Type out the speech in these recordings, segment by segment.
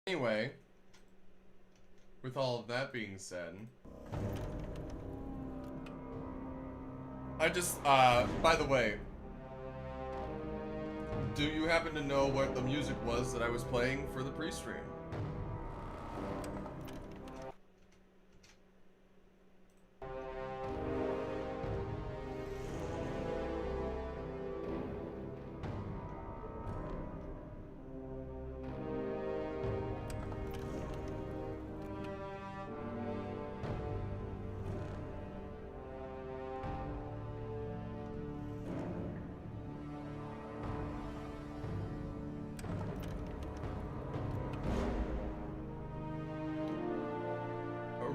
Anyway, with all of that being said, I just, by the way, do you happen to know what the music was that I was playing for the pre-stream?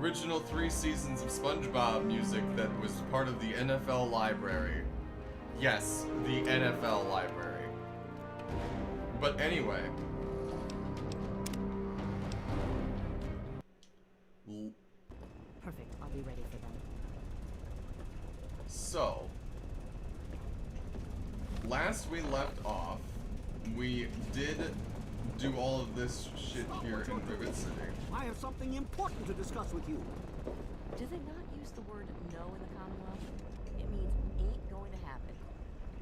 original 3 seasons of SpongeBob music that was part of the NFL library. Yes, the NFL library. But anyway. Perfect. I'll be ready for them. So, last we left off, we did do all of this shit here in Rivet City. I have something important to discuss with you. Do they not use the word no in the Commonwealth? It means ain't going to happen.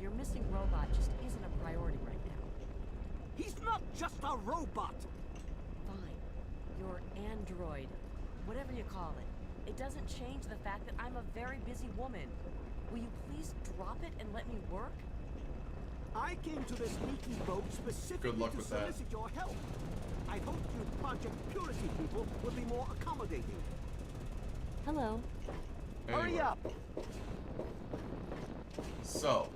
Your missing robot just isn't a priority right now. He's not just a robot. Fine. Your android. Whatever you call it. It doesn't change the fact that I'm a very busy woman. Will you please drop it and let me work? I came to this leaky boat specifically Good luck to with that. solicit your help. I hoped you Project Purity people would be more accommodating. Hello. Anyway. Hurry up! So,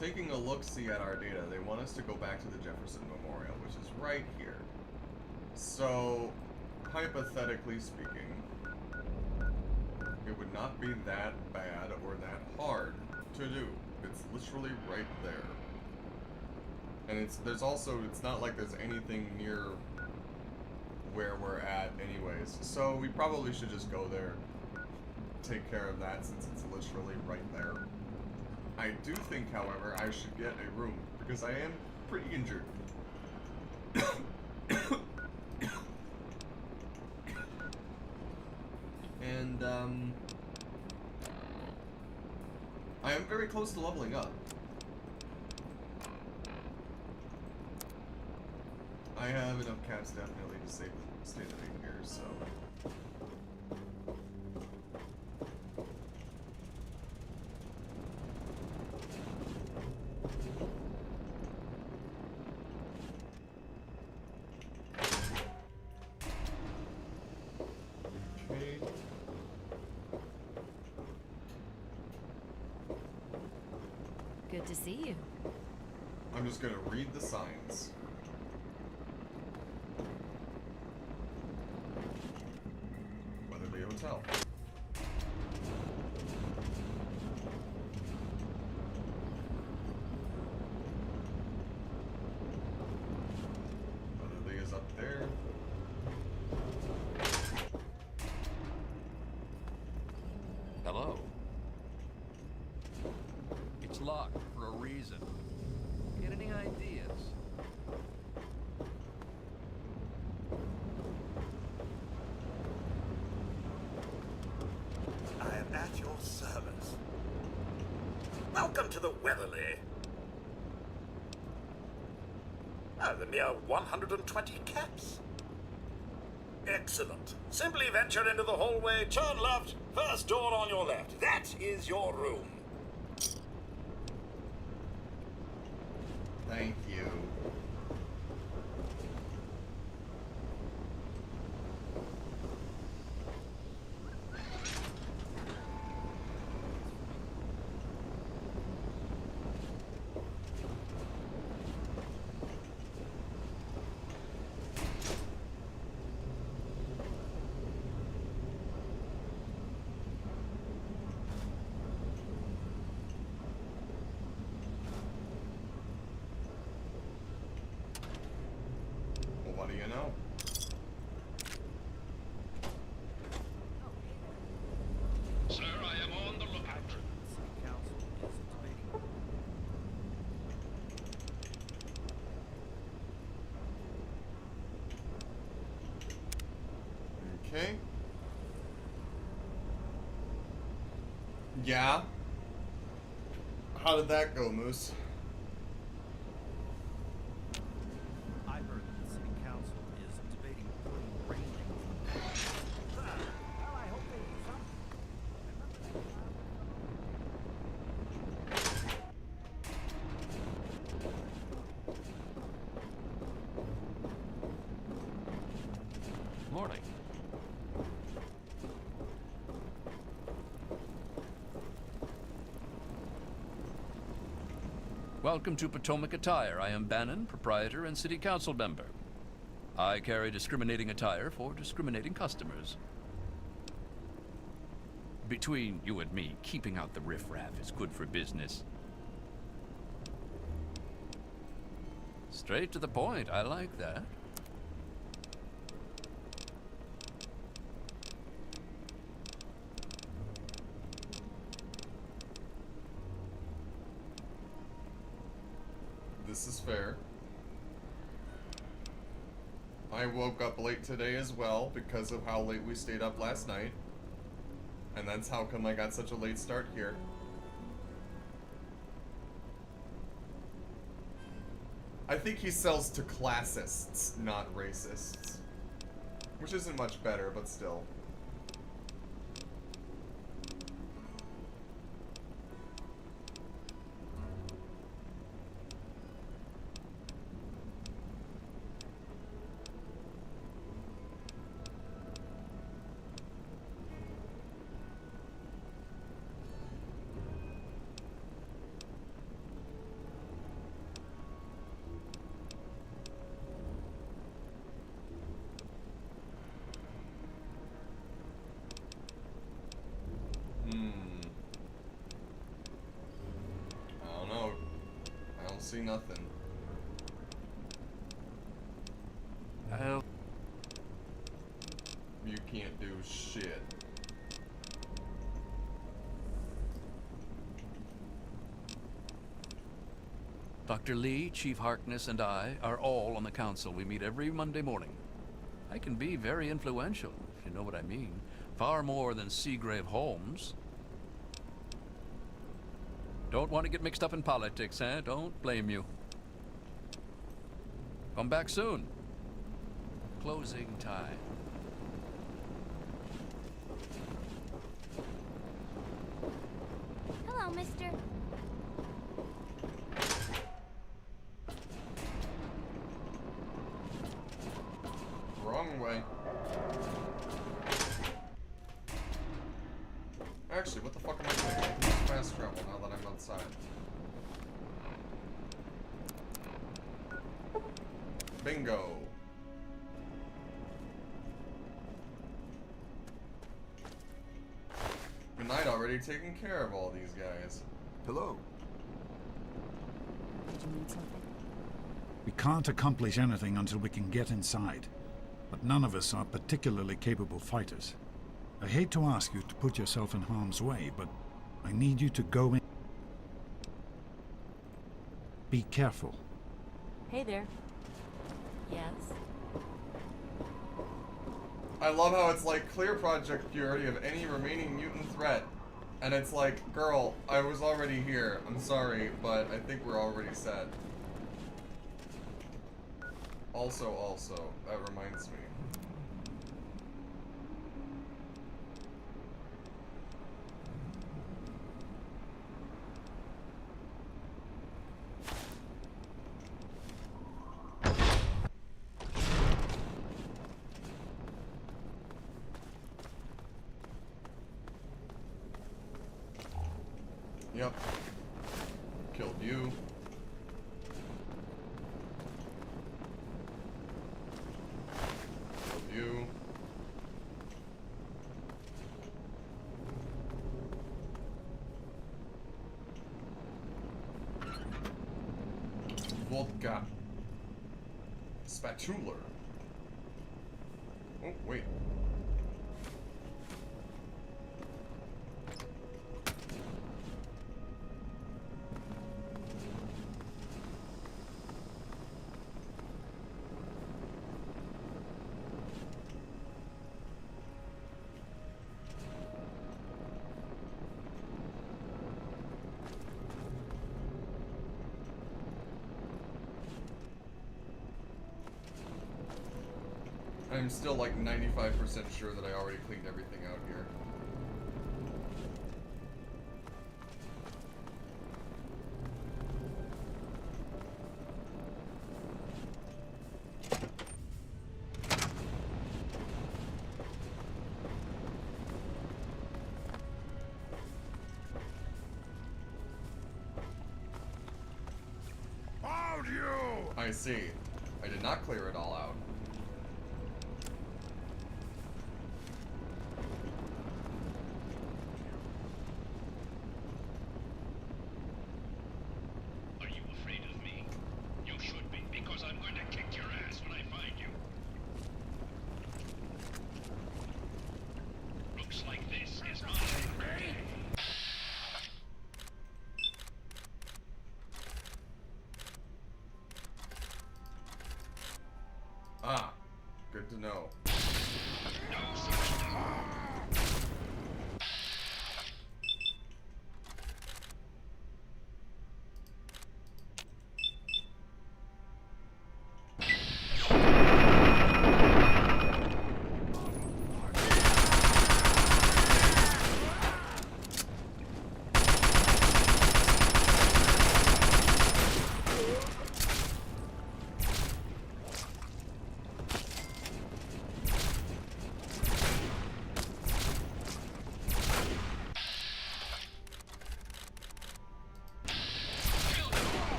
taking a look-see at our data, they want us to go back to the Jefferson Memorial, which is right here. So, hypothetically speaking, it would not be that bad or that hard to do. It's literally right there. And it's not like there's anything near where we're at anyways. So we probably should just go there, take care of that since it's literally right there. I do think, however, I should get a room because I am pretty injured. And I am very close to leveling up. I have enough caps definitely to save the state of 8 here, so. Okay. Good to see you. I'm just gonna read the signs. Weatherly Hotel. Weatherly is up there. Hello. It's locked for a reason. Get any ideas? I am at your service. Welcome to the Weatherly. Oh, the mere 120 caps. Excellent. Simply venture into the hallway, turn left, first door on your left. That is your room. Thank you. Well, what do you know? Sir, I am on the lookout. Council is debating. Okay. Yeah. How did that go, Moose? I heard that the city council is debating putting rain. Well, I hope they do something. Morning. Welcome to Potomac Attire. I am Bannon, proprietor and city council member. I carry discriminating attire for discriminating customers. Between you and me, keeping out the riffraff is good for business. Straight to the point, I like that. This is fair. I woke up late today as well because of how late we stayed up last night. And that's how come I got such a late start here. I think he sells to classists, not racists. Which isn't much better, but still. I don't know. I don't see nothing. Well, You can't do shit. Dr. Lee, Chief Harkness, and I are all on the council. We meet every Monday morning. I can be very influential, if you know what I mean. Far more than Seagrave Holmes. Don't want to get mixed up in politics, eh? Don't blame you. Come back soon. Closing time. Hello, mister. Wrong way. Actually, what the fuck am I doing? I can use fast travel now that I'm outside. Bingo. Good night already, taking care of all these guys. Hello. Did you need something? We can't accomplish anything until we can get inside. But none of us are particularly capable fighters. I hate to ask you to put yourself in harm's way, but I need you to go in. Be careful. Hey there. Yes? I love how it's like, clear Project Purity of any remaining mutant threat. And it's like, girl, I was already here. I'm sorry, but I think we're already set. Also, that reminds me. Yep. Killed you. Killed you. Vodka. Spatula. Oh, wait. I'm still like 95% sure that I already cleaned everything out here. Hold you! I see. I did not clear it all out. No. No surrender.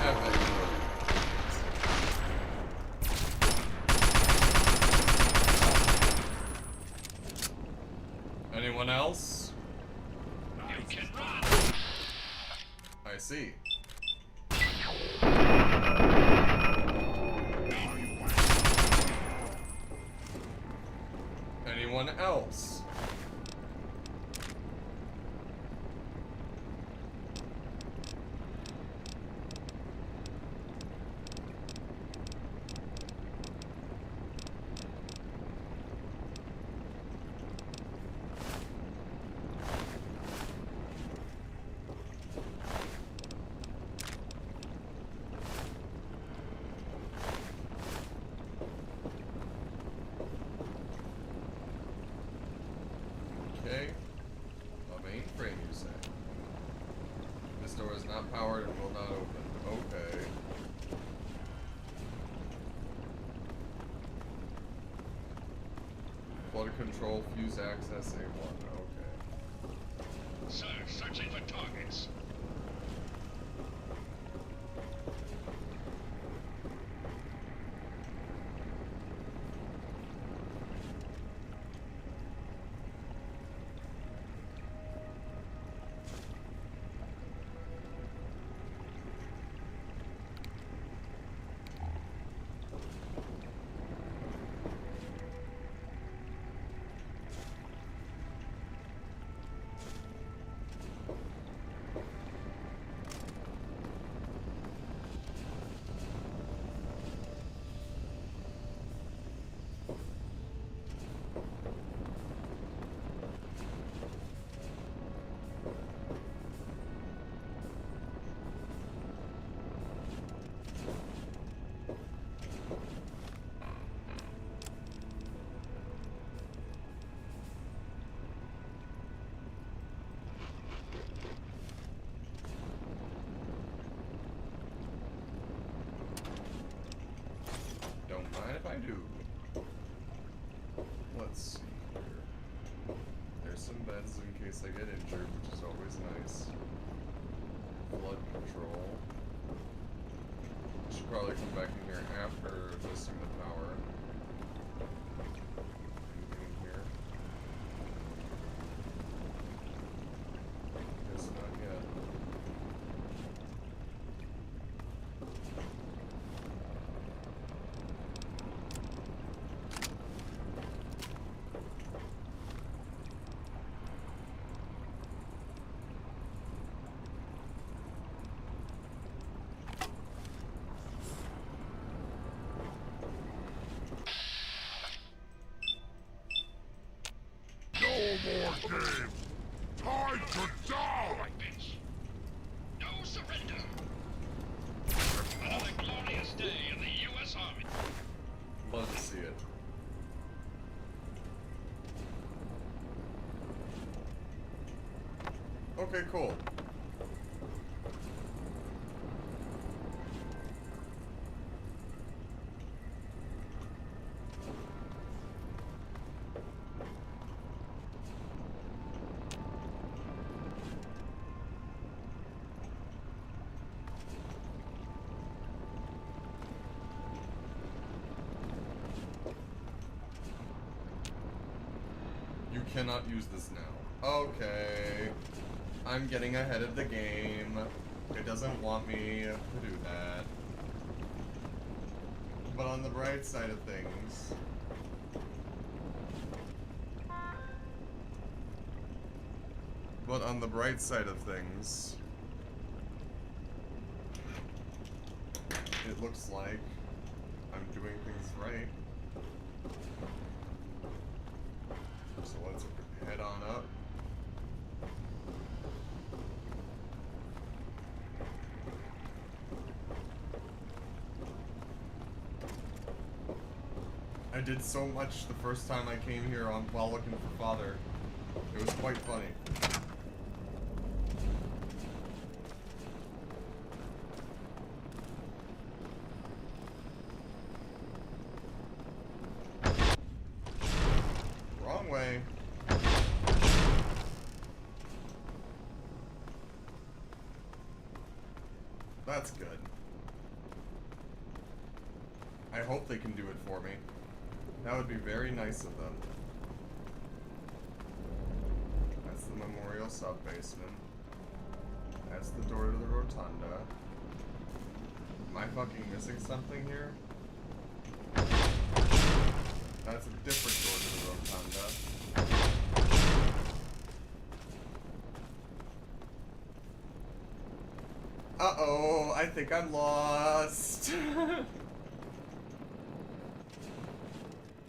Epic. Anyone else? You can run. I see. Anyone else? Okay. A mainframe, you say? This door is not powered and will not open. Okay. Flood control, fuse access, A1. Okay. Sir, searching for targets. Don't mind if I do. Let's see here. There's some beds in case I get injured, which is always nice. Flood control. Should probably come back in here after adjusting the power. Anything in here? Guess not yet. Right, bitch. No surrender. Another glorious day in the U.S. Army. Love to see it. Okay, cool. You cannot use this now. Okay. I'm getting ahead of the game. It doesn't want me to do that. But on the bright side of things... But on the bright side of things, it looks like I'm doing things right. So let's head on up. I did so much the first time I came here while looking for Father. It was quite funny. Wrong way. That's good. I hope they can do it for me. That would be very nice of them. That's the memorial sub-basement. That's the door to the rotunda. Am I fucking missing something here? That's a different door to the rotunda. Uh-oh, I think I'm lost.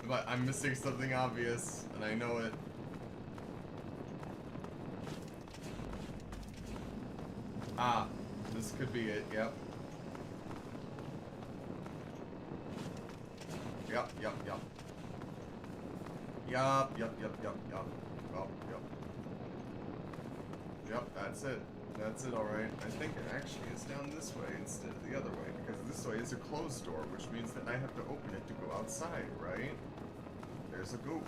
But I'm missing something obvious, and I know it. Ah, this could be it, yep. Yup. Yup, that's it. That's it, alright. I think it actually is down this way instead of the other way, because this way is a closed door, which means that I have to open it to go outside, right? There's a goop.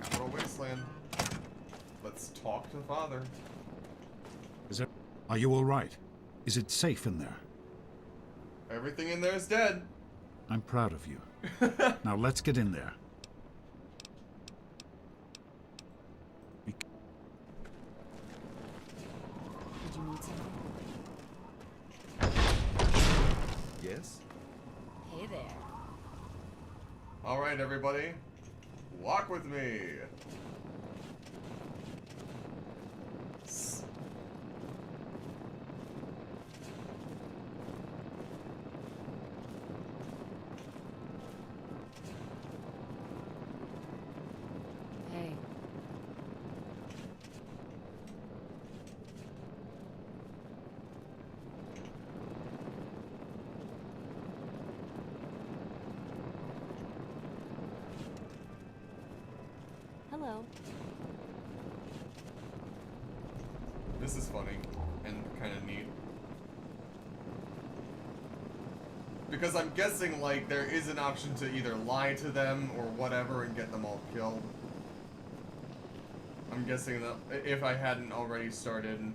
Capital Wasteland. Let's talk to Father. Are you all right? Is it safe in there? Everything in there is dead. I'm proud of you. Now let's get in there. Did you need something? Yes? Hey there. Alright, everybody. Walk with me. Hey. Hello. This is funny and kind of neat. Because I'm guessing, like, there is an option to either lie to them or whatever and get them all killed. I'm guessing that if I hadn't already started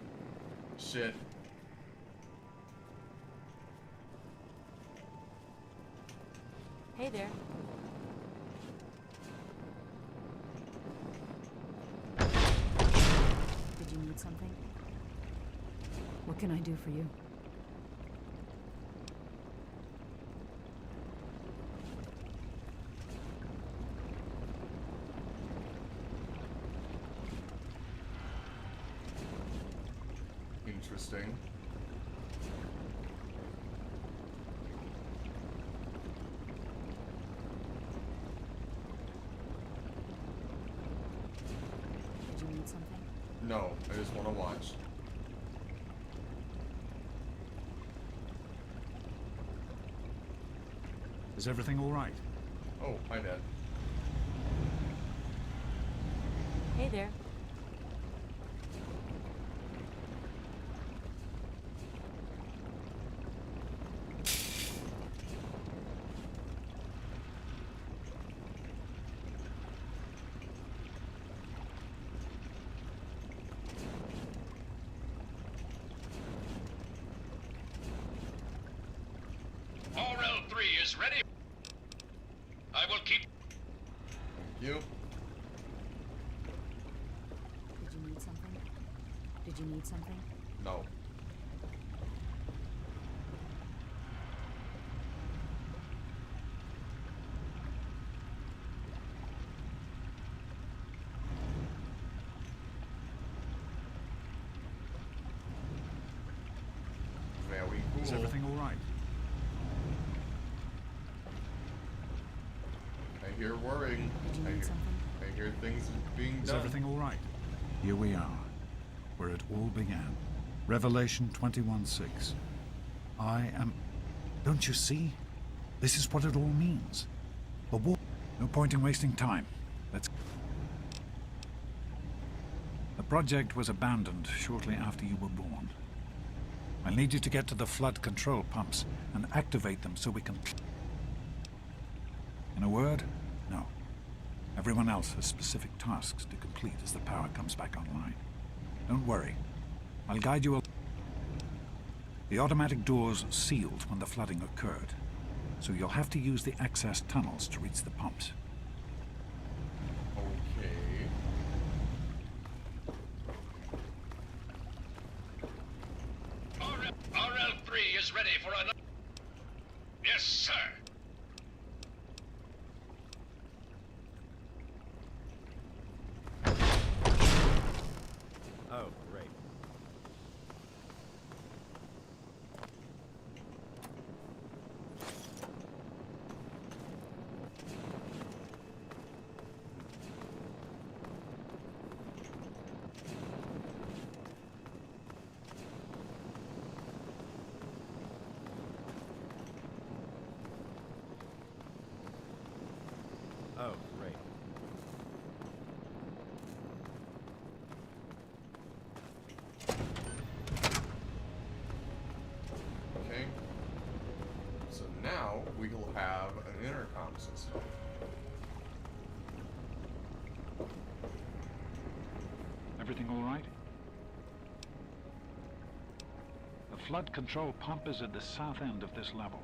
shit. Hey there. Did you need something? What can I do for you? Interesting. Did you need something? No, I just want to watch. Is everything all right? Oh, hi, Dad. Hey there. RL3 is ready. I will keep. Thank you. Did you need something? Did you need something? No. Is everything all right? I hear whirring. Did you need something? I hear things being Is done. everything all right? Here we are, where it all began. Revelation 21:6. I am... Don't you see? This is what it all means. The war... No point in wasting time. Let's... The project was abandoned shortly after you were born. I'll need you to get to the flood control pumps and activate them so we can... In a word, no. Everyone else has specific tasks to complete as the power comes back online. Don't worry. I'll guide you... The automatic doors sealed when the flooding occurred, so you'll have to use the access tunnels to reach the pumps. Okay. RL3 is ready for another. Yes, sir. Oh, great. Oh, great. Okay. So now we'll have an intercom system. Everything all right? The flood control pump is at the south end of this level.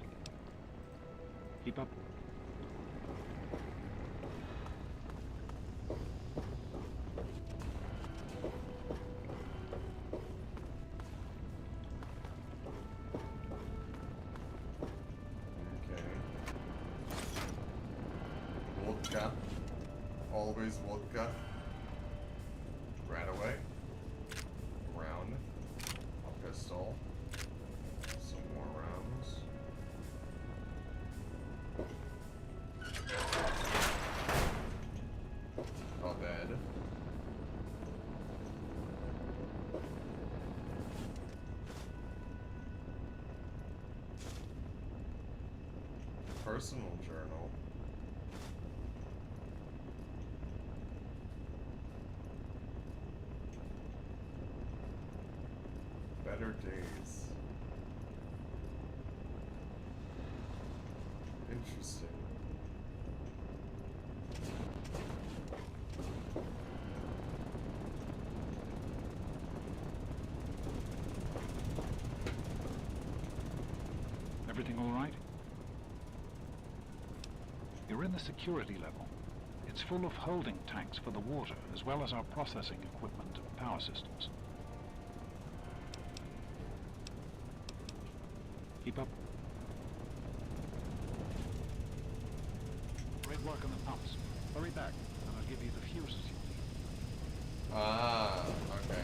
Keep up. Okay. Vodka. Always vodka. Right away. Round. A pistol. Some more rounds. A bed. Personal journal. Better days. Interesting. Everything all right? You're in the security level. It's full of holding tanks for the water, as well as our processing equipment and power systems. Keep up. Great work on the pumps. Hurry back, and I'll give you the fuses you need. Ah, okay.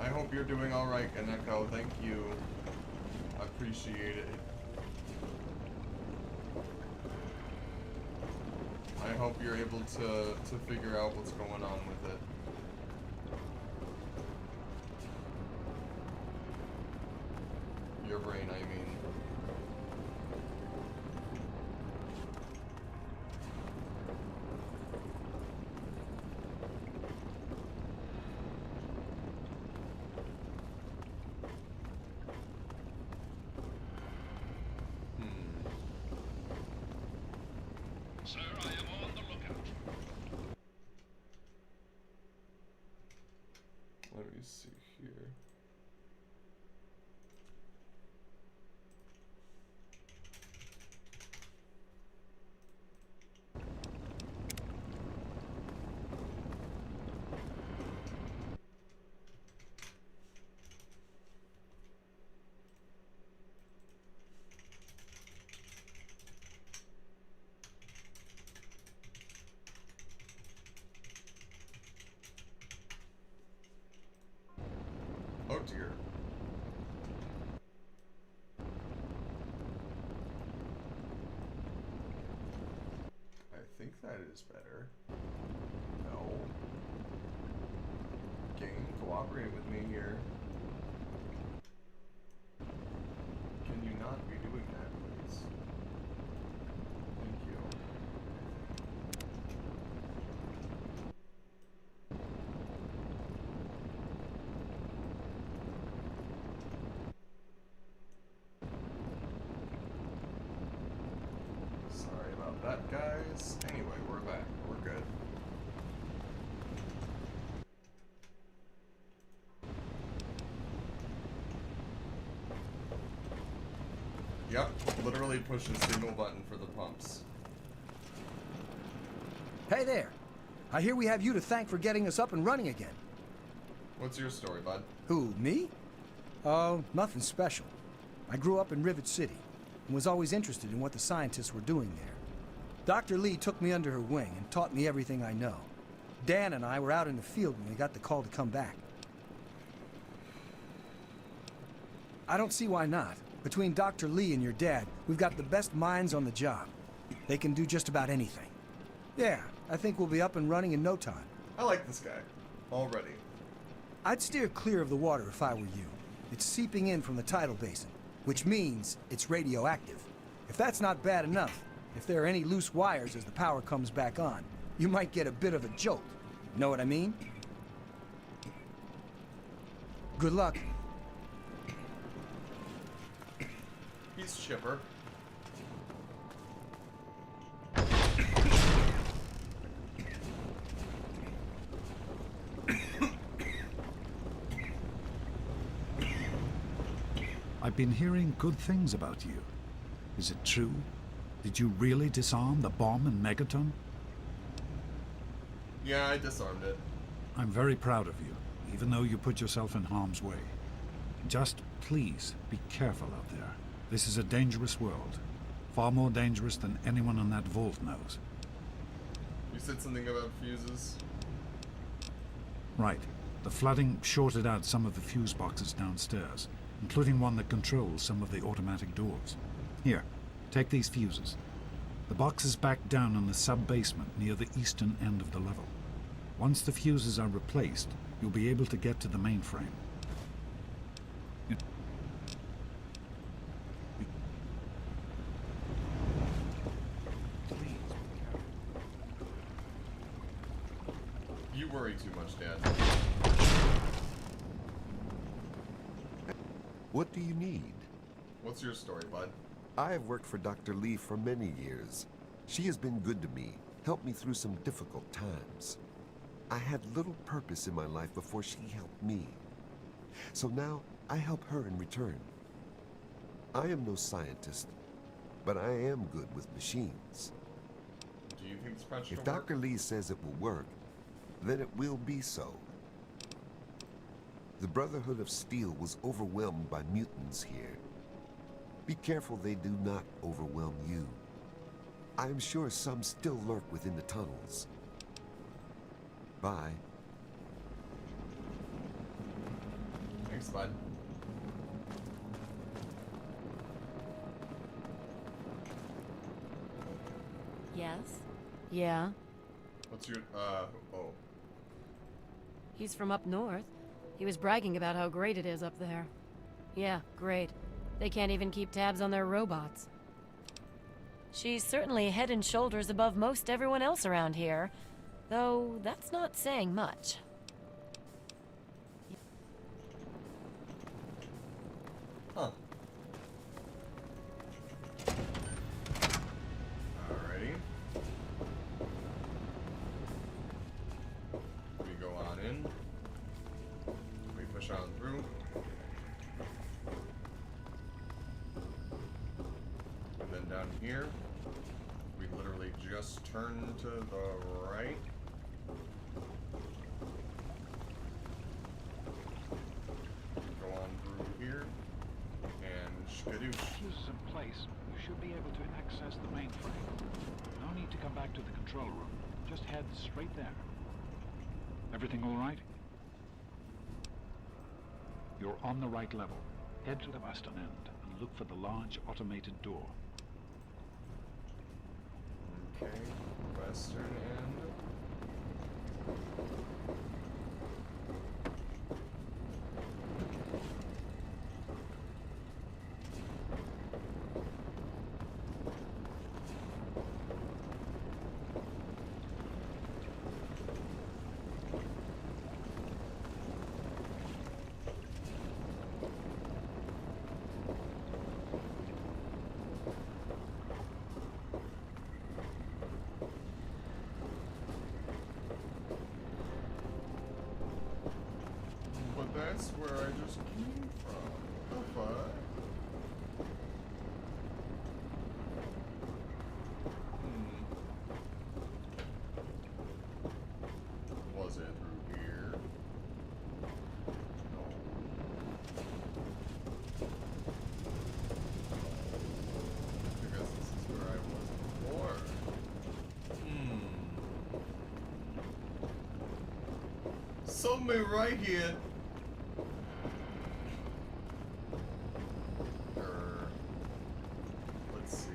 I hope you're doing alright, Kaneko. Thank you. I appreciate it. I hope you're able to figure out what's going on with it. Your brain, I mean. Sir, I am on the lookout. Let me see here. that is better. No. Game, cooperate with me here. Can you not be doing that, please? Thank you. Sorry about that, guys. Anyway, we're back. We're good. Yep, literally push a single button for the pumps. Hey there. I hear we have you to thank for getting us up and running again. What's your story, bud? Who, me? Oh, nothing special. I grew up in Rivet City and was always interested in what the scientists were doing there. Dr. Lee took me under her wing and taught me everything I know. Dan and I were out in the field when we got the call to come back. I don't see why not. Between Dr. Lee and your dad, we've got the best minds on the job. They can do just about anything. Yeah, I think we'll be up and running in no time. I like this guy. Already. I'd steer clear of the water if I were you. It's seeping in from the tidal basin, which means it's radioactive. If that's not bad enough, if there are any loose wires as the power comes back on, you might get a bit of a jolt. Know what I mean? Good luck. He's chipper. I've been hearing good things about you. Is it true? Did you really disarm the bomb in Megaton? Yeah, I disarmed it. I'm very proud of you, even though you put yourself in harm's way. Just please be careful out there. This is a dangerous world. Far more dangerous than anyone in that vault knows. You said something about fuses? Right. The flooding shorted out some of the fuse boxes downstairs, including one that controls some of the automatic doors. Here, take these fuses. The box is back down in the sub-basement near the eastern end of the level. Once the fuses are replaced, you'll be able to get to the mainframe. You worry too much, Dad. What do you need? What's your story, bud? I have worked for Dr. Lee for many years. She has been good to me, helped me through some difficult times. I had little purpose in my life before she helped me. So now I help her in return. I am no scientist, but I am good with machines. Do you think this patch If will work? Dr. Lee says it will work, then it will be so. The Brotherhood of Steel was overwhelmed by mutants here. Be careful they do not overwhelm you. I am sure some still lurk within the tunnels. Bye. Thanks, bud. Yes? Yeah? What's your, oh. He's from up north. He was bragging about how great it is up there. Yeah, great. They can't even keep tabs on their robots. She's certainly head and shoulders above most everyone else around here, though that's not saying much. Huh. Alrighty. We go on in. We push on through. And then down here, we literally just turn to the right. Go on through here. And skadoosh. Fuses in place, you should be able to access the mainframe. No need to come back to the control room. Just head straight there. Everything all right? You're on the right level. Head to the western end and look for the large automated door. Okay. western end. But that's where I just came from. The fuck? Was it through here? No. Because this is where I was before. Something right here. Let's see.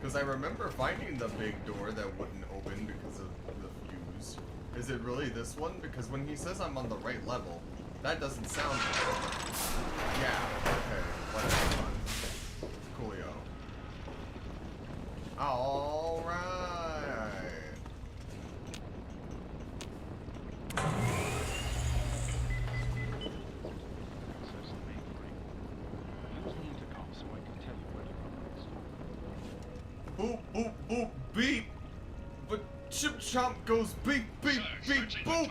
Because I remember finding the big door that wouldn't open because of the fuse. Is it really this one? Because when he says I'm on the right level, that doesn't sound right. Yeah, okay. Whatever. Coolio. Alright. Access the mainframe. Use the intercom so I can tell you where to go next. Boop, boop, boop, beep. But Chip Chomp goes beep, beep, beep, boop.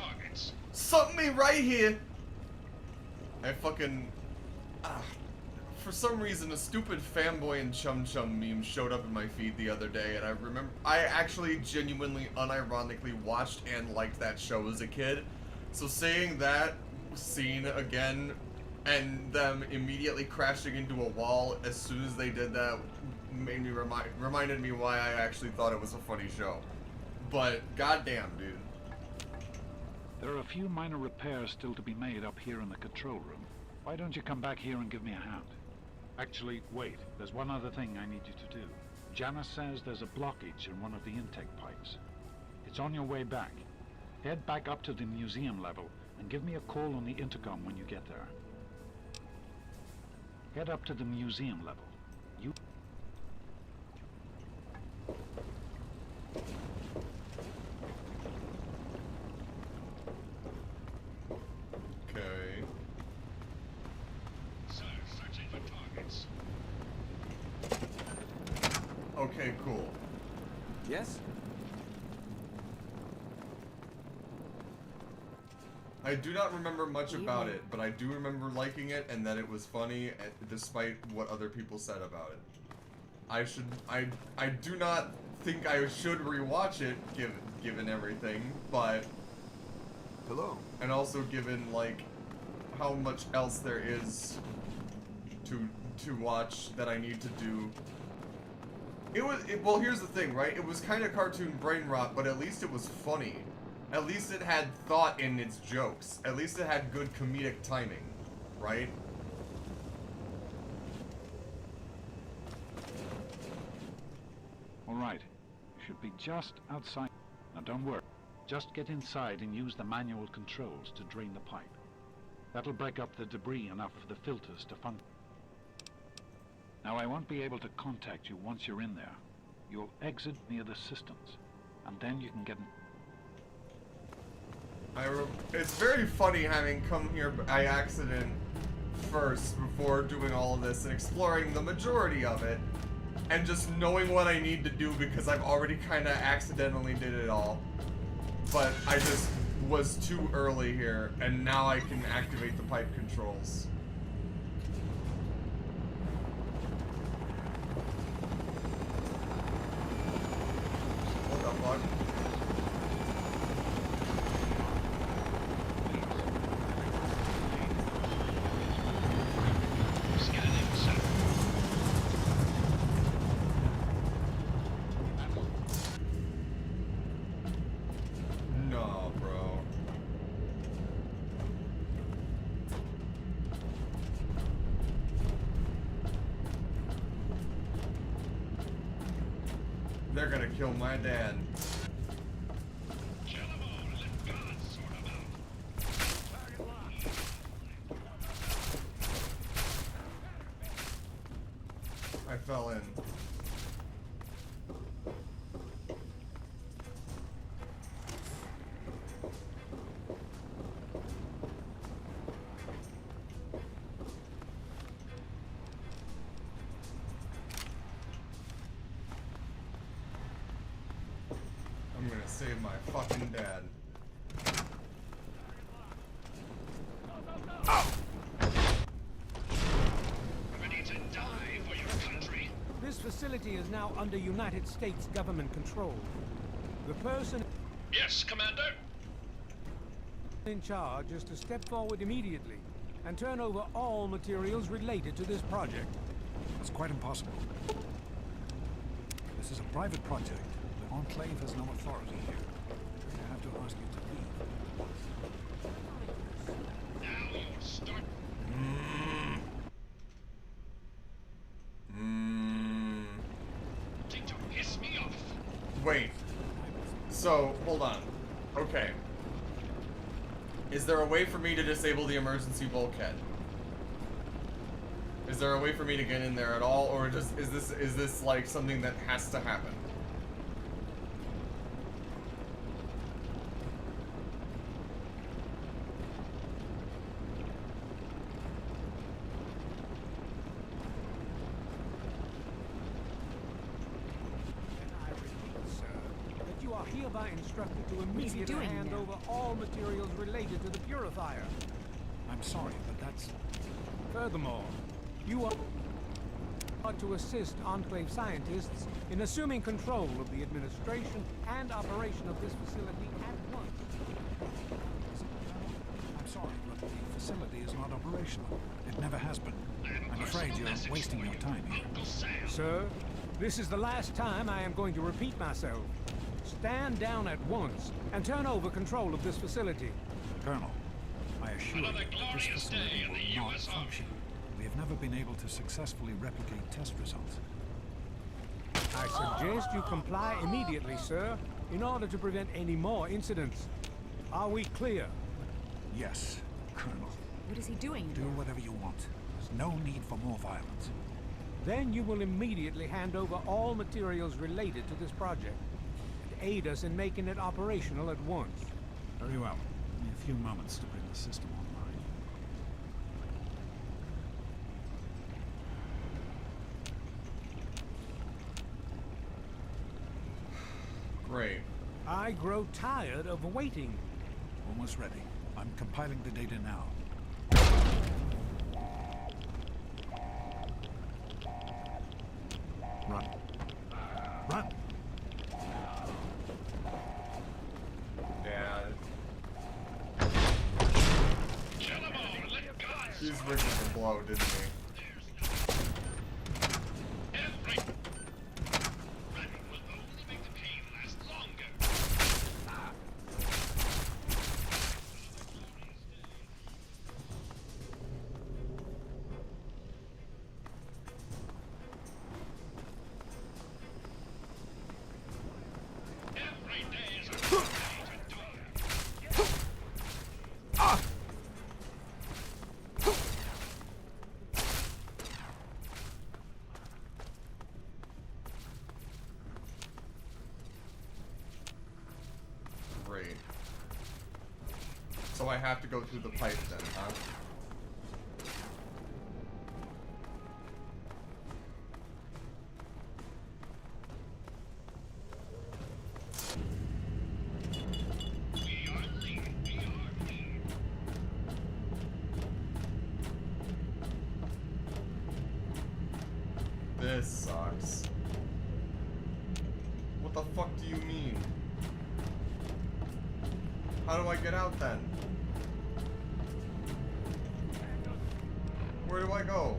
Something me right here. I fucking... for some reason, a stupid Fanboy and Chum Chum meme showed up in my feed the other day, and I actually genuinely, unironically watched and liked that show as a kid. So saying that scene again, and them immediately crashing into a wall as soon as they did that, made me reminded me why I actually thought it was a funny show. But goddamn, dude. There are a few minor repairs still to be made up here in the control room. Why don't you come back here and give me a hand? Actually, wait. There's one other thing I need you to do. Janice says there's a blockage in one of the intake pipes. It's on your way back. Head back up to the museum level and give me a call on the intercom when you get there. Head up to the museum level. You... Okay. Sir, searching for targets. Okay, cool. Yes? I do not remember much about it, but I do remember liking it and that it was funny, despite what other people said about it. I do not think I should rewatch it, given everything, but... Hello. And also given, like, how much else there is to watch that I need to do. Well, here's the thing, right? It was kind of cartoon brain rot, but at least it was funny. At least it had thought in its jokes. At least it had good comedic timing, right? All right. You should be just outside. Now don't worry. Just get inside and use the manual controls to drain the pipe. That'll break up the debris enough for the filters to function. Now I won't be able to contact you once you're in there. You'll exit near the cisterns, and then you can get... It's very funny having come here by accident first before doing all of this and exploring the majority of it, and just knowing what I need to do because I've already kind of accidentally did it all. But I just was too early here, and now I can activate the pipe controls. What the fuck? No, bro. They're gonna kill my dad. Kill 'em all, let God sort 'em out. I fell in. I'm gonna save my fucking dad. Ready to die for your country. This facility is now under United States government control. The person Yes, Commander. in charge is to step forward immediately and turn over all materials related to this project. It's quite impossible. This is a private project. The Enclave has no authority here. I have to ask you to leave. Now you'll start. Think to piss me off. Wait. So, hold on. Okay. Is there a way for me to disable the emergency bulkhead? Is there a way for me to get in there at all, or just is this like something that has to happen? I repeat, sir, that you are hereby instructed to is he immediately doing hand now? over all materials related to the purifier. I'm sorry, but that's... Furthermore, you are to assist Enclave scientists in assuming control of the administration and operation of this facility at once. I'm sorry, but the facility is not operational. It never has been. I'm afraid you're wasting your time here. Uncle Sam. Sir, this is the last time I am going to repeat myself. Stand down at once and turn over control of this facility. Colonel, I assure you Another that this glorious day facility in will the not US Army. function. We have never been able to successfully replicate test results. I suggest you comply immediately, sir, in order to prevent any more incidents. Are we clear? Yes, Colonel. What is he doing? Do whatever you want. There's no need for more violence. Then you will immediately hand over all materials related to this project and aid us in making it operational at once. Very well. Give me a few moments to bring the system online. Great. I grow tired of waiting. Almost ready. I'm compiling the data now. Run. Run! Yeah. Kill 'em all, let God He's sort 'em rigging the blow, didn't he? Every running will only make the pain last longer. Every day is a good day to die. Great. So I have to go through the pipe then, huh? We are lean, we are lean. This sucks. What the fuck do you mean? How do I get out then? Where do I go?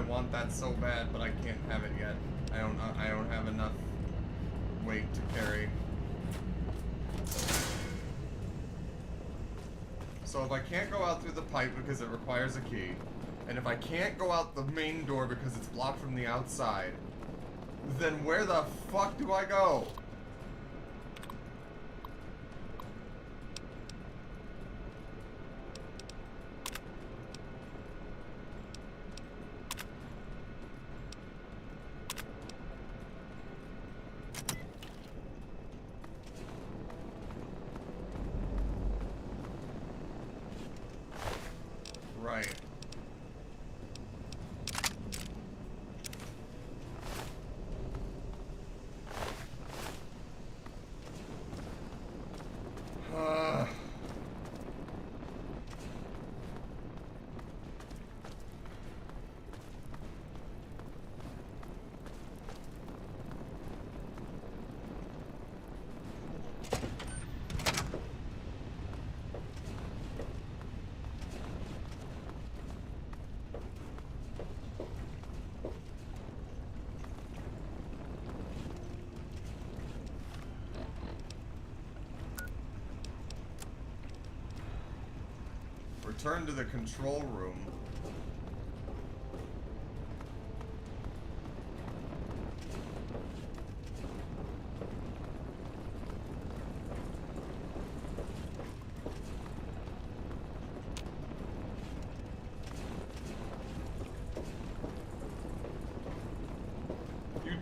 want that so bad, but I can't have it yet. I don't have enough weight to carry. So if I can't go out through the pipe because it requires a key, and if I can't go out the main door because it's blocked from the outside, then where the fuck do I go? Right. Return to the control room.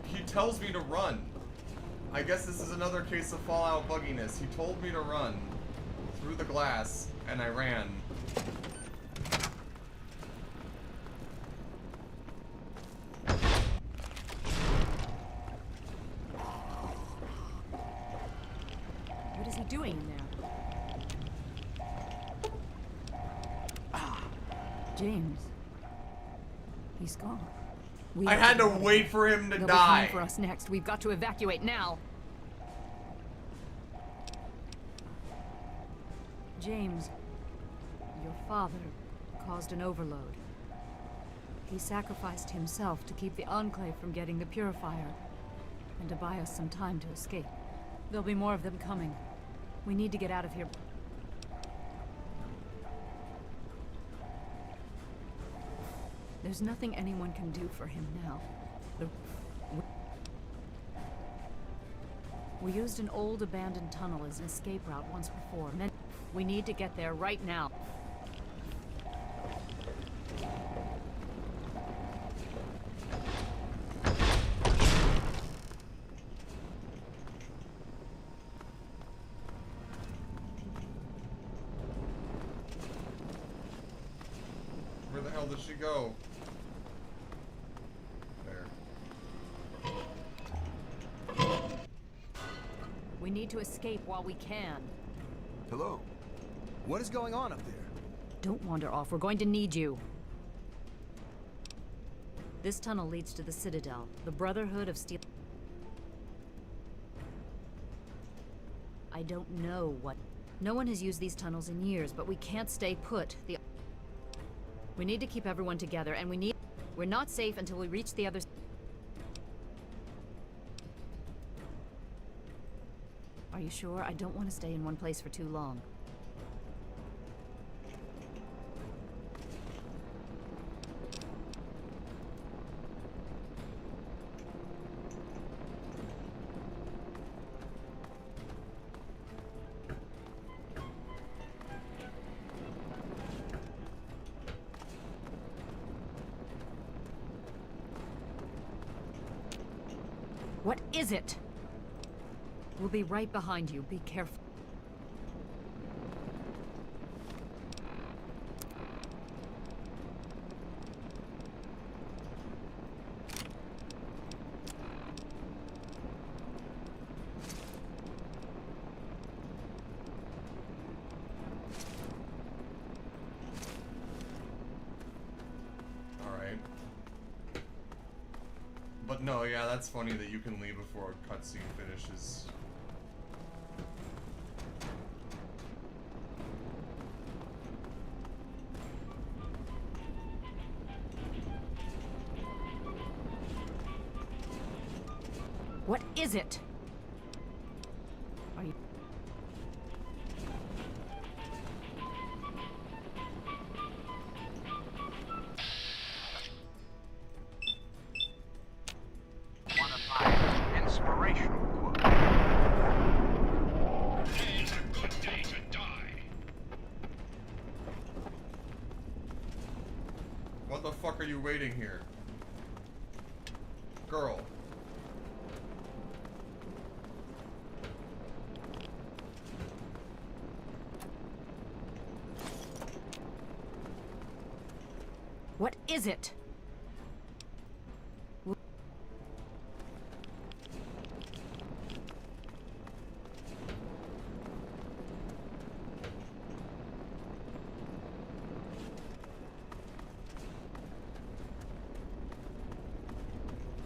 He tells me to run. I guess this is another case of Fallout bugginess. He told me to run through the glass, and I ran. What is he doing in there? James. He's gone. I had to wait for him to They'll die. be coming for us next. We've got to evacuate now. James, your father caused an overload. He sacrificed himself to keep the Enclave from getting the Purifier, and to buy us some time to escape. There'll be more of them coming. We need to get out of here. There's nothing anyone can do for him now. We used an old abandoned tunnel as an escape route once before. We need to get there right now. Where the hell did she go? We need to escape while we can. Hello. What is going on up there? Don't wander off. We're going to need you. This tunnel leads to the Citadel, the Brotherhood of Steel. I don't know what... No one has used these tunnels in years, but we can't stay put. We need to keep everyone together, and we're not safe until we reach the other... Are you sure? I don't want to stay in one place for too long. What is it? We'll be right behind you. Be careful. Alright. But no, yeah, that's funny that you can leave before a cutscene finishes. is it? Are you... One of my inspirational quotes. Today's a good day to die. What the fuck are you waiting here? Girl. What is it?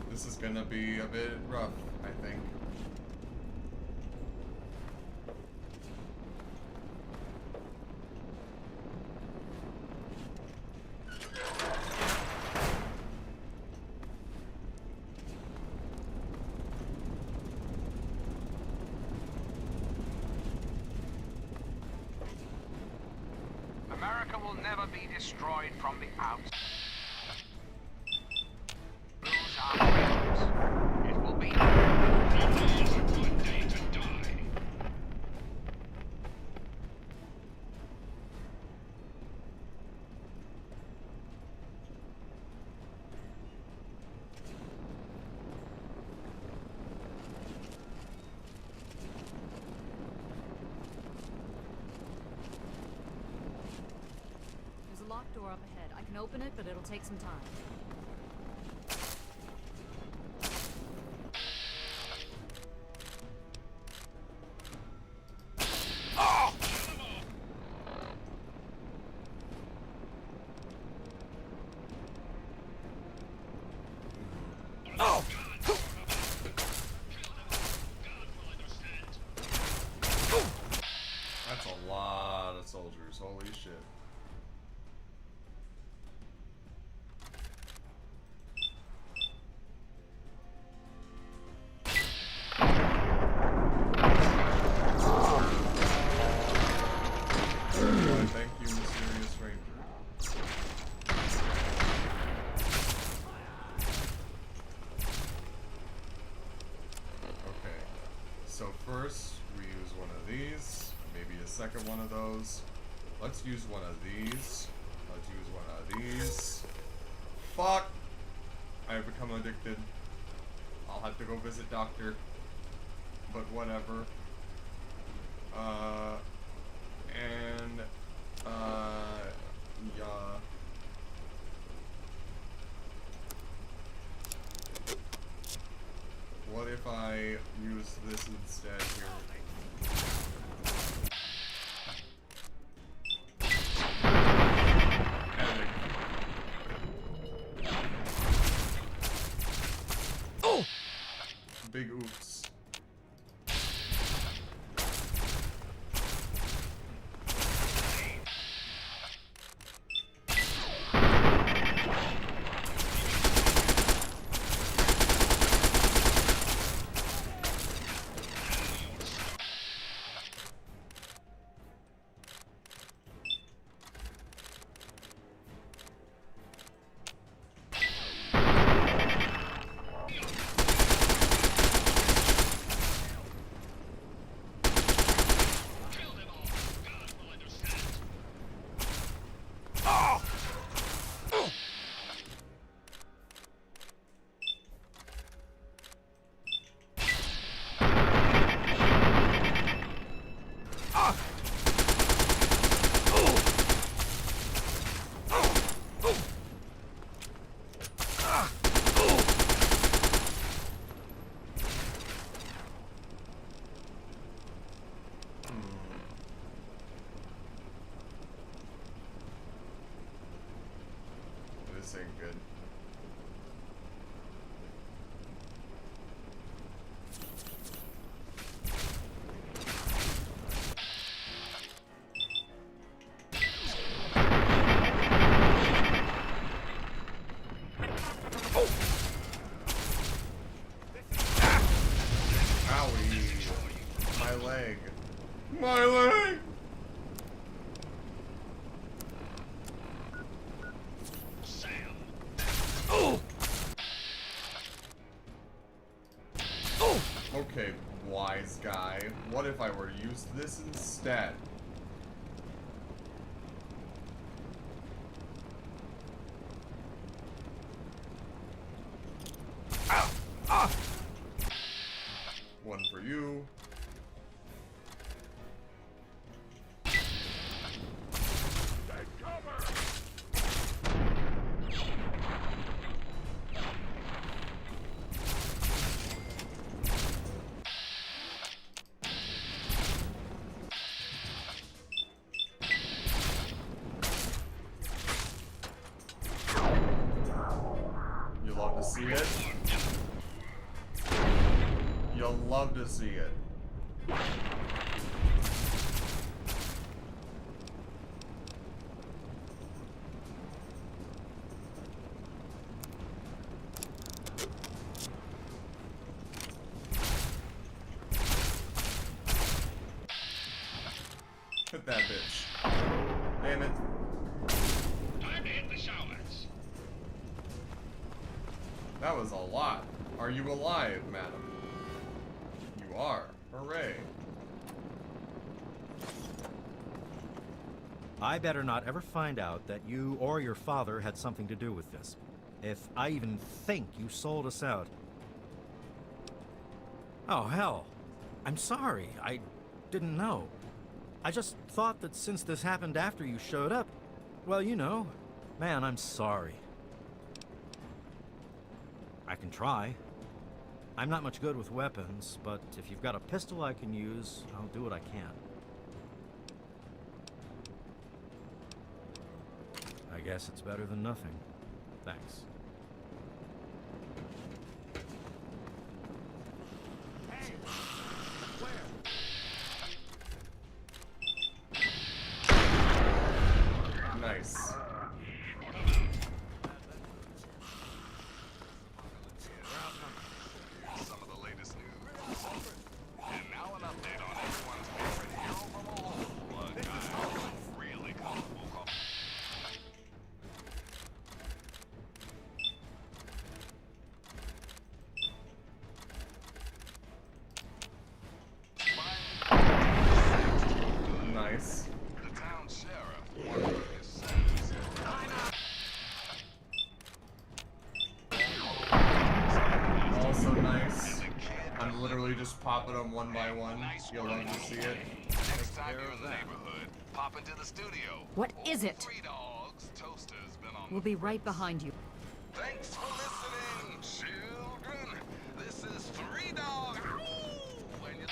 This is gonna be a bit rough, I think. America will never be destroyed from the outside. Lose our freedoms. It will be. Today's a good day to die. There's a locked door up ahead. I can open it, but it'll take some time. That's a lot of soldiers, holy shit. Thank you, Mysterious Ranger. Okay, so first we use one of these, maybe a second one of those. Let's use one of these. Let's use one of these. Fuck! I've become addicted. I'll have to go visit doctor. But whatever. And, yeah. What if I use this instead here? Oh! Big oops. This ain't good. My leg. My leg! Sam. Oh! Oh! Okay, wise guy. What if I were to use this instead? Ow! Ah! One for you. You love to see it? You'll love to see it. Hit that bitch. Damn it. Time to hit the showers. That was a lot. Are you alive, madam? You are. Hooray. I better not ever find out that you or your father had something to do with this. If I even think you sold us out. Oh, hell. I'm sorry. I didn't know. I just thought that since this happened after you showed up, well, you know, man, I'm sorry. I can try. I'm not much good with weapons, but if you've got a pistol I can use, I'll do what I can. I guess it's better than nothing. Thanks. Nice. Some of the latest news. And now an update on everyone's favorite hero from all over. A guy with really colorful color. Nice. The town sheriff. Also nice. I'm literally just popping them one by one. You'll love to see it. Next time you're in the neighborhood, pop into the studio. What is it? 3 dogs, toasters been on. We'll be right behind you. Thanks for listening, children. This is 3 Dogs. When you...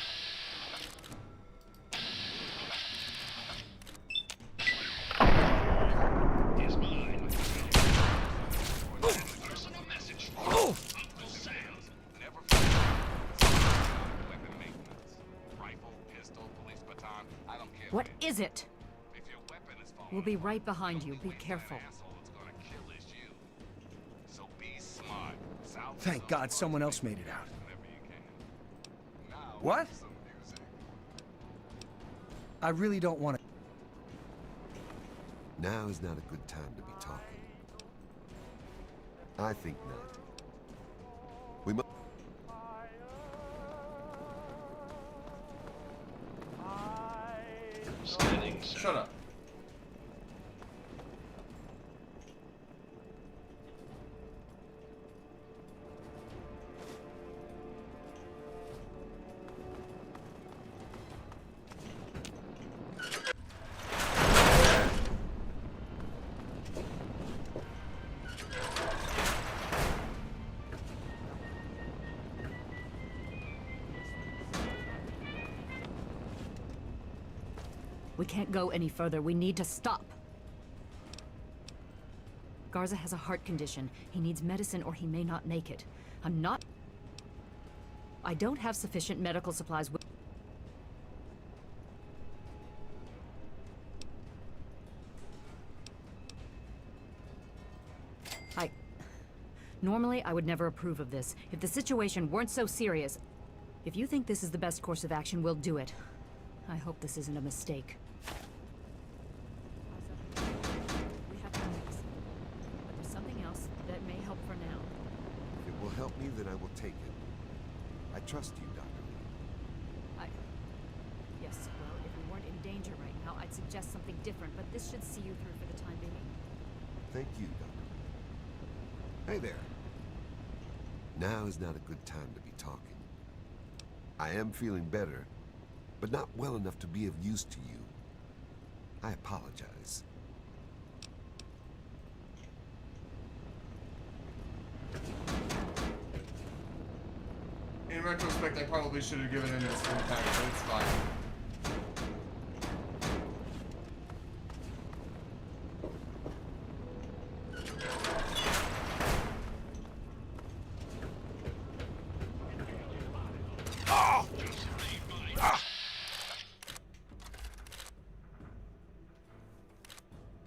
Is mine. Personal message. Oh! Uncle Sam. Never forget. Weapon maintenance. Rifle, pistol, police baton. I don't care. What is it? If your weapon is falling We'll be apart, right behind the you. only Be way careful. that asshole is gonna kill is you. So be smart. South Thank God someone else made it out. whenever you can. Now, What? some music. I really don't want to. Now is not a good time to be talking. I think not. We must. Standing. Shut up. We can't go any further. We need to stop. Garza has a heart condition. He needs medicine or he may not make it. I don't have sufficient medical supplies with... Normally, I would never approve of this. If the situation weren't so serious... If you think this is the best course of action, we'll do it. I hope this isn't a mistake. We have to mix. But there's something else that may help for now. If it will help me, then I will take it. I trust you, Dr. Lee. Yes, well, if we weren't in danger right now, I'd suggest something different, but this should see you through for the time being. Thank you, Dr. Lee. Hey there. Now is not a good time to be talking. I am feeling better, but not well enough to be of use to you. I apologize. In retrospect, I probably should have given in this full pack, but it's fine.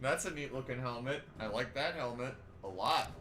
That's a neat looking helmet. I like that helmet a lot.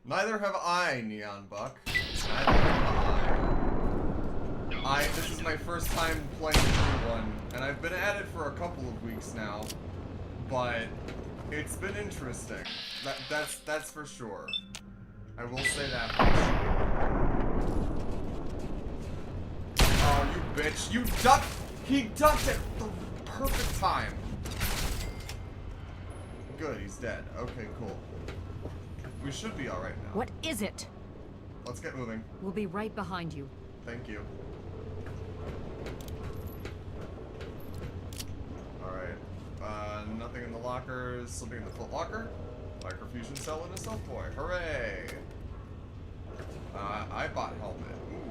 Neither have I, Neon Buck. Neither have I. This is my first time playing through one, and I've been at it for a couple of weeks now, but it's been interesting. That's for sure. I will say that much. Oh, you bitch. You ducked! He ducked at the perfect time. Good, he's dead. Okay, cool. We should be alright now. What is it? Let's get moving. We'll be right behind you. Thank you. Alright. Nothing in the lockers. Something in the foot locker. Microfusion cell and a stealth boy. Hooray! I bought helmet. Ooh.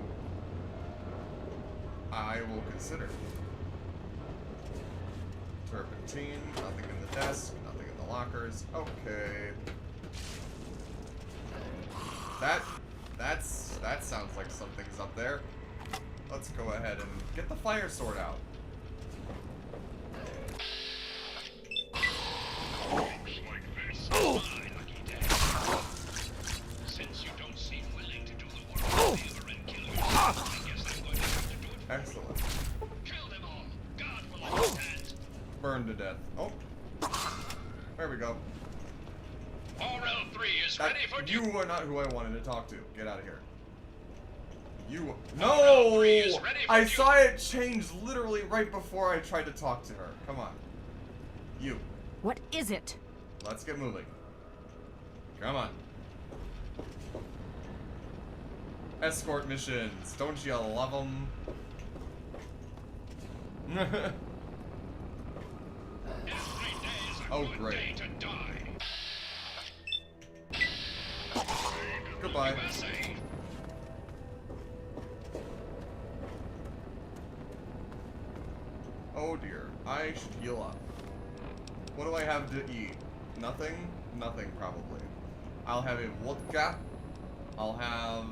I will consider. Turpentine. Nothing in the desk. Nothing in the lockers. Okay. That sounds like something's up there. Let's go ahead and get the fire sword out. Looks like this is my lucky day. Since you don't seem willing to do the world a favor and kill yourself, I guess I'm going to have to do it. Excellent. Kill them all. God will understand. Burn to death. Oh. There we go. RL3 is ready for you are not who I wanted to talk to. Get out of here. You. No! I saw it change literally right before I tried to talk to her. Come on. You. What is it? Let's get moving. Come on. Escort missions. Don't you love them? Oh, great. Goodbye. Oh dear. I should heal up. What do I have to eat? Nothing? Nothing, probably. I'll have a vodka. I'll have...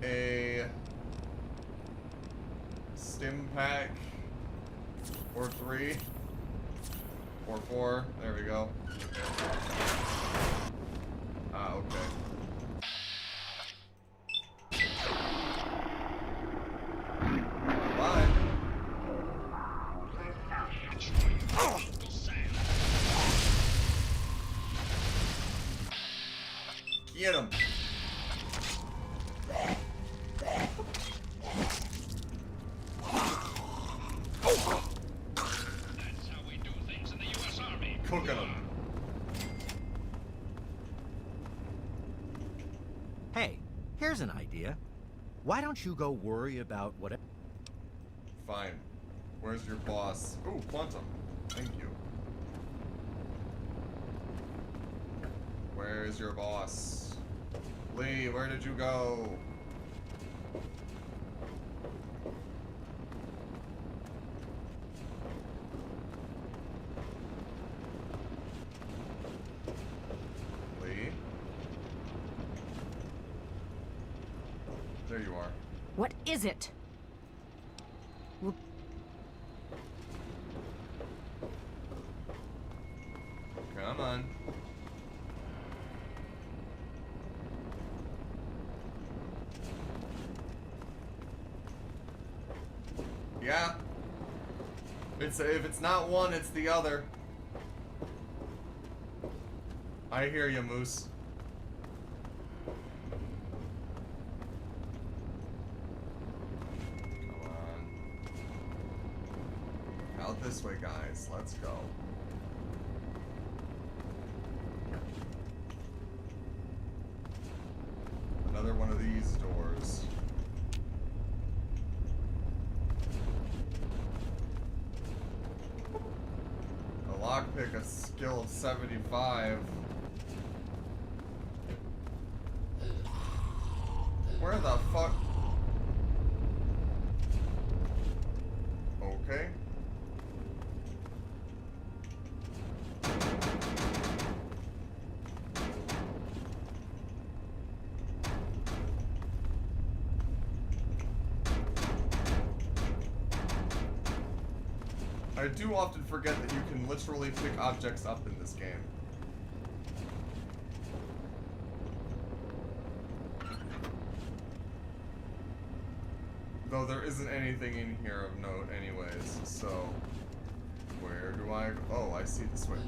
a... stim pack. Or 3. Or 4. There we go. Ah, okay. Get him. That's how we do things in the U.S. Army. Cooking him. Hey, here's an idea. Why don't you go worry about whatever... Fine. Where's your boss? Ooh, Quantum. Thank you. Where's your boss? Lee, where did you go? Lee? There you are. What is it? Come on. Yeah. If it's not one, it's the other. I hear you, Moose. Come on. Out this way, guys. Let's go. Another one of these doors. A lockpick, a skill of 75. Where the fuck? Okay. I do often forget that you can literally pick objects up in this game. Though there isn't anything in here of note anyways, so... Where do I go? Oh, I see the switch.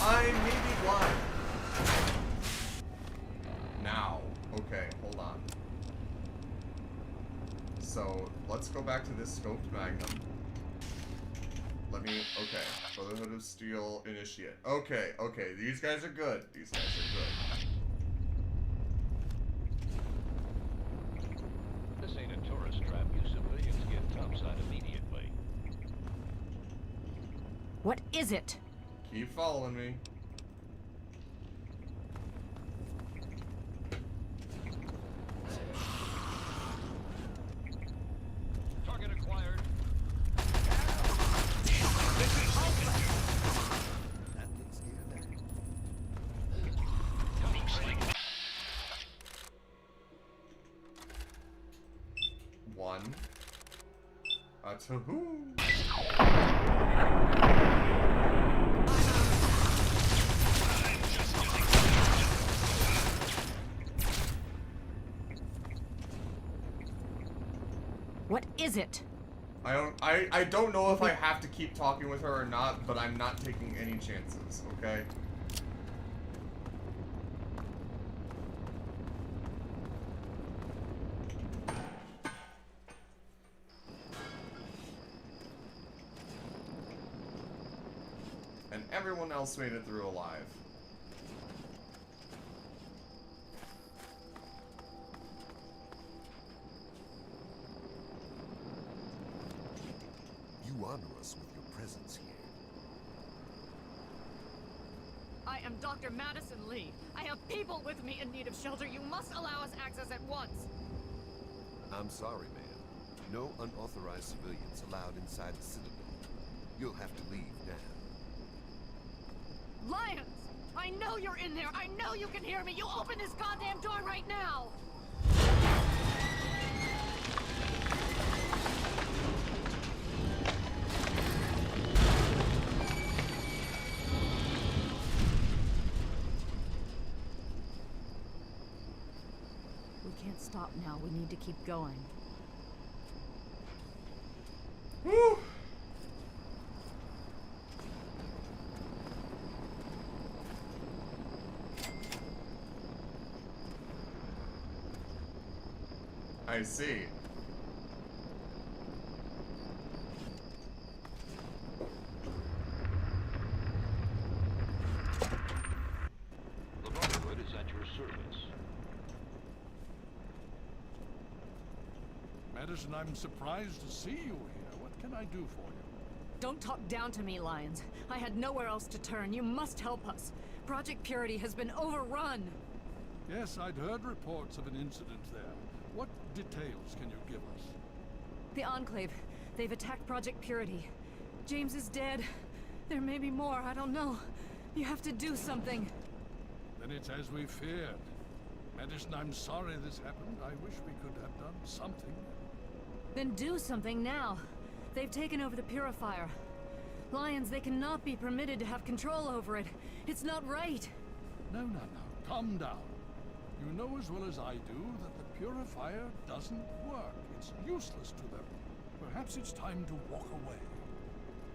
I may be blind. Now. Okay, hold on. So, let's go back to this scoped magnum. Let me... Okay. Brotherhood of Steel, initiate. Okay, okay. These guys are good. These guys are good. This ain't a tourist trap. You civilians get topside immediately. What is it? Keep following me. Target acquired. Coming slick. One. A two. What is it? I don't know if I have to keep talking with her or not, but I'm not taking any chances, okay? And everyone else made it through alive. You honor us with your presence here. I am Dr. Madison Lee. I have people with me in need of shelter. You must allow us access at once. I'm sorry, ma'am. No unauthorized civilians allowed inside the Citadel. You'll have to leave now. Lions! I know you're in there. I know you can hear me. You open this goddamn door right now. We can't stop now. We need to keep going. Woo! I see. The Brotherhood is at your service. Madison, I'm surprised to see you here. What can I do for you? Don't talk down to me, Lyons. I had nowhere else to turn. You must help us. Project Purity has been overrun. Yes, I'd heard reports of an incident there. What details can you give us? The Enclave. They've attacked Project Purity. James is dead. There may be more, I don't know. You have to do something. Then it's as we feared. Madison, I'm sorry this happened. I wish we could have done something. Then do something now. They've taken over the Purifier. Lyons, they cannot be permitted to have control over it. It's not right. No. Calm down. You know as well as I do that the Purifier doesn't work. It's useless to them. Perhaps it's time to walk away.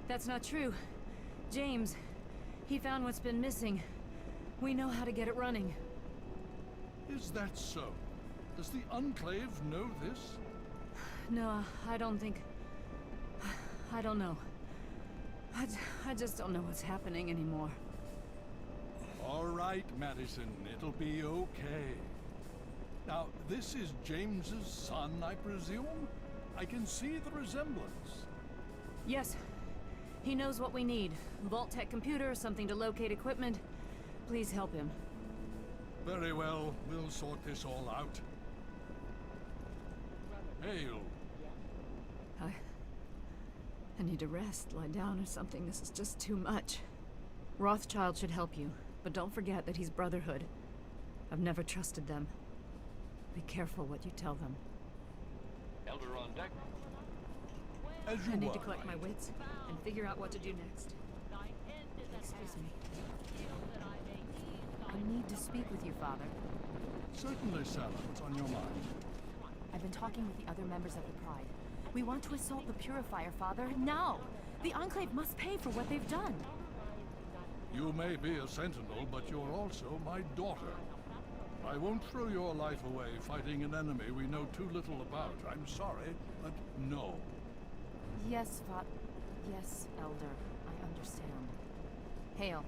That's not true. James, he found what's been missing. We know how to get it running. Is that so? Does the Enclave know this? No, I don't think... I don't know. I just don't know what's happening anymore. All right, Madison. It'll be okay. Now, this is James's son, I presume? I can see the resemblance. Yes. He knows what we need. Vault-Tec computer, something to locate equipment. Please help him. Very well. We'll sort this all out. Hail. I need to rest, lie down or something. This is just too much. Rothschild should help you, but don't forget that he's Brotherhood. I've never trusted them. Be careful what you tell them. Elder on deck. As you I need were, to collect my wits and figure out what to do next. Excuse me. I need to speak with you, Father. Certainly, Sarah. What's on your mind? I've been talking with the other members of the Pride. We want to assault the Purifier, Father, now! The Enclave must pay for what they've done. You may be a Sentinel, but you're also my daughter. I won't throw your life away fighting an enemy we know too little about. I'm sorry, but no. Yes, Yes, Elder. I understand. Hail.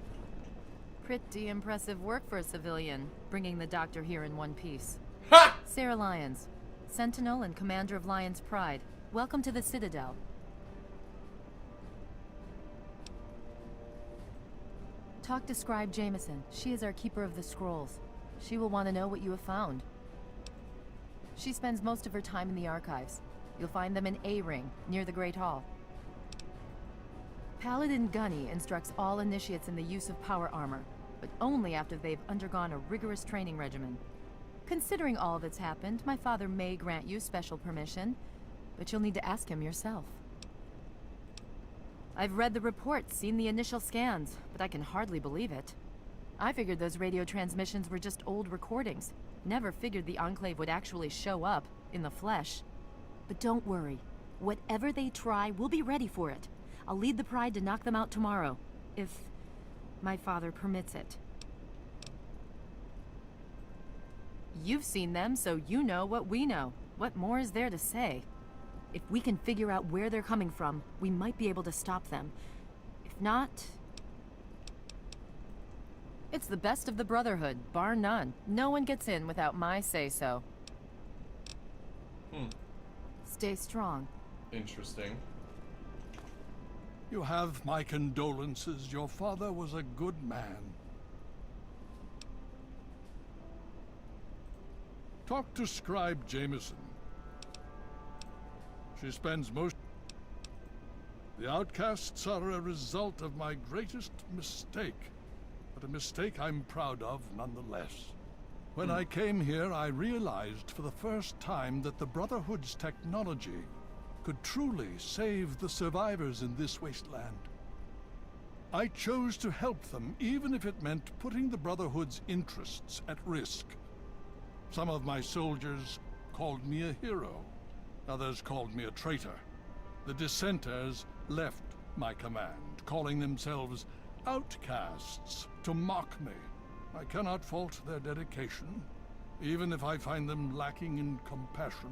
Pretty impressive work for a civilian, bringing the doctor here in one piece. Ha! Sarah Lyons, Sentinel and Commander of Lyons Pride. Welcome to the Citadel. Talk to Scribe Jameson. She is our keeper of the scrolls. She will want to know what you have found. She spends most of her time in the archives. You'll find them in A-Ring, near the Great Hall. Paladin Gunny instructs all initiates in the use of power armor, but only after they've undergone a rigorous training regimen. Considering all that's happened, my father may grant you special permission, but you'll need to ask him yourself. I've read the reports, seen the initial scans, but I can hardly believe it. I figured those radio transmissions were just old recordings. Never figured the Enclave would actually show up, in the flesh. But don't worry. Whatever they try, we'll be ready for it. I'll lead the Pride to knock them out tomorrow, if my father permits it. You've seen them, so you know what we know. What more is there to say? If we can figure out where they're coming from, we might be able to stop them. If not... It's the best of the Brotherhood, bar none. No one gets in without my say-so. Stay strong. Interesting. You have my condolences. Your father was a good man. Talk to Scribe Jameson. She spends most... The outcasts are a result of my greatest mistake, but a mistake I'm proud of nonetheless. When I came here, I realized for the first time that the Brotherhood's technology could truly save the survivors in this wasteland. I chose to help them, even if it meant putting the Brotherhood's interests at risk. Some of my soldiers called me a hero. Others called me a traitor. The dissenters left my command, calling themselves outcasts to mock me. I cannot fault their dedication. even if I find them lacking in compassion.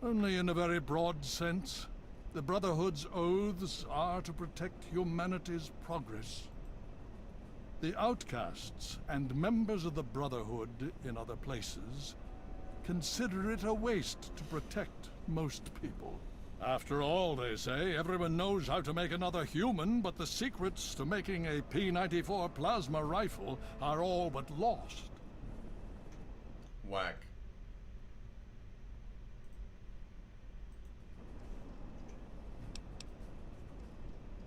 Only in a very broad sense. The Brotherhood's oaths are to protect humanity's progress. The outcasts and members of the Brotherhood in other places consider it a waste to protect most people. After all, they say, everyone knows how to make another human, but the secrets to making a P-94 plasma rifle are all but lost. Whack.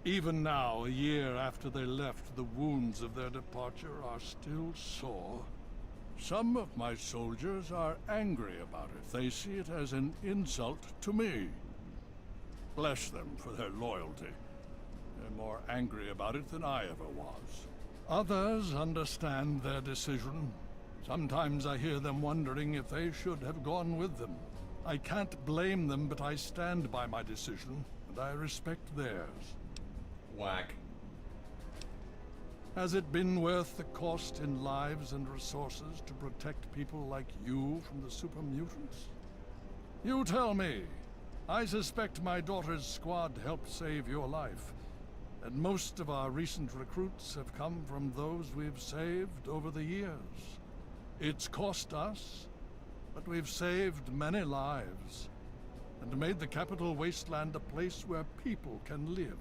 Even now, a year after they left, the wounds of their departure are still sore. Some of my soldiers are angry about it. They see it as an insult to me. Bless them for their loyalty. They're more angry about it than I ever was. Others understand their decision. Sometimes I hear them wondering if they should have gone with them. I can't blame them, but I stand by my decision, and I respect theirs. Whack. Has it been worth the cost in lives and resources to protect people like you from the super mutants? You tell me. I suspect my daughter's squad helped save your life, and most of our recent recruits have come from those we've saved over the years. It's cost us, but we've saved many lives, and made the capital wasteland a place where people can live.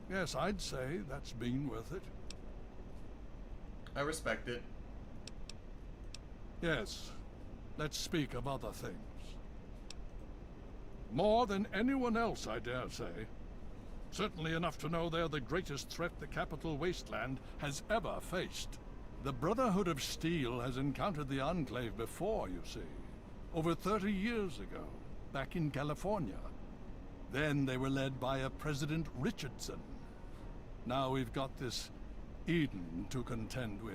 Yes, I'd say that's been worth it. I respect it. Yes, let's speak of other things. More than anyone else, I dare say. Certainly enough to know they're the greatest threat the capital wasteland has ever faced. The Brotherhood of Steel has encountered the Enclave before, you see. Over 30 years ago, back in California. Then they were led by a President Richardson. Now we've got this Eden to contend with.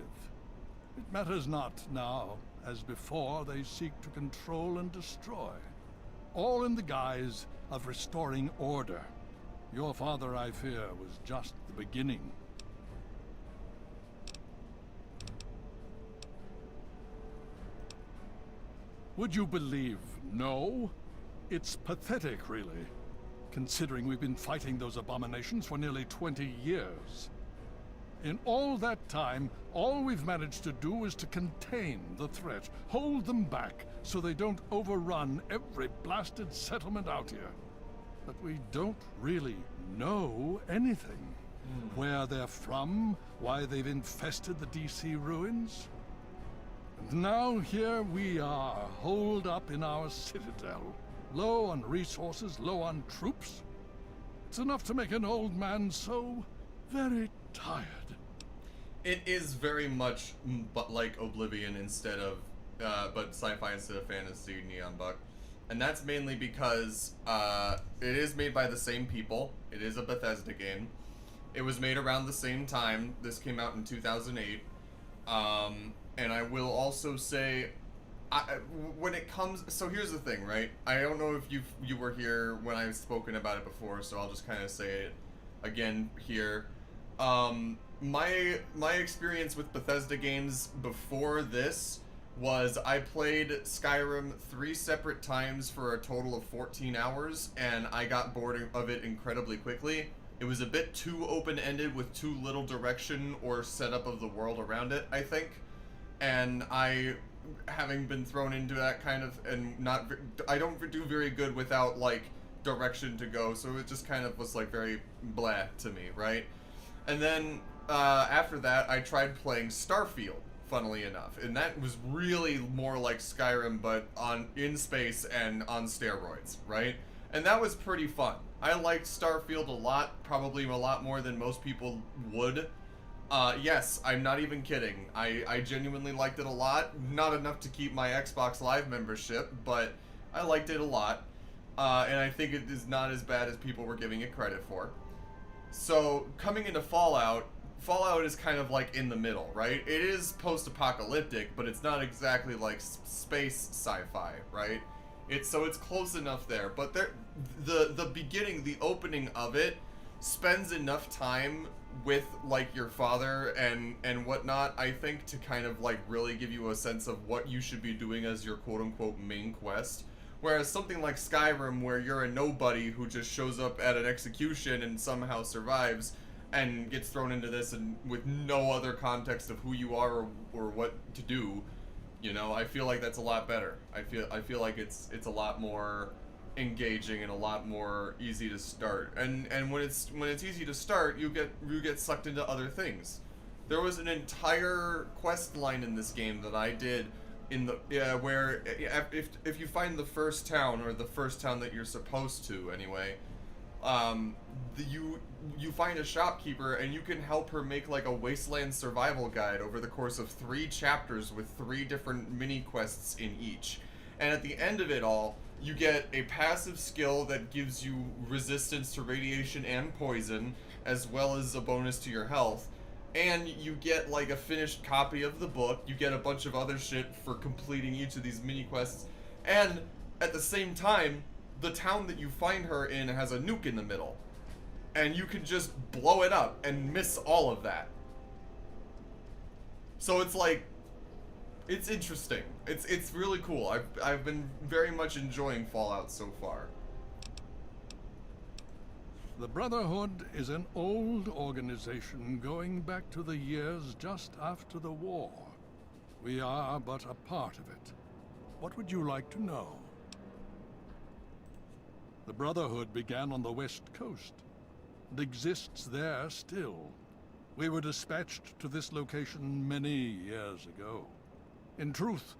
It matters not now. As before, they seek to control and destroy. All in the guise of restoring order. Your father, I fear, was just the beginning. Would you believe no? It's pathetic, really. Considering we've been fighting those abominations for nearly 20 years. In all that time, all we've managed to do is to contain the threat, hold them back, so they don't overrun every blasted settlement out here. But we don't really know anything. Where they're from, why they've infested the DC ruins. And now here we are, holed up in our citadel. Low on resources, low on troops. It's enough to make an old man so very tired. It is very much but like Oblivion instead of, but sci-fi instead of fantasy, Neon Buck. And that's mainly because it is made by the same people. It is a Bethesda game. It was made around the same time. This came out in 2008. And I will also say, when it comes, so here's the thing, right? I don't know if you were here when I've spoken about it before, so I'll just kind of say it again here. My experience with Bethesda games before this was I played Skyrim 3 separate times for a total of 14 hours, and I got bored of it incredibly quickly. It was a bit too open-ended with too little direction or setup of the world around it, I think. And I, having been thrown into that kind of, and I don't do very good without, like, direction to go, so it just kind of was, like, very blah to me, right? And then, after that, I tried playing Starfield, funnily enough, and that was really more like Skyrim, but in space and on steroids, right? And that was pretty fun. I liked Starfield a lot, probably a lot more than most people would. Yes, I'm not even kidding. I genuinely liked it a lot. Not enough to keep my Xbox Live membership, but I liked it a lot. And I think it is not as bad as people were giving it credit for. So, coming into Fallout is kind of like in the middle, right? It is post-apocalyptic, but it's not exactly like space sci-fi, right? So it's close enough there, but the beginning, the opening of it spends enough time with like your father and whatnot, I think, to kind of like really give you a sense of what you should be doing as your quote-unquote main quest. Whereas something like Skyrim, where you're a nobody who just shows up at an execution and somehow survives and gets thrown into this and with no other context of who you are or what to do, you know, I feel like that's a lot better. I feel like it's a lot more engaging and a lot more easy to start. And when it's easy to start, you get sucked into other things. There was an entire quest line in this game that I did in the where if you find the first town, or the first town that you're supposed to anyway, you find a shopkeeper and you can help her make like a wasteland survival guide over the course of 3 chapters with 3 different mini quests in each. And at the end of it all, you get a passive skill that gives you resistance to radiation and poison, as well as a bonus to your health. And you get like a finished copy of the book. You get a bunch of other shit for completing each of these mini quests. And at the same time, the town that you find her in has a nuke in the middle. And you can just blow it up and miss all of that. So it's like, it's interesting. It's really cool. I've been very much enjoying Fallout so far. The Brotherhood is an old organization going back to the years just after the war. We are but a part of it. What would you like to know? The Brotherhood began on the West Coast and exists there still. We were dispatched to this location many years ago. In truth,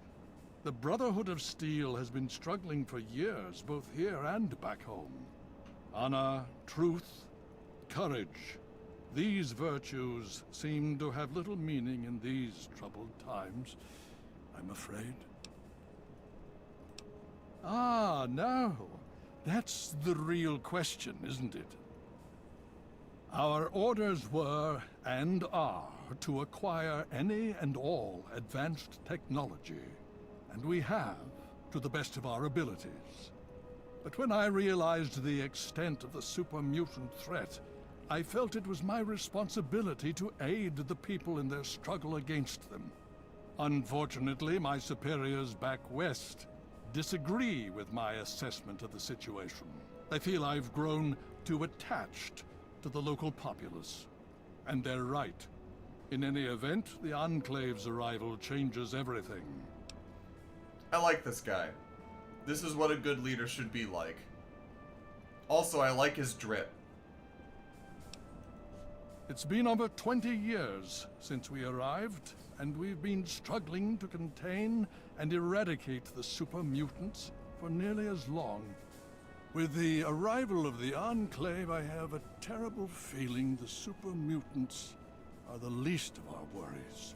the Brotherhood of Steel has been struggling for years, both here and back home. Honor, truth, courage. These virtues seem to have little meaning in these troubled times, I'm afraid. Ah, no. That's the real question, isn't it? Our orders were, and are, to acquire any and all advanced technology. And we have, to the best of our abilities. But when I realized the extent of the super-mutant threat, I felt it was my responsibility to aid the people in their struggle against them. Unfortunately, my superiors back west disagree with my assessment of the situation. They feel I've grown too attached to the local populace. And they're right. In any event, the Enclave's arrival changes everything. I like this guy. This is what a good leader should be like. Also, I like his drip. It's been over 20 years since we arrived, and we've been struggling to contain and eradicate the super mutants for nearly as long. With the arrival of the Enclave, I have a terrible feeling the super mutants are the least of our worries.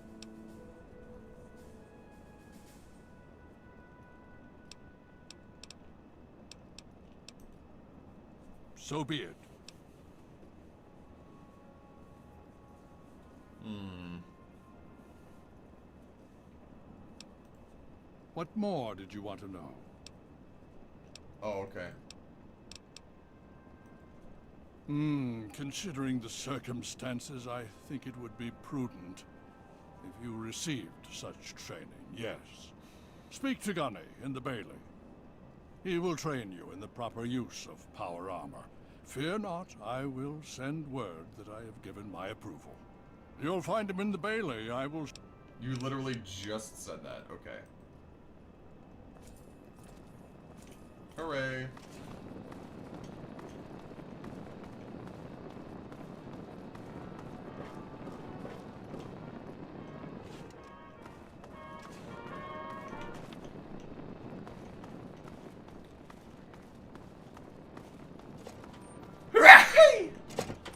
So be it. What more did you want to know? Oh, okay. Considering the circumstances, I think it would be prudent if you received such training, yes. Speak to Gunny in the Bailey. He will train you in the proper use of power armor. Fear not, I will send word that I have given my approval. You'll find him in the Bailey, I will... You literally just said that, okay. Hooray.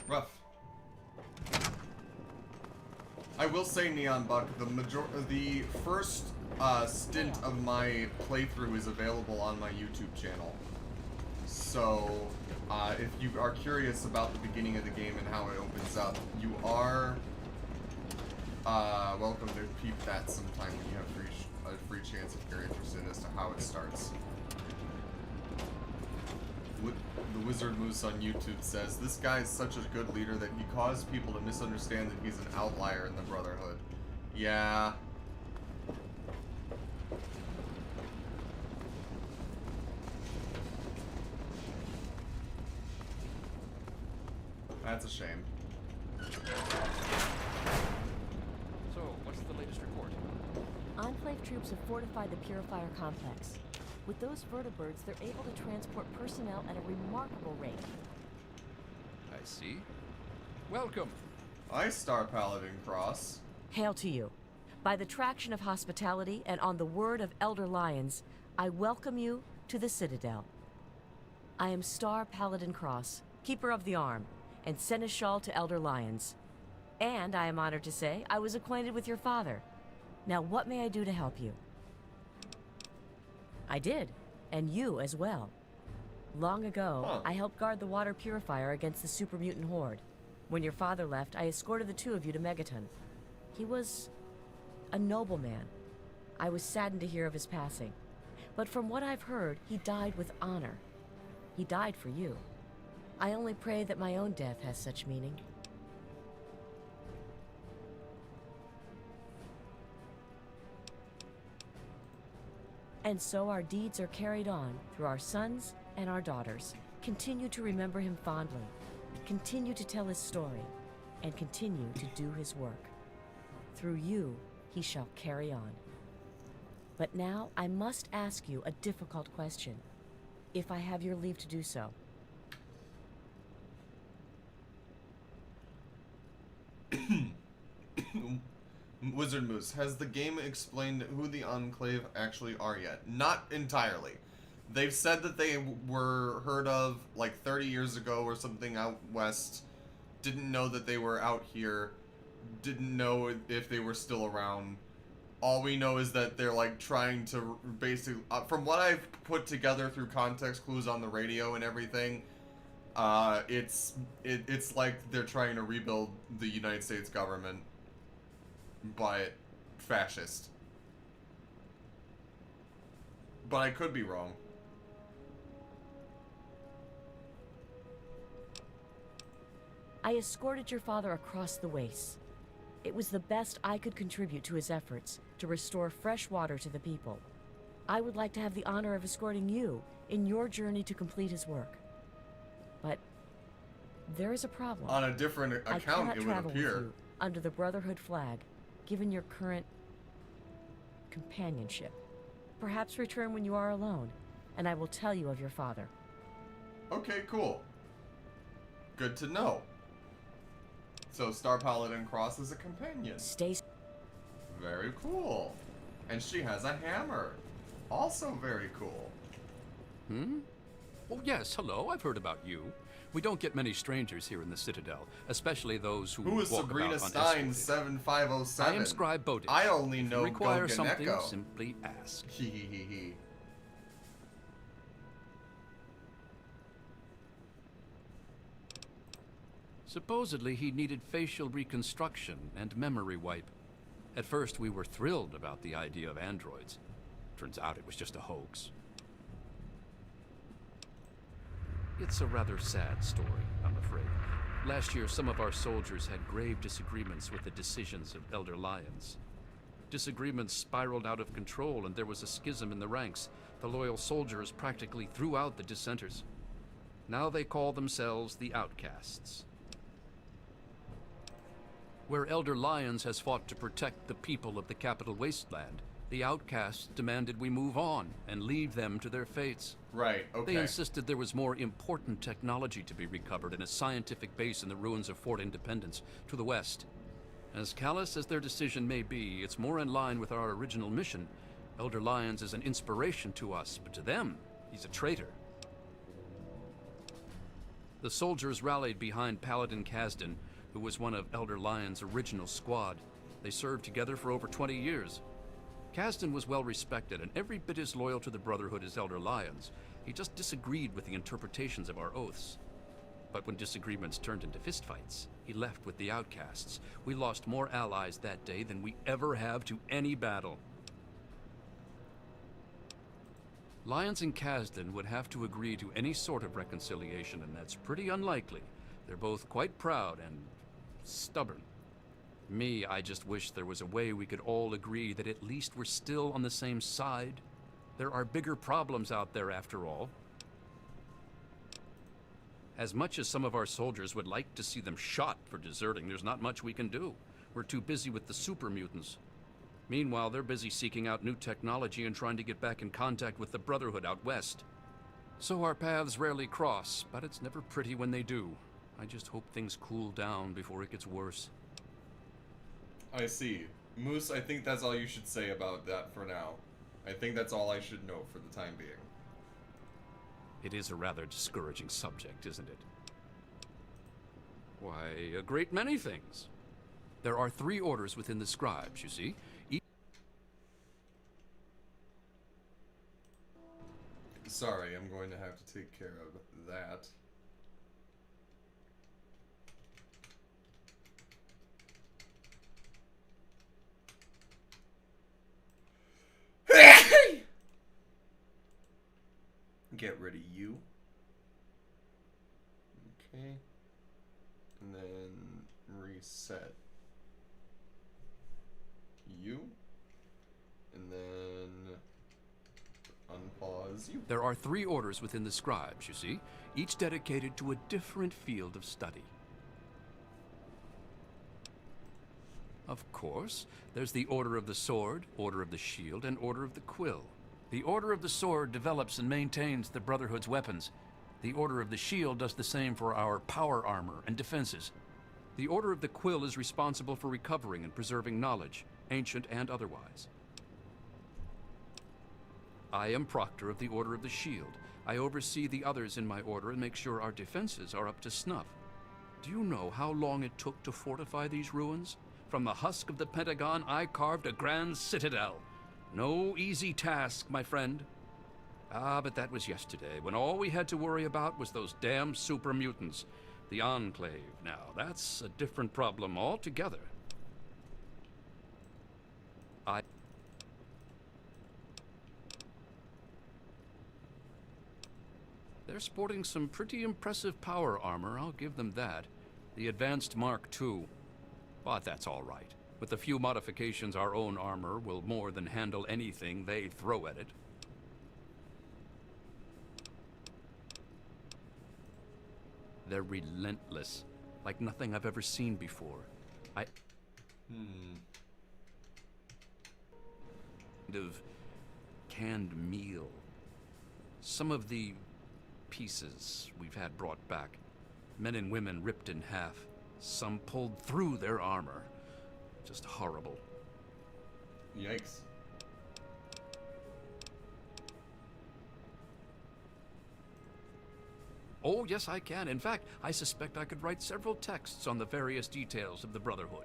Rough. I will say, Neon Buck, the first stint of my playthrough is available on my YouTube channel. So, if you are curious about the beginning of the game and how it opens up, you are welcome to peep that sometime when you have a free chance if you're interested as to how it starts. The Wizard Moose on YouTube says, this guy is such a good leader that he caused people to misunderstand that he's an outlier in the Brotherhood. Yeah. That's a shame. So, what's the latest report? Enclave troops have fortified the Purifier complex. With those vertibirds, they're able to transport personnel at a remarkable rate. I see. Welcome. Hi, Star Paladin Cross. Hail to you. By the traction of hospitality and on the word of Elder Lyons, I welcome you to the Citadel. I am Star Paladin Cross, Keeper of the Arm, and Seneschal to Elder Lyons. And I am honored to say I was acquainted with your father. Now, what may I do to help you? I did, and you as well. Long ago, I helped guard the water purifier against the super mutant horde. When your father left, I escorted the two of you to Megaton. He was a noble man. I was saddened to hear of his passing. But from what I've heard, he died with honor. He died for you. I only pray that my own death has such meaning. And so our deeds are carried on through our sons and our daughters. Continue to remember him fondly. Continue to tell his story. And continue to do his work. Through you, he shall carry on. But now I must ask you a difficult question, if I have your leave to do so. Wizard Moose, has the game explained who the Enclave actually are yet? Not entirely. They've said that they were heard of like 30 years ago or something out west. Didn't know that they were out here. Didn't know if they were still around. All we know is that they're like trying to basically, from what I've put together through context clues on the radio and everything, it's like they're trying to rebuild the United States government, but fascist. But I could be wrong. I escorted your father across the wastes. It was the best I could contribute to his efforts to restore fresh water to the people. I would like to have the honor of escorting you in your journey to complete his work. But there is a problem. On a different account, I cannot it would travel appear. with you under the Brotherhood flag, given your current companionship. Perhaps return when you are alone, and I will tell you of your father. Okay, cool. Good to know. So Star Paladin Cross is a companion. Stay. Very cool. And she has a hammer. Also very cool. Oh yes, hello, I've heard about you. We don't get many strangers here in the Citadel, especially those who Who is walk Sabrina about Stein unescorted. 7507? I am Scribe Bowditch. I only If you know require something, Goganeko. simply ask. Hehehe. Supposedly, he needed facial reconstruction and memory wipe. At first, we were thrilled about the idea of androids. Turns out it was just a hoax. It's a rather sad story, I'm afraid. Last year, some of our soldiers had grave disagreements with the decisions of Elder Lyons. Disagreements spiraled out of control, and there was a schism in the ranks. The loyal soldiers practically threw out the dissenters. Now they call themselves the Outcasts. Where Elder Lyons has fought to protect the people of the Capital Wasteland, the Outcasts demanded we move on and leave them to their fates. Right, okay. They insisted there was more important technology to be recovered in a scientific base in the ruins of Fort Independence to the west. As callous as their decision may be, it's more in line with our original mission. Elder Lyons is an inspiration to us, but to them, he's a traitor. The soldiers rallied behind Paladin Kasdan, who was one of Elder Lyons' original squad. They served together for over 20 years. Kasdan was well respected and every bit as loyal to the Brotherhood as Elder Lyons. He just disagreed with the interpretations of our oaths. But when disagreements turned into fistfights, he left with the Outcasts. We lost more allies that day than we ever have to any battle. Lyons and Kasdan would have to agree to any sort of reconciliation, and that's pretty unlikely. They're both quite proud and stubborn. Me, I just wish there was a way we could all agree that at least we're still on the same side. There are bigger problems out there after all. As much as some of our soldiers would like to see them shot for deserting, there's not much we can do. We're too busy with the super mutants. Meanwhile, they're busy seeking out new technology and trying to get back in contact with the Brotherhood out west. So our paths rarely cross, but it's never pretty when they do. I just hope things cool down before it gets worse. I see. Moose, I think that's all you should say about that for now. I think that's all I should know for the time being. It is a rather discouraging subject, isn't it? Why, a great many things. There are 3 orders within the scribes, you see. Sorry, I'm going to have to take care of that. Get rid of you. Okay. And then reset you. And then unpause you. There are 3 orders within the scribes, you see, each dedicated to a different field of study. Of course, there's the Order of the Sword, Order of the Shield, and Order of the Quill. The Order of the Sword develops and maintains the Brotherhood's weapons. The Order of the Shield does the same for our power armor and defenses. The Order of the Quill is responsible for recovering and preserving knowledge, ancient and otherwise. I am Proctor of the Order of the Shield. I oversee the others in my order and make sure our defenses are up to snuff. Do you know how long it took to fortify these ruins? From the husk of the Pentagon, I carved a grand citadel. No easy task, my friend. Ah, but that was yesterday, when all we had to worry about was those damn super mutants. The Enclave, now, that's a different problem altogether. They're sporting some pretty impressive power armor, I'll give them that. The Advanced Mark II. But that's all right. With a few modifications, our own armor will more than handle anything they throw at it. They're relentless, like nothing I've ever seen before. Of canned meal. Some of the pieces we've had brought back. Men and women ripped in half. Some pulled through their armor. Just horrible. Yikes. Oh, yes, I can. In fact, I suspect I could write several texts on the various details of the Brotherhood.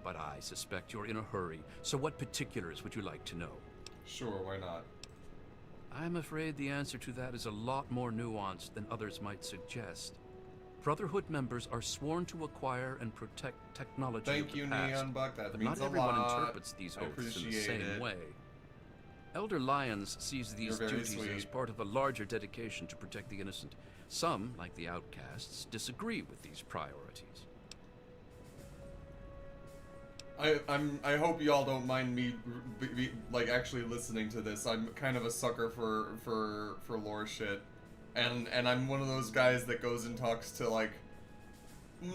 But I suspect you're in a hurry, so what particulars would you like to know? Sure, why not? I'm afraid the answer to that is a lot more nuanced than others might suggest. Brotherhood members are sworn to acquire and protect technology Thank of the you, past, Neon Buck. That but means not everyone a lot. interprets these I oaths in the appreciate same it. way. Elder Lyons sees these You're very duties as sweet. part of a larger dedication to protect the innocent. Some, like the outcasts, disagree with these priorities. I hope y'all don't mind me like actually listening to this. I'm kind of a sucker for lore shit, and I'm one of those guys that goes and talks to like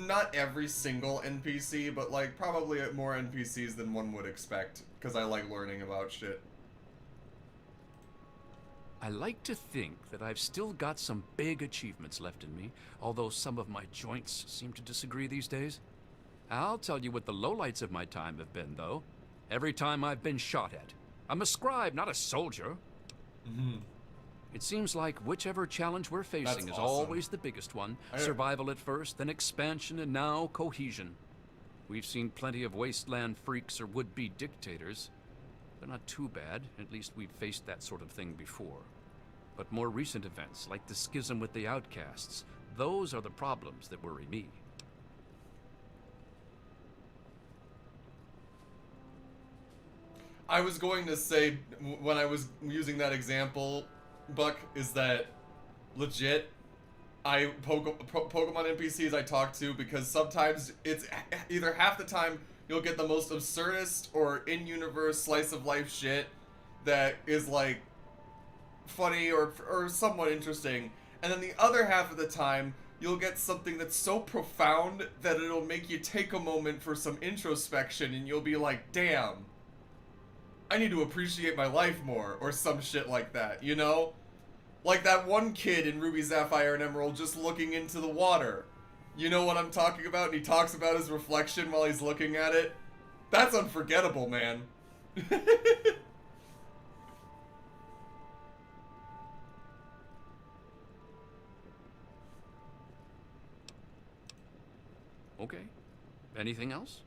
not every single NPC, but like probably more NPCs than one would expect, because I like learning about shit. I like to think that I've still got some big achievements left in me, although some of my joints seem to disagree these days. I'll tell you what the lowlights of my time have been, though. Every time I've been shot at. I'm a scribe, not a soldier. It seems like whichever challenge we're facing is always the biggest one. Survival at first, then expansion, and now cohesion. We've seen plenty of wasteland freaks or would-be dictators. They're not too bad. At least we've faced that sort of thing before. But more recent events, like the schism with the outcasts, those are the problems that worry me. I was going to say, when I was using that example, Buck, is that legit, Pokemon NPCs I talk to, because sometimes it's either half the time you'll get the most absurdist or in-universe slice of life shit that is like funny or somewhat interesting, and then the other half of the time you'll get something that's so profound that it'll make you take a moment for some introspection, and you'll be like, damn, I need to appreciate my life more, or some shit like that, you know? Like that one kid in Ruby, Sapphire, and Emerald just looking into the water. You know what I'm talking about? And he talks about his reflection while he's looking at it. That's unforgettable, man. Okay. Anything else?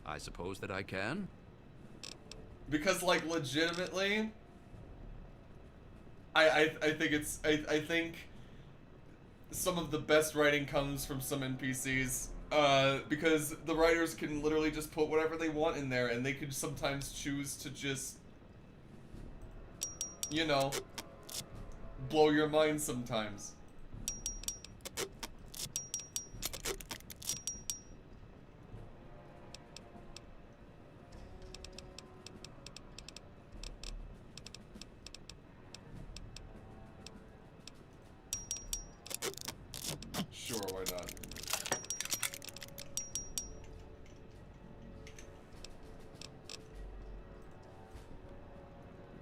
I suppose that I can. Because, like, legitimately, I think it's, I think some of the best writing comes from some NPCs, because the writers can literally just put whatever they want in there, and they can sometimes choose to just, you know, blow your mind sometimes. Sure, why not?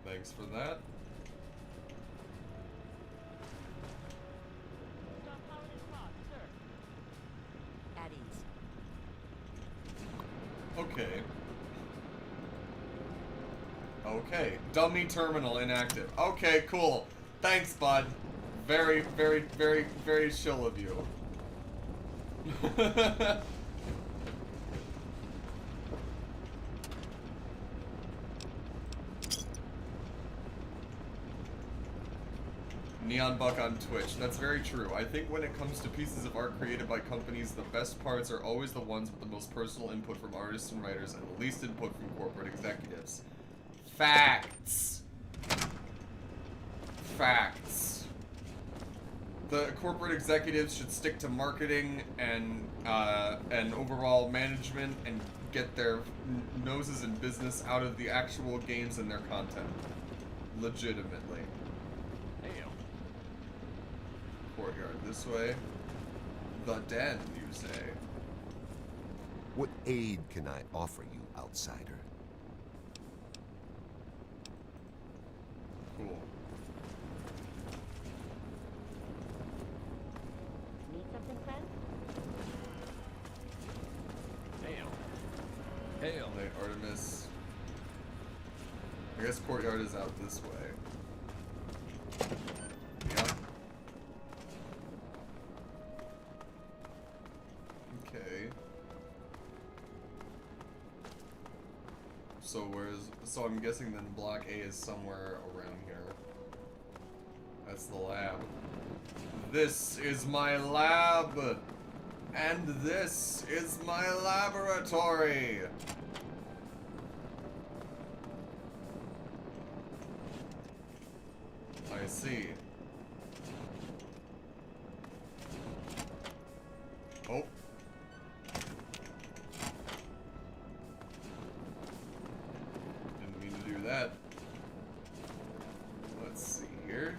Thanks for that. At ease. Okay. Okay. Dummy terminal inactive. Okay, cool. Thanks, bud. Very, very, very, very chill of you. Neon Buck on Twitch. That's very true. I think when it comes to pieces of art created by companies, the best parts are always the ones with the most personal input from artists and writers and the least input from corporate executives. Facts. Facts. The corporate executives should stick to marketing and overall management and get their noses in business out of the actual games and their content. Legitimately. Hail. Courtyard this way. The den, you say? What aid can I offer you, outsider? Cool. Need something, friend? Hail. Hail. Night Artemis. I guess Courtyard is out this way. Yep. Okay. So I'm guessing then Block A is somewhere around here. That's the lab. This is my lab! And this is my laboratory! I see. Oh. Didn't mean to do that. Let's see here.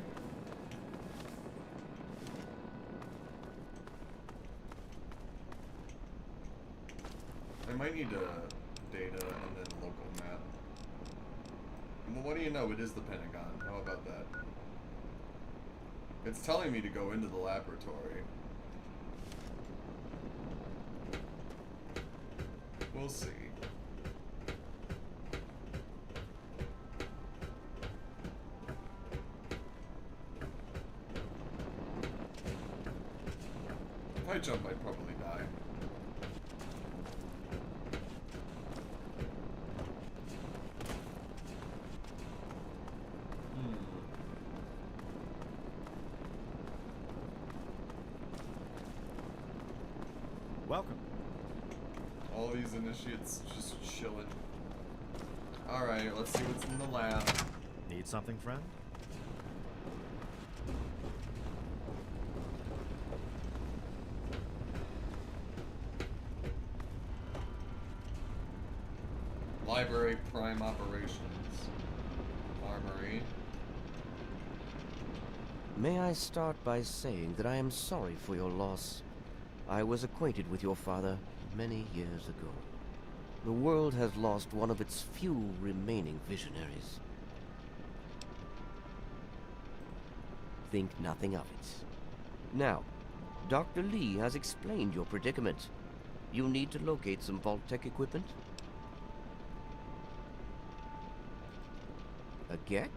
I might need data and then local map. Well, what do you know? It is the Pentagon. How about that? It's telling me to go into the laboratory. We'll see. If I jump, I'd probably die. Welcome. All these initiates just chilling. Alright, let's see what's in the lab. Need something, friend? Library Prime Operations. Armory. May I start by saying that I am sorry for your loss. I was acquainted with your father many years ago. The world has lost one of its few remaining visionaries. Think nothing of it. Now, Dr. Lee has explained your predicament. You need to locate some Vault-Tec equipment? A Gek?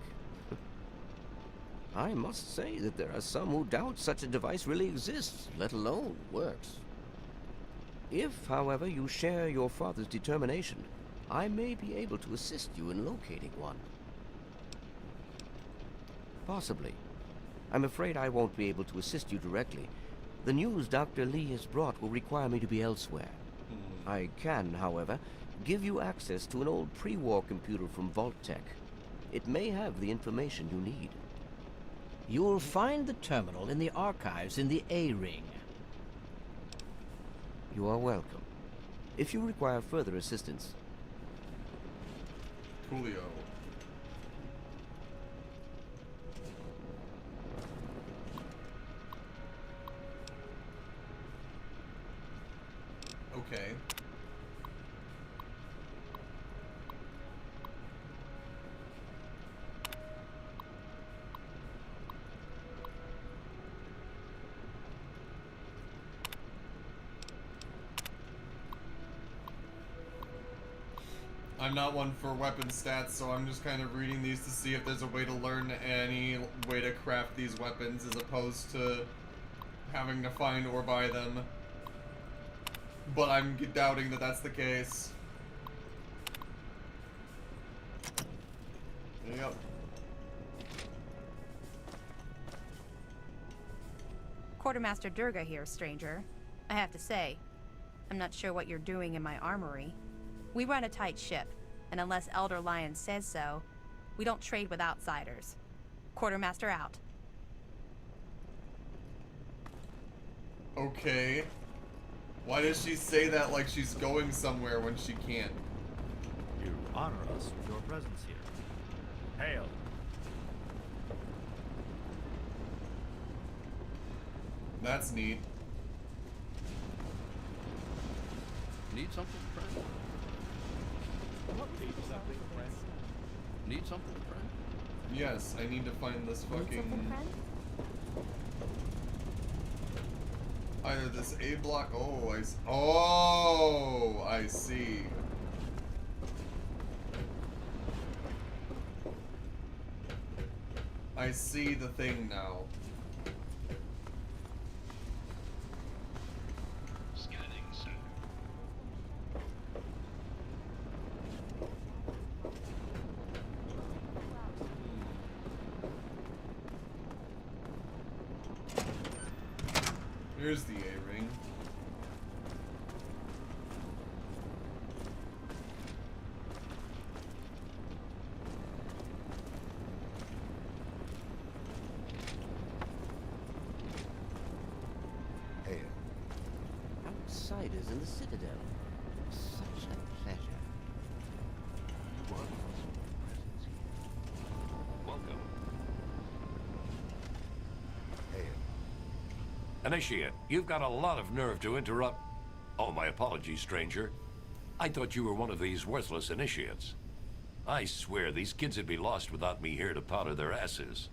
I must say that there are some who doubt such a device really exists, let alone works. If, however, you share your father's determination, I may be able to assist you in locating one. Possibly. I'm afraid I won't be able to assist you directly. The news Dr. Lee has brought will require me to be elsewhere. I can, however, give you access to an old pre-war computer from Vault-Tec. It may have the information you need. You'll find the terminal in the archives in the A-Ring. You are welcome. If you require further assistance... Coolio. Okay. I'm not one for weapon stats, so I'm just kind of reading these to see if there's a way to learn any way to craft these weapons as opposed to having to find or buy them. But I'm doubting that that's the case. Yep. Quartermaster Durga here, stranger. I have to say, I'm not sure what you're doing in my armory. We run a tight ship, and unless Elder Lion says so, we don't trade with outsiders. Quartermaster out. Okay. Why does she say that like she's going somewhere when she can't? You honor us with your presence here. Hail. That's neat. Need something, friend? Need something, friend? Need something, friend? Yes, I need to find this fucking... Either this A block... Oh, I see. I see the thing now. Scanning, sir. Here's the A-ring. Hail. Outsiders in the Citadel. Such a pleasure. You honor us with your presence here. Welcome. Hail. Initiate, you've got a lot of nerve to interrupt. Oh, my apologies, stranger. I thought you were one of these worthless initiates. I swear these kids would be lost without me here to powder their asses.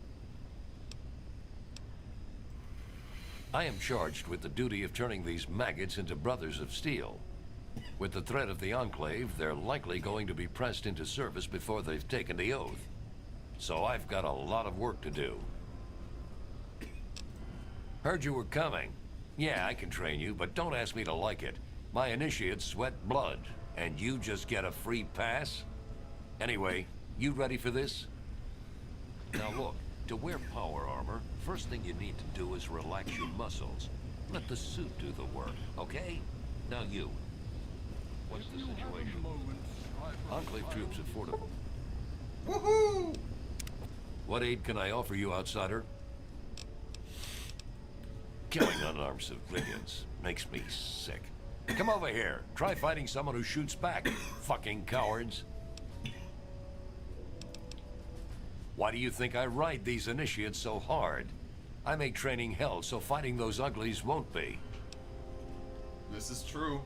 I am charged with the duty of turning these maggots into brothers of steel. With the threat of the Enclave, they're likely going to be pressed into service before they've taken the oath. So I've got a lot of work to do. Heard you were coming. Yeah, I can train you, but don't ask me to like it. My initiates sweat blood, and you just get a free pass? Anyway, you ready for this? Now look, to wear power armor, first thing you need to do is relax your muscles. Let the suit do the work, okay? Now you. What's the situation? Enclave troops at Fortable. Woohoo! What aid can I offer you, outsider? Killing unarmed civilians makes me sick. Come over here. Try fighting someone who shoots back, fucking cowards. Why do you think I ride these initiates so hard? I make training hell, so fighting those uglies won't be. This is true.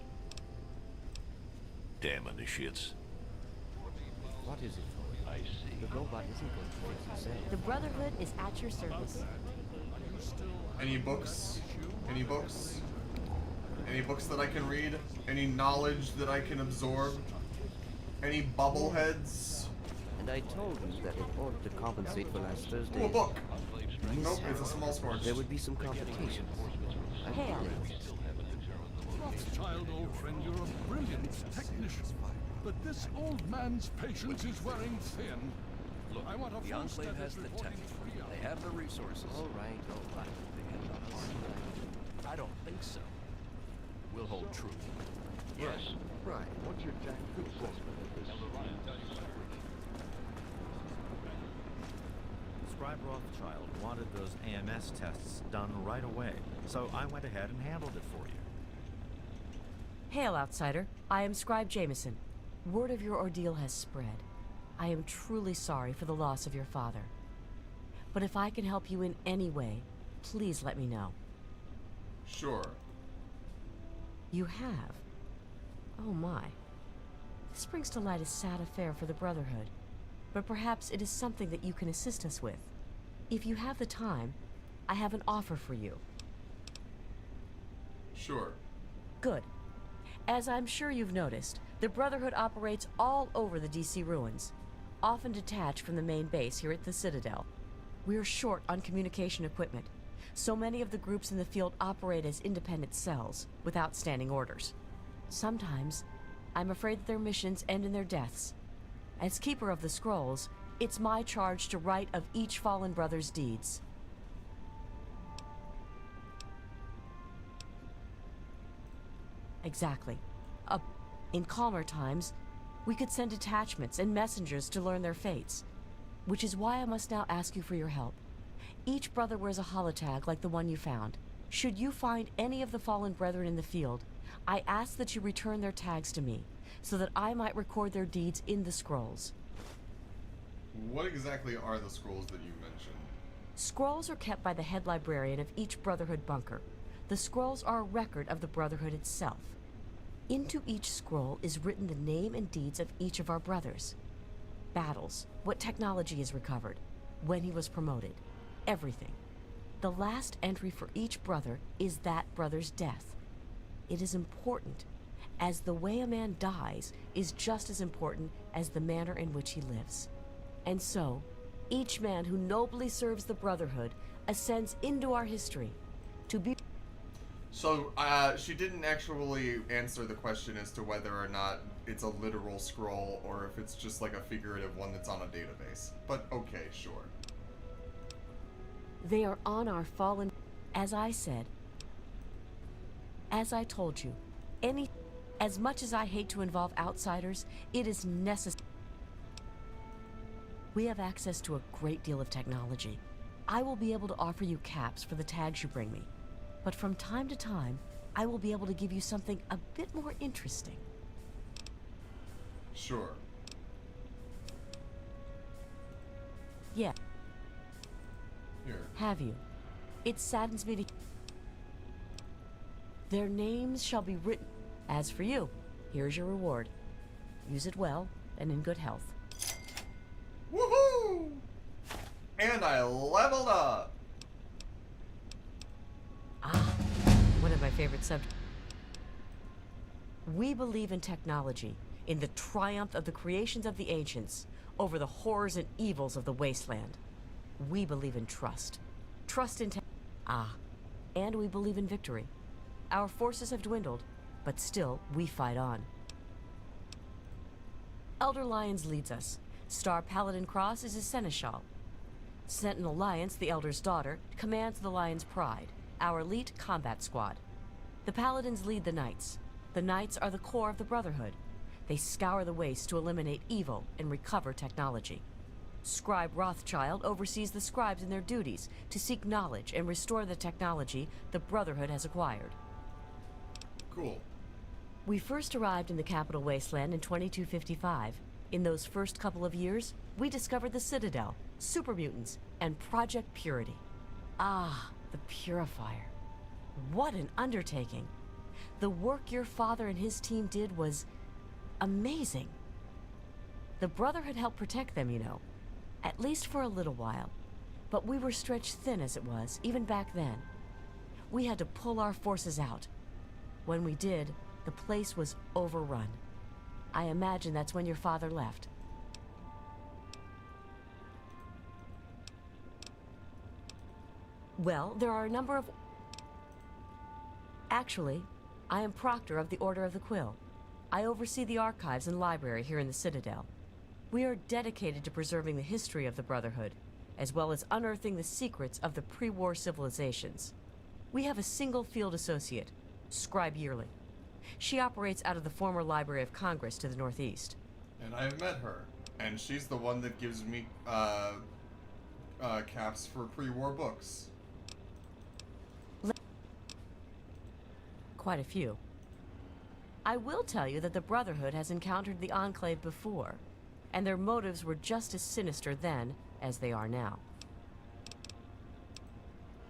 Damn initiates. What is it for? I see. The robot isn't going to fix itself. The Brotherhood is at your service. Any books? Any books? Any books that I can read? Any knowledge that I can absorb? Any bubbleheads? And I told you that in order to compensate for last Thursday... Oh, a book! Nope, it's a small scorch. There would be some complications. Hail. Rothschild, old friend, you're a brilliant technician. But this old man's patience is wearing thin. Look, I want a the full Enclave status has the reporting tech. 3 hours. They have the resources. All right, all right. I don't think so. We'll hold true. Yes. Right. What's your tactical assessment of this? Scribe Rothschild wanted those AMS tests done right away, so I went ahead and handled it for you. Hail, outsider. I am Scribe Jameson. Word of your ordeal has spread. I am truly sorry for the loss of your father. But if I can help you in any way, please let me know. Sure. You have? Oh my. This brings to light a sad affair for the Brotherhood. But perhaps it is something that you can assist us with. If you have the time, I have an offer for you. Sure. Good. As I'm sure you've noticed, the Brotherhood operates all over the DC ruins, often detached from the main base here at the Citadel. We're short on communication equipment, so many of the groups in the field operate as independent cells, without standing orders. Sometimes, I'm afraid that their missions end in their deaths. As Keeper of the Scrolls, it's my charge to write of each fallen brother's deeds. Exactly. In calmer times, we could send detachments and messengers to learn their fates. Which is why I must now ask you for your help. Each brother wears a holotag like the one you found. Should you find any of the fallen brethren in the field, I ask that you return their tags to me, so that I might record their deeds in the scrolls. What exactly are the scrolls that you mentioned? Scrolls are kept by the head librarian of each Brotherhood bunker. The scrolls are a record of the Brotherhood itself. Into each scroll is written the name and deeds of each of our brothers. Battles, what technology is recovered, when he was promoted, everything. The last entry for each brother is that brother's death. It is important, as the way a man dies is just as important as the manner in which he lives. And so, each man who nobly serves the Brotherhood ascends into our history to be... So, she didn't actually answer the question as to whether or not it's a literal scroll or if it's just like a figurative one that's on a database. But okay, sure. They are on our fallen... As I said, as I told you, as much as I hate to involve outsiders, it is necessary. We have access to a great deal of technology. I will be able to offer you caps for the tags you bring me. But from time to time, I will be able to give you something a bit more interesting. Sure. Yeah. Here. Have you? It saddens me to... Their names shall be written. As for you, here's your reward. Use it well and in good health. Woohoo! And I leveled up! Ah, one of my favorite subjects. We believe in technology, in the triumph of the creations of the ancients, over the horrors and evils of the wasteland. We believe in trust. Trust in and we believe in victory. Our forces have dwindled, but still, we fight on. Elder Lyons leads us. Star Paladin Cross is his seneschal. Sentinel Lyons, the Elder's daughter, commands the Lion's Pride, our elite combat squad. The Paladins lead the Knights. The Knights are the core of the Brotherhood. They scour the waste to eliminate evil and recover technology. Scribe Rothschild oversees the scribes in their duties to seek knowledge and restore the technology the Brotherhood has acquired. Cool. We first arrived in the Capital Wasteland in 2255. In those first couple of years, we discovered the Citadel, super mutants, and Project Purity. Ah, the Purifier. What an undertaking. The work your father and his team did was amazing. The Brotherhood helped protect them, you know. At least for a little while. But we were stretched thin as it was, even back then. We had to pull our forces out. When we did, the place was overrun. I imagine that's when your father left. Well, there are a number of... Actually, I am Proctor of the Order of the Quill. I oversee the archives and library here in the Citadel. We are dedicated to preserving the history of the Brotherhood, as well as unearthing the secrets of the pre-war civilizations. We have a single field associate, Scribe Yearly. She operates out of the former Library of Congress to the northeast. And I've met her. And she's the one that gives me, caps for pre-war books. Quite a few. I will tell you that the Brotherhood has encountered the Enclave before, and their motives were just as sinister then as they are now.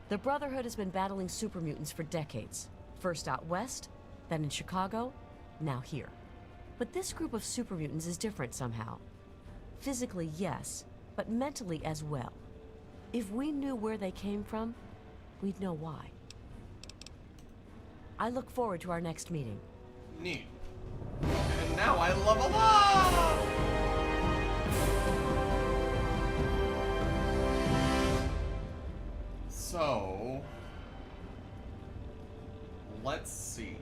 The Brotherhood has been battling super mutants for decades. First out west, then in Chicago, now here. But this group of super mutants is different somehow. Physically, yes, but mentally as well. If we knew where they came from, we'd know why. I look forward to our next meeting. Neat. And now I level up! So, let's see.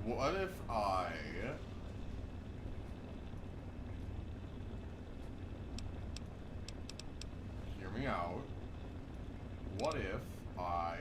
What if I... Hear me out. What if I...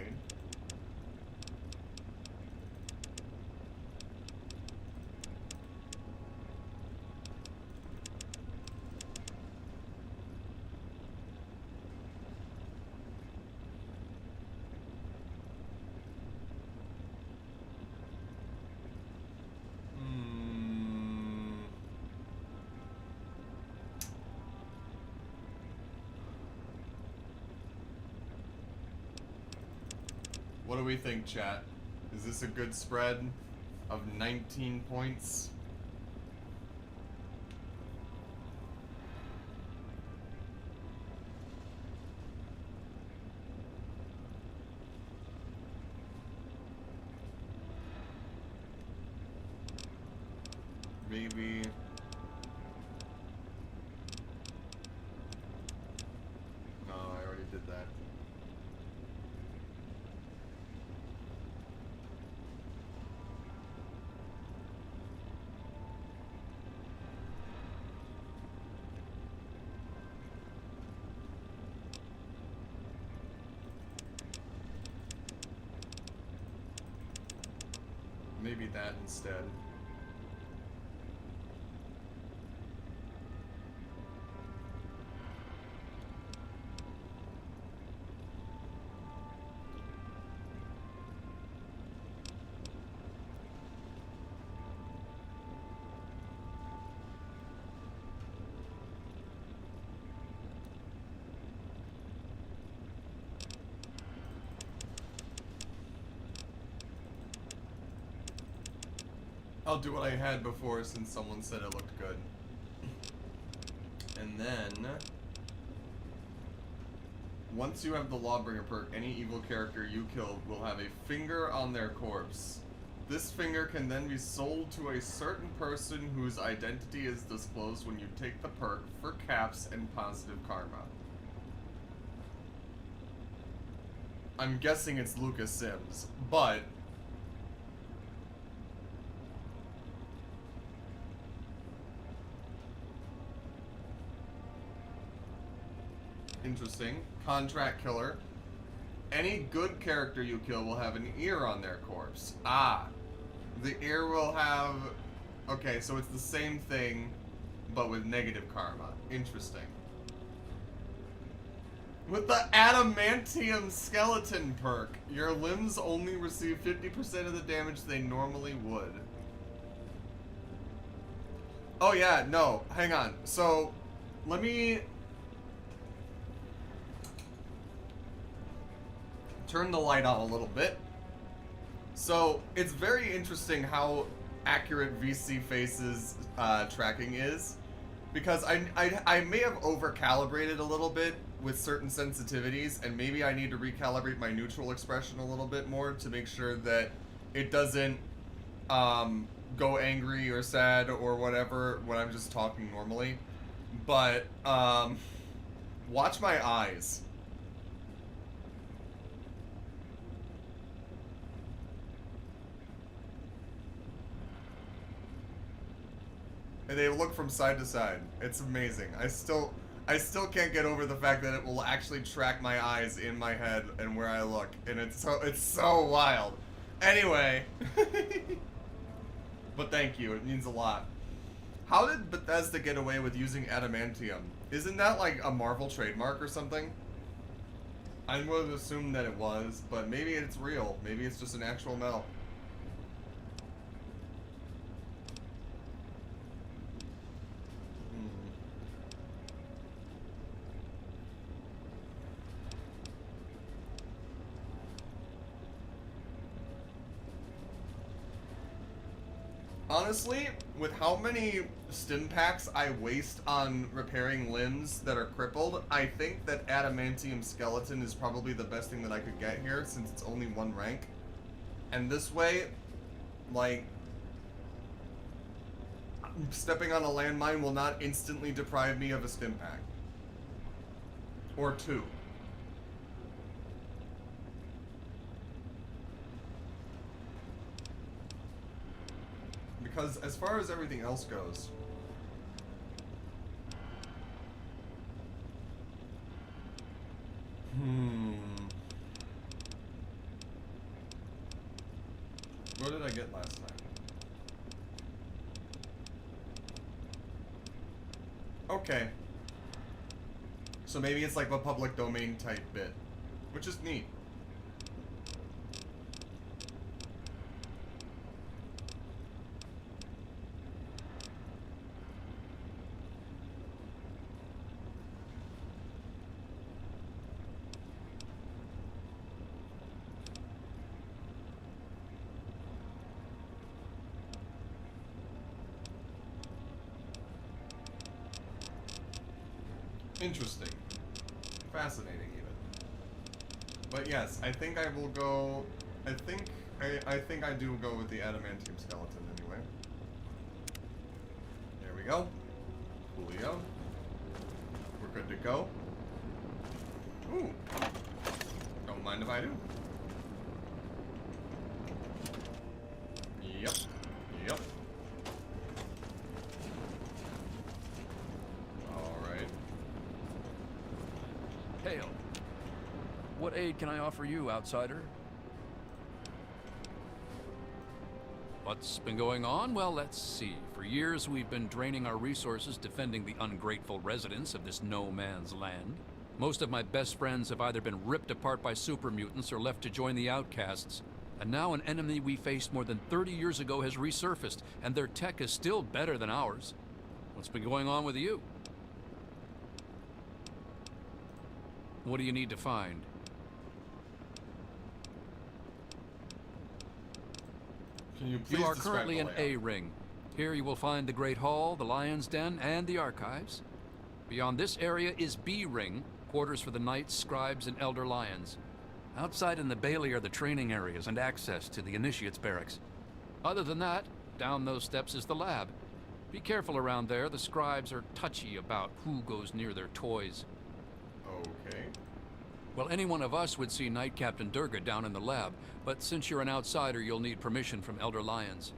What do we think, chat? Is this a good spread of 19 points? Maybe... No, I already did that. Maybe that instead. I'll do what I had before since someone said it looked good. And then... once you have the Lawbringer perk, any evil character you killed will have a finger on their corpse. This finger can then be sold to a certain person whose identity is disclosed when you take the perk for caps and positive karma. I'm guessing it's Lucas Sims, but Interesting. Contract killer. Any good character you kill will have an ear on their corpse. Ah. The ear will have... Okay, so it's the same thing, but with negative karma. Interesting. With the adamantium skeleton perk, your limbs only receive 50% of the damage they normally would. Oh yeah, no, hang on. So, let me turn the light on a little bit. So, it's very interesting how accurate VC Face's tracking is, because I may have over-calibrated a little bit with certain sensitivities, and maybe I need to recalibrate my neutral expression a little bit more to make sure that it doesn't go angry or sad or whatever when I'm just talking normally. But watch my eyes. And they look from side to side. It's amazing. I still can't get over the fact that it will actually track my eyes in my head and where I look, and it's so wild. Anyway, but thank you. It means a lot. How did Bethesda get away with using adamantium? Isn't that like a Marvel trademark or something? I would assume that it was, but maybe it's real. Maybe it's just an actual metal. Honestly, with how many stim packs I waste on repairing limbs that are crippled, I think that adamantium skeleton is probably the best thing that I could get here, since it's only one rank. And this way, like, stepping on a landmine will not instantly deprive me of a stim pack. Or two. Because as far as everything else goes, what did I get last time? Okay. So maybe it's like a public domain type bit, which is neat. Interesting. Fascinating, even. But yes, I think I will go... I think I do go with the adamantium skeleton anyway. There we go. Coolio. We're good to go. Ooh. Don't mind if I do. Yep. Yep. Hail. What aid can I offer you, outsider? What's been going on? Well, let's see. For years, we've been draining our resources defending the ungrateful residents of this no-man's land. Most of my best friends have either been ripped apart by super mutants or left to join the outcasts. And now an enemy we faced more than 30 years ago has resurfaced, and their tech is still better than ours. What's been going on with you? What do you need to find? Can you please You are describe currently the in layout? A-Ring. Here you will find the Great Hall, the Lion's Den, and the Archives. Beyond this area is B-Ring, quarters for the Knights, Scribes, and Elder Lions. Outside in the Bailey are the training areas and access to the Initiates Barracks. Other than that, down those steps is the lab. Be careful around there. The Scribes are touchy about who goes near their toys. Okay. Well, any one of us would see Knight Captain Durga down in the lab, but since you're an outsider, you'll need permission from Elder Lions.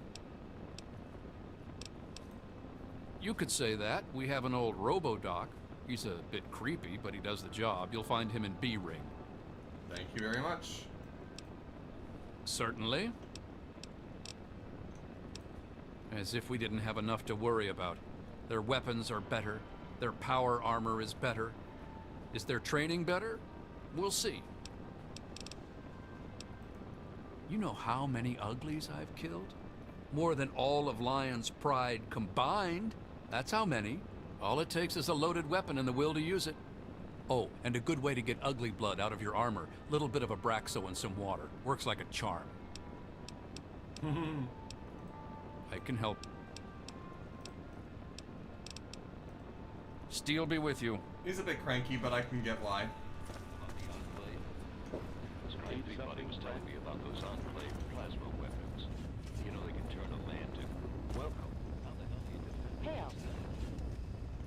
You could say that. We have an old robo-dock. He's a bit creepy, but he does the job. You'll find him in B Ring. Thank you very much. Certainly. As if we didn't have enough to worry about. Their weapons are better. Their power armor is better. Is their training better? We'll see. You know how many uglies I've killed? More than all of Lion's Pride combined. That's how many. All it takes is a loaded weapon and the will to use it. Oh, and a good way to get ugly blood out of your armor. Little bit of Abraxo and some water. Works like a charm. I can help. Steel be with you. He's a bit cranky, but I can get why. Everybody was telling me about those Enclave plasma weapons. You know they can turn a man to... Welcome. How the hell do you do that? Hale.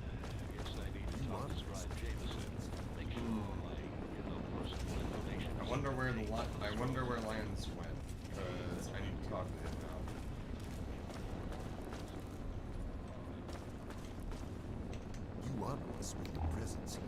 I guess I need to talk to Scribe Jameson. Make sure personal information. I wonder where Lions went, because I need to talk to him now. You honor us with your presence here.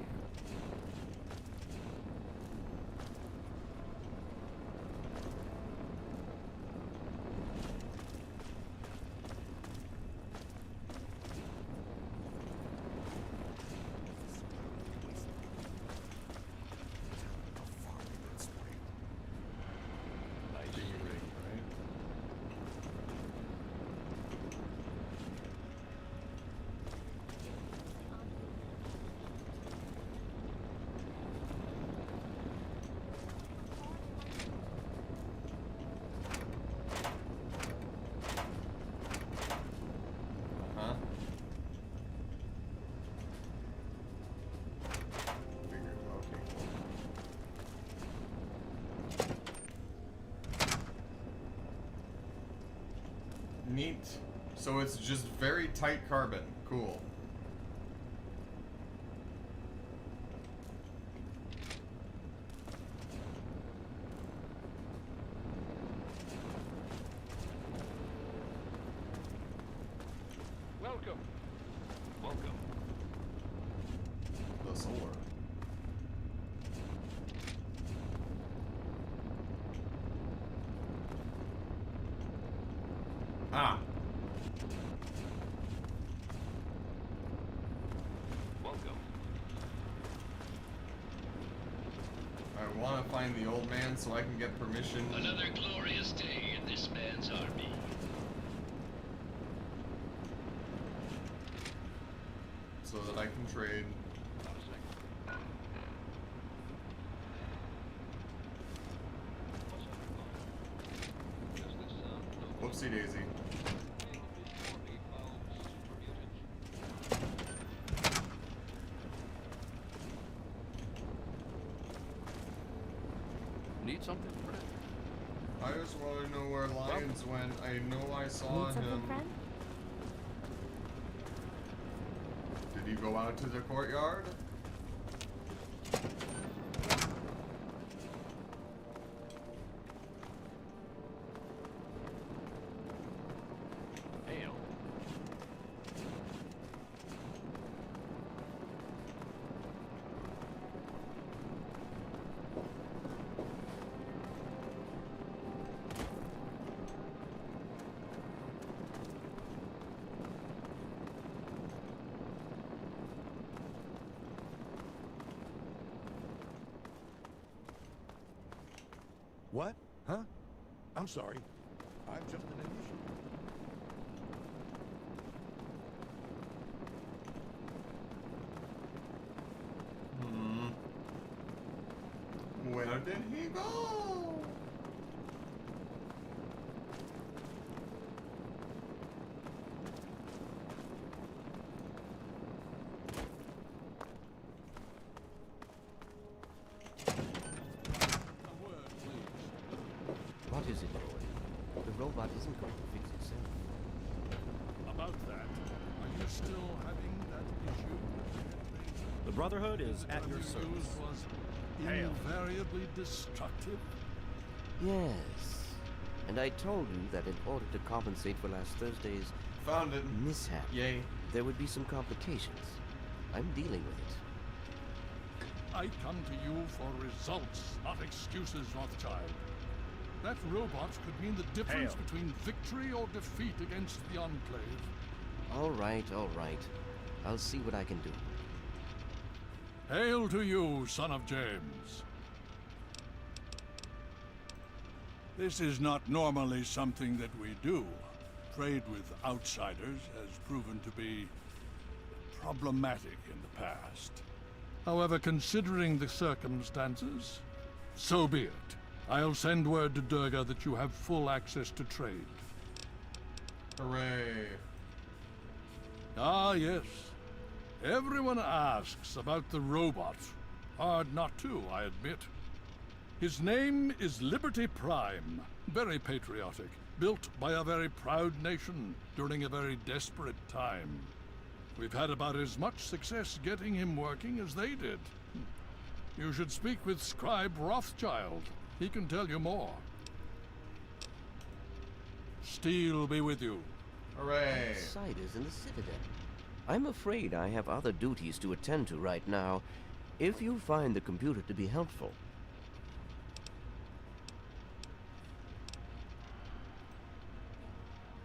Neat. So it's just very tight carbon. Cool. Welcome. Welcome. The solar. Ah. Welcome. I want to find the old man so I can get permission. Another glorious day in this man's army. So that I can trade. Whoopsie daisy. Need something, Fred? I just want to know where Lions went. I know I saw Need something, him. friend? Did he go out to the courtyard? Hail. What? Huh? I'm sorry. I'm just an initiate. Where did he go? What is it, Lord? The robot isn't going to fix itself. About that, are you still having that issue? The Brotherhood is at your Used service. was Hail. invariably destructive. Yes. And I told you that in order to compensate for last Thursday's Found it. mishap, Yay. there would be some complications. I'm dealing with it. I come to you for results, not excuses, Rothschild. That robot could mean the difference Hail. between victory or defeat against the Enclave. All right, all right. I'll see what I can do. Hail to you, son of James. This is not normally something that we do. Trade with outsiders has proven to be problematic in the past. However, considering the circumstances, so be it. I'll send word to Durga that you have full access to trade. Hooray. Ah, yes. Everyone asks about the robot. Hard not to, I admit. His name is Liberty Prime. Very patriotic. Built by a very proud nation during a very desperate time. We've had about as much success getting him working as they did. You should speak with Scribe Rothschild. He can tell you more. Steel be with you. Hooray. Outsiders in the Citadel. I'm afraid I have other duties to attend to right now. If you find the computer to be helpful.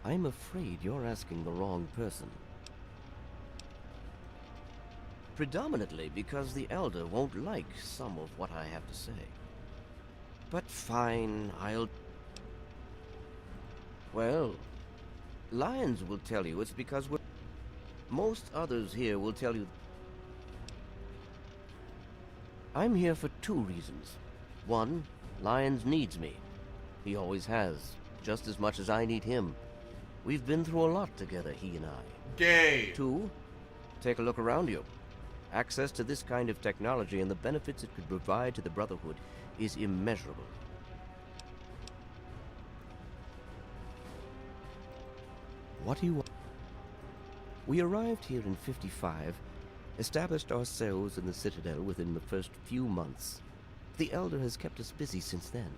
I'm afraid you're asking the wrong person. Predominantly because the Elder won't like some of what I have to say. But fine, Well, Lyons will tell you it's because we're... Most others here will tell you... I'm here for two reasons. One, Lyons needs me. He always has, just as much as I need him. We've been through a lot together, he and I. Gay! Two, take a look around you. Access to this kind of technology and the benefits it could provide to the Brotherhood is immeasurable. What do you want? We arrived here in 55, established ourselves in the Citadel within the first few months. The Elder has kept us busy since then.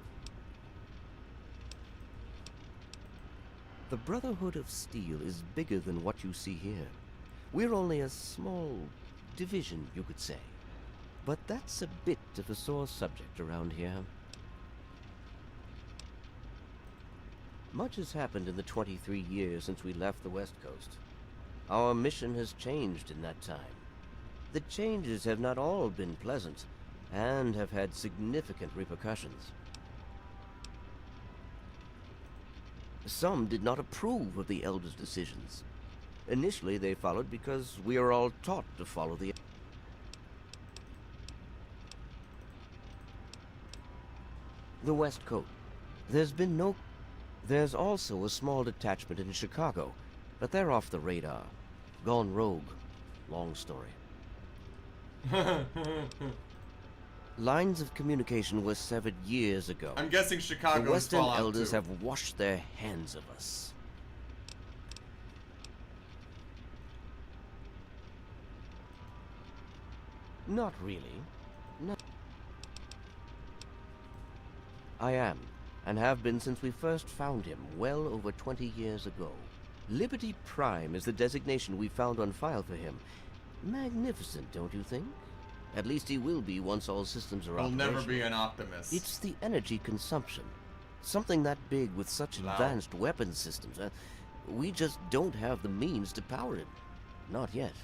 The Brotherhood of Steel is bigger than what you see here. We're only a small division, you could say. But that's a bit of a sore subject around here. Much has happened in the 23 years since we left the West Coast. Our mission has changed in that time. The changes have not all been pleasant, and have had significant repercussions. Some did not approve of the Elder's decisions. Initially, they followed because we are all taught to follow the... The West Coast. There's also a small detachment in Chicago, but they're off the radar. Gone rogue. Long story. Lines of communication were severed years ago. I'm guessing Chicago's The Western Fallout Elders 2. have washed their hands of us. Not really. No. I am, and have been since we first found him, well over 20 years ago. Liberty Prime is the designation we found on file for him. Magnificent, don't you think? At least he will be once all systems are operational. He'll never be an Optimus. It's the energy consumption. Something that big with such advanced weapon systems. We just don't have the means to power it. Not yet.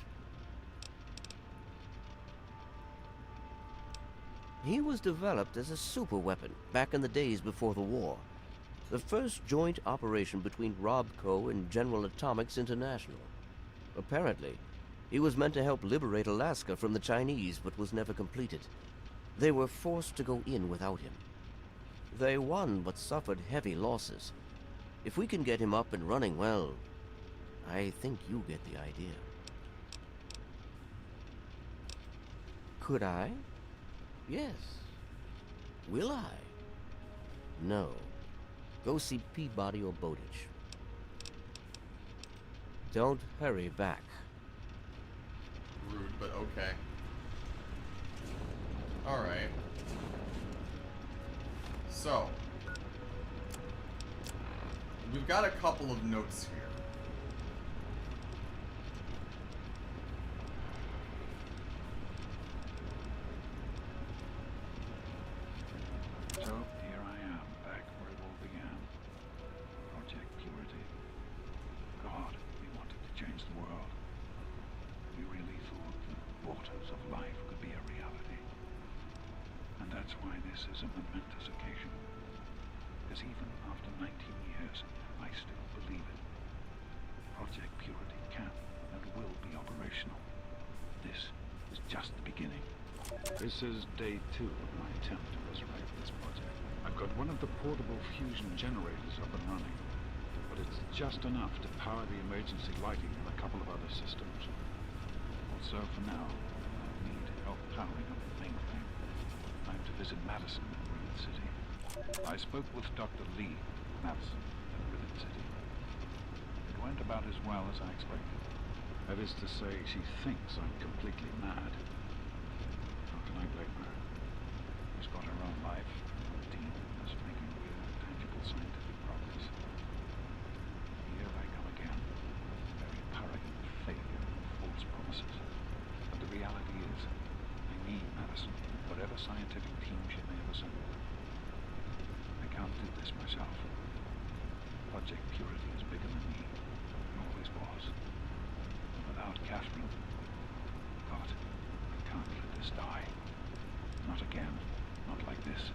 He was developed as a super weapon back in the days before the war. The first joint operation between Robco and General Atomics International. Apparently, he was meant to help liberate Alaska from the Chinese, but was never completed. They were forced to go in without him. They won, but suffered heavy losses. If we can get him up and running, well, I think you get the idea. Could I? Yes. Will I? No. Go see Peabody or Bowditch. Don't hurry back. Rude, but okay. Alright. So. We've got a couple of notes here. this is a momentous occasion. Because even after 19 years, I still believe it. Project Purity can and will be operational. This is just the beginning. This is day 2 of my attempt to resurrect this project. I've got one of the portable fusion generators up and running, but it's just enough to power the emergency lighting and a couple of other systems. Also, for now, I need help powering up the main thing. I'm to visit Madison in Rivet City. I spoke with Dr. Lee, Madison, in Rivet City. It went about as well as I expected. That is to say, she thinks I'm completely mad. How can I blame her? She's got her own life. The team is making real, tangible scientific progress. Here I come again. Very paragon failure and false promises. But the reality is, I need Madison, whatever scientific team she may have assembled. I can't do this myself. Project Purity is bigger than me. It always was. And without Catherine, God, I can't let this die. Not again. Not like this.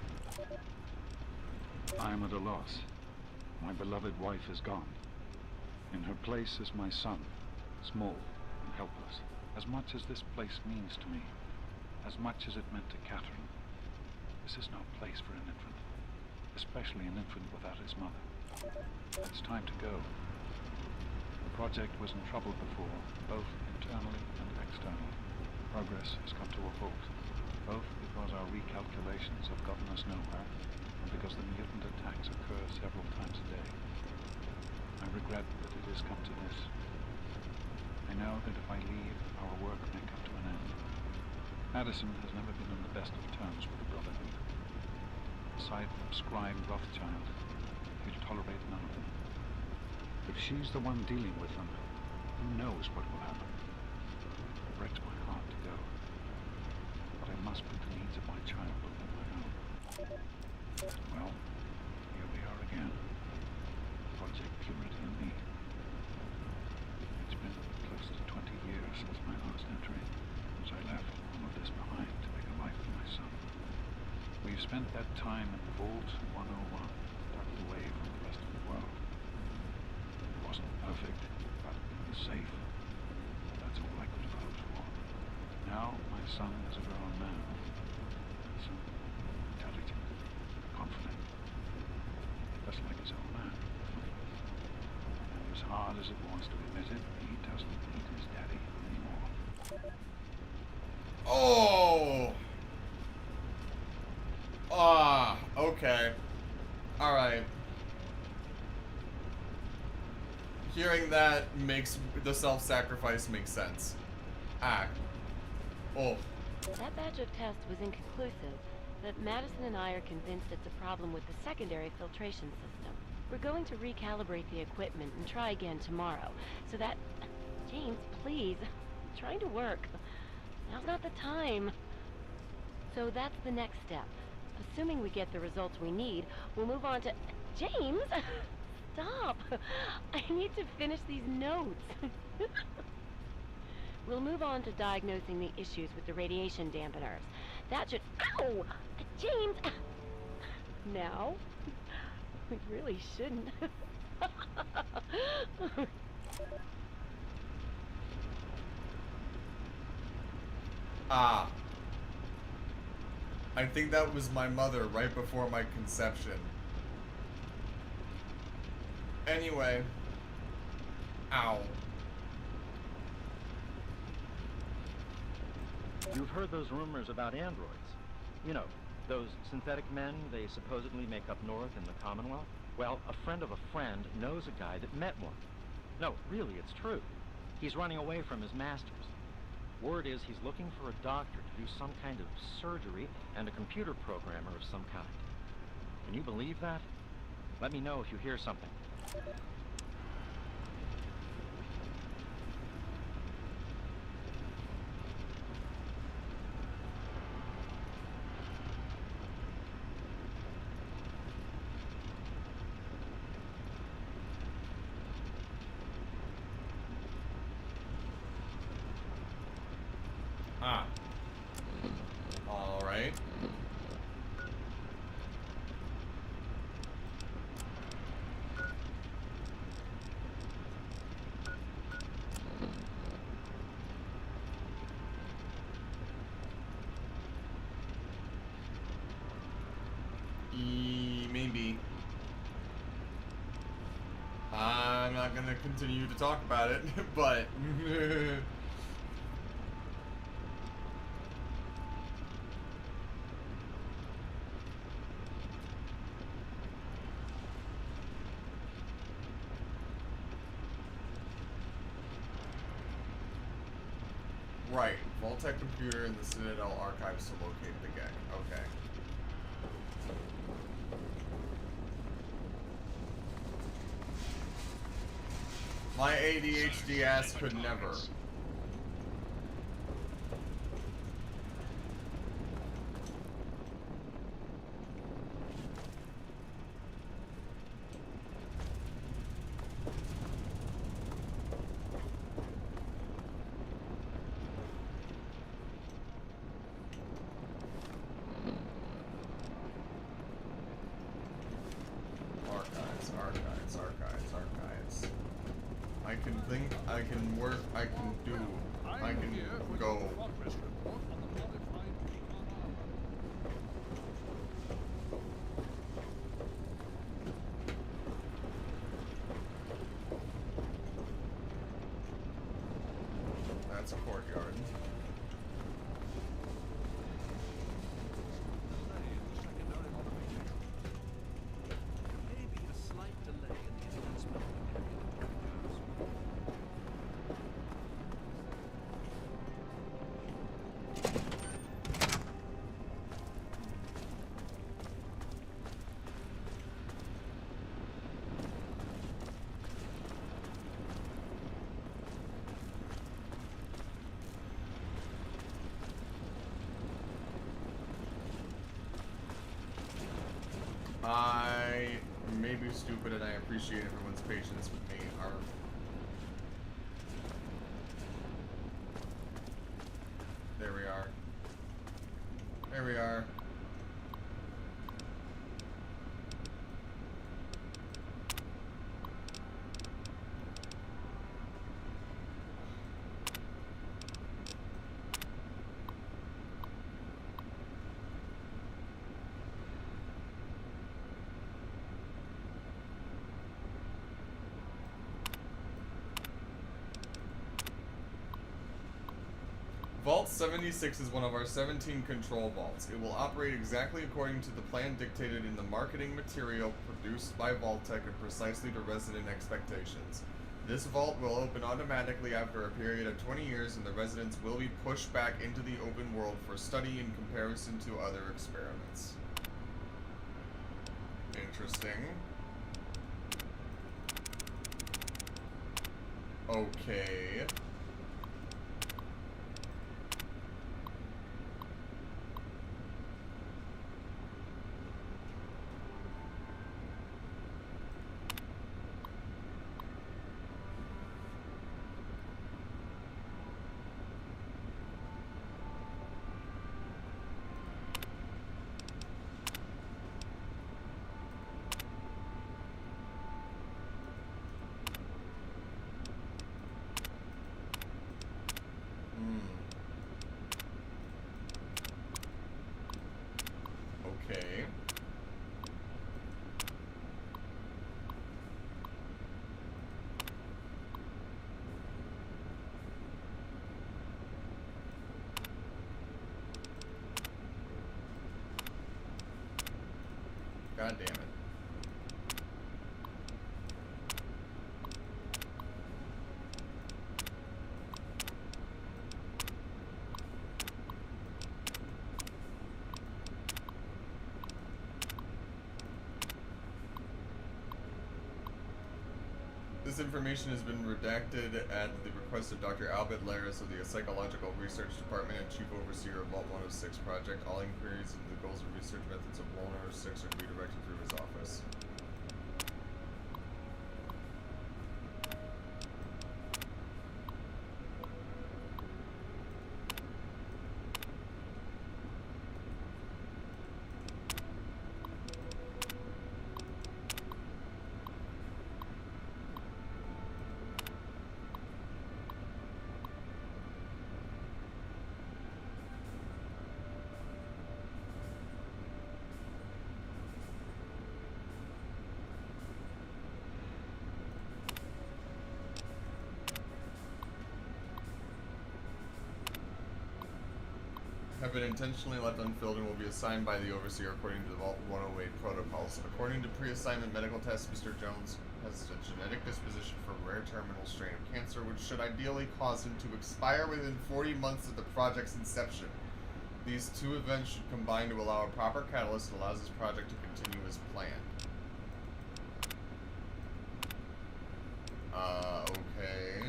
I am at a loss. My beloved wife is gone. In her place is my son, small and helpless. As much as this place means to me, as much as it meant to Catherine, this is no place for an infant, especially an infant without his mother. It's time to go. The project was in trouble before, both internally and externally. Progress has come to a halt, both because our recalculations have gotten us nowhere, and because the mutant attacks occur several times a day. I regret that it has come to this. I know that if I leave, our work may come to an end. Madison has never been on the best of terms with the Brotherhood. Aside from Scribe Rothschild, he'll tolerate none of them. If she's the one dealing with them, who knows what will happen? It breaks my heart to go. But I must put the needs of my child above my own. Well, here we are again. Project Purity and me. It's been close to 20 years since my last entry, since I left all of this behind to make a life for my son. We've spent that time in Vault 101, tucked away from the rest of the world. It wasn't perfect, but it was safe. That's all I could have hoped for. Now, my son is a grown man. Handsome, intelligent, confident. Just like his old man. And as hard as it was to admit it, he doesn't need his daddy anymore. Oh! Ah, okay. Alright. Hearing that makes the self-sacrifice make sense. Ah. Oh. That batch of tests was inconclusive, but Madison and I are convinced it's a problem with the secondary filtration system. We're going to recalibrate the equipment and try again tomorrow, so that... James, please. I'm trying to work. Now's not the time. So that's the next step. Assuming we get the results we need, we'll move on to... James! Stop! I need to finish these notes. We'll move on to diagnosing the issues with the radiation dampeners. That should... Ow! James! Now? We really shouldn't. Ah. I think that was my mother right before my conception. Anyway. Ow. You've heard those rumors about androids. You know, those synthetic men they supposedly make up north in the Commonwealth? Well, a friend of a friend knows a guy that met one. No, really, it's true. He's running away from his masters. Word is he's looking for a doctor to do some kind of surgery and a computer programmer of some kind. Can you believe that? Let me know if you hear something. Alright. I'm not gonna continue to talk about it, but right, Vault-Tec computer in the Citadel archives to locate the gang. Okay. My ADHD ass could never. Archives. I can think, I can work, I can do, I can go. That's a courtyard. I may be stupid and I appreciate everyone's patience with me. There we are. There we are. Vault 76 is one of our 17 control vaults. It will operate exactly according to the plan dictated in the marketing material produced by Vault-Tec and precisely to resident expectations. This vault will open automatically after a period of 20 years and the residents will be pushed back into the open world for study in comparison to other experiments. Interesting. Okay. Okay. God damn it. This information has been redacted at the request of Dr. Albert Laris of the Psychological Research Department and Chief Overseer of Vault 106 Project. All inquiries into the goals and research methods of Vault 106 are to be directed through his office. have been intentionally left unfilled and will be assigned by the Overseer according to the Vault 108 protocols. According to pre-assignment medical tests, Mr. Jones has a genetic disposition for a rare terminal strain of cancer, which should ideally cause him to expire within 40 months of the project's inception. These two events should combine to allow a proper catalyst that allows this project to continue as planned. Okay.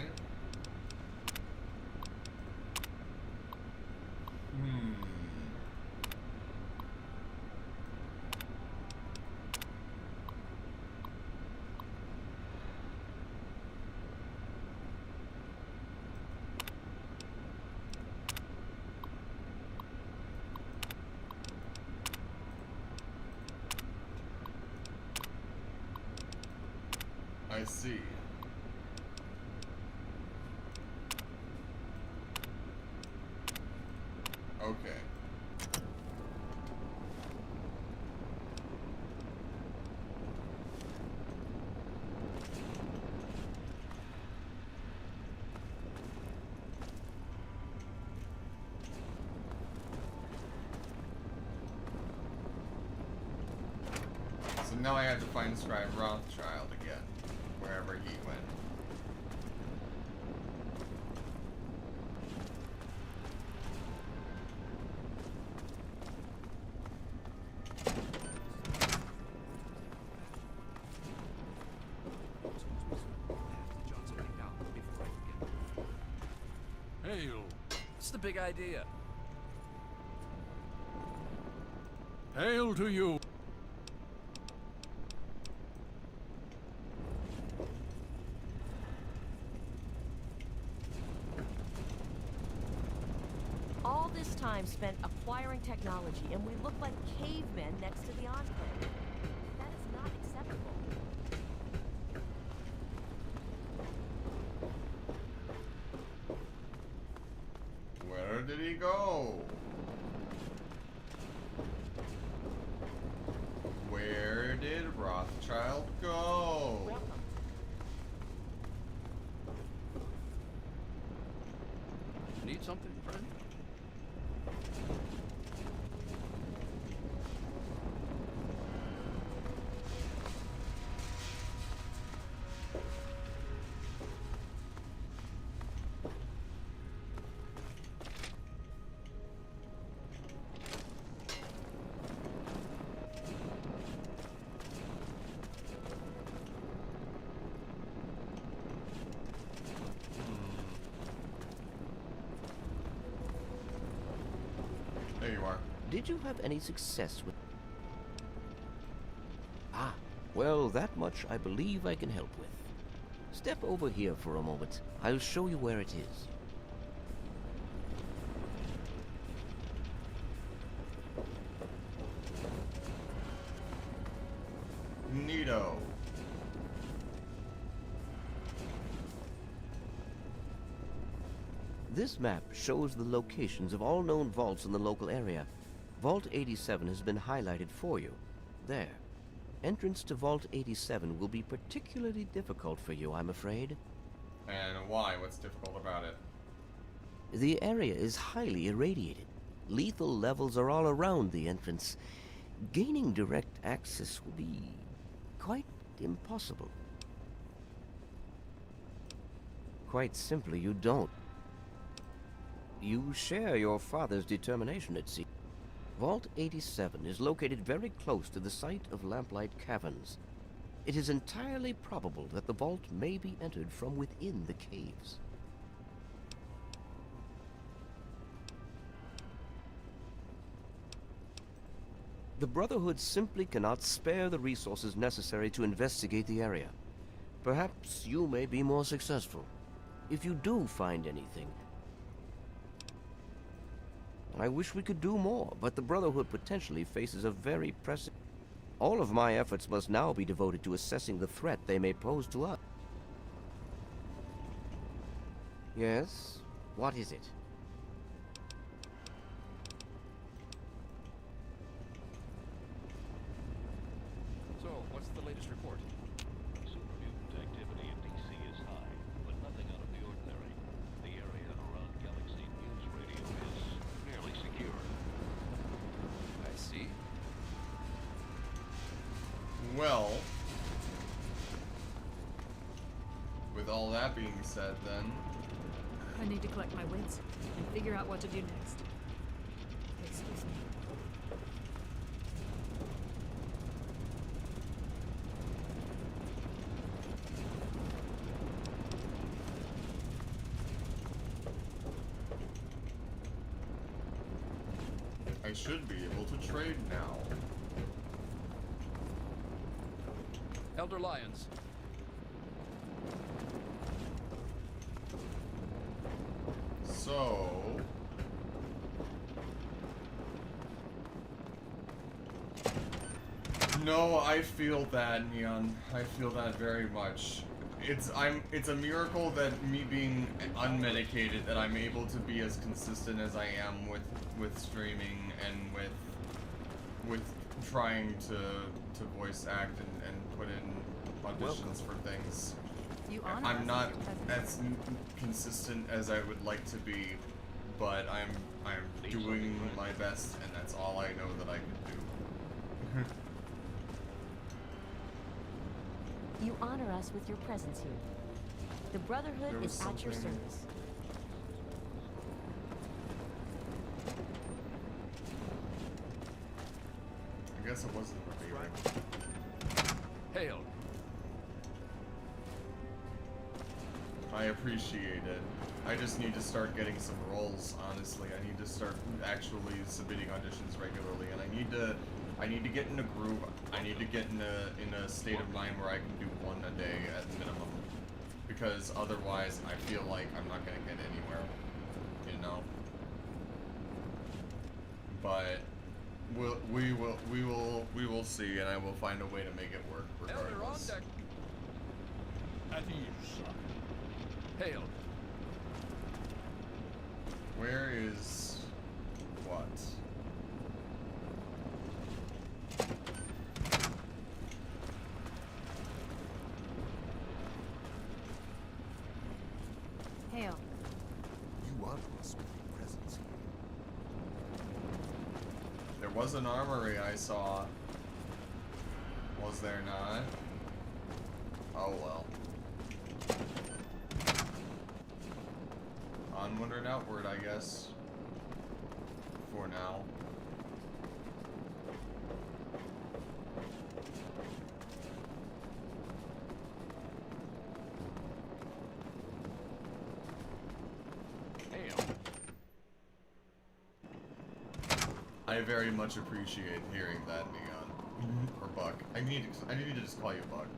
I see. Okay. So now I have to find Scribe Rothschild again, wherever he went. Hail. What's the big idea? Hail to you. All this time spent acquiring technology, and we look like cavemen next to the Enclave. That is not acceptable. Where did he go? Where did Rothschild go? Need something, friend? There you are. Did you have any success with... Ah, well, that much I believe I can help with. Step over here for a moment. I'll show you where it is. Neato. This map shows the locations of all known vaults in the local area. Vault 87 has been highlighted for you. There. Entrance to Vault 87 will be particularly difficult for you, I'm afraid. And why? What's difficult about it? The area is highly irradiated. Lethal levels are all around the entrance. Gaining direct access will be quite impossible. Quite simply, you don't. You share your father's determination, it seems. Vault 87 is located very close to the site of Lamplight Caverns. It is entirely probable that the vault may be entered from within the caves. The Brotherhood simply cannot spare the resources necessary to investigate the area. Perhaps you may be more successful. If you do find anything, I wish we could do more, but the Brotherhood potentially faces a very pressing... All of my efforts must now be devoted to assessing the threat they may pose to us. Yes? What is it? So, what's the latest report? Supermutant activity in DC is high, but nothing out of the ordinary. The area around Galaxy News Radio is fairly secure. with all that being said, then. I need to collect my wits and figure out what to do next. Excuse me. I should be able to trade now. Elder Lyons. So... No, I feel that, Neon. I feel that very much. It's a miracle that me being unmedicated, that I'm able to be as consistent as I am with streaming and with trying to voice act and put in auditions for things. I'm not as consistent as I would like to be, but I'm doing my best, and that's all I know that I can do. You honor us with your presence here. The Brotherhood is at your service. I guess it wasn't right. Hail. I appreciate it. I just need to start getting some roles, honestly. I need to start actually submitting auditions regularly, and I need to get in a groove. I need to get in a state of mind where I can do one a day at minimum, because otherwise I feel like I'm not gonna get anywhere, you know. But we will see, and I will find a way to make it work regardless. At ease, sir. Hail. Where is what? Hail. You honor us with your presence here. There was an armory I saw. Was there not? Oh well. Onward and outward, I guess. For now. I very much appreciate hearing that, Neon. Or Buck. I need to just call you Buck.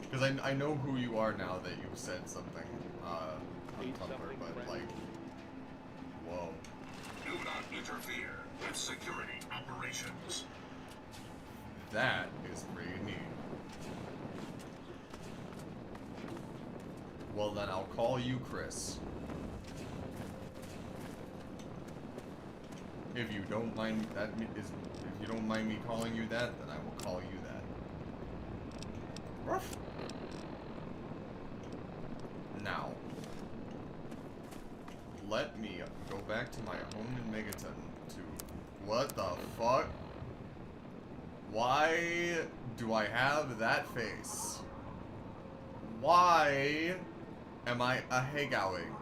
Because I know who you are now that you've said something on Tumblr, but like, whoa. Do not interfere with security operations. That is pretty neat. Well then, I'll call you Chris. If you don't mind if you don't mind me calling you that, then I will call you that. Ruff. Now, let me go back to my home in Megaton to... What the fuck? Why do I have that face? Why am I a Hagowing?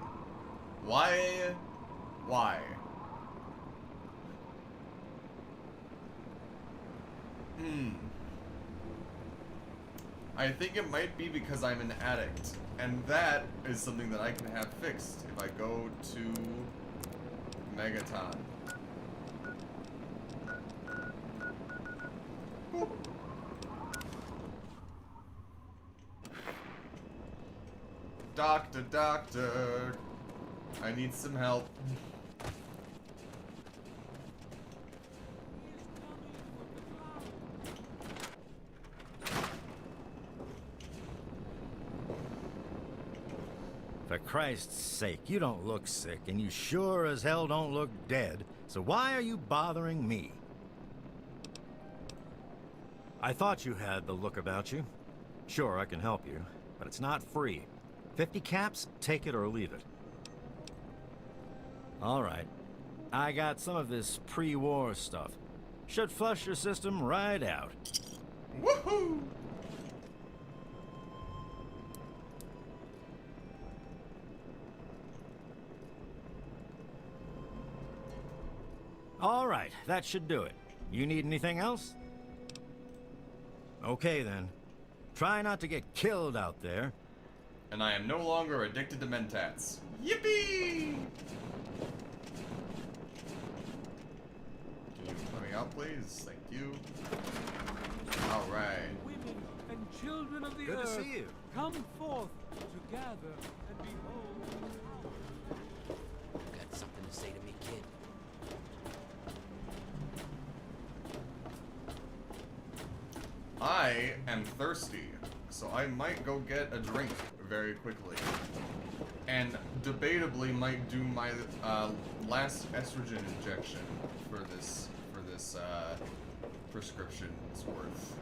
Why? Why? I think it might be because I'm an addict, and that is something that I can have fixed if I go to Megaton. Boop. Doctor, I need some help. For Christ's sake, you don't look sick, and you sure as hell don't look dead, so why are you bothering me? I thought you had the look about you. Sure, I can help you, but it's not free. 50 caps, take it or leave it. All right. I got some of this pre-war stuff. Should flush your system right out. Woohoo! All right, that should do it. You need anything else? Okay, then. Try not to get killed out there. And I am no longer addicted to mentats. Yippee! Can you let me out, please? Thank you. Alright. Women and children of the Good to earth, see you. come forth together and behold. Got something to say to me, kid? I am thirsty, so I might go get a drink very quickly. And debatably might do my last estrogen injection for this prescription's worth.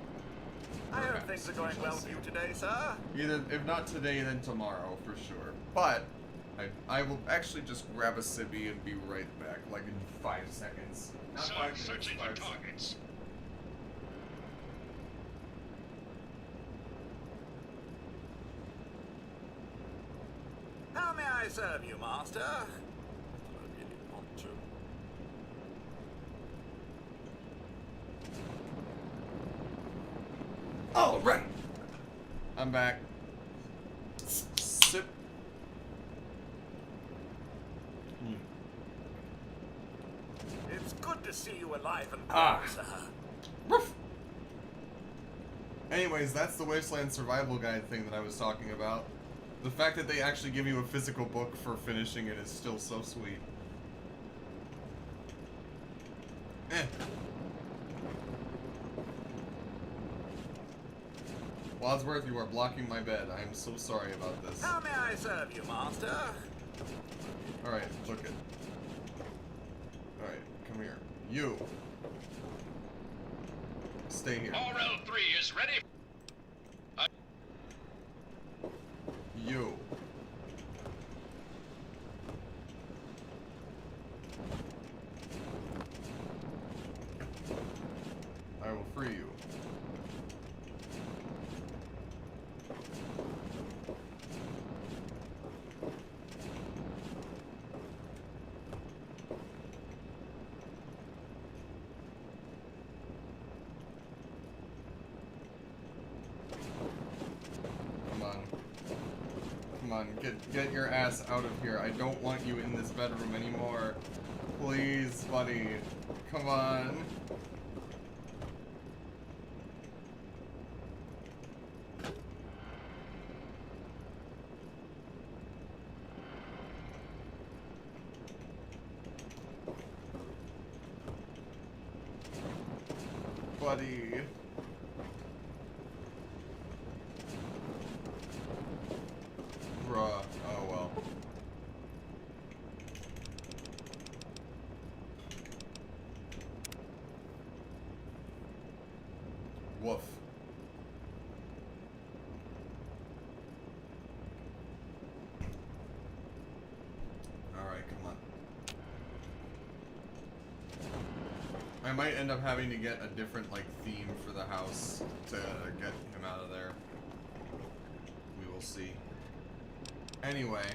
I hope things are going well for you today, sir. Either, if not today, then tomorrow for sure. But I will actually just grab a civvy and be right back, like in 5 seconds. Not 5 minutes, Searching 5 for seconds. targets. How may I serve you, master? I really want to. All right, I'm back. Sip. It's good to see you alive and Ah. well, sir. Woof. Anyways, that's the Wasteland Survival Guide thing that I was talking about. The fact that they actually give you a physical book for finishing it is still so sweet. Wadsworth, you are blocking my bed. I am so sorry about this. How may I serve you, master? Alright, look it. Alright, come here. You. Stay here. RL3 is ready. You. I will free you. Come on. Come on, get your ass out of here. I don't want you in this bedroom anymore. Please, buddy. Come on. Buddy. Bruh. Oh well. Woof. Alright, come on. I might end up having to get a different, like, theme for the house to get him out of there. We will see. Anyway.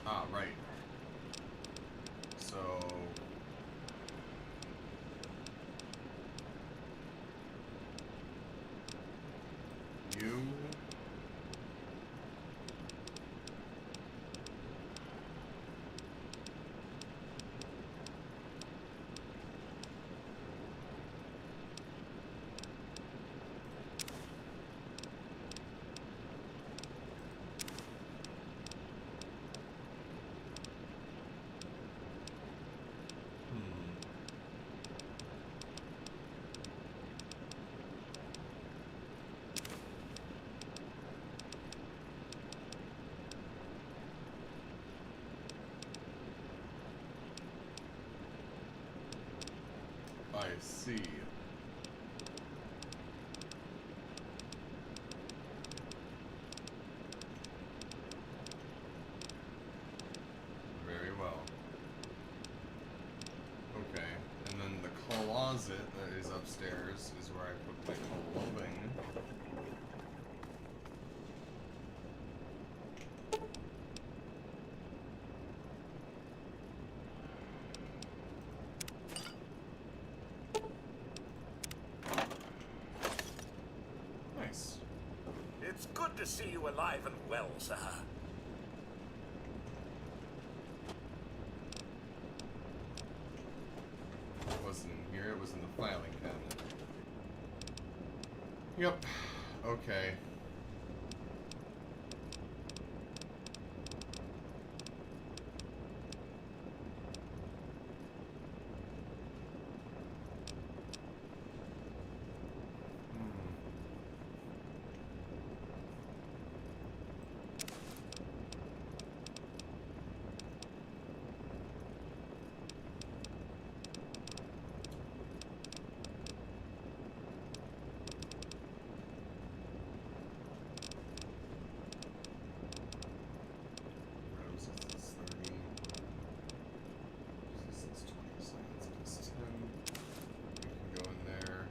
Ah, right. So... You... I see. closet that is upstairs is where I put my clothing. Nice. It's good to see you alive and well, sir. It wasn't in here, it was in the filing cabinet. Yep. Okay. Resistance 30. Resistance 20 seconds plus 10. We can go in there.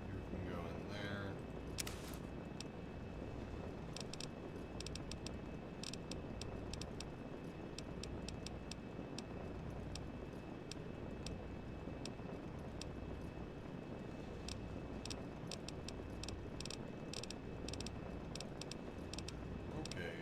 You can go in there. Okay.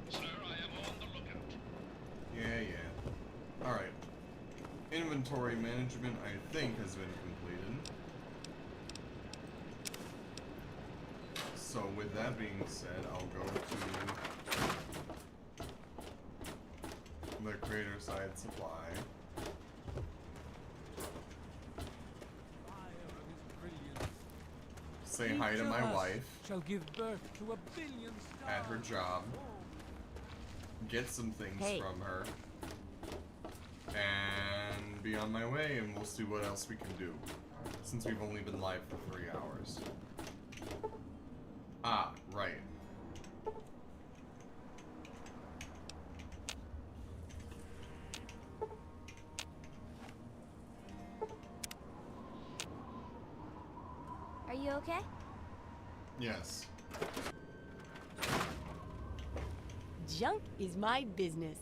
Sir, I am on the lookout. Yeah. Alright. Inventory management, I think, has been completed. So, with that being said, I'll go to the Crater Side Supply. Say hi to my wife Shall give birth to 1 billion stars. at her job. Get some things Hey. from her. And be on my way, and we'll see what else we can do. Since we've only been live for 3 hours. Ah, right. Are you okay? Yes. Junk is my business.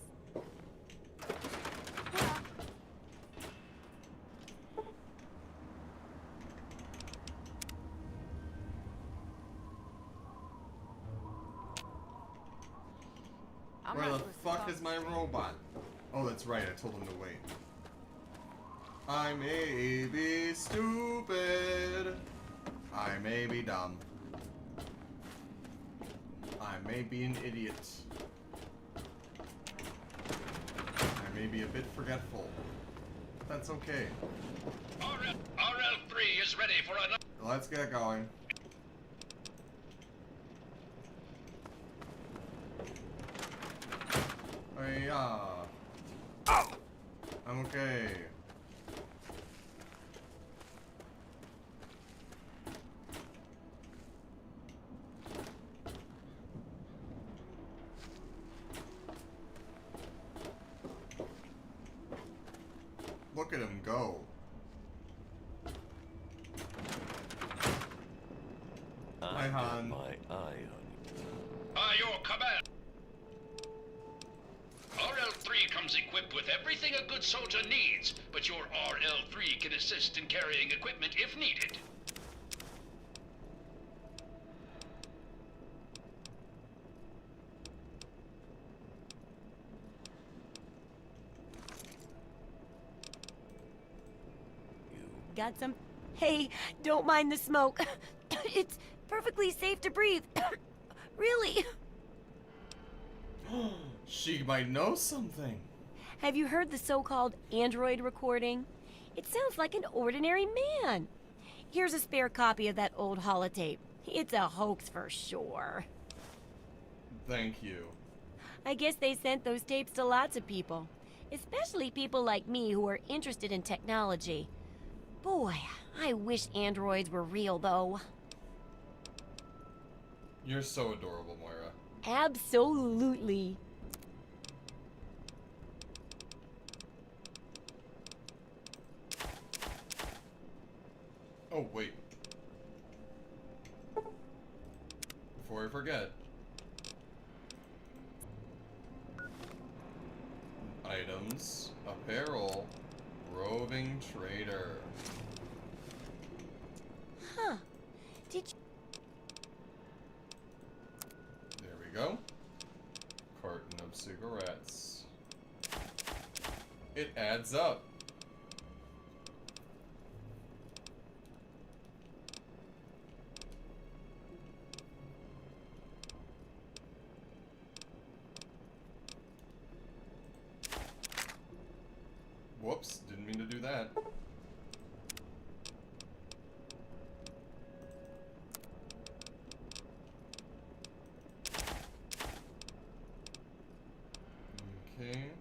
Where the fuck is my robot? Oh, that's right, I told him to wait. I may be stupid. I may be dumb. I may be an idiot. I may be a bit forgetful. That's okay. RL3 is ready for another. Let's get going. Yeah. I'm okay. Look at him go. Hi, Han. My eye By your command. RL3 comes equipped with everything a good soldier needs, but your RL3 can assist in carrying equipment if needed. Got some? Hey, don't mind the smoke. It's perfectly safe to breathe. Really. She might know something. Have you heard the so-called android recording? It sounds like an ordinary man. Here's a spare copy of that old holotape. It's a hoax for sure. Thank you. I guess they sent those tapes to lots of people, especially people like me who are interested in technology. Boy, I wish androids were real, though. You're so adorable, Moira. Absolutely. Oh, wait. Before I forget. Items, apparel, roving trader. Huh. Did you... There we go. Carton of cigarettes. It adds up. Whoops, didn't mean to do that. Okay.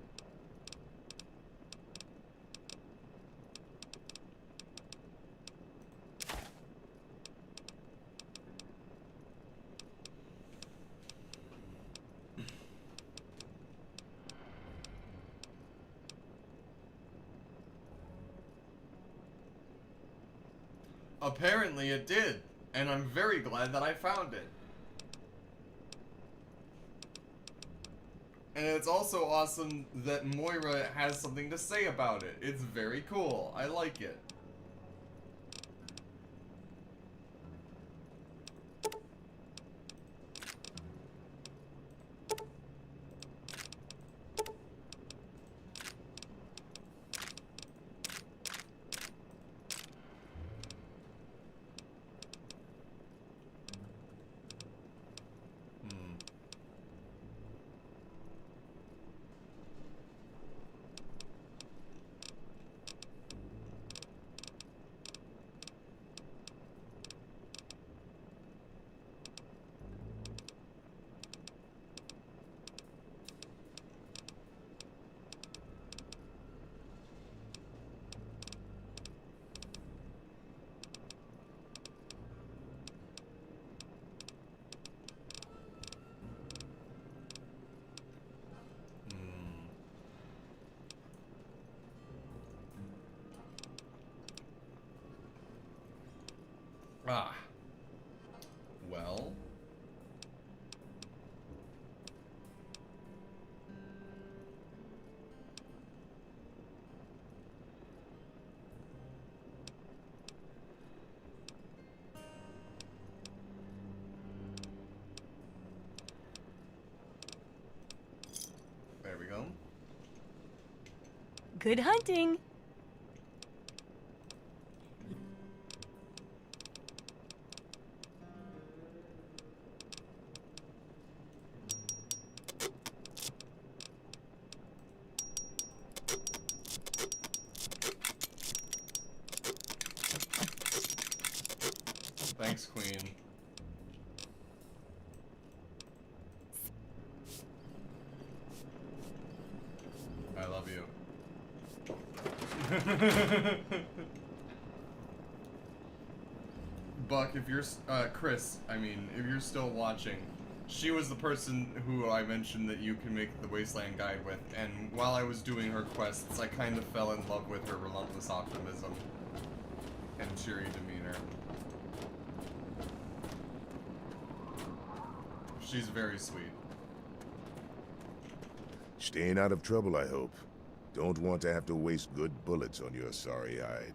Apparently it did, and I'm very glad that I found it. And it's also awesome that Moira has something to say about it. It's very cool. I like it. Ah. Well. There we go. Good hunting. Thanks, Queen. I love you. Buck, if you're, Chris, I mean, if you're still watching, she was the person who I mentioned that you can make the Wasteland Guide with, and while I was doing her quests, I kind of fell in love with her relentless optimism and cheery demeanor. She's very sweet. Staying out of trouble, I hope. Don't want to have to waste good bullets on your sorry hide.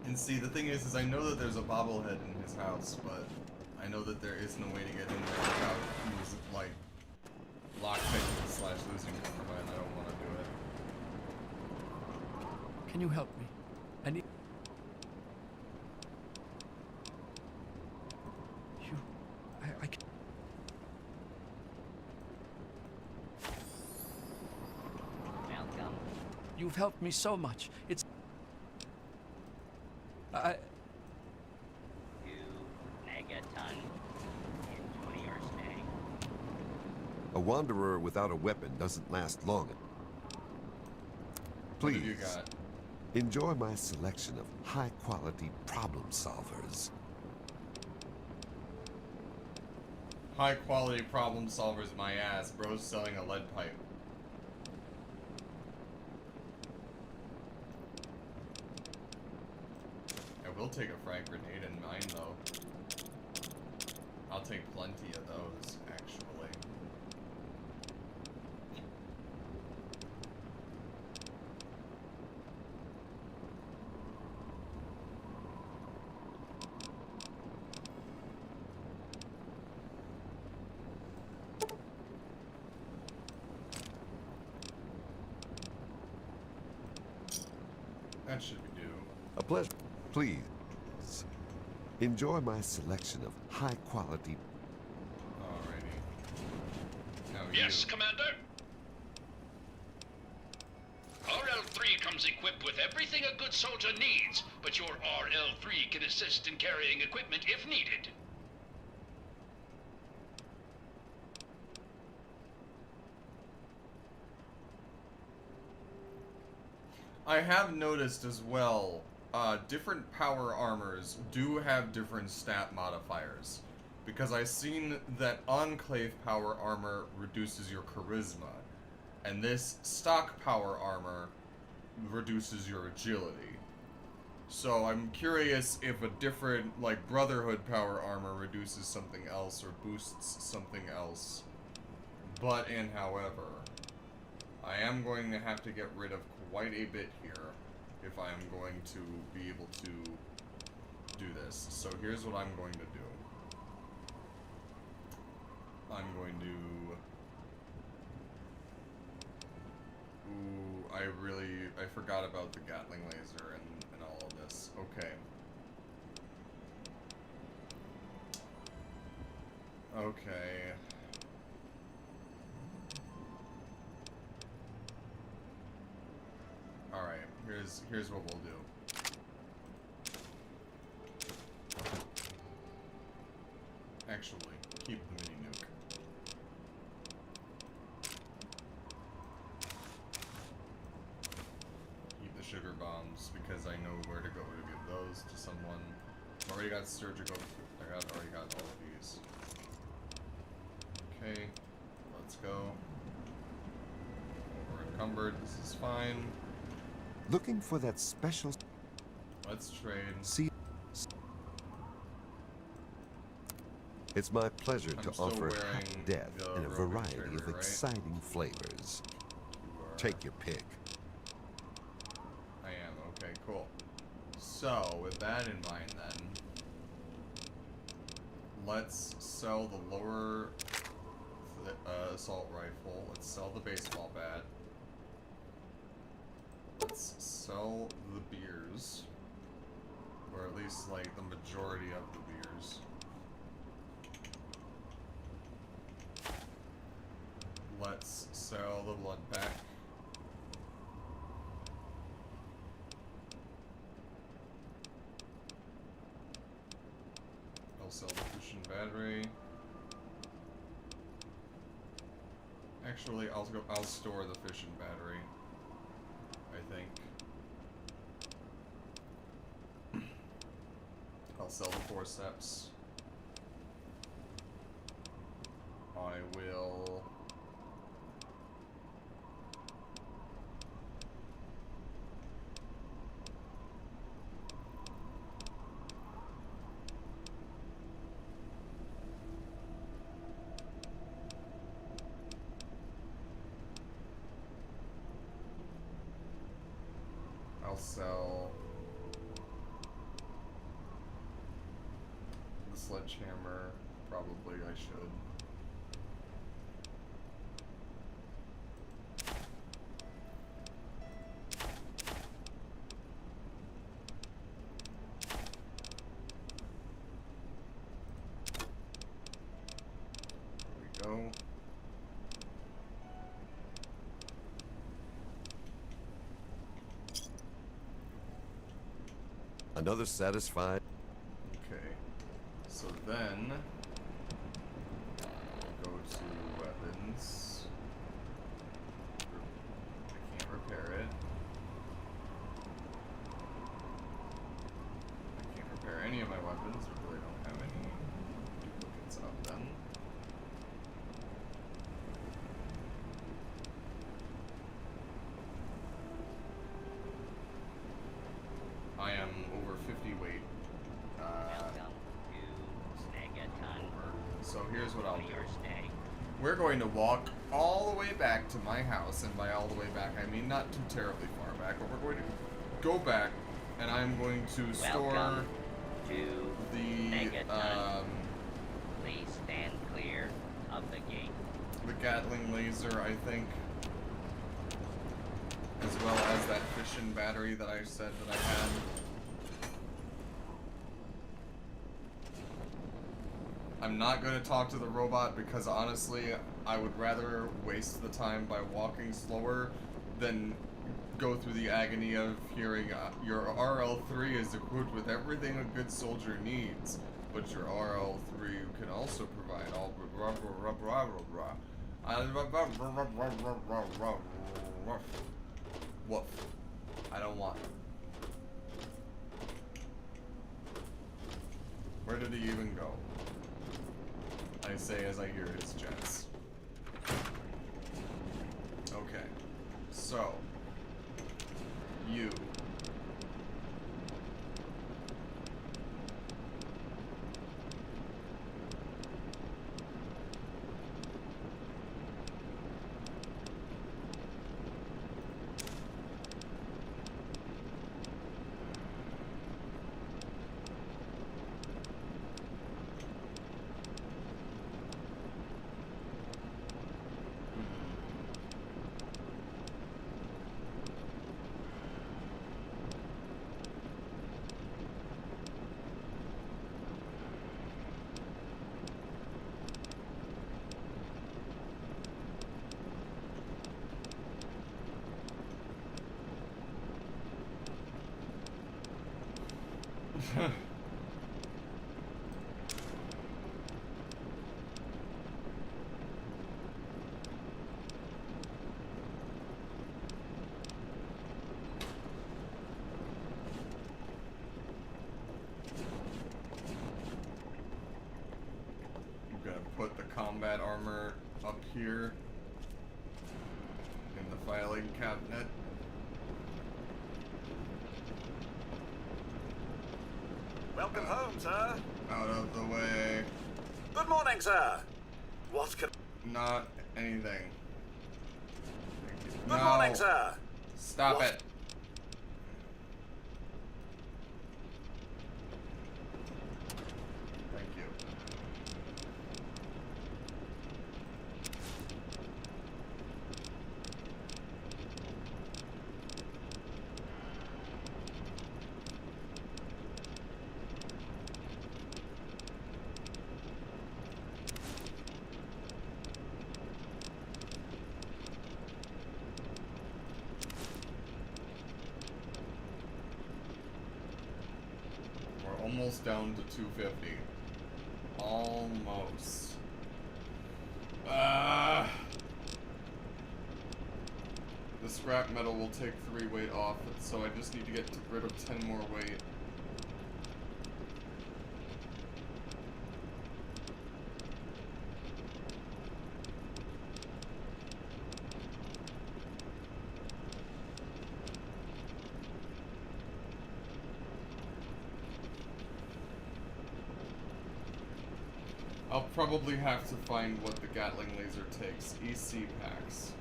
And see, the thing is I know that there's a bobblehead in his house, but I know that there is no way to get in there without like lockpicking / losing cover, and I don't want to do it. Can you help me? I need... You... I can... Welcome. You've helped me so much. It's... You, Megaton. Enjoy your stay. A wanderer without a weapon doesn't last long. What have Please, you got? enjoy my selection of high-quality problem solvers. High quality problem solvers, my ass. Bro's selling a lead pipe. I will take a frag grenade in mine though. I'll take plenty of those, actually. That should be due. A pleasure. Please, enjoy my selection of high-quality... Alrighty. Now Yes, you. Commander? RL-3 comes equipped with everything a good soldier needs, but your RL-3 can assist in carrying equipment if needed. I have noticed as well, different power armors do have different stat modifiers. Because I've seen that Enclave power armor reduces your charisma, and this stock power armor reduces your agility. So I'm curious if a different, like, Brotherhood power armor reduces something else or boosts something else. But and however, I am going to have to get rid of quite a bit here if I am going to be able to do this. So here's what I'm going to do. I'm going to... Ooh, I forgot about the Gatling laser and all of this. Okay. Okay. Alright, here's what we'll do. Actually, keep the mini nuke. Keep the sugar bombs because I know where to go to give those to someone. Already got surgical. Already got all of these. Okay, let's go. We're encumbered. This is fine. Looking for that special... Let's trade. See... It's my pleasure to offer hot death in a variety of exciting flavors. Take your pick. I am. Okay, cool. So, with that in mind then, let's sell the lower assault rifle. Let's sell the baseball bat. Let's sell the beers. Or at least, like, the majority of the beers. Let's sell the blood pack. I'll sell the fission battery. Actually, I'll store the fission battery. I think. I'll sell the forceps. I will... I'll sell the sledgehammer. Probably I should. Another satisfied. Okay. So then go to weapons. I can't repair it. I can't repair any of my weapons. I really don't have any duplicates of them. I am over 50 weight. So here's what I'll do. We're going to walk all the way back to my house, and by all the way back I mean not too terribly far back, but we're going to go back, and I'm going to store the Please stand clear of the gate. The Gatling laser, I think, as well as that fission battery that I said that I had. I'm not going to talk to the robot because honestly, I would rather waste the time by walking slower than go through the agony of hearing your RL3 is equipped with everything a good soldier needs, but your RL3 can also provide all woof. I don't want it. Where did he even go? I say as I hear his jets. Okay. So. You. Put the combat armor up here in the filing cabinet. Welcome home, sir. Out of the way. Good morning, sir. What can... Not anything. Good morning, sir. Stop it. Thank you. Almost down to 250. Almost. The scrap metal will take 3 weight off, so I just need to get rid of 10 more weight. I'll probably have to find what the Gatling laser takes. EC packs.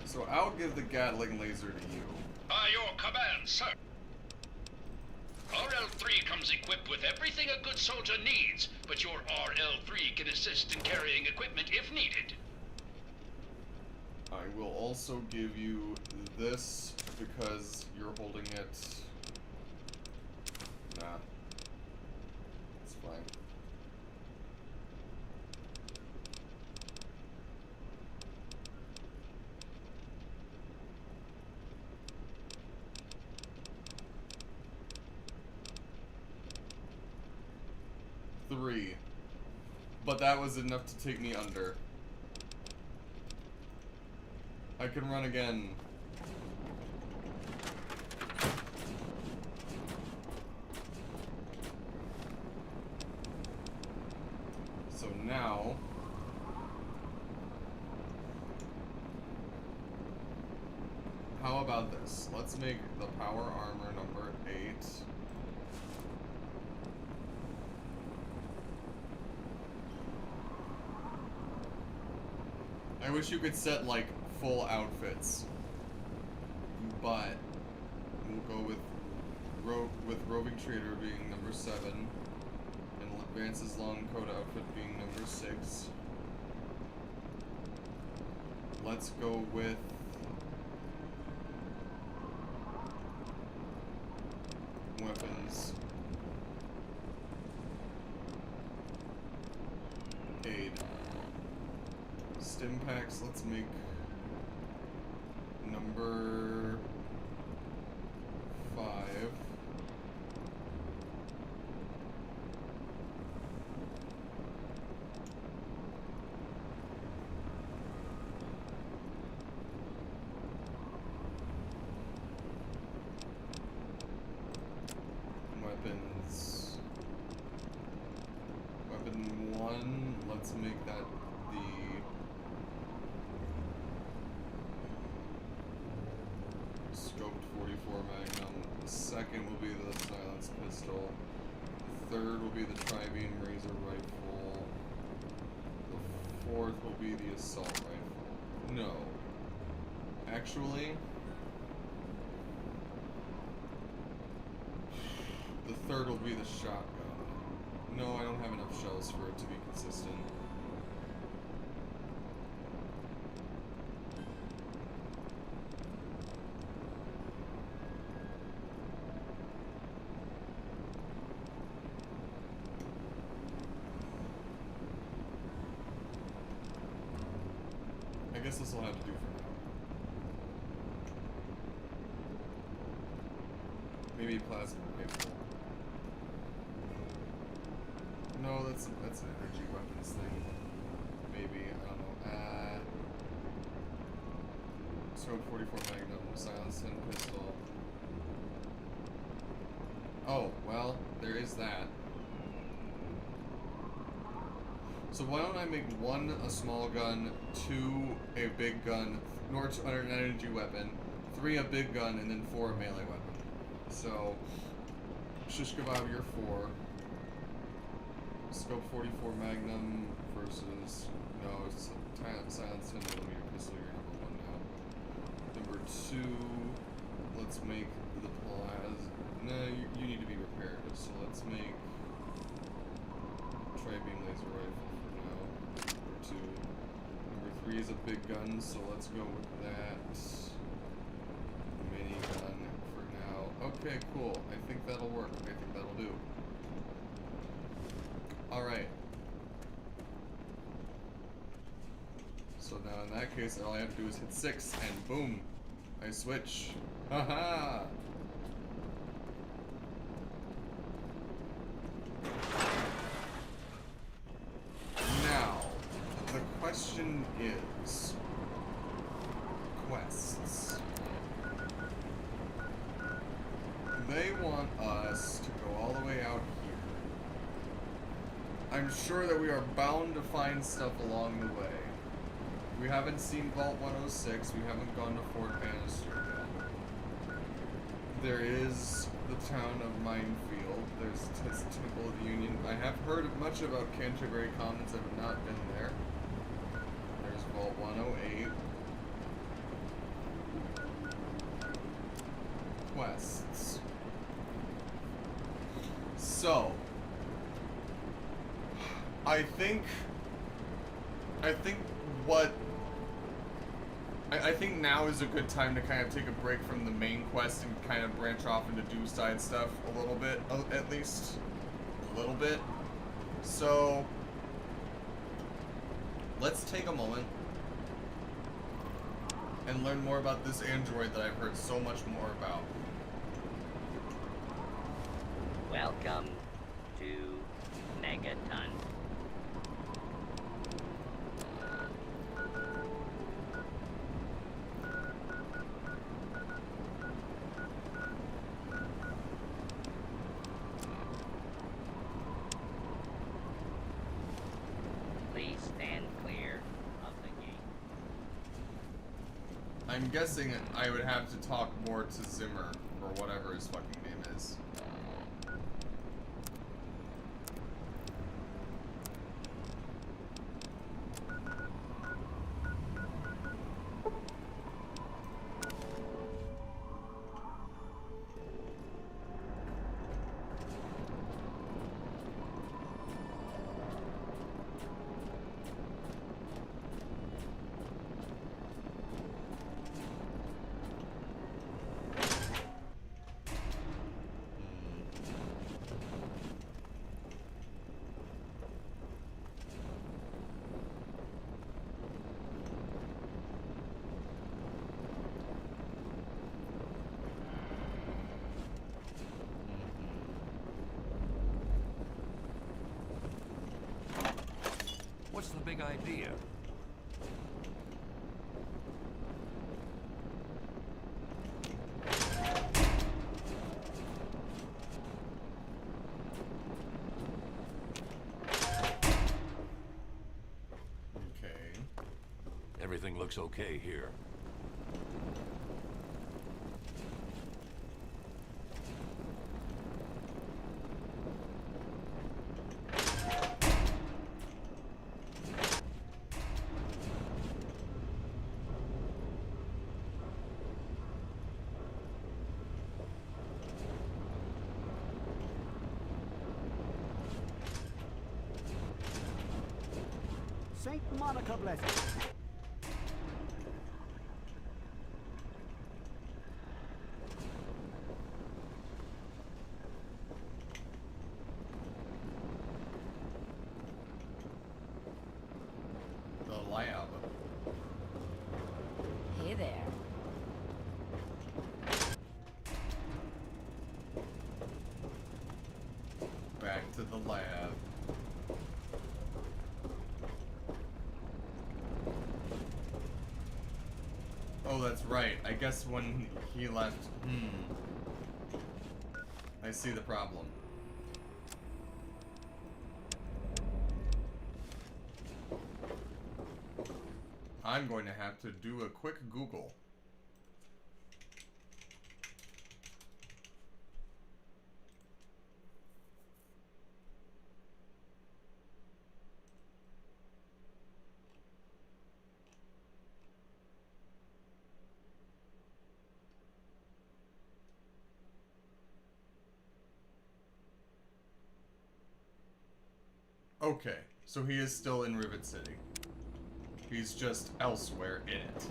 So I'll give the Gatling laser to you. Your command, sir. RL3 comes equipped with everything a good soldier needs, but your RL3 can assist in carrying equipment if needed. I will also give you this because you're holding it. Nah. It's fine. 3. But that was enough to take me under. I can run again. So now... how about this? Let's make the power armor number 8. I wish you could set, like, full outfits. But we'll go with Roving Trader being number 7. And Vance's long coat outfit being number 6. Let's go with... weapons. Aid. Stim packs, let's make number 5. Weapons. Weapon 1, let's make that the scoped 44 Magnum. The second will be the silenced pistol. The third will be the tri-beam razor rifle. The fourth will be the assault rifle. No. Actually, the third will be the shotgun. No, I don't have enough shells for it to be consistent. I guess this will have to do for now. Maybe plasma rifle. No, that's an energy weapons thing. Maybe, I don't know. Scope 44 Magnum, silenced 10 pistol. Oh, well, there is that. So why don't I make 1 a small gun, 2 a big gun, nor an energy weapon, 3 a big gun, and then 4 a melee weapon. So, shish kebab, you're 4. Scope 44 Magnum versus, no, it's silence 10mm pistol, you're number 1 now. Number 2, let's make the plasma, no, you need to be repaired, so let's make tri-beam laser rifle for now, number 2. Number 3 is a big gun, so let's go with that. Minigun for now. Okay, cool, I think that'll work, I think that'll do. Alright. So now in that case, all I have to do is hit 6 and boom, I switch. Haha! Now, the question is quests. They want us to go all the way out here. I'm sure that we are bound to find stuff along the way. We haven't seen Vault 106, we haven't gone to Fort Bannister yet. There is the town of Minefield, there's Temple of the Union. I have heard much about Canterbury Commons, I have not been there. There's Vault 108. Quests. So, I think now is a good time to kind of take a break from the main quest and kind of branch off into do side stuff a little bit, at least a little bit. So let's take a moment and learn more about this android that I've heard so much more about. Welcome to Megaton. I'm guessing I would have to talk more to Zimmer, or whatever his fucking name is. What's the big idea? Okay. Everything looks okay here. Saint Monica bless you. The lab. Hey there. Back to the lab. Oh, that's right. I guess when he left... I see the problem. I'm going to have to do a quick Google. Okay, so he is still in Rivet City. He's just elsewhere in it.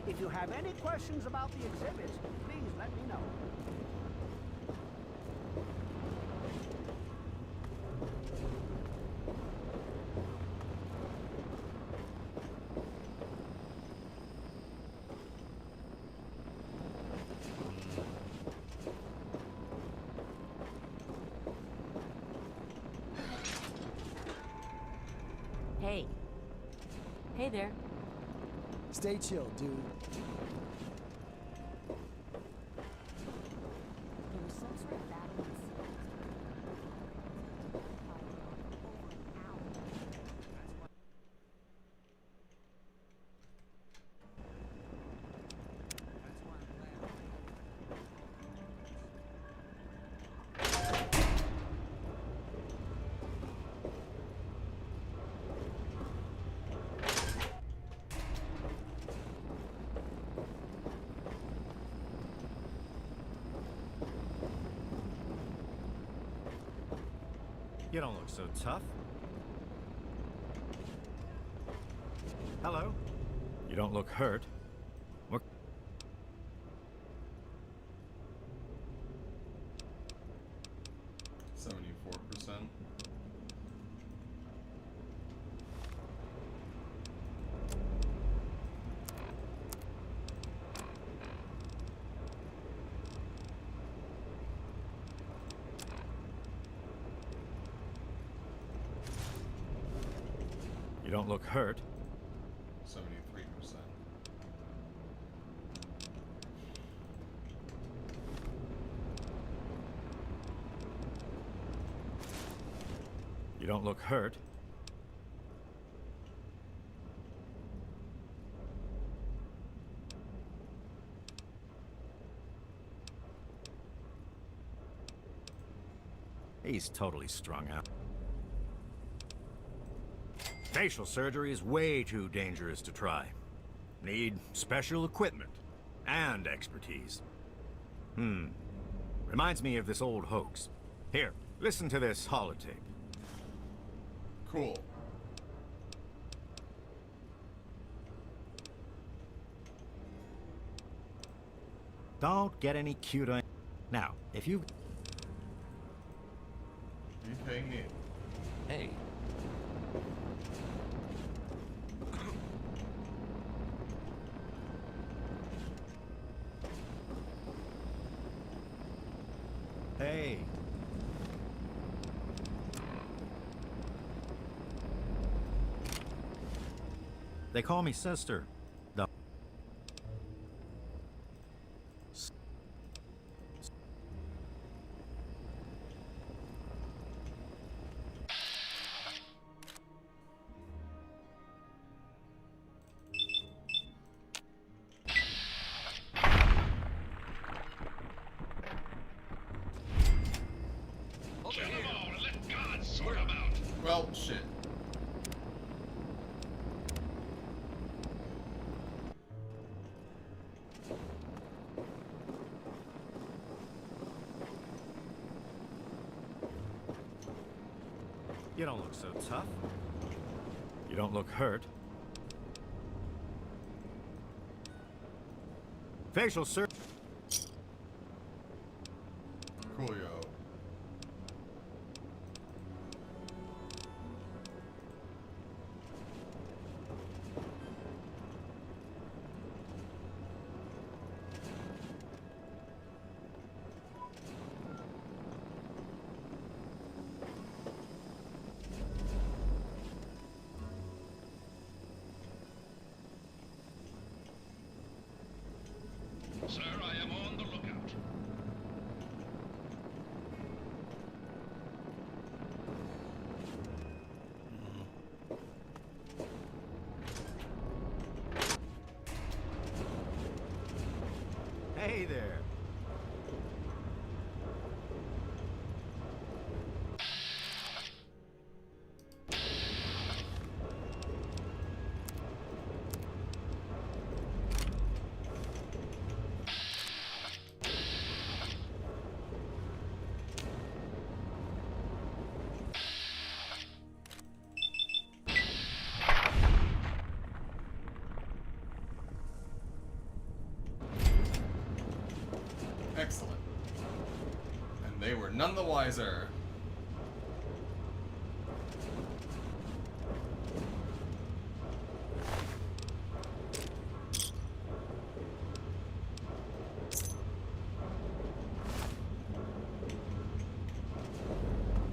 If you have any questions about the exhibits, please let me know. Hey. Hey there. Stay chill, dude. There was some sort of battle in the city. You don't look so tough. Hello? You don't look hurt. What? %74%. You don't look hurt. 73%. You don't look hurt. He's totally strung out. Facial surgery is way too dangerous to try. Need special equipment and expertise. Reminds me of this old hoax. Here, listen to this holotape. Cool. Don't get any cute on. Now, if you... Okay, neat. Hey. Hey. They call me sister. The Kill them all and let God sort them out. Well, shit. You don't look so tough. You don't look hurt. Facial surgery. Coolio. Sir, I am on the lookout. Hey there. Excellent. And they were none the wiser.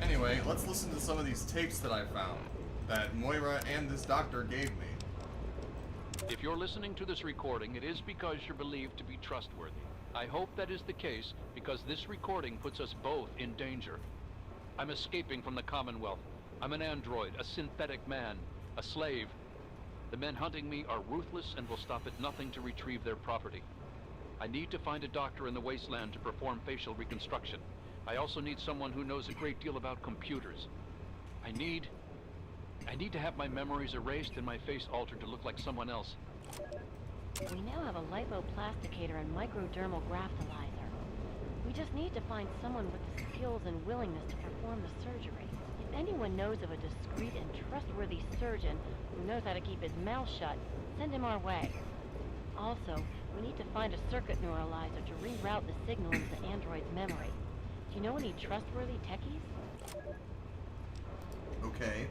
Anyway, let's listen to some of these tapes that I found that Moira and this doctor gave me. If you're listening to this recording, it is because you're believed to be trustworthy. I hope that is the case, because this recording puts us both in danger. I'm escaping from the Commonwealth. I'm an android, a synthetic man, a slave. The men hunting me are ruthless and will stop at nothing to retrieve their property. I need to find a doctor in the wasteland to perform facial reconstruction. I also need someone who knows a great deal about computers. I need to have my memories erased and my face altered to look like someone else. We now have a lipoplasticator and microdermal graftalizer. We just need to find someone with the skills and willingness to perform the surgery. If anyone knows of a discreet and trustworthy surgeon who knows how to keep his mouth shut, send him our way. Also, we need to find a circuit neuralizer to reroute the signal into the android's memory. Do you know any trustworthy techies? Okay.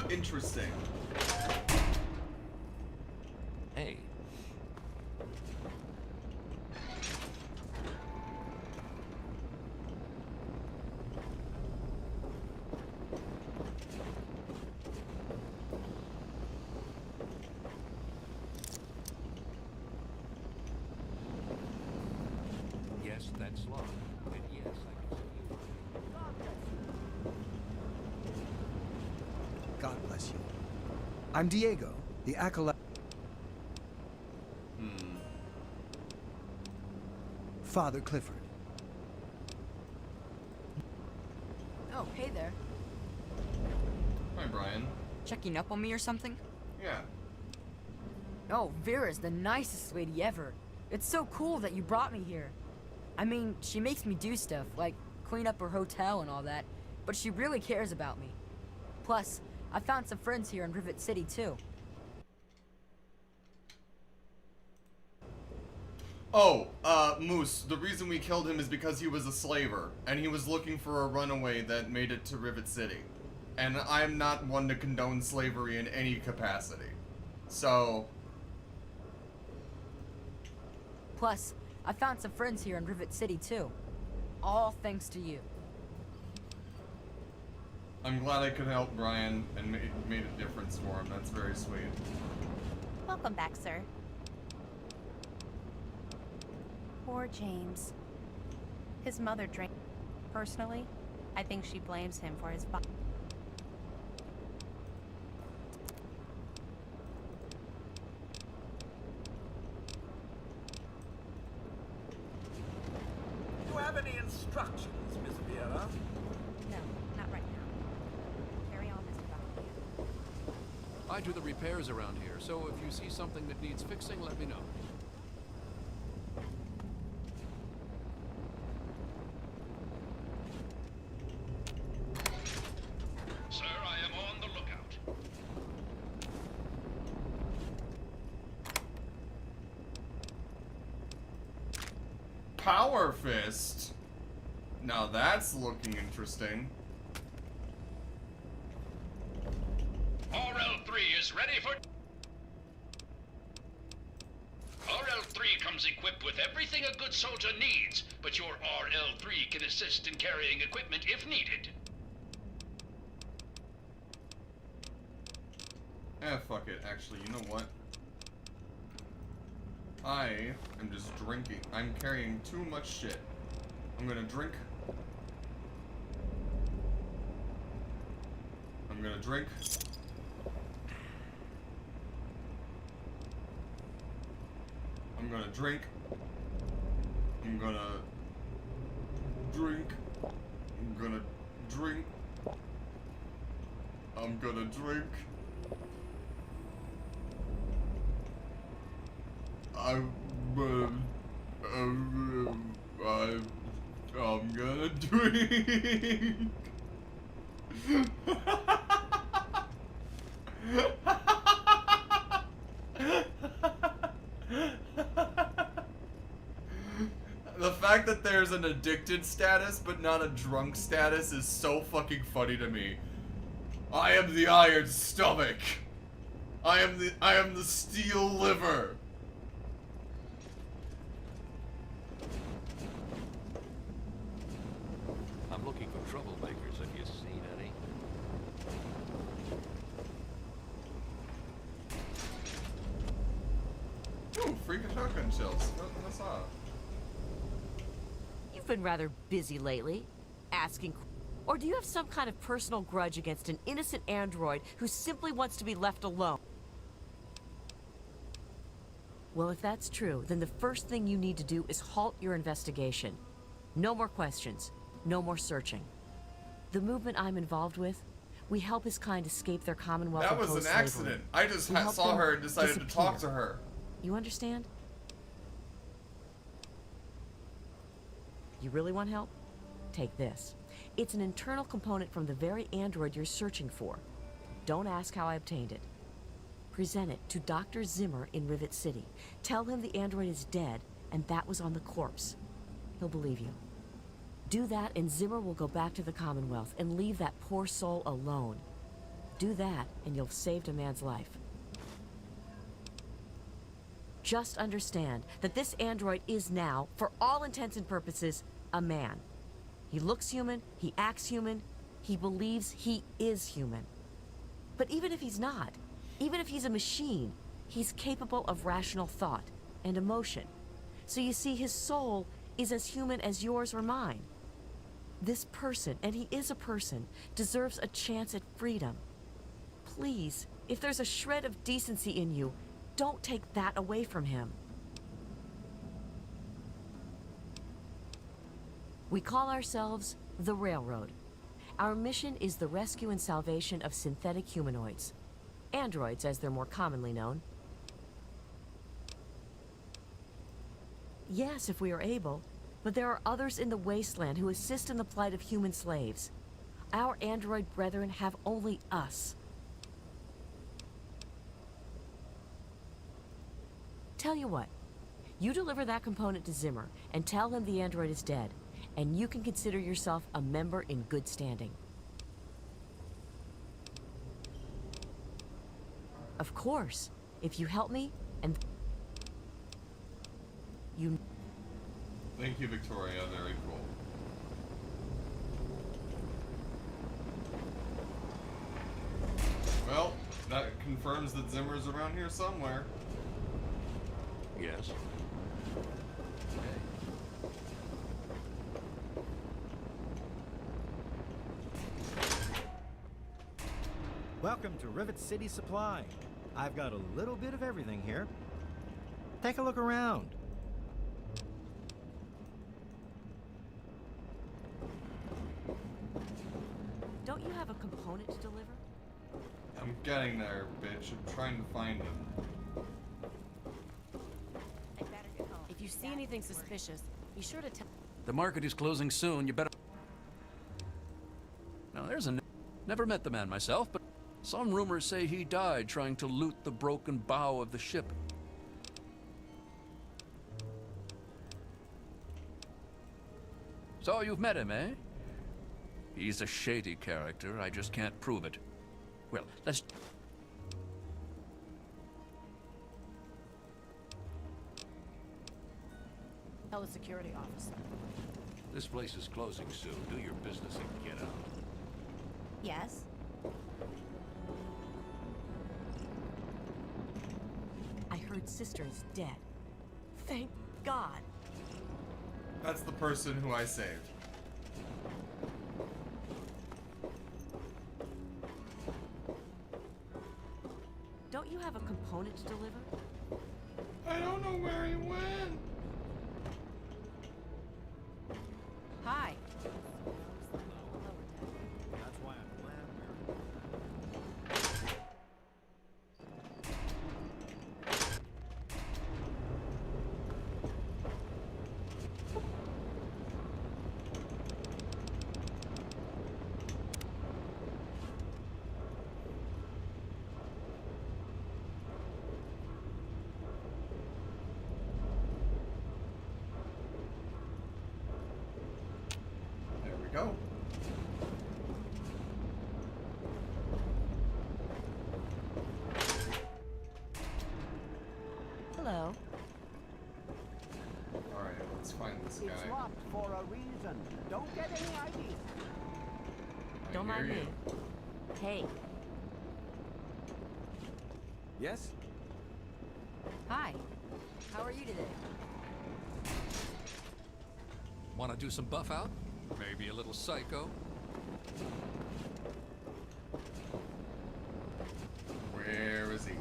Interesting. Hey. that slug. And yes, I can see you. God bless you. I'm Diego, the acolyte. Father Clifford. Oh, hey there. Hi, Brian. Checking up on me or something? Yeah. Oh, Vera's the nicest lady ever. It's so cool that you brought me here. I mean, she makes me do stuff, like clean up her hotel and all that, but she really cares about me. Plus, I found some friends here in Rivet City, too. Oh, Moose, the reason we killed him is because he was a slaver, and he was looking for a runaway that made it to Rivet City. And I'm not one to condone slavery in any capacity. So... Plus, I found some friends here in Rivet City, too. All thanks to you. I'm glad I could help Brian and made a difference for him. That's very sweet. Welcome back, sir. Poor James. His mother drank. Personally, I think she blames him for his Do you have any instructions, Miss Vera? No, not right now. Carry on, Mr. Buckingham. I do the repairs around here, so if you see something that needs fixing, let me know. Sir, I am on the lookout. Power Fist? Now that's looking interesting. RL3 is ready for... RL3 comes equipped with everything a good soldier needs, but your RL3 can assist in carrying equipment if needed. Fuck it. Actually, you know what? I am just drinking. I'm carrying too much shit. I'm gonna drink. I'm gonna drink. I'm gonna drink. I'm gonna drink. I'm gonna drink. I'm gonna drink. I'm gonna drink. The fact that there's an addicted status but not a drunk status is so fucking funny to me. I am the iron stomach. I am the steel liver. I'm looking for troublemakers. Have you seen any? Ooh, free shotgun shells. What's up? You've been rather busy lately, asking... Or do you have some kind of personal grudge against an innocent android who simply wants to be left alone? Well, if that's true, then the first thing you need to do is halt your investigation. No more questions. No more searching. The movement I'm involved with, we help his kind escape their Commonwealth. That was an accident. I just saw her and decided to talk to her. You understand? You really want help? Take this. It's an internal component from the very android you're searching for. Don't ask how I obtained it. Present it to Dr. Zimmer in Rivet City. Tell him the android is dead, and that was on the corpse. He'll believe you. Do that, and Zimmer will go back to the Commonwealth and leave that poor soul alone. Do that, and you'll have saved a man's life. Just understand that this android is now, for all intents and purposes, a man. He looks human, he acts human, he believes he is human. But even if he's not, even if he's a machine, he's capable of rational thought and emotion. So you see, his soul is as human as yours or mine. This person, and he is a person, deserves a chance at freedom. Please, if there's a shred of decency in you, don't take that away from him. We call ourselves the Railroad. Our mission is the rescue and salvation of synthetic humanoids. Androids, as they're more commonly known. Yes, if we are able, but there are others in the wasteland who assist in the plight of human slaves. Our android brethren have only us. Tell you what, you deliver that component to Zimmer and tell him the android is dead, and you can consider yourself a member in good standing. Of course, if you help me, and you... Thank you, Victoria. Very cool. Well, that confirms that Zimmer's around here somewhere. Yes. Welcome to Rivet City Supply. I've got a little bit of everything here. Take a look around. Don't you have a component to deliver? I'm getting there, bitch. I'm trying to find him. If you see anything suspicious, be sure to tell. The market is closing soon. You better... Now, there's a... Never met the man myself, but some rumors say he died trying to loot the broken bow of the ship. So you've met him, eh? He's a shady character. I just can't prove it. Well, let's... Tell the security officer. This place is closing soon. Do your business and get out. Yes? I heard Sister is dead. Thank God. That's the person who I saved. Don't you have a component to deliver? I don't know where he went. Hi. That's why I'm glad There we go. Hello. Alright, let's find this It's guy. locked for a reason. Don't get any ideas. Don't I mind hear me. you. Hey. Yes? Hi. How are you today? Want to do some buff out? Maybe a little psycho? Where is he?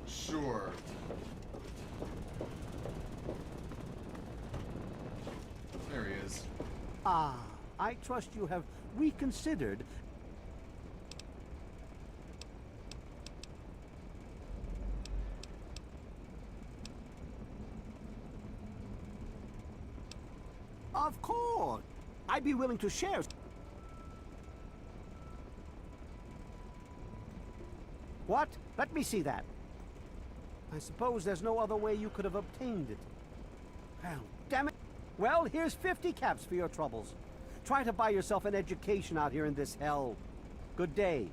Sure. There he is. Ah, I trust you have reconsidered. Of course. I'd be willing to share. What? Let me see that. I suppose there's no other way you could have obtained it. Well, damn it. Well, here's 50 caps for your troubles. Try to buy yourself an education out here in this hell. Good day.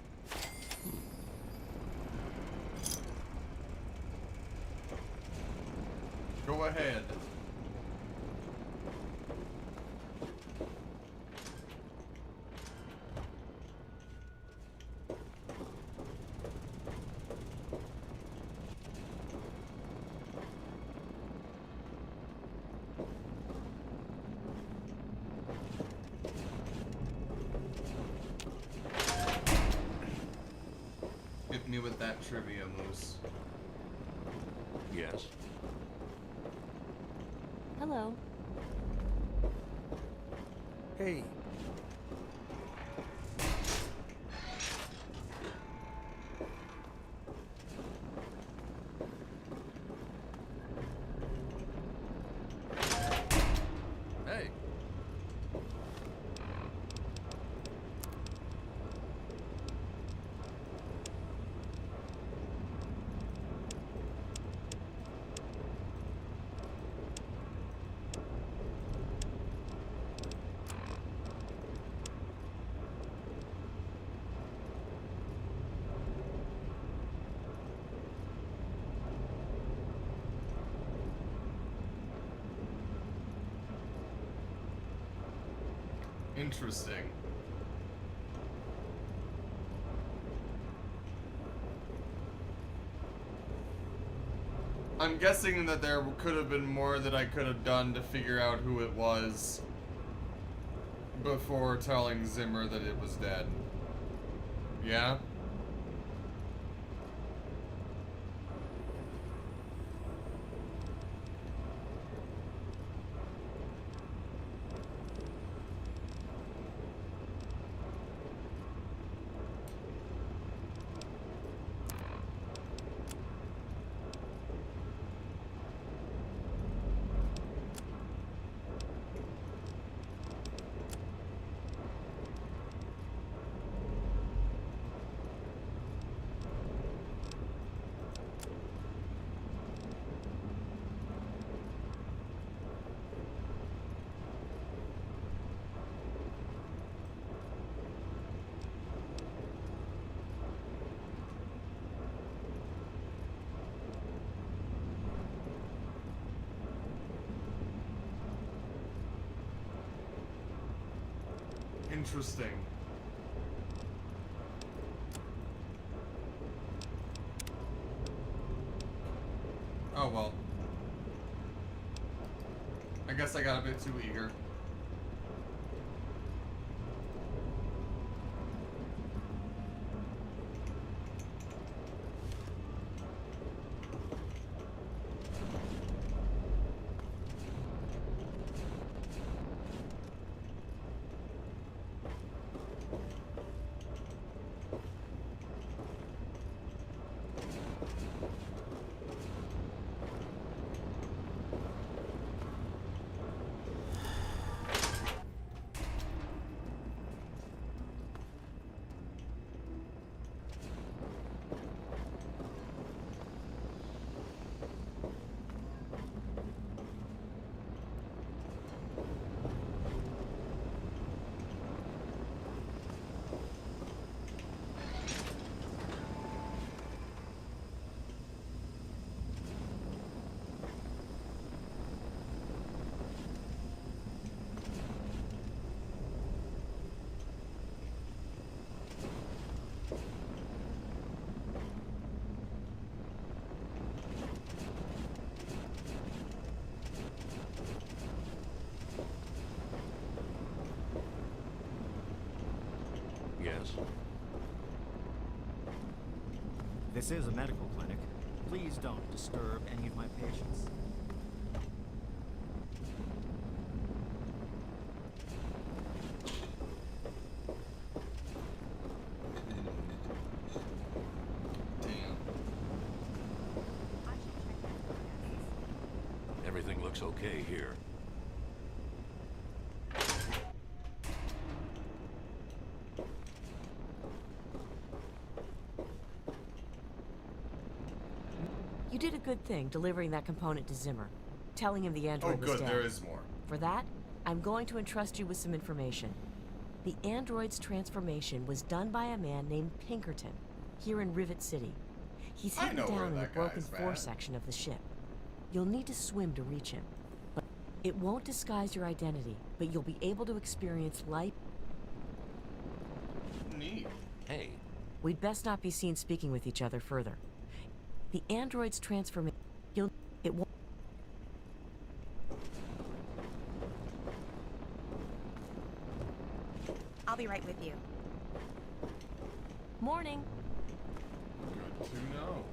Go ahead. with that trivia, Moose. Yes. Hello. Hey. Hey. Interesting. I'm guessing that there could have been more that I could have done to figure out who it was before telling Zimmer that it was dead. Yeah? Interesting. Oh well. I guess I got a bit too eager. Yes. This is a medical clinic. Please don't disturb any of my patients. Everything looks okay here. You did a good thing delivering that component to Zimmer, telling him the android Oh, was good, dead. there is more. For that, I'm going to entrust you with some information. The android's transformation was done by a man named Pinkerton, here in Rivet City. He's I hidden know where down in the that broken guy's fore at. section of the ship. You'll need to swim to reach him. But it won't disguise your identity, but you'll be able to experience life. Neat. Hey. We'd best not be seen speaking with each other further. The android's transformation, it won't. I'll be right with you. Morning. Good. to know.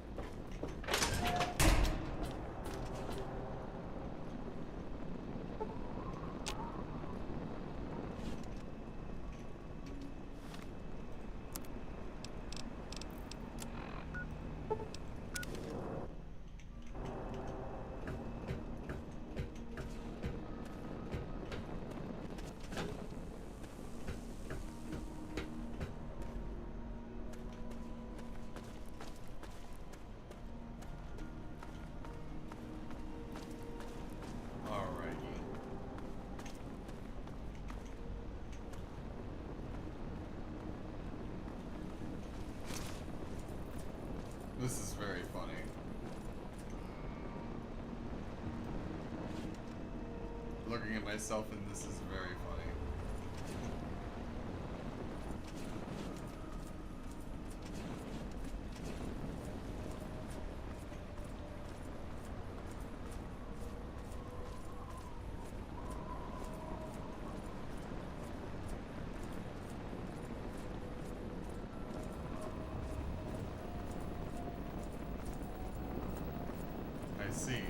This is very funny. Looking at myself and this is very funny. I see.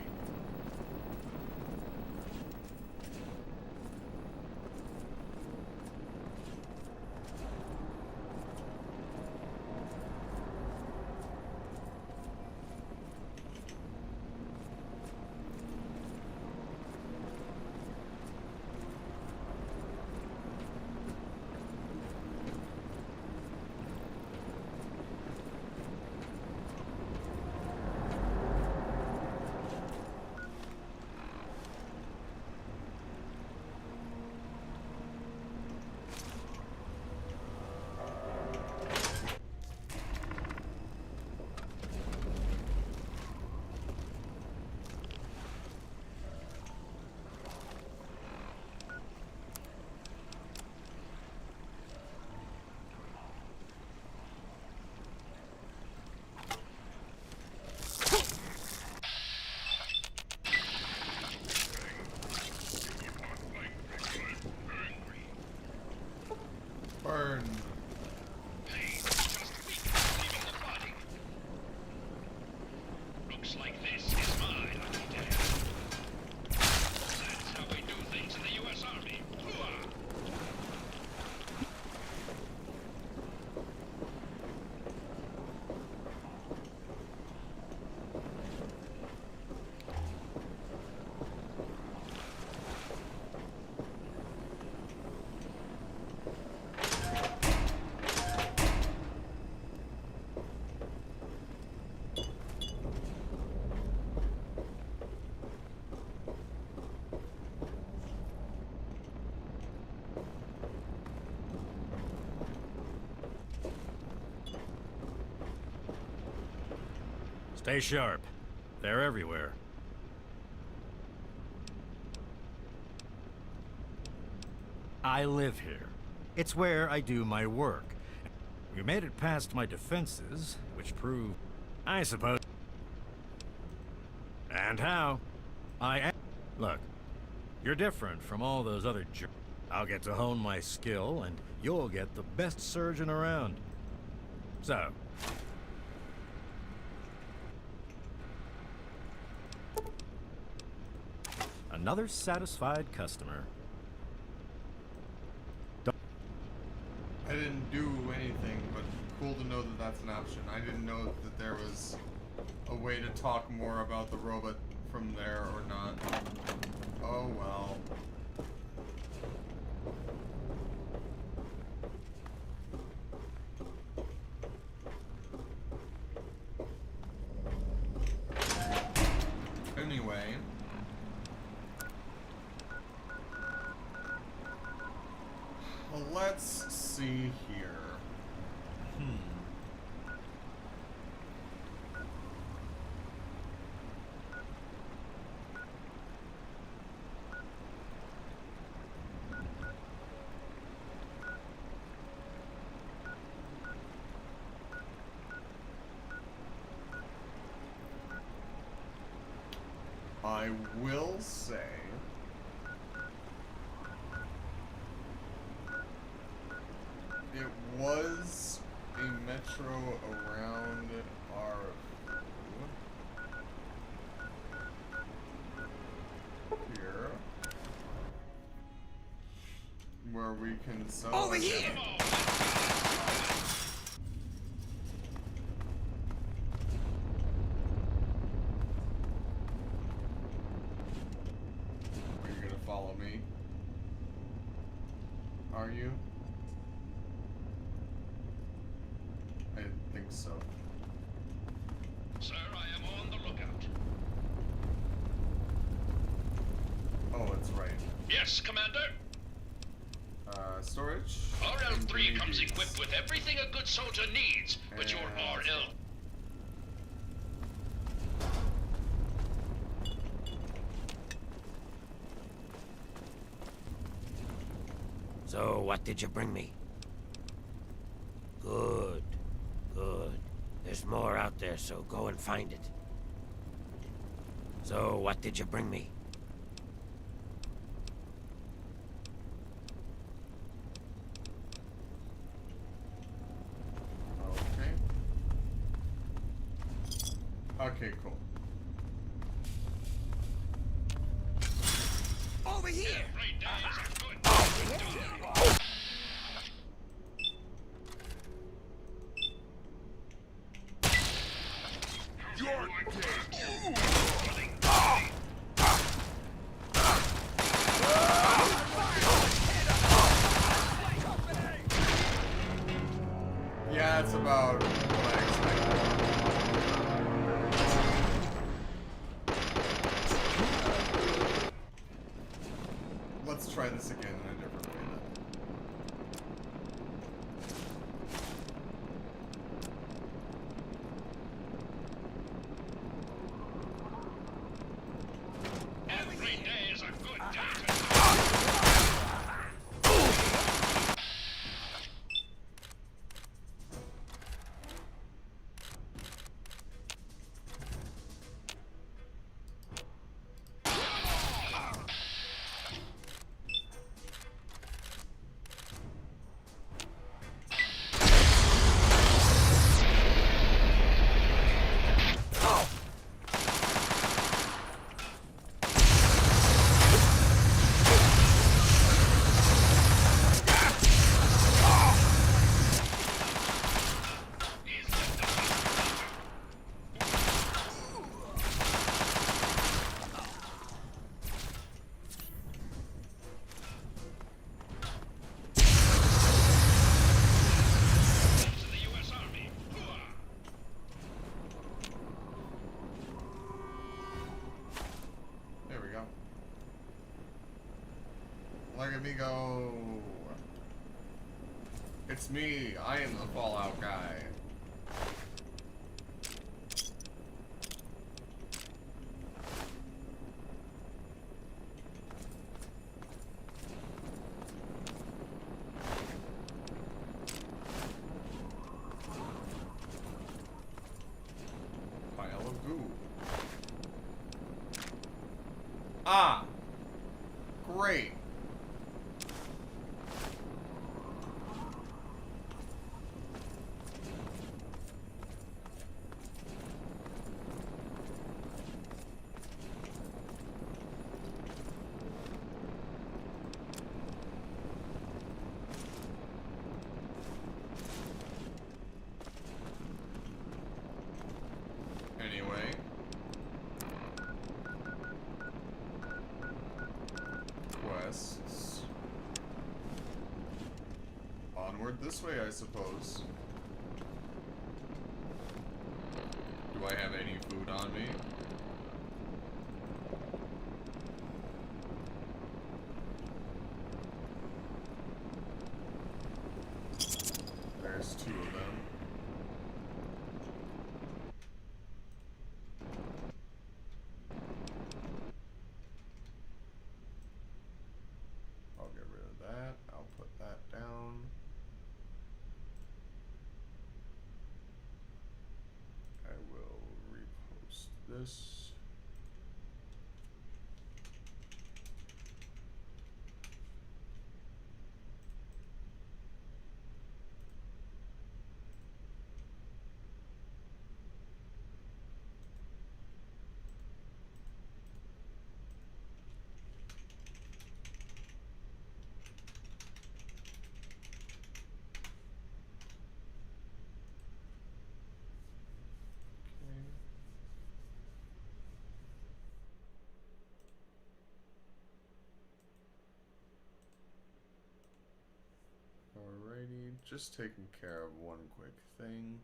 Burn. Looks like this is my lucky day. That's how we do things in the U.S. Army. Hooah! Stay sharp. They're everywhere. I live here. It's where I do my work. We made it past my defenses, which prove, I suppose. And how? Look, you're different from all those other I'll get to hone my skill, and you'll get the best surgeon around. So, another satisfied customer. I didn't do anything, but cool to know that that's an option. I didn't know that there was a way to talk more about the robot from there or not. Oh well. Anyway. Well, let's see here. I will say it was a metro around our where we can sell. Over here! Are you gonna follow me? Are you? I think so. Sir, I am on the lookout. Oh, that's right. Yes, Commander. Storage. RL-3 comes equipped with everything a good soldier needs, but your RL... So, what did you bring me? Good. Good. There's more out there, so go and find it. So, what did you bring me? Okay, cool. Over here! Yeah, it's about what I expected. Let's try this again in a different way then. Every day is a good day. There we go. Look at me go. It's me. I am the Fallout guy. Pile of goo. Ah! Great. Anyway. Quests. Onward this way, I suppose. Do I have any food on me? There's two of them. I'll get rid of that. I'll put that down. I will repost this. just taking care of one quick thing.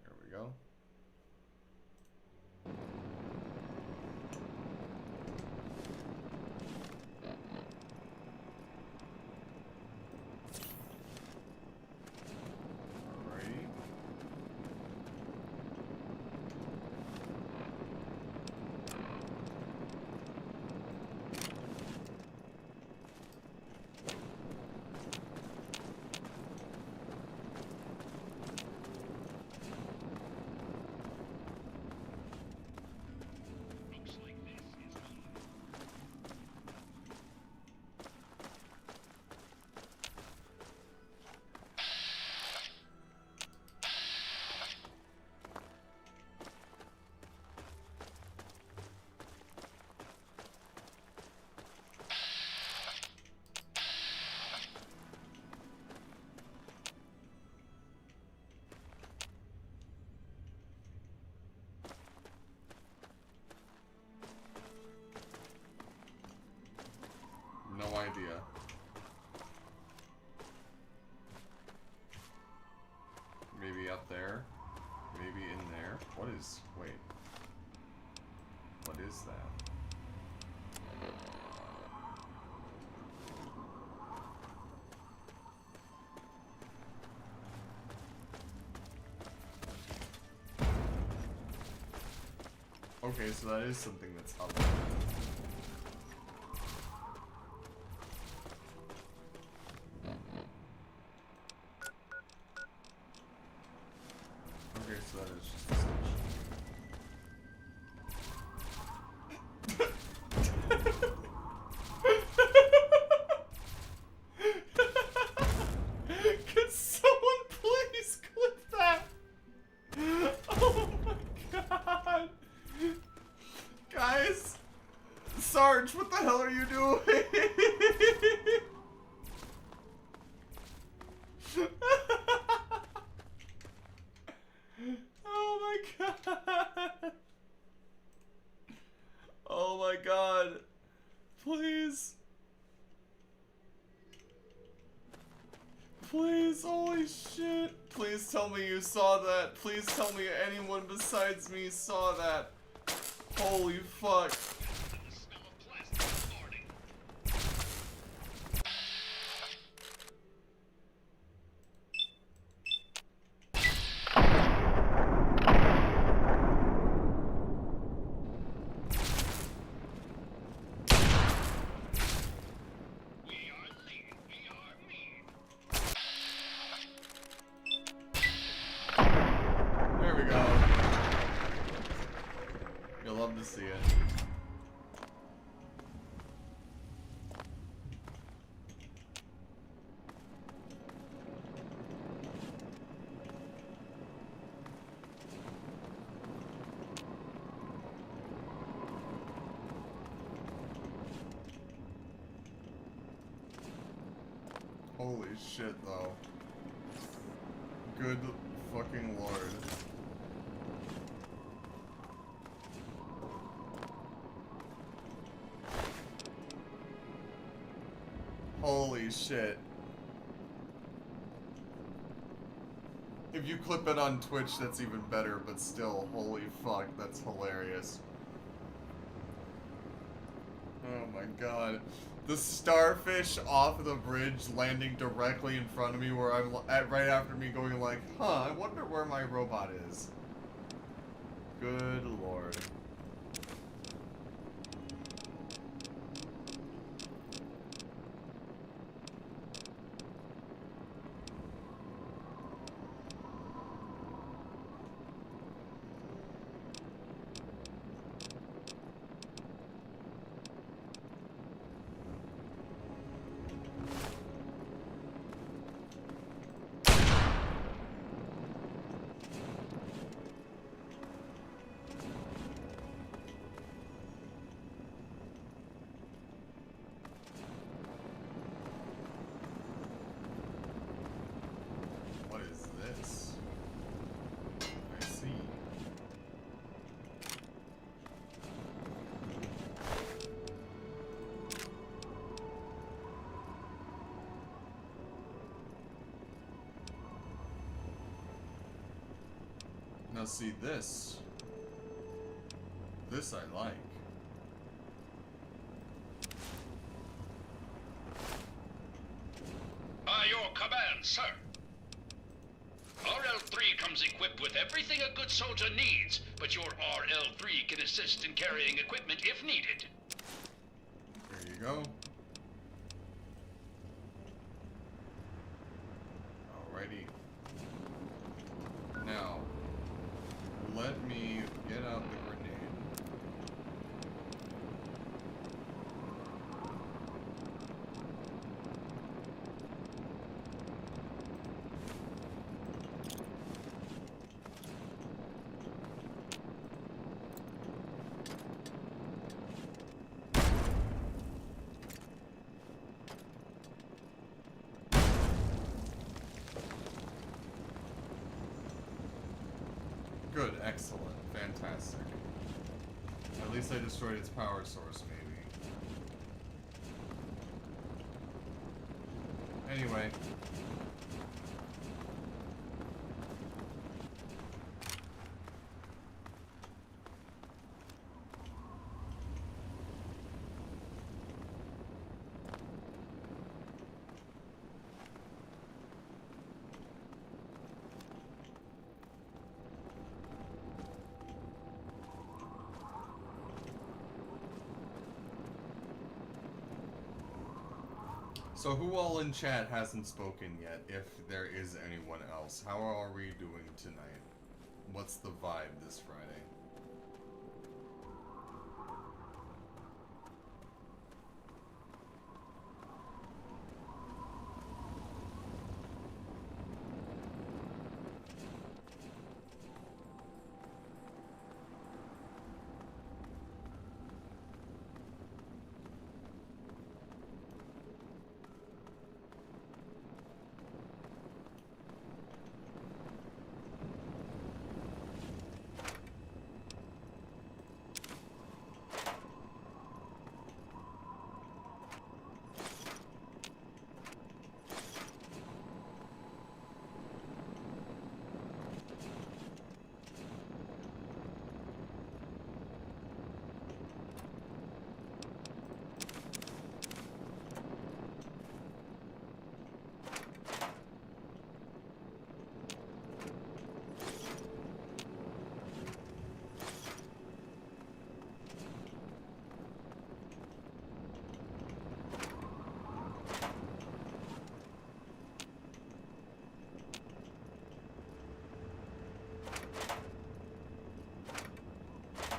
There we go. Alrighty. Looks like this is on. No idea. Maybe up there. Maybe in there. What is... wait. What is that? Okay, so that is something that's up there. Okay, so that is just a Can someone please clip that? Oh my god. Guys, Sarge, what the hell are you doing? Oh my god. Oh my god. Please. Please, holy shit. Please tell me you saw that. Please tell me anyone besides me saw that. Holy fuck. There we go. You'll love to see it. Holy shit, though. Good fucking lord. Holy shit. If you clip it on Twitch, that's even better, but still, holy fuck, that's hilarious. Oh my god. The starfish off the bridge landing directly in front of me where I'm right after me going like, huh, I wonder where my robot is. Good lord. Now see this. This I like. By your command, sir. RL-3 comes equipped with everything a good soldier needs, but your RL-3 can assist in carrying equipment if needed. There you go. Alrighty. Now, let me get out the grenade. Good, excellent, fantastic. At least I destroyed its power source, maybe. Anyway. So who all in chat hasn't spoken yet, if there is anyone else? How are we doing tonight? What's the vibe this Friday?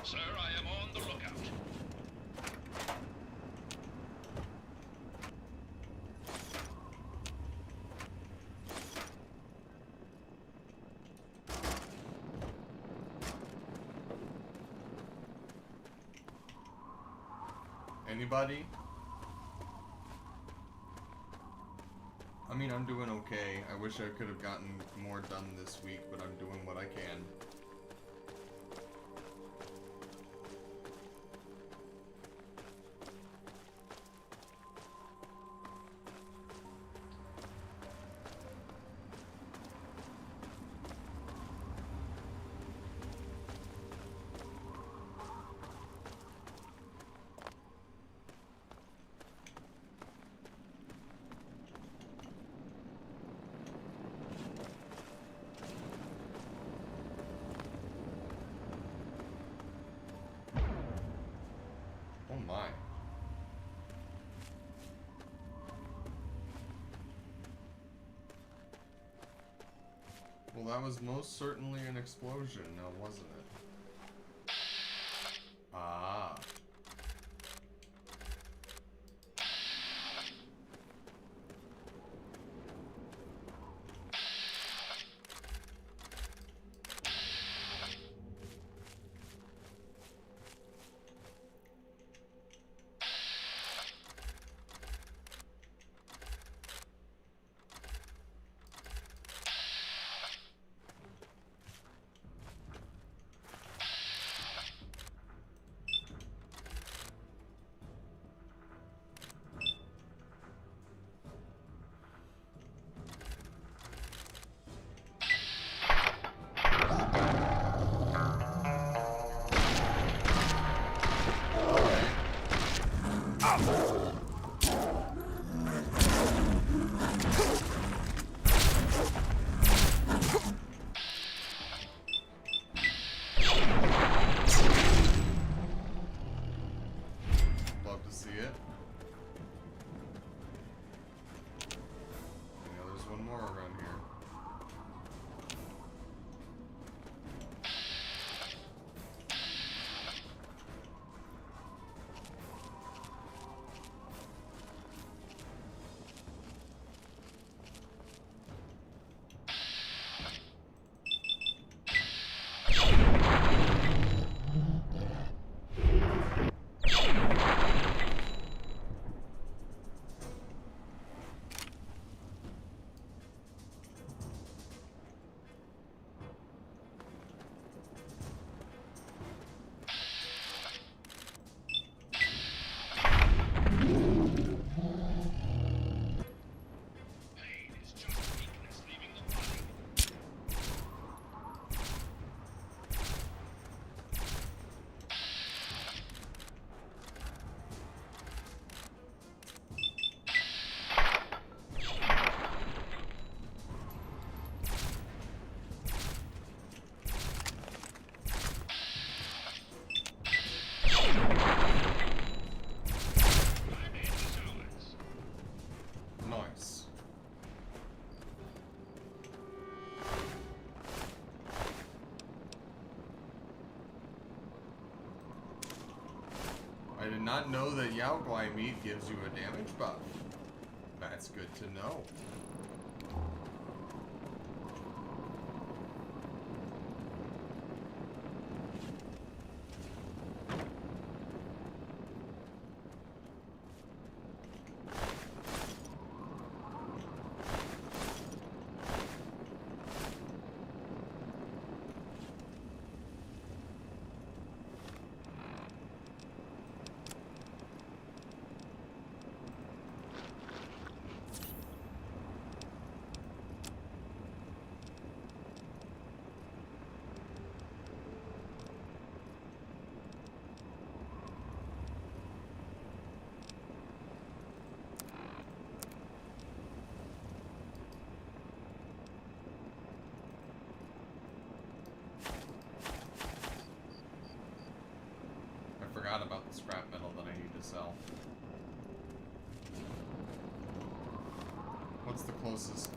Sir, I am on the lookout. Anybody? I mean, I'm doing okay. I wish I could have gotten more done this week, but I'm doing what I can. Oh my. Well, that was most certainly an explosion, now wasn't it? Ah. Love to see it. Yeah, there's one more around here. Nice. I did not know that Yao Guai meat gives you a damage buff. That's good to know. Forgot about the scrap metal that I need to sell. What's the closest?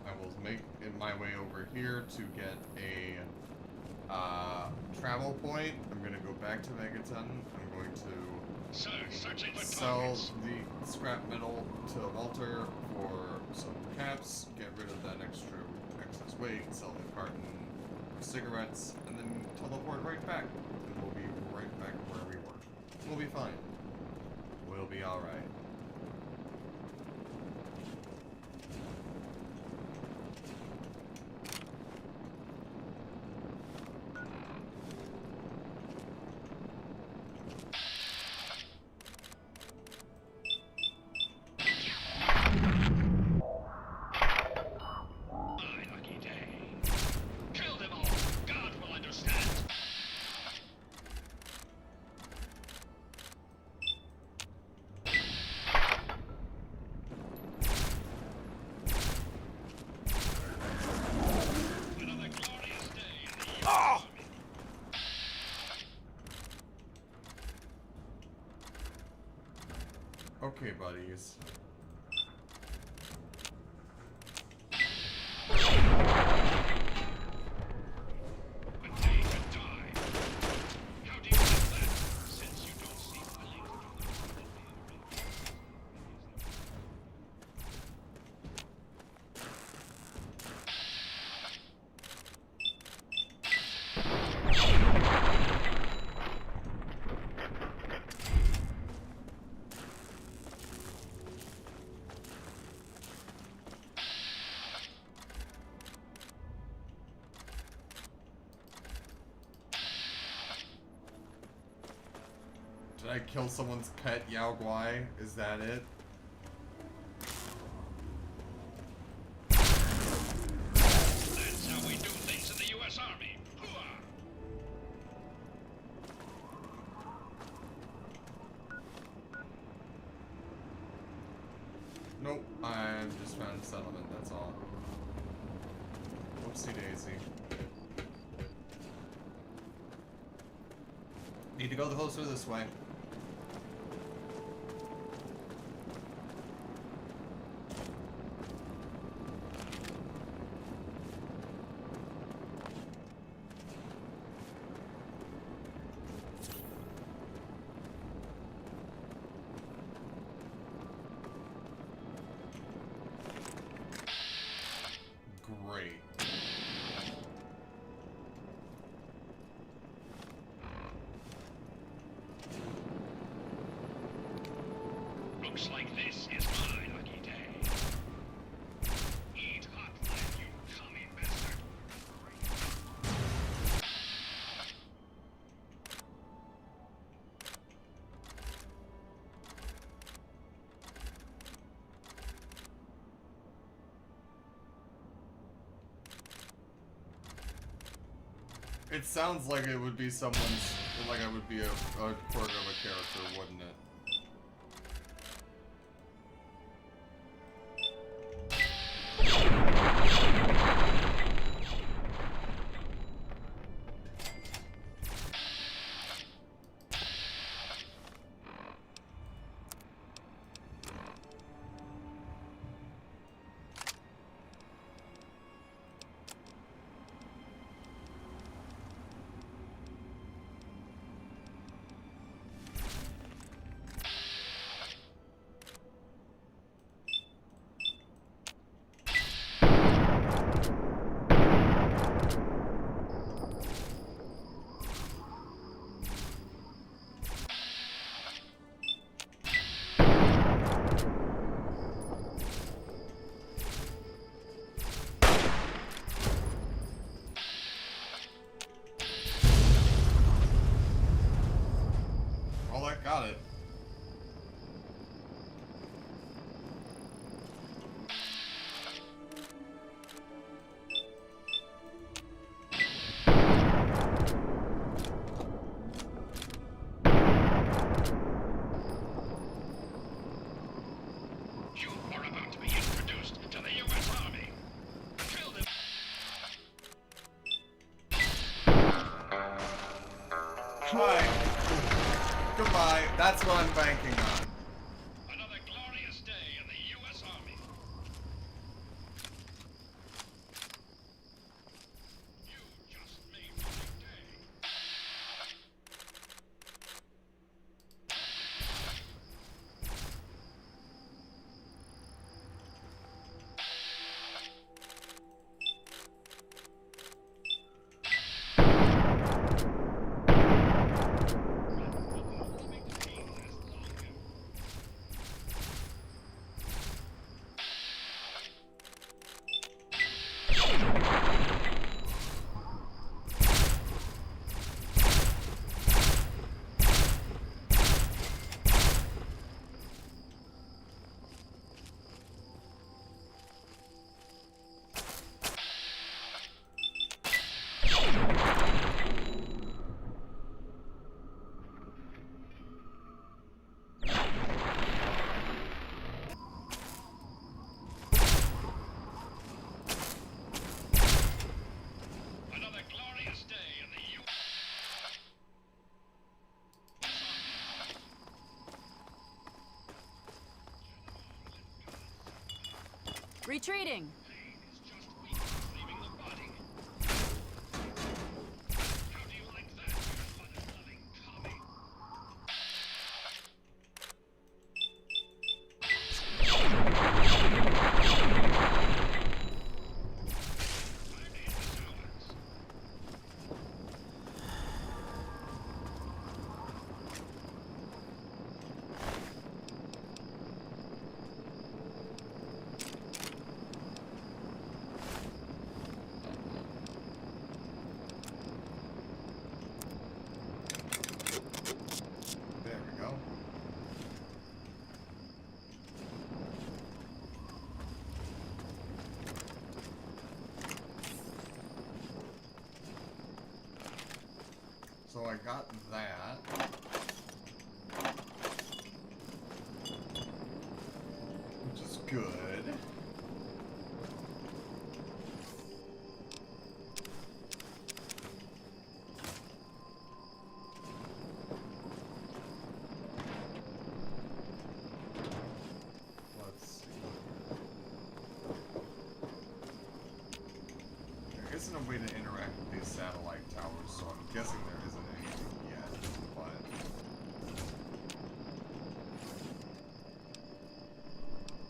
I will make it my way over here to get a travel point. I'm gonna go back to Megaton. I'm going to sell the scrap metal to Walter for some caps, get rid of that excess weight, sell the carton of cigarettes, and then teleport right back. And we'll be right back where we were. We'll be fine. We'll be alright. Okay, buddies. Did I kill someone's pet Yao Guai? Is that it? That's how we do things in the U.S. Army. Nope, I just found a settlement, that's all. Whoopsie daisy. Need to go closer this way. Great. Looks like this is my lucky day. Eat hot lead, you commie bastard. It sounds like it would be someone's, like I would be a quirk of a character, wouldn't it? Got it. You are about to be introduced to the U.S. Army. Kill them. Hi. Goodbye. That's what I'm banking on. Another glorious day in the U.S. Army. You just made my day. Another glorious day in the U.S. Retreating. leaving the body. How do you like that, you blood-loving commie? There we go. So I got that. Which is good. good. Let's see. There isn't a way to interact with these satellite towers, so I'm guessing there isn't anything yet, but...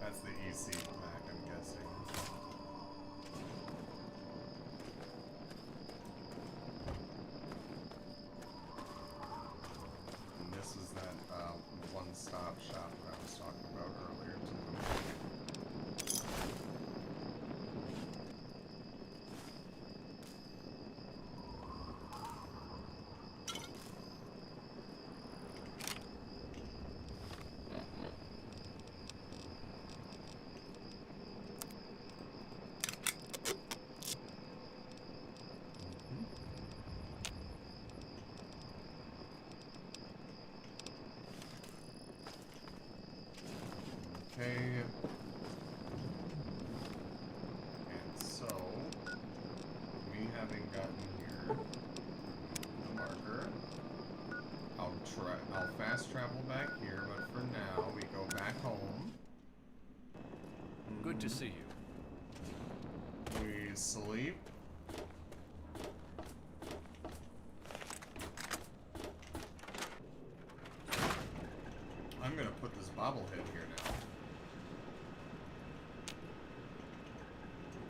That's the EC pack, I'm guessing. And this is that one-stop shop that I was talking about earlier, too. Okay. And so, me having gotten here, the marker, I'll fast travel back here, but for now, we go back home. Good to see you. We sleep. I'm gonna put this bobblehead here now.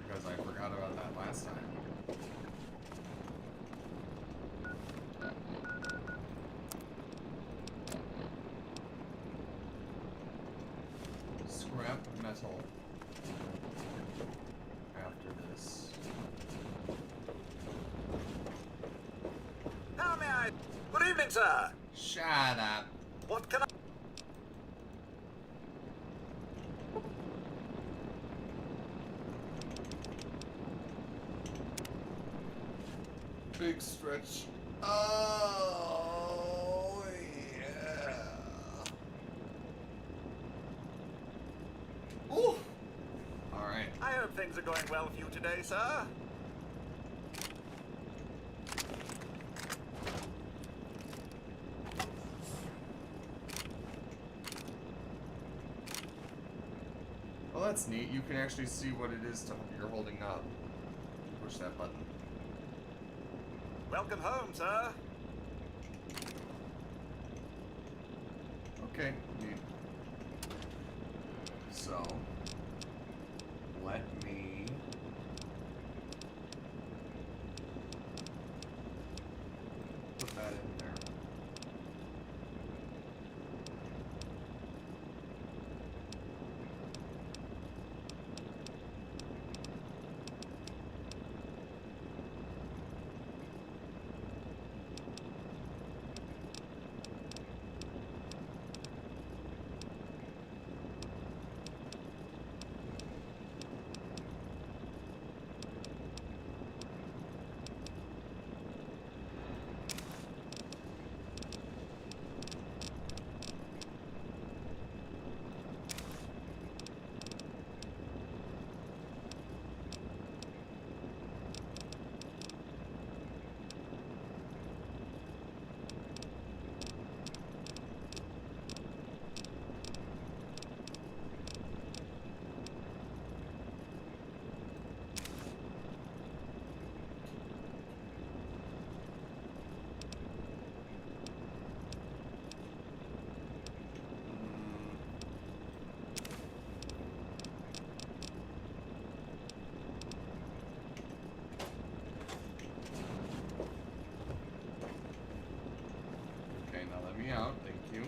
Because I forgot about that last time. Scrap metal. After this. How may I... Good evening, sir. Shut up. What can I... Big stretch. Oh, yeah. Ooh. All right. I hope things are going well for you today, sir. Well, that's neat. You can actually see what it is you're holding up. Push that button. Welcome home, sir. Okay, neat. So, let me... put that in there. Me out, thank you.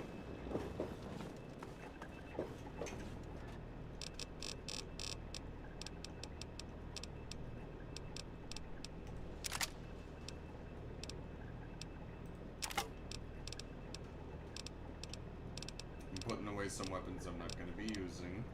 I'm putting away some weapons I'm not going to be using.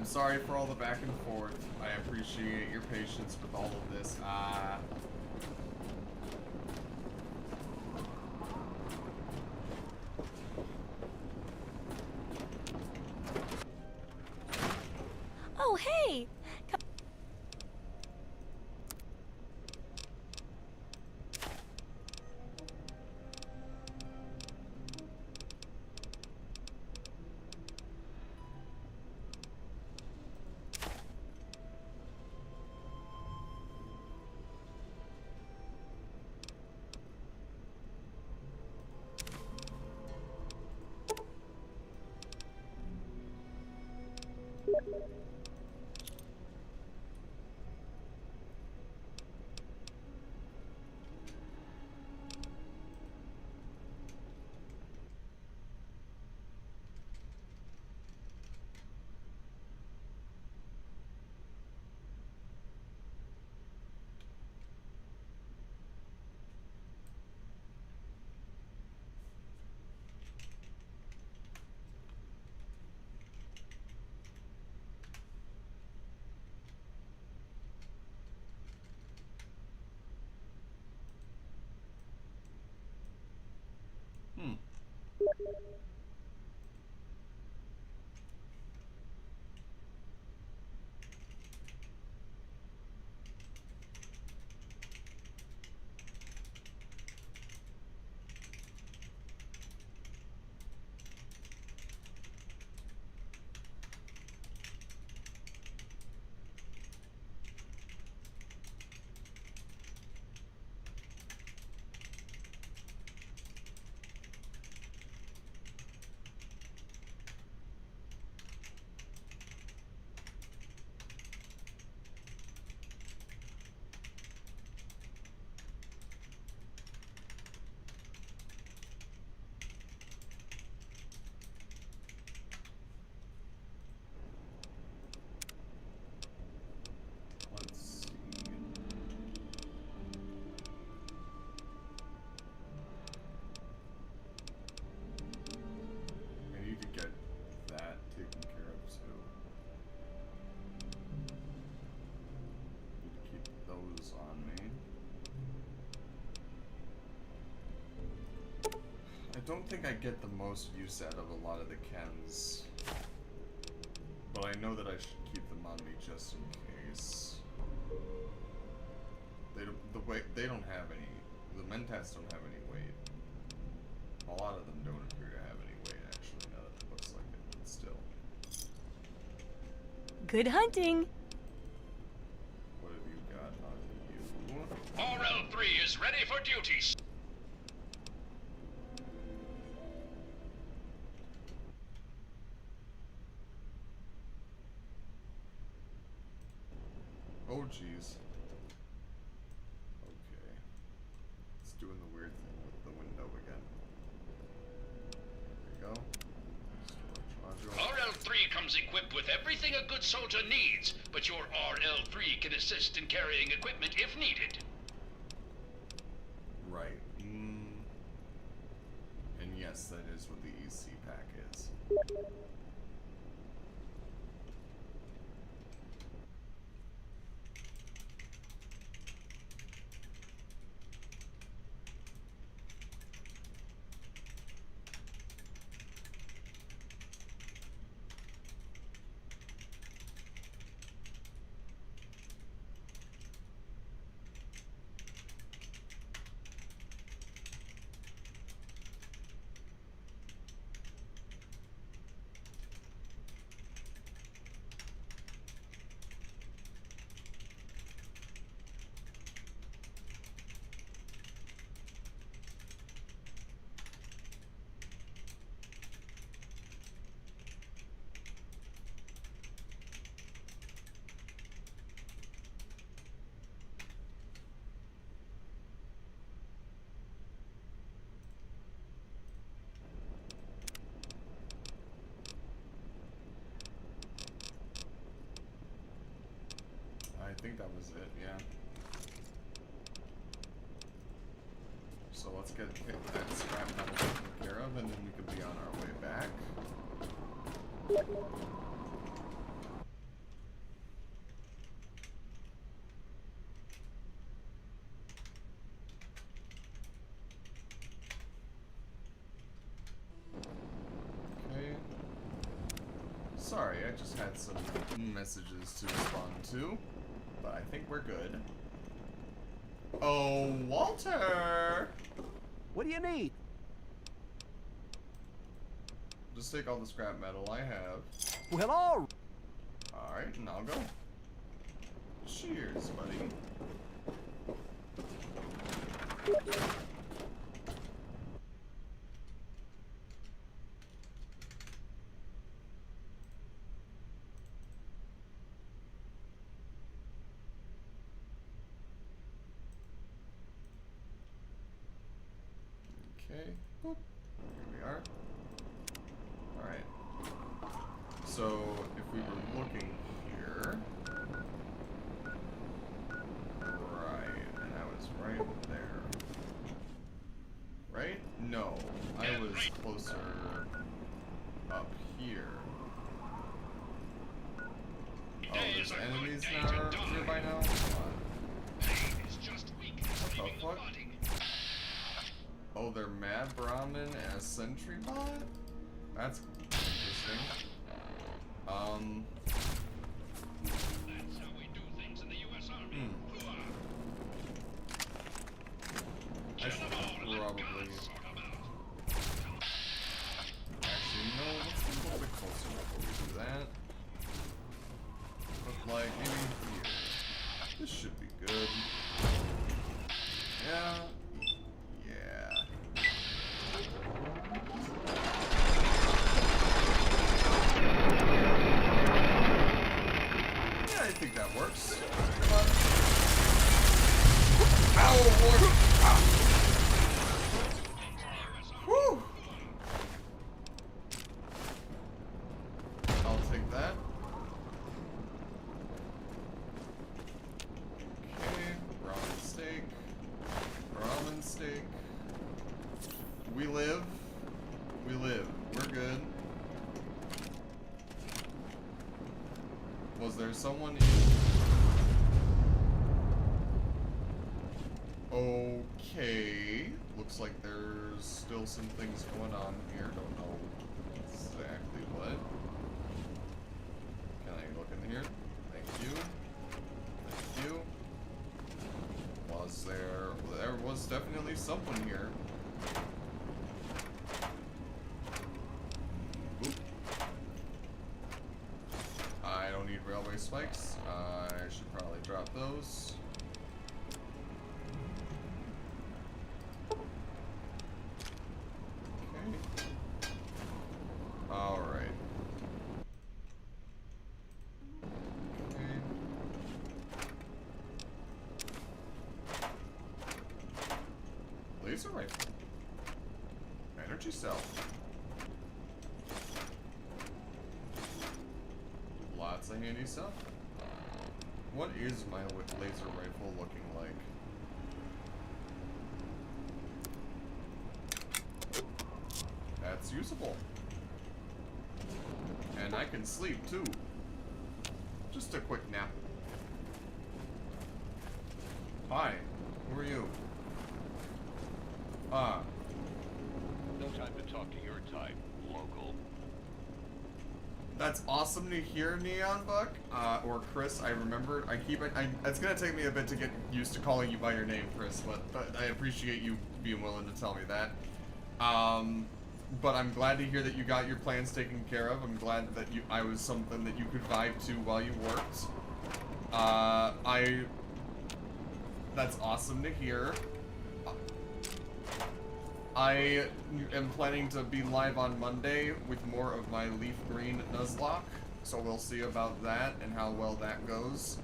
sorry for all the back and forth. I appreciate your patience with all of this. Oh, hey! I don't think I get the most use out of a lot of the chems, but I know that I should keep them on me just in case. They don't have any. The Mentats don't have any weight. A lot of them don't appear to have any weight, actually. Now that it looks like it, but still. Good hunting. What have you got on you? RL3 is ready for duty. Oh, jeez. Okay. It's doing the weird thing with the window again. There we go. RL3 comes equipped with everything a good soldier needs, but your RL3 can assist in carrying equipment if needed. Right. And yes, that is what the EC pack is. I think that was it, yeah. So let's get that scrap metal taken care of, and then we could be on our way back. Sorry, I just had some messages to respond to, but I think we're good. Oh, Walter! What do you need? Just take all the scrap metal I have. Well, all Alright, and I'll go. Cheers, buddy. Okay, boop. Here we are. Alright. So, if we were looking here... Right, and I was right there. Right? No, I was closer up here. Oh, there's enemies now nearby now? What the fuck? Oh, they're Mad Brahmin and a sentry bot? That's interesting. That's how we do things in the U.S. Army. I should probably... Actually, no, let's get a little bit closer before we do that. But like, maybe here. This should be good. Yeah. Yeah. Yeah, I think that works. Come on. Ow, Lord! Whew! I'll take that. Okay, ramen steak. Ramen steak. We live. We live. We're good. Was there someone in... Okay. Looks like there's still some things going on here. Don't know exactly what. Can I look in here? Thank you. Thank you. Was there... There was definitely someone here. Oop. I don't need railway spikes. I should probably drop those. Okay. Alright. Okay. Laser rifle. Energy cell. Lots of handy stuff. What is my laser rifle looking like? That's usable. And I can sleep too. Just a quick nap. Hi, who are you? Ah. No time to talk to your type, local. That's awesome to hear, Neon Buck, or Chris. I remembered. It's gonna take me a bit to get used to calling you by your name, Chris, but I appreciate you being willing to tell me that. But I'm glad to hear that you got your plans taken care of. I'm glad that I was something that you could vibe to while you worked. That's awesome to hear. I am planning to be live on Monday with more of my Leaf Green Nuzlocke, so we'll see about that and how well that goes.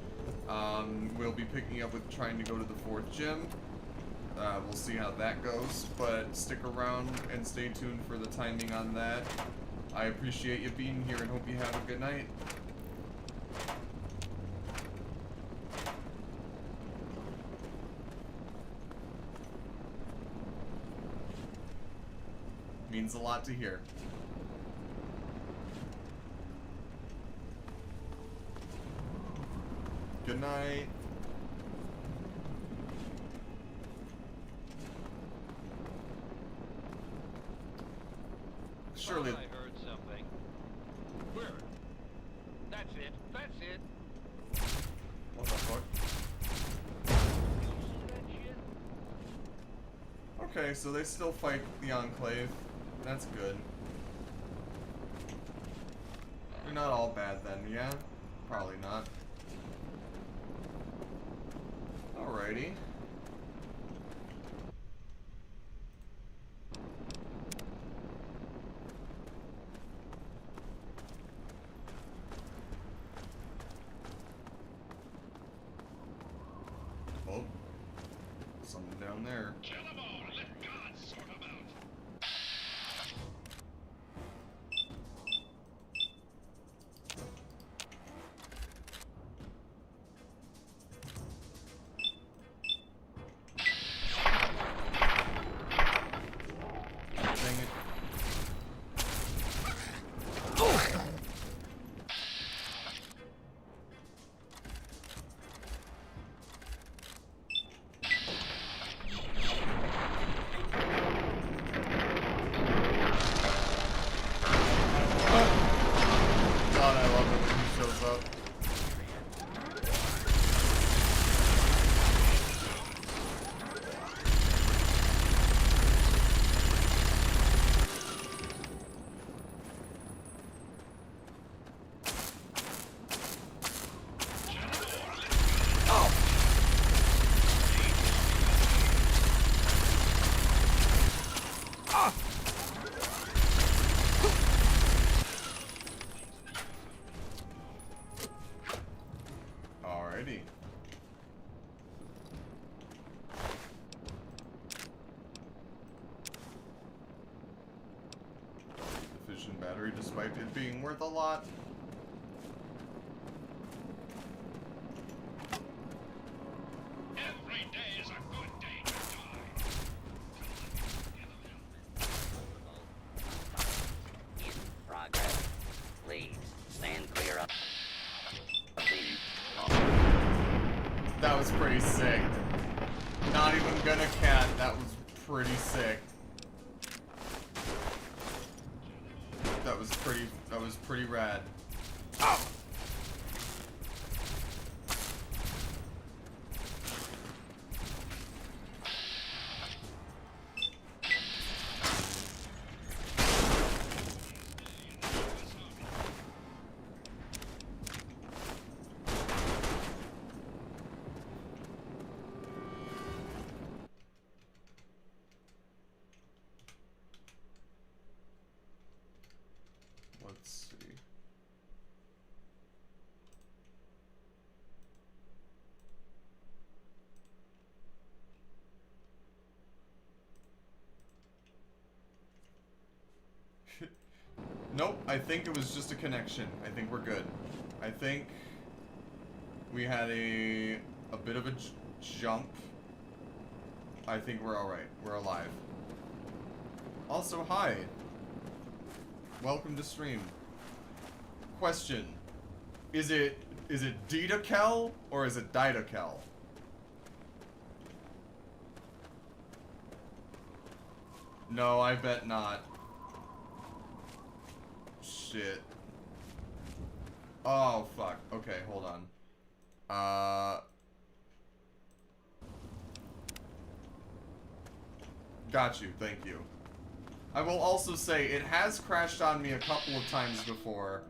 We'll be picking up with trying to go to the 4th gym. We'll see how that goes, but stick around and stay tuned for the timing on that. I appreciate you being here and hope you have a good night. Means a lot to hear. Good night. Surely. I heard something. Where? That's it. That's it. What the fuck? Okay, so they still fight the Enclave. That's good. They're not all bad then, yeah? Probably not. Alrighty. Oh. Something down there. Kill them all. Let God sort them out. Dang it. God, I love it when he shows up. Alrighty. The fission battery, despite it being worth a lot. Every day is a good day to die. In progress. Please stand clear of the... That was pretty sick. Not even gonna cat, that was pretty sick. That was pretty rad. Oh! Let's see. Nope, I think it was just a connection. I think we're good. I think we had a bit of a jump. I think we're alright. We're alive. Also, hi. Welcome to stream. Question. Is it Didakel or is it Didakel? No, I bet not. Shit. Oh, fuck. Okay, hold on. Got you, thank you. I will also say, it has crashed on me a couple of times before.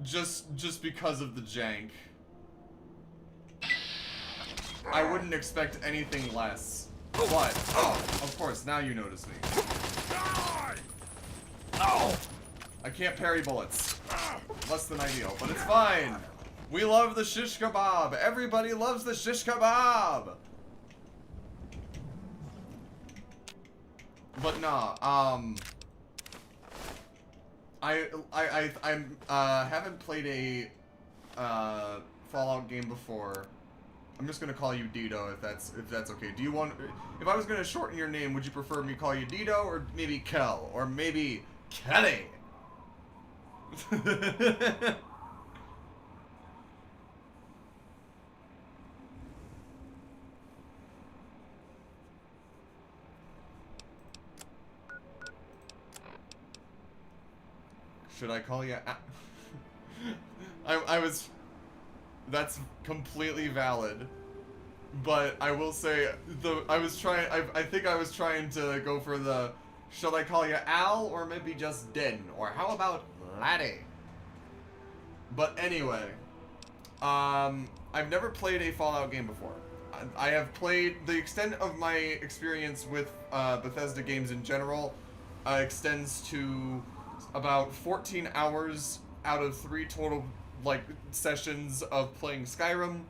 Just because of the jank. I wouldn't expect anything less. But, oh, of course, now you notice me. Oh! I can't parry bullets. Less than ideal, but it's fine. We love the shish kebab. Everybody loves the shish kebab. But nah, I haven't played a Fallout game before. I'm just gonna call you Dido if that's okay. Do you want, if I was gonna shorten your name, would you prefer me call you Dido or maybe Kel or maybe Kelly? Should I call you? I was. That's completely valid, but I will say I was trying. I think I was trying to go for the. Should I call you Al or maybe just Den, or how about Laddie? But anyway, I've never played a Fallout game before. I have played, the extent of my experience with Bethesda games in general extends to about 14 hours out of 3 total sessions of playing Skyrim,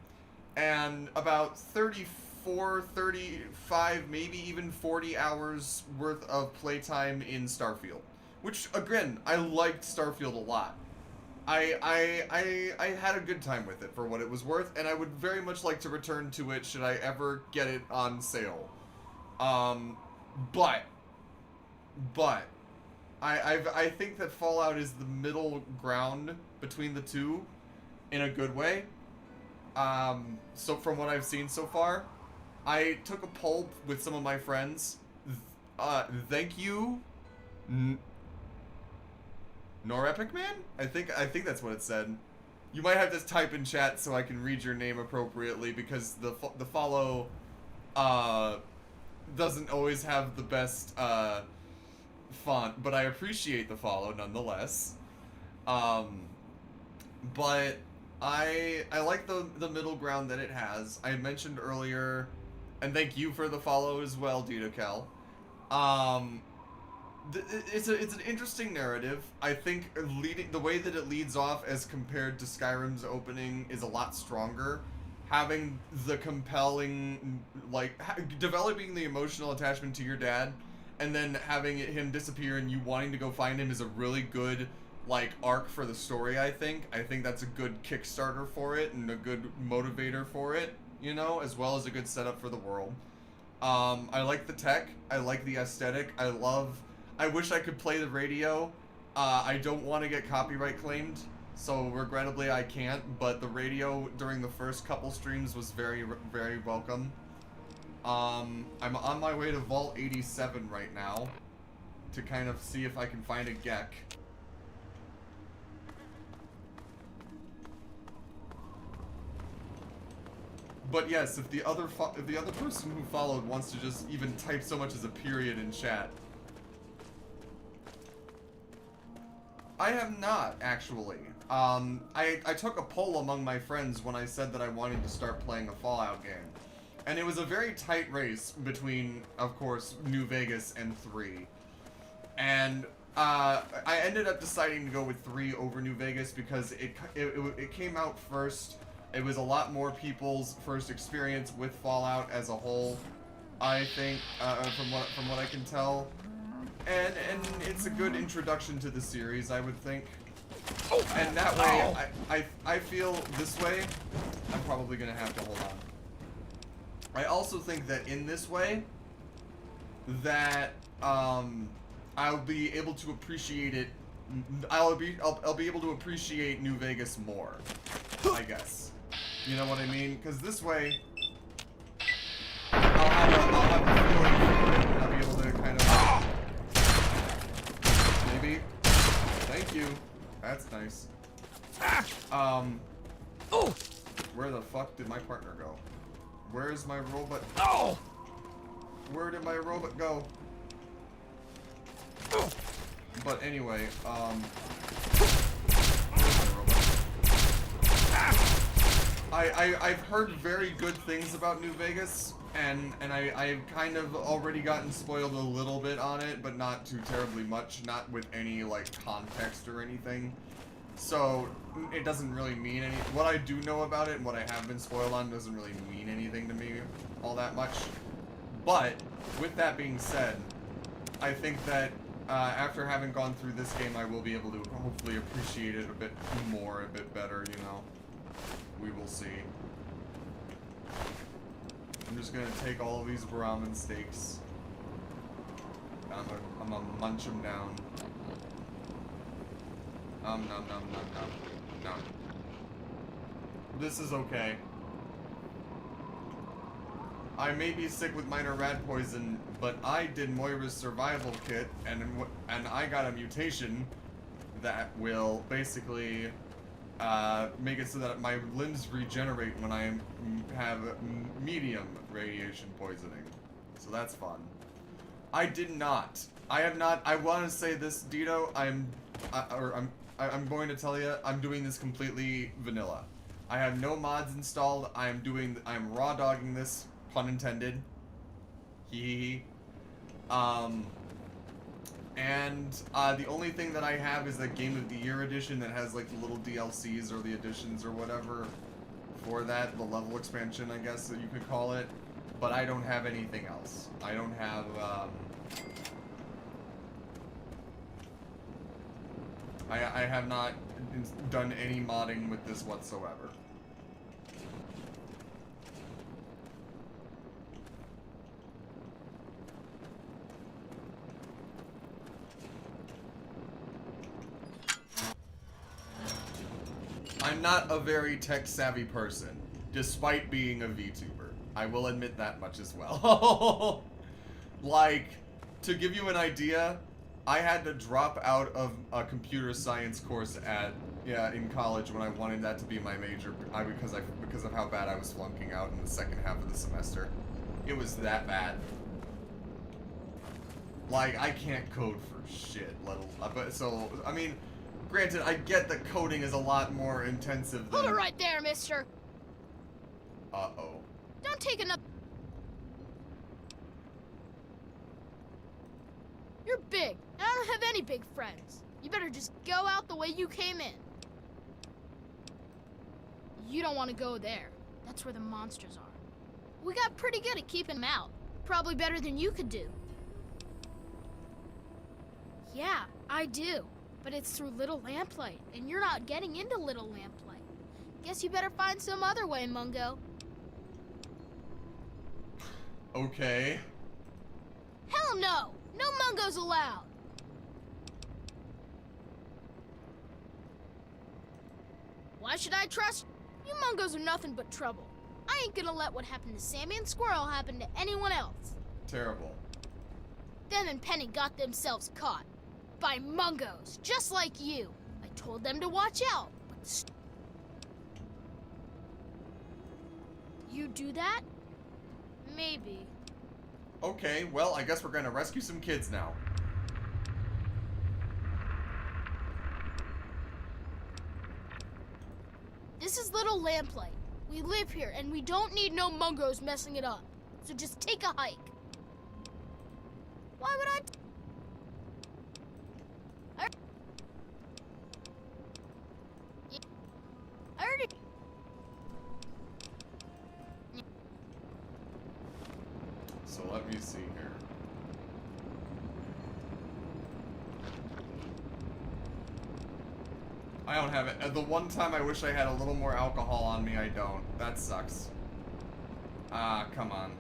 and about 34, 35, maybe even 40 hours worth of playtime in Starfield. Which, again, I liked Starfield a lot. I had a good time with it for what it was worth, and I would very much like to return to it should I ever get it on sale. But I think that Fallout is the middle ground between the two in a good way. So from what I've seen so far, I took a poll with some of my friends. Thank you, Norepic Man? I think that's what it said. You might have to type in chat so I can read your name appropriately, because the follow doesn't always have the best font, but I appreciate the follow nonetheless. But I like the middle ground that it has. I mentioned earlier, and thank you for the follow as well, DitoKel. It's an interesting narrative. I think the way that it leads off as compared to Skyrim's opening is a lot stronger. Having the compelling, developing the emotional attachment to your dad, and then having him disappear and you wanting to go find him is a really good, arc for the story, I think. I think that's a good Kickstarter for it and a good motivator for it, as well as a good setup for the world. I like the tech. I like the aesthetic. I wish I could play the radio. I don't want to get copyright claimed, so regrettably I can't, but the radio during the first couple streams was very, very welcome. I'm on my way to Vault 87 right now to kind of see if I can find a Gek. But yes, if the other person who followed wants to just even type so much as a period in chat. I have not, actually. I took a poll among my friends when I said that I wanted to start playing a Fallout game. And it was a very tight race between, of course, New Vegas and 3. And I ended up deciding to go with 3 over New Vegas because it came out first. It was a lot more people's first experience with Fallout as a whole, I think, from what I can tell. And it's a good introduction to the series, I would think. And that way, I feel this way, I'm probably going to have to hold on. I also think that in this way, that I'll be able to appreciate it. I'll be able to appreciate New Vegas more, I guess. You know what I mean? Because this way, I'll have a feeling for it, and I'll be able to kind of maybe. Thank you. That's nice. Where the fuck did my partner go? Where's my robot? Oh! Where did my robot go? But anyway, I've heard very good things about New Vegas, and I've kind of already gotten spoiled a little bit on it, but not too terribly much, not with any context or anything. So it doesn't really mean any. What I do know about it and what I have been spoiled on doesn't really mean anything to me all that much. But with that being said, I think that after having gone through this game, I will be able to hopefully appreciate it a bit more, a bit better. We will see. I'm just gonna take all of these ramen steaks. I'm gonna munch them down. Nom nom nom nom nom. This is okay. I may be sick with minor rat poison, but I did Moira's survival kit, and I got a mutation, that will basically make it so that my limbs regenerate when I have medium radiation poisoning. So that's fun. I did not. I have not. I want to say this, Dito. I'm going to tell you, I'm doing this completely vanilla. I have no mods installed. I'm raw dogging this, pun intended. Hee. And the only thing that I have is the Game of the Year edition that has like the little DLCs or the additions or whatever for that, the level expansion, I guess that you could call it. But I don't have anything else. I don't have, I have not done any modding with this whatsoever. I'm not a very tech-savvy person, despite being a VTuber. I will admit that much as well. Like, to give you an idea, I had to drop out of a computer science course in college when I wanted that to be my major because of how bad I was flunking out in the second half of the semester. It was that bad. Like, I can't code for shit, but so, I mean, granted, I get that coding is a lot more intensive than... Hold it right there, mister! Uh-oh. Don't take another... You're big, and I don't have any big friends. You better just go out the way you came in. You don't want to go there. That's where the monsters are. We got pretty good at keeping them out. Probably better than you could do. Yeah, I do. But it's through Little Lamplight, and you're not getting into Little Lamplight. Guess you better find some other way, Mungo. Okay. Hell no! No Mungos allowed! Why should I trust you? Mungos are nothing but trouble. I ain't gonna let what happened to Sammy and Squirrel happen to anyone else. Terrible. Them and Penny got themselves caught. By Mungos, just like you. I told them to watch out, but you do that? Maybe. Okay, well, I guess we're gonna rescue some kids now. This is Little Lamplight. We live here, and we don't need no Mungos messing it up. So just take a hike. Why would I... I already... So let me see here. I don't have it. The one time I wish I had a little more alcohol on me, I don't. That sucks. Ah, come on.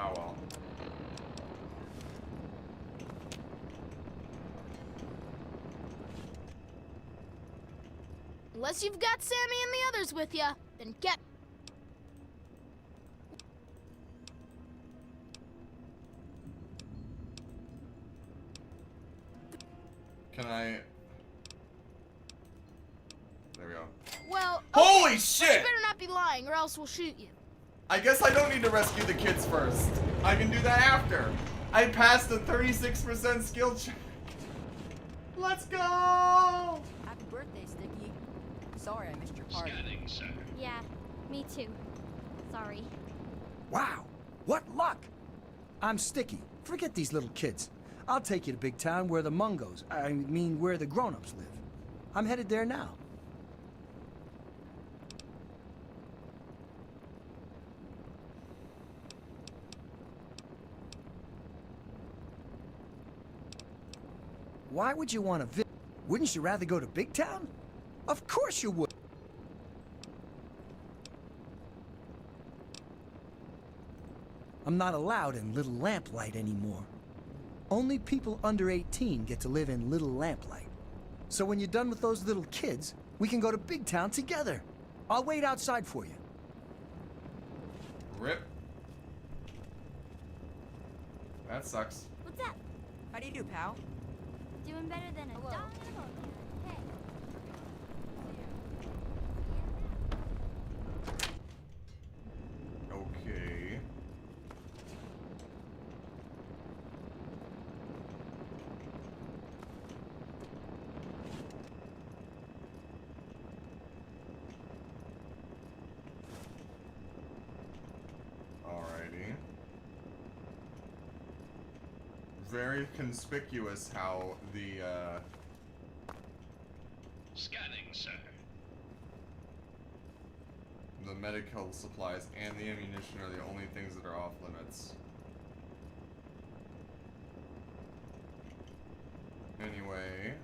Oh well. Unless you've got Sammy and the others with you, then get... Can I... There we go. Well, Holy okay, shit! but you better not be lying or else we'll shoot you. I guess I don't need to rescue the kids first. I can do that after. I passed the 36% skill check. Let's go! Happy birthday, Sticky. Sorry I missed your party. Scanning, sir. Yeah, me too. Sorry. Wow, what luck! I'm Sticky. Forget these little kids. I'll take you to Big Town where the Mungos, I mean where the grown-ups live. I'm headed there now. Why would you want to visit? Wouldn't you rather go to Big Town? Of course you would. I'm not allowed in Little Lamplight anymore. Only people under 18 get to live in Little Lamplight. So when you're done with those little kids, we can go to Big Town together. I'll wait outside for you. Rip. That sucks. What's up? How do you do, pal? Doing better than a dog in a bone. Hey. Okay. Alrighty. Very conspicuous how the, Scanning, sir. the medical supplies and the ammunition are the only things that are off limits. Anyway.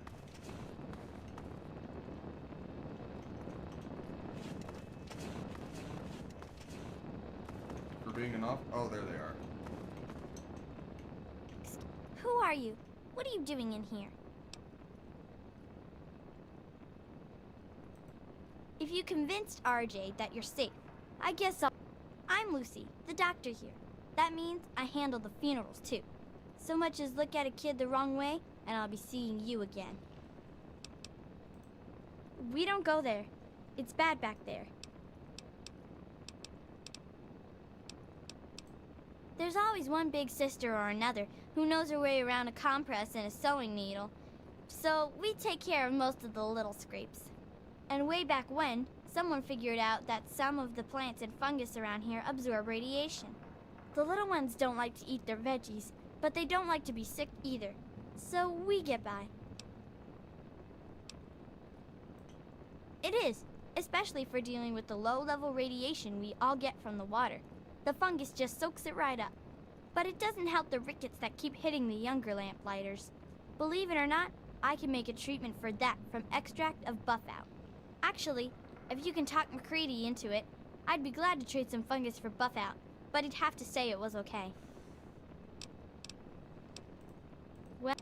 For being an off- oh, there they are. Who are you? What are you doing in here? If you convinced RJ that you're safe, I guess I'm Lucy, the doctor here. That means I handle the funerals too. So much as look at a kid the wrong way, and I'll be seeing you again. We don't go there. It's bad back there. There's always one big sister or another who knows her way around a compress and a sewing needle. So we take care of most of the little scrapes. And way back when, someone figured out that some of the plants and fungus around here absorb radiation. The little ones don't like to eat their veggies, but they don't like to be sick either. So we get by. It is, especially for dealing with the low-level radiation we all get from the water. The fungus just soaks it right up. But it doesn't help the rickets that keep hitting the younger lamplighters. Believe it or not, I can make a treatment for that from extract of Buffout. Actually, if you can talk McCready into it, I'd be glad to trade some fungus for Buffout, but he'd have to say it was okay. Well,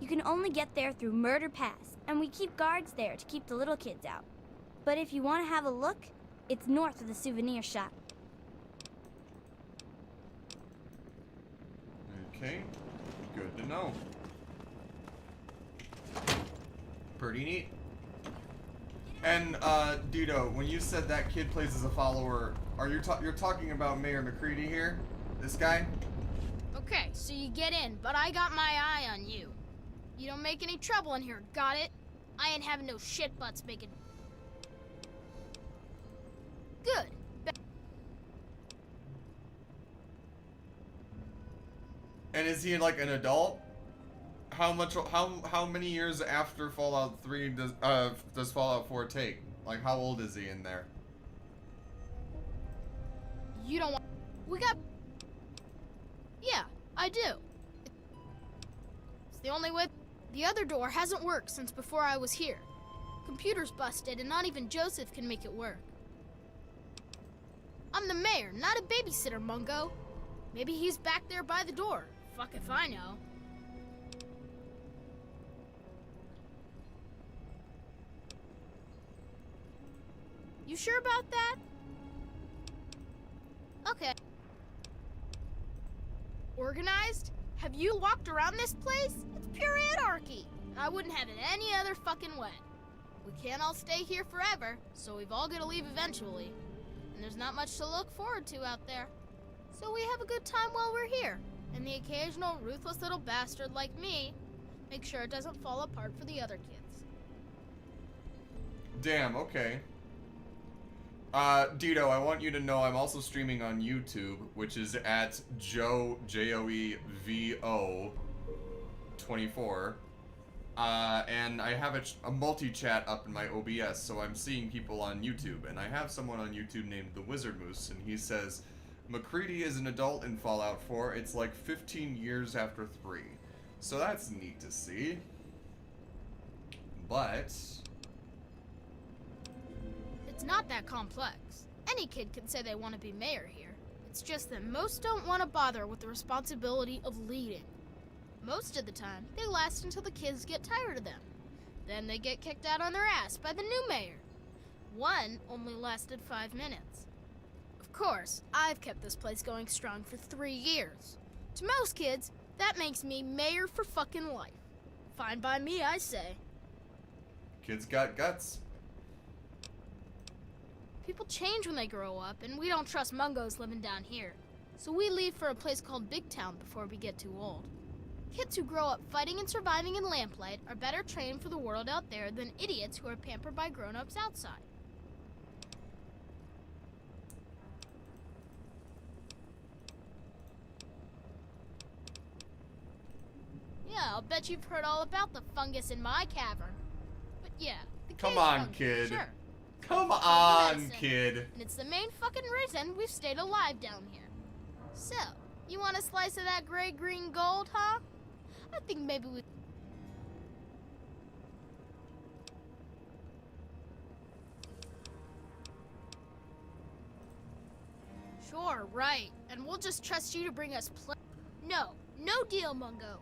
you can only get there through Murder Pass, and we keep guards there to keep the little kids out. But if you want to have a look, it's north of the souvenir shop. Okay. Good to know. Pretty neat. And, Dito, when you said that kid plays as a follower, are you're talking about Mayor McCready here? This guy? Okay, so you get in, but I got my eye on you. You don't make any trouble in here, got it? I ain't having no shit butts making... Good. And is he like an adult? How many years after Fallout 3 does Fallout 4 take? Like, how old is he in there? You don't want... We got... Yeah, I do. It's the only way... The other door hasn't worked since before I was here. Computer's busted and not even Joseph can make it work. I'm the mayor, not a babysitter, Mungo. Maybe he's back there by the door. Fuck if I know. You sure about that? Okay. Organized? Have you walked around this place? It's pure anarchy. I wouldn't have it any other fucking way. We can't all stay here forever, so we've all got to leave eventually. And there's not much to look forward to out there. So we have a good time while we're here. And the occasional ruthless little bastard like me, make sure it doesn't fall apart for the other kids. Damn, okay. Dito, I want you to know I'm also streaming on YouTube, which is at JoeVO 24. And I have a multi-chat up in my OBS, so I'm seeing people on YouTube. And I have someone on YouTube named The Wizard Moose, and he says, McCready is an adult in Fallout 4. It's like 15 years after 3. So that's neat to see. But... It's not that complex. Any kid can say they want to be mayor here. It's just that most don't want to bother with the responsibility of leading. Most of the time, they last until the kids get tired of them. Then they get kicked out on their ass by the new mayor. One only lasted 5 minutes. Of course, I've kept this place going strong for 3 years. To most kids, that makes me mayor for fucking life. Fine by me, I say. Kids got guts. People change when they grow up, and we don't trust Mungos living down here. So we leave for a place called Big Town before we get too old. Kids who grow up fighting and surviving in lamplight are better trained for the world out there than idiots who are pampered by grown-ups outside. Yeah, I'll bet you've heard all about the fungus in my cavern. But yeah, the Come cave on, fungus, kid. Sure. Come It's on, medicine, kid. And it's the main fucking reason we've stayed alive down here. So, you want a slice of that gray-green gold, huh? I think maybe we... Sure, right. And we'll just trust you to bring us No, no deal, Mungo.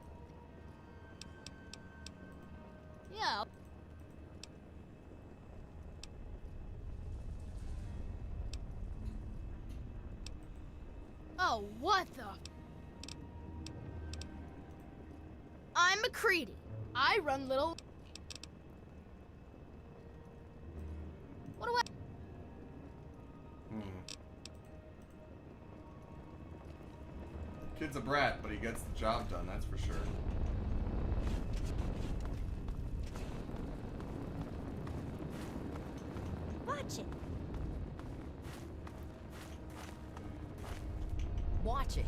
Yeah. Oh, what the? I'm McCready. I run little... What do I... Kid's a brat, but he gets the job done, that's for sure. Watch it. Watch it.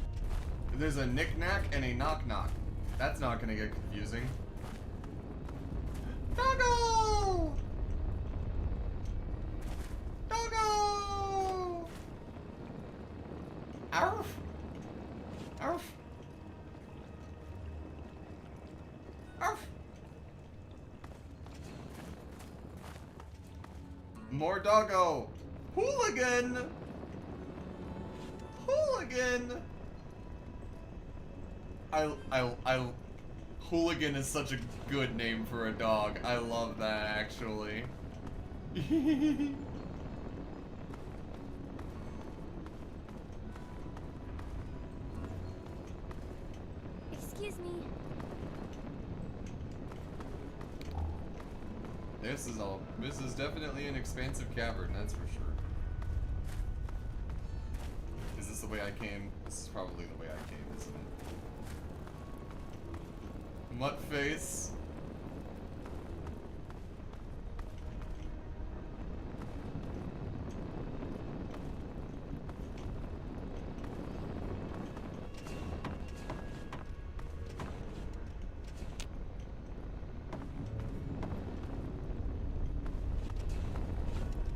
There's a knick-knack and a knock-knock. That's not gonna get confusing. Doggo! Doggo! Arf! Arf! Arf! More doggo! Hooligan! Hooligan! Hooligan is such a good name for a dog. I love that, actually. Excuse me. This is definitely an expansive cavern, that's for sure. Is this the way I came? This is probably the way I came, isn't it? Mutt face.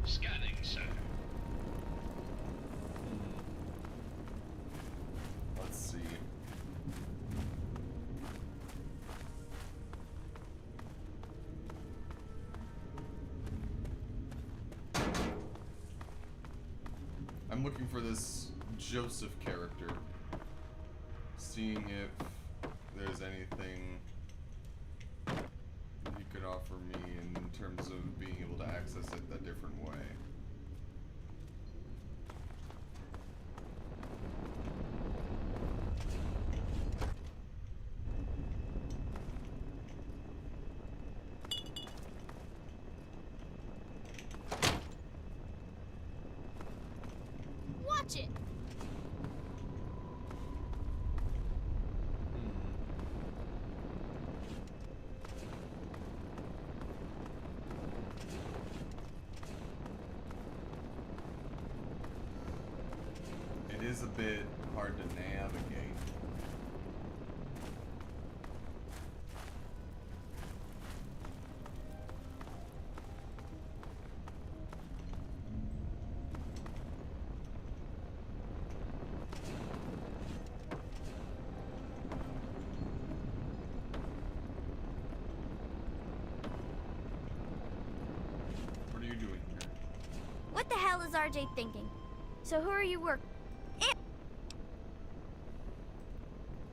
Scanning, sir. Let's see. I'm looking for this Joseph character. Seeing if there's anything he could offer me in terms of being able to access it a different way. Watch it. It is a bit hard to navigate. What are you doing here? What the hell is RJ thinking? So who are you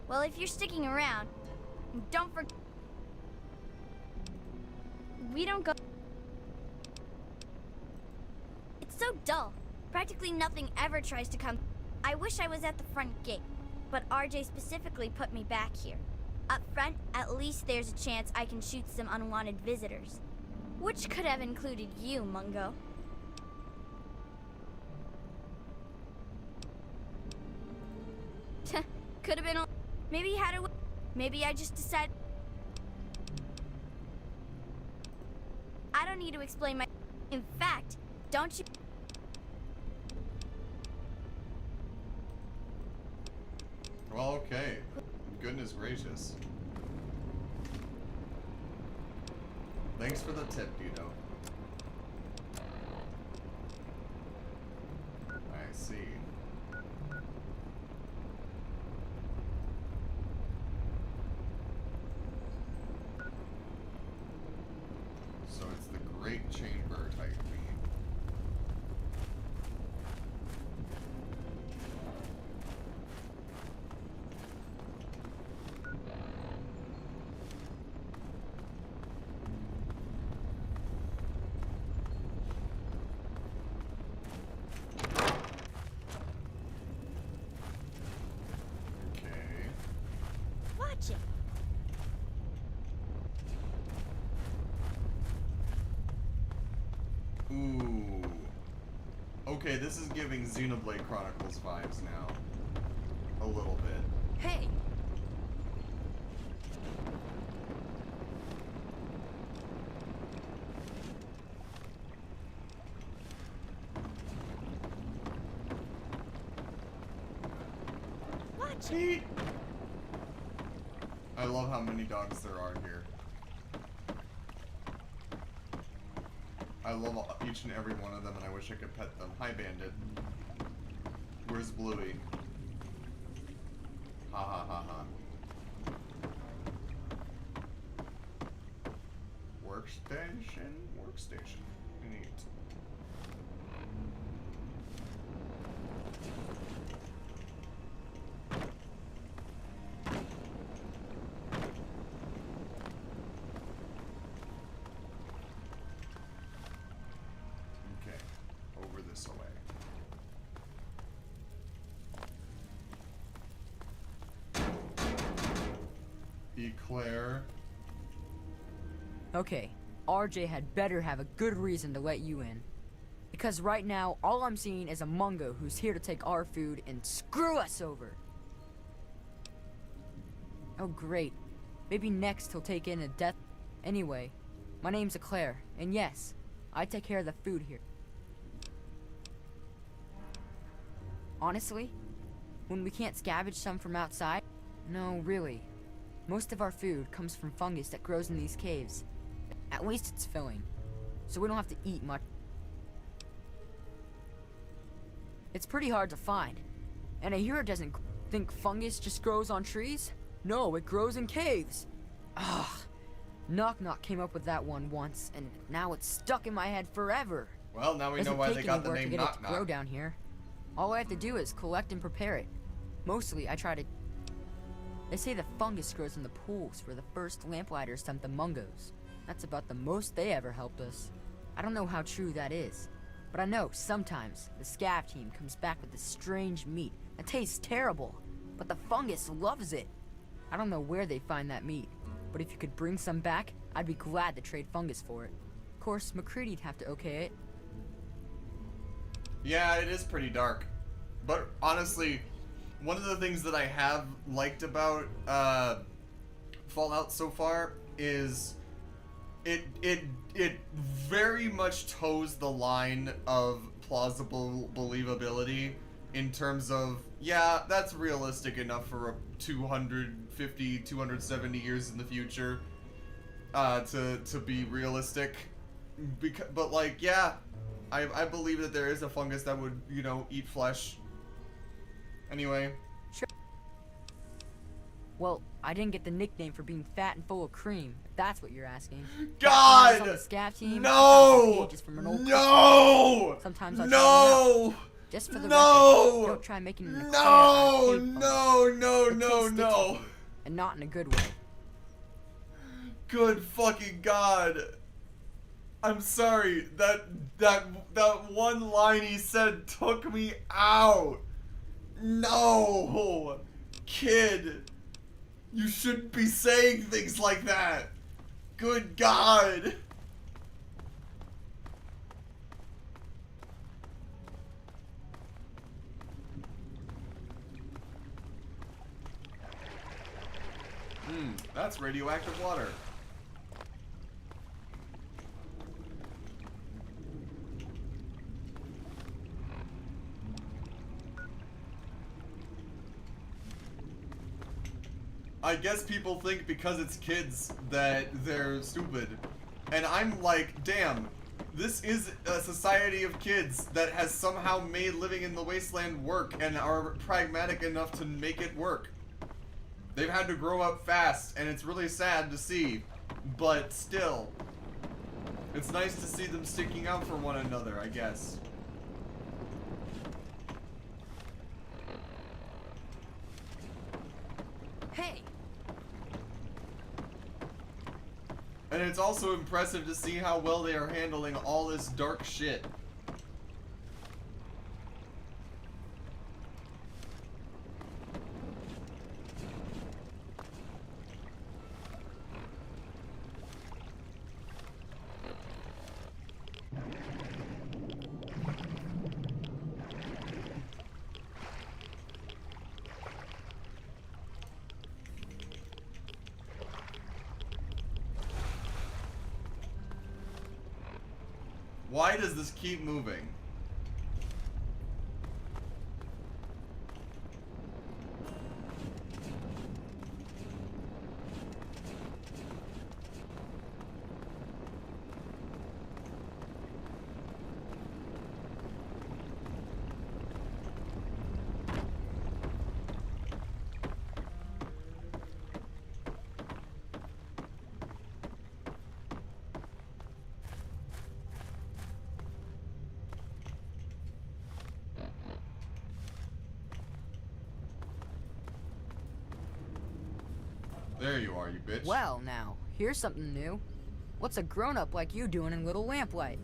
Well, if you're sticking around, don't forget. We don't go. It's so dull. Practically nothing ever tries to come. I wish I was at the front gate, but RJ specifically put me back here. Up front, at least there's a chance I can shoot some unwanted visitors. Which could have included you, Mungo. Could have been a... Maybe he had a... Maybe I just decided... I don't need to explain my... In fact, don't you... Well, okay. Goodness gracious. Thanks for the tip, Dito. I see. So it's the Great Chamber type beam. Watch it. Ooh. Okay, this is giving Xenoblade Chronicles vibes now. A little bit. Hey! Watch it. I love how many dogs there are here. I love each and every one of them, and I wish I could pet them. Hi, Bandit. Where's Bluey? Ha ha ha ha. Workstation? Workstation. Neat. Okay, over this way. Eclair. Okay, RJ had better have a good reason to let you in. Because right now, all I'm seeing is a Mungo who's here to take our food and screw us over. Oh great. Maybe next he'll take in a death... Anyway, my name's Eclair, and yes, I take care of the food here. Honestly, when we can't scavenge some from outside, no, really. Most of our food comes from fungus that grows in these caves. At least it's filling, so we don't have to eat much. It's pretty hard to find, and I hear it doesn't think fungus just grows on trees. No, it grows in caves. Ugh. Knock Knock came up with that one once, and now it's stuck in my head forever. Well, now we know why they got the name Knock to get it to grow down here. All I have to do is collect and prepare it. Mostly, I try to... They say the fungus grows in the pools where the first lamplighters dumped the Mungos. That's about the most they ever helped us. I don't know how true that is, but I know sometimes the scav team comes back with this strange meat that tastes terrible, but the fungus loves it. I don't know where they find that meat, but if you could bring some back, I'd be glad to trade fungus for it. Of course, McCready'd have to okay it. Yeah, it is pretty dark. But honestly, one of the things that I have liked about Fallout so far is it very much toes the line of plausible believability in terms of, yeah, that's realistic enough for a 250, 270 years in the future to be realistic. But like, yeah, I believe that there is a fungus that would, you know, eat flesh. Anyway. Sure. Well, I didn't get the nickname for being fat and full of cream, if that's what you're asking. God! Sometimes on the scav team, No! just from an old No! Sometimes I No! Just for the No! record, don't try making an eclair No! out of cake No! No! It No! tastes No! sticky, and not in a good way. Good fucking God! I'm sorry. That one line he said took me out. No, kid, you shouldn't be saying things like that. Good God. That's radioactive water. I guess people think because it's kids that they're stupid. And I'm like, damn, this is a society of kids that has somehow made living in the wasteland work and are pragmatic enough to make it work. They've had to grow up fast, and it's really sad to see, but still, it's nice to see them sticking out for one another, I guess. Hey! And it's also impressive to see how well they are handling all this dark shit. Why does this keep moving? There you are, you bitch. Well, now, here's something new. What's a grown-up like you doing in Little Lamplight?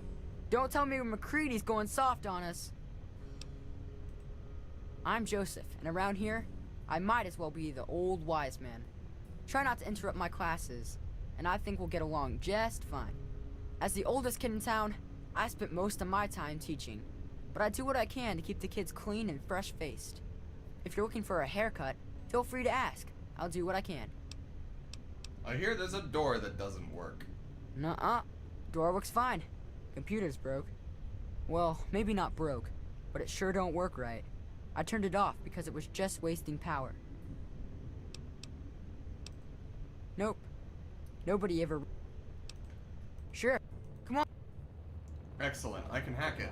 Don't tell me MacCready's going soft on us. I'm Joseph, and around here, I might as well be the old wise man. Try not to interrupt my classes, and I think we'll get along just fine. As the oldest kid in town, I spent most of my time teaching, but I do what I can to keep the kids clean and fresh-faced. If you're looking for a haircut, feel free to ask. I'll do what I can. I hear there's a door that doesn't work. Nuh-uh. Door works fine. Computer's broke. Well, maybe not broke, but it sure don't work right. I turned it off because it was just wasting power. Nope. Nobody ever... Sure. Come on. Excellent. I can hack it.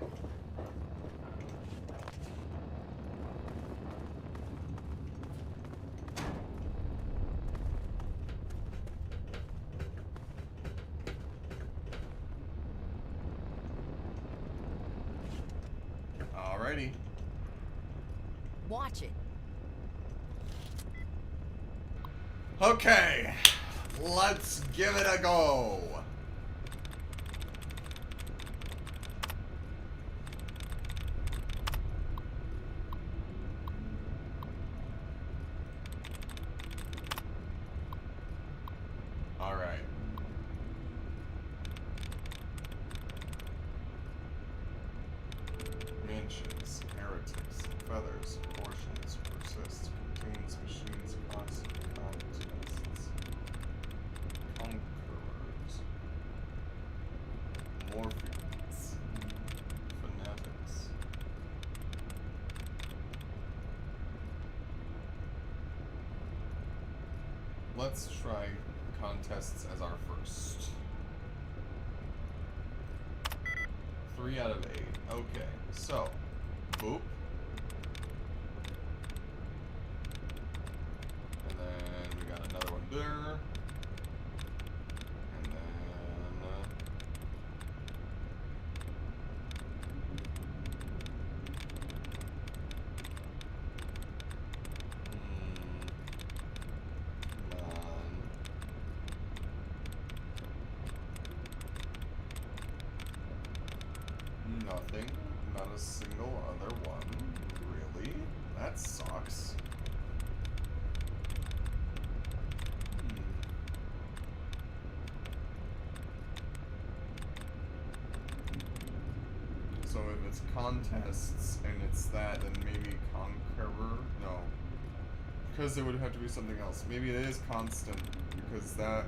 Alrighty. Watch it. Okay. Let's give it a go. Alright. Mansions, heretics, feathers, portions, persist, contains machines, constant contests, conquerors, morphines, fanatics. Let's try contests as our first. 3 out of 8. Okay, so, boop. And then we that sucks. So if it's contests and it's that, then maybe Conqueror? No. Because it would have to be something else. Maybe it is constant, because that...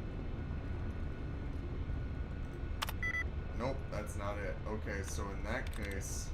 Nope, that's not it. Okay, so in that case...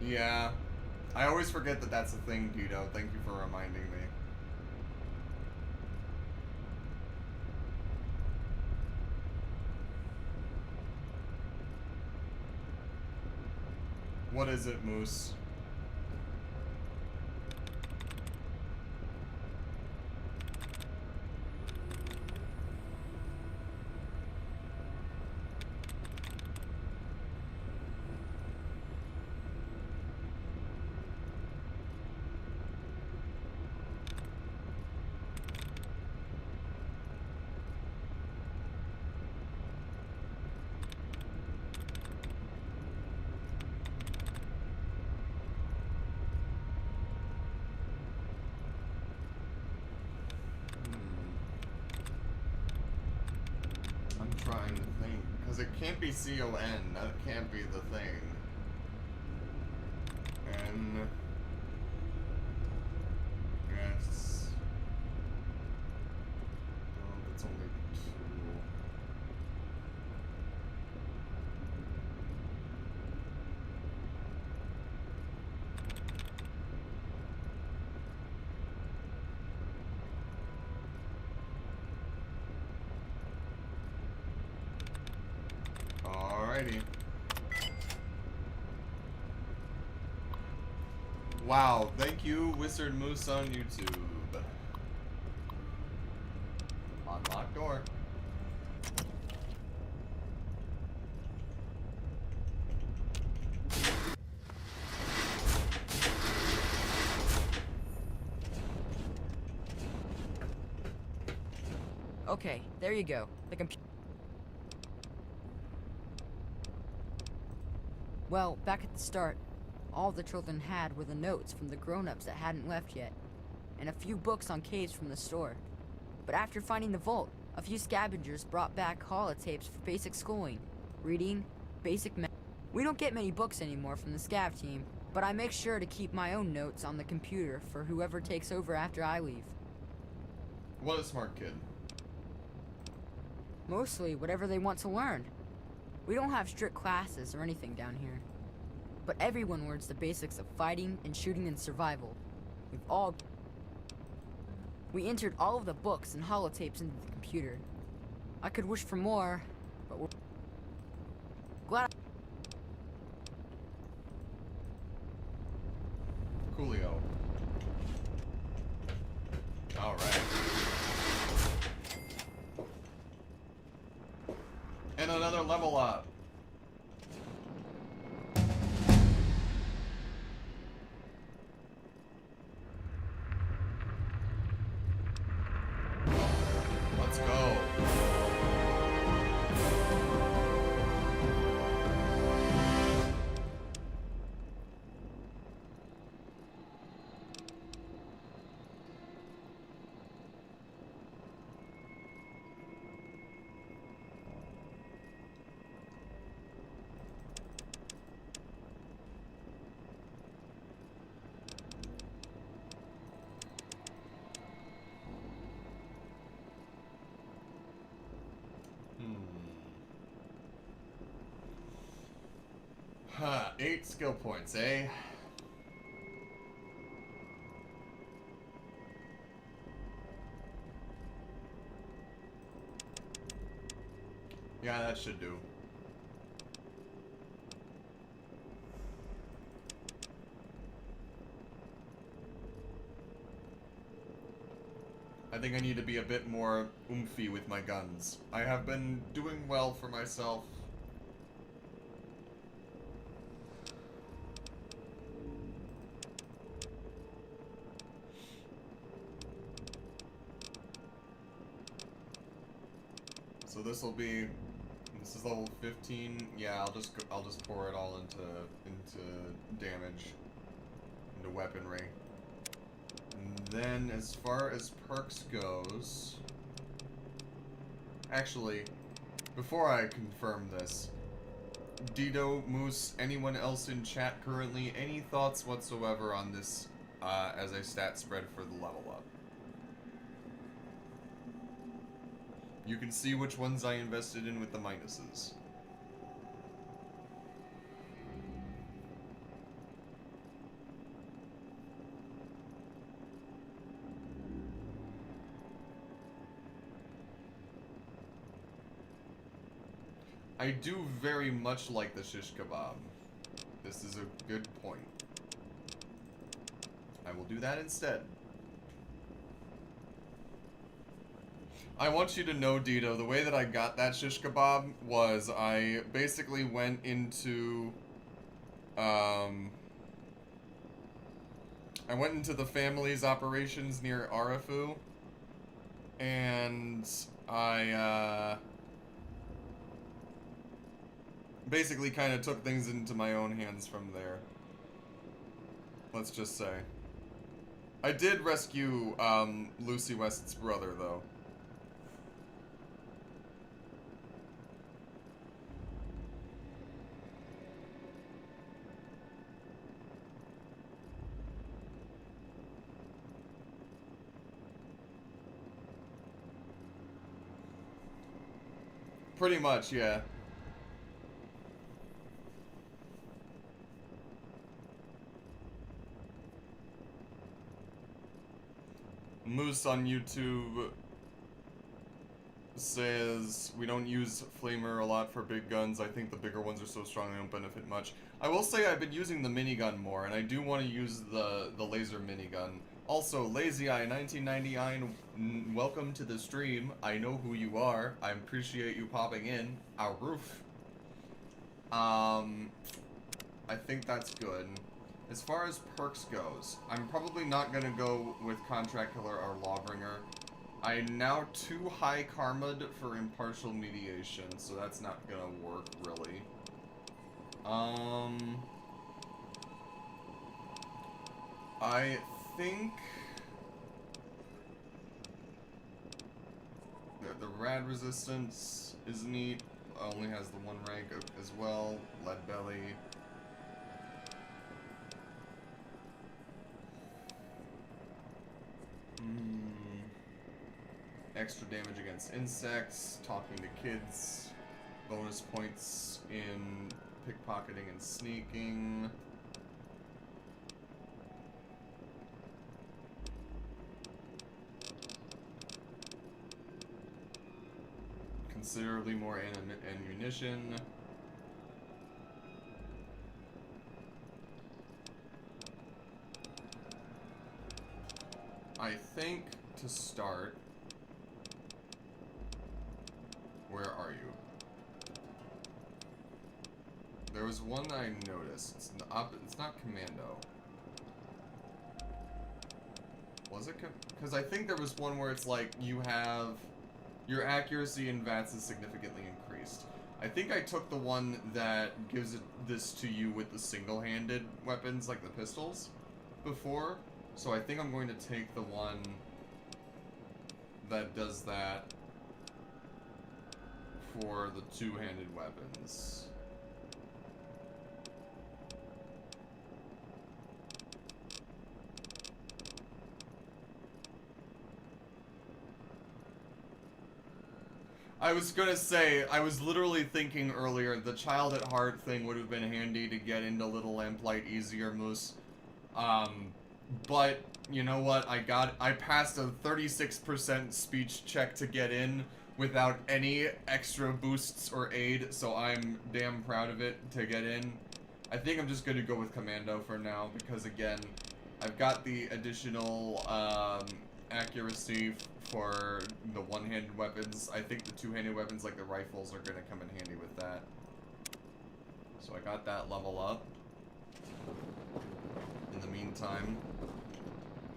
Yeah. I always forget that that's a thing, Tito. Thank you for reminding me. What is it, Moose? Trying to think, because it can't be CON, that can't be the thing. And yes, oh, it's only 2. Alrighty. Wow, thank you, Wizard Moose on YouTube. Unlock door. Okay, there you go. The computer. Well, back at the start, all the children had were the notes from the grown-ups that hadn't left yet, and a few books on caves from the store. But after finding the vault, a few scavengers brought back holotapes for basic schooling, reading, basic math. We don't get many books anymore from the scav team, but I make sure to keep my own notes on the computer for whoever takes over after I leave. What a smart kid. Mostly whatever they want to learn. We don't have strict classes or anything down here. But everyone learns the basics of fighting and shooting and survival. We entered all of the books and holotapes into the computer. I could wish for more, but we're glad. Coolio. Alright. And another level up. Let's go. 8 skill points, eh? Yeah, that should do. I think I need to be a bit more oomphy with my guns. I have been doing well for myself. So this will be, this is level 15. Yeah, I'll just pour it all into damage, into weaponry. And then as far as perks goes, actually, before I confirm this, Dido, Moose, anyone else in chat currently, any thoughts whatsoever on this as a stat spread for the level up? You can see which ones I invested in with the minuses. I do very much like the shish kebab. This is a good point. I will do that instead. I want you to know, Dido, the way that I got that shish kebab was I basically went into, I went into the family's operations near Arafu, and I, basically kind of took things into my own hands from there. Let's just say. I did rescue, Lucy West's brother, though. Pretty much, yeah. Moose on YouTube says, we don't use flamer a lot for big guns. I think the bigger ones are so strong they don't benefit much. I will say I've been using the minigun more, and I do want to use the laser minigun. Also, Lazy Eye 1999, welcome to the stream. I know who you are. I appreciate you popping in. Our roof. I think that's good. As far as perks goes, I'm probably not gonna go with Contract Killer or Lawbringer. I'm now too high karma'd for Impartial Mediation, so that's not gonna work, really. I think the Rad Resistance is neat. Only has the 1 rank as well. Lead Belly. Extra damage against insects, talking to kids, bonus points in pickpocketing and sneaking. Considerably more ammunition. I think to start, where are you? There was one I noticed. It's not Commando. Was it? Because I think there was one where it's like you have your accuracy in VATS is significantly increased. I think I took the one that gives this to you with the single-handed weapons, like the pistols, before. So I think I'm going to take the one that does that for the two-handed weapons. I was gonna say, I was literally thinking earlier, the child at heart thing would have been handy to get into Little Lamplight easier, Moose. But, you know what, I passed a 36% speech check to get in without any extra boosts or aid, so I'm damn proud of it to get in. I think I'm just gonna go with Commando for now, because again, I've got the additional, accuracy for the one-handed weapons. I think the two-handed weapons like the rifles are gonna come in handy with that. So I got that level up. In the meantime,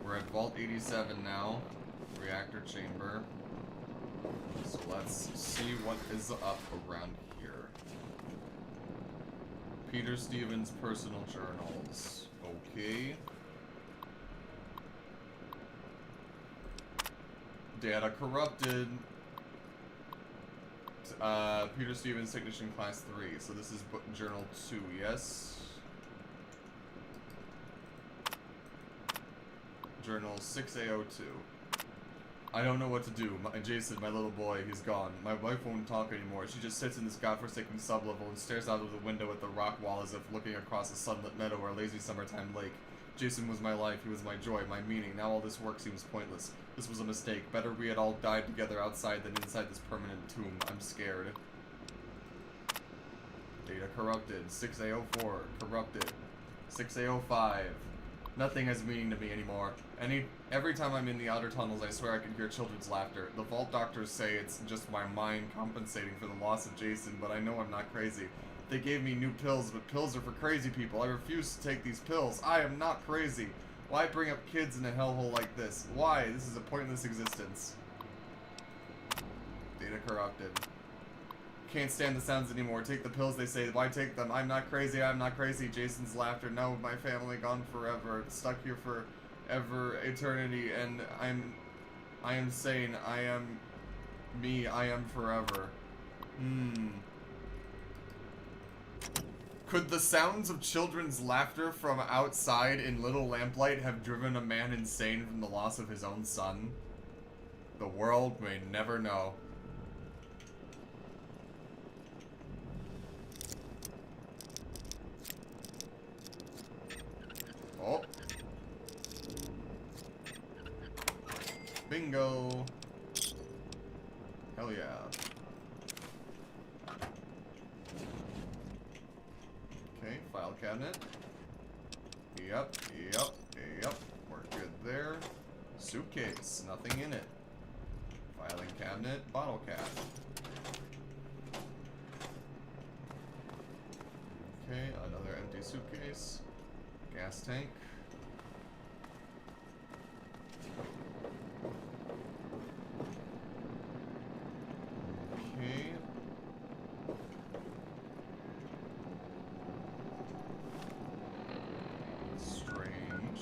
we're at Vault 87 now, reactor chamber. So let's see what is up around here. Peter Stevens' personal journals. Okay. Data corrupted. Peter Stevens, Technician Class 3. So this is Journal 2, yes? Journal 6A02. I don't know what to do. Jason, my little boy, he's gone. My wife won't talk anymore. She just sits in this godforsaken sublevel and stares out of the window at the rock wall as if looking across a sunlit meadow or a lazy summertime lake. Jason was my life, he was my joy, my meaning. Now all this work seems pointless. This was a mistake. Better we had all died together outside than inside this permanent tomb. I'm scared. Data corrupted. 6A04. Corrupted. 6A05. Nothing has meaning to me anymore. Every time I'm in the outer tunnels, I swear I can hear children's laughter. The vault doctors say it's just my mind compensating for the loss of Jason, but I know I'm not crazy. They gave me new pills, but pills are for crazy people. I refuse to take these pills. I am not crazy. Why bring up kids in a hellhole like this? Why? This is a pointless existence. Data corrupted. Can't stand the sounds anymore. Take the pills, they say. Why take them? I'm not crazy. I'm not crazy. Jason's laughter. No, my family gone forever. Stuck here for ever, eternity, and I am sane. I am me. I am forever. Could the sounds of children's laughter from outside in Little Lamplight have driven a man insane from the loss of his own son? The world may never know. Oh. Bingo. Hell yeah. Okay, file cabinet. Yep. We're good there. Suitcase, nothing in it. Filing cabinet, bottle cap. Okay, another empty suitcase. Gas tank. Okay. Strange.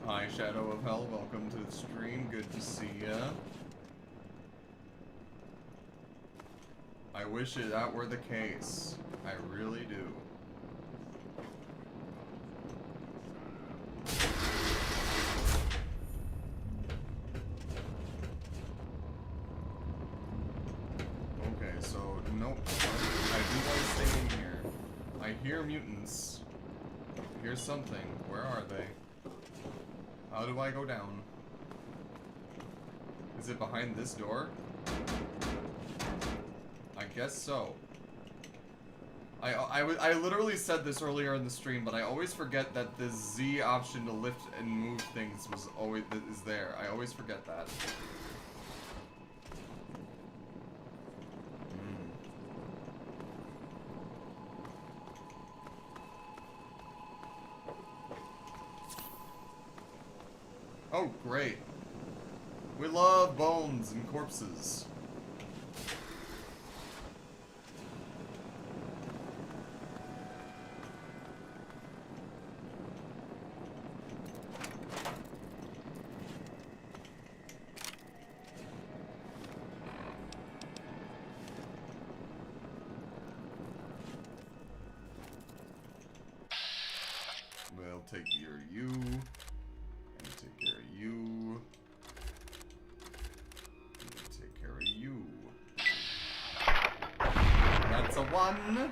Hi, Shadow of Hell. Welcome to the stream. Good to see ya. I wish that were the case. I really do. Okay, so nope. I do want to stay in here. I hear mutants. Here's something. Where are they? How do I go down? Is it behind this door? I guess so. I literally said this earlier in the stream, but I always forget that the Z option to lift and move things is there. I always forget that. Oh, great. We love bones and corpses. We'll take care of you. And take care of you. 1.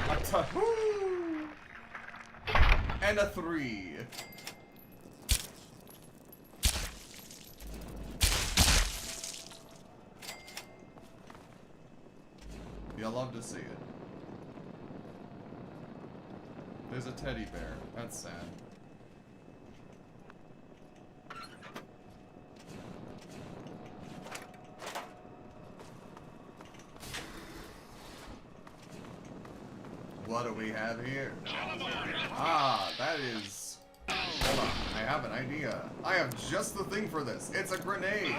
A 2. And a 3. You'll love to see it. There's a teddy bear. That's sad. What do we have here? Ah, that is... Hold on, I have an idea. I have just the thing for this. It's a grenade!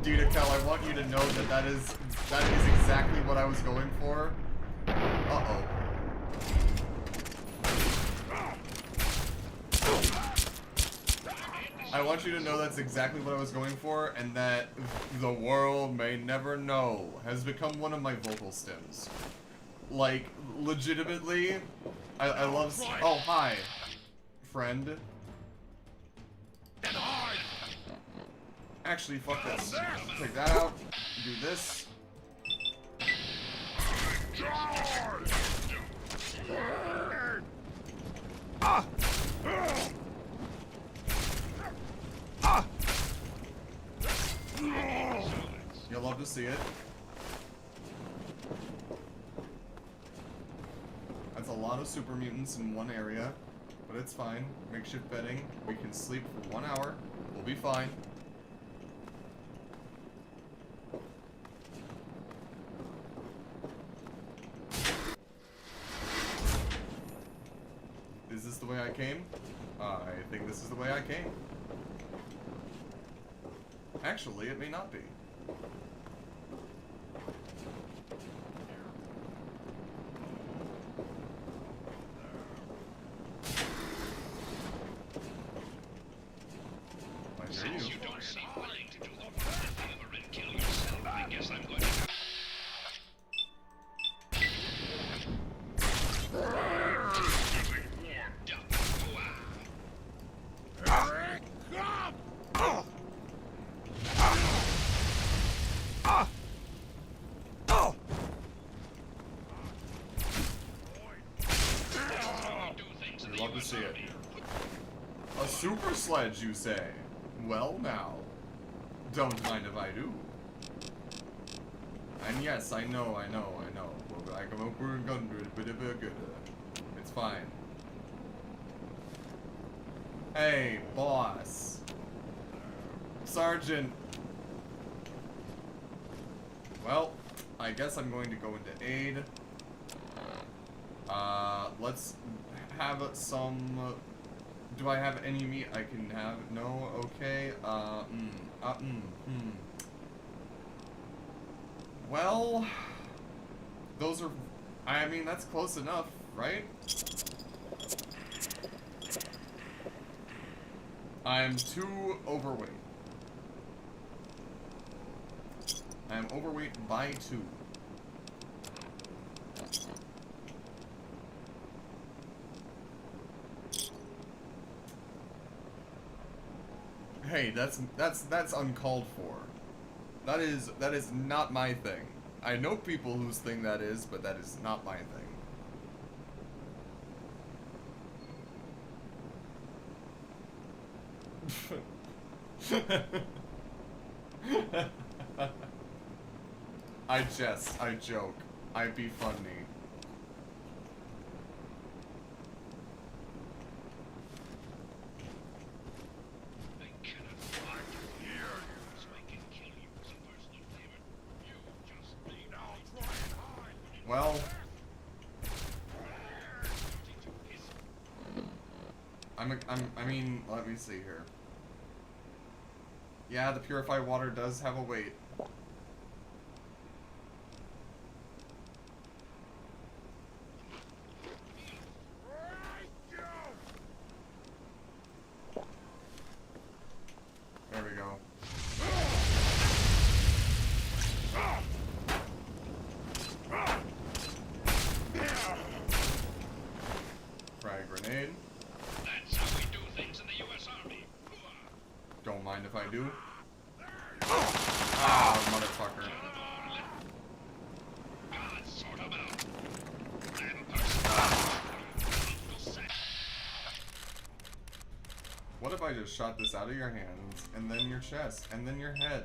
Dedekel, I want you to know that that is exactly what I was going for. Uh-oh. I want you to know that's exactly what I was going for, and that the world may never know has become one of my vocal stems. Like, legitimately, I love... Oh, hi, friend. Actually, fuck this. Take that out. Do this. You'll love to see it. That's a lot of super mutants in one area, but it's fine. Makeshift bedding. We can sleep for 1 hour. We'll be fine. Is this the way I came? I think this is the way I came. Actually, it may not be. Since you don't seem willing to do the work favor and kill yourself, I guess I'm going to... Love to see it. A super sledge, you say? Well, now. Don't mind if I do. And yes, I know. But I come up with 100, but it's fine. Hey, boss. Sergeant. Well, I guess I'm going to go into aid. Let's have some... do I have any meat I can have? No? Okay. Well... those are... I mean, that's close enough, right? I'm too overweight. I am overweight by 2. Hey, that's uncalled for. That is not my thing. I know people whose thing that is, but that is not my thing. I jest, I joke, I be funny. Well, I mean, let me see here. Yeah, the purified water does have a weight. There we go. grenade. That's how we do things in the U.S. Army. Don't mind if I do. Ah, motherfucker. What if I just shot this out of your hands, and then your chest, and then your head?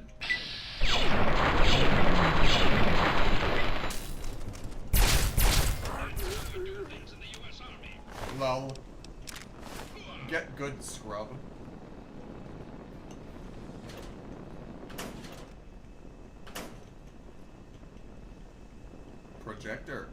Lol. Get good, scrub. Projector.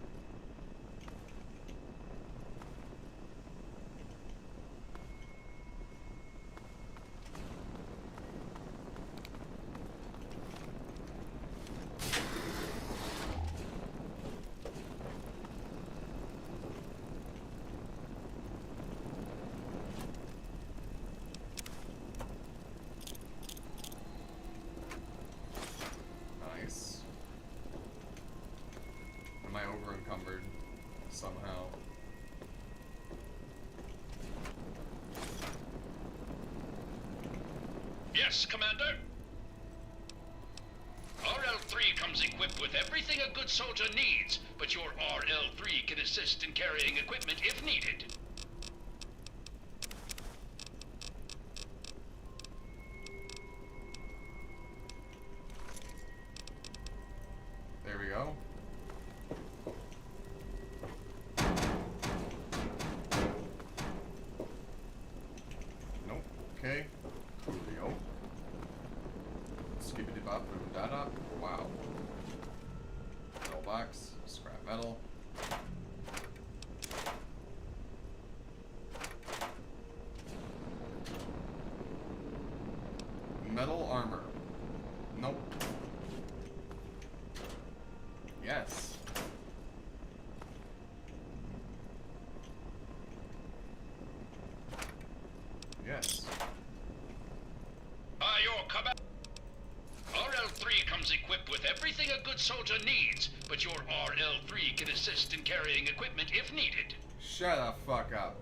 Nice. Am I over encumbered somehow? Yes, Commander. RL-3 comes equipped with everything a good soldier needs, but your RL-3 can assist in carrying equipment if needed. There we go. Nope. Okay. Coolio. Skippity bop boom da da. Wow. Metal box. Scrap metal. Metal armor. Nope. Yes. Yes. Your command. RL-3 comes equipped with everything a good soldier needs, but your RL-3 can assist in carrying equipment if needed. Shut the fuck up.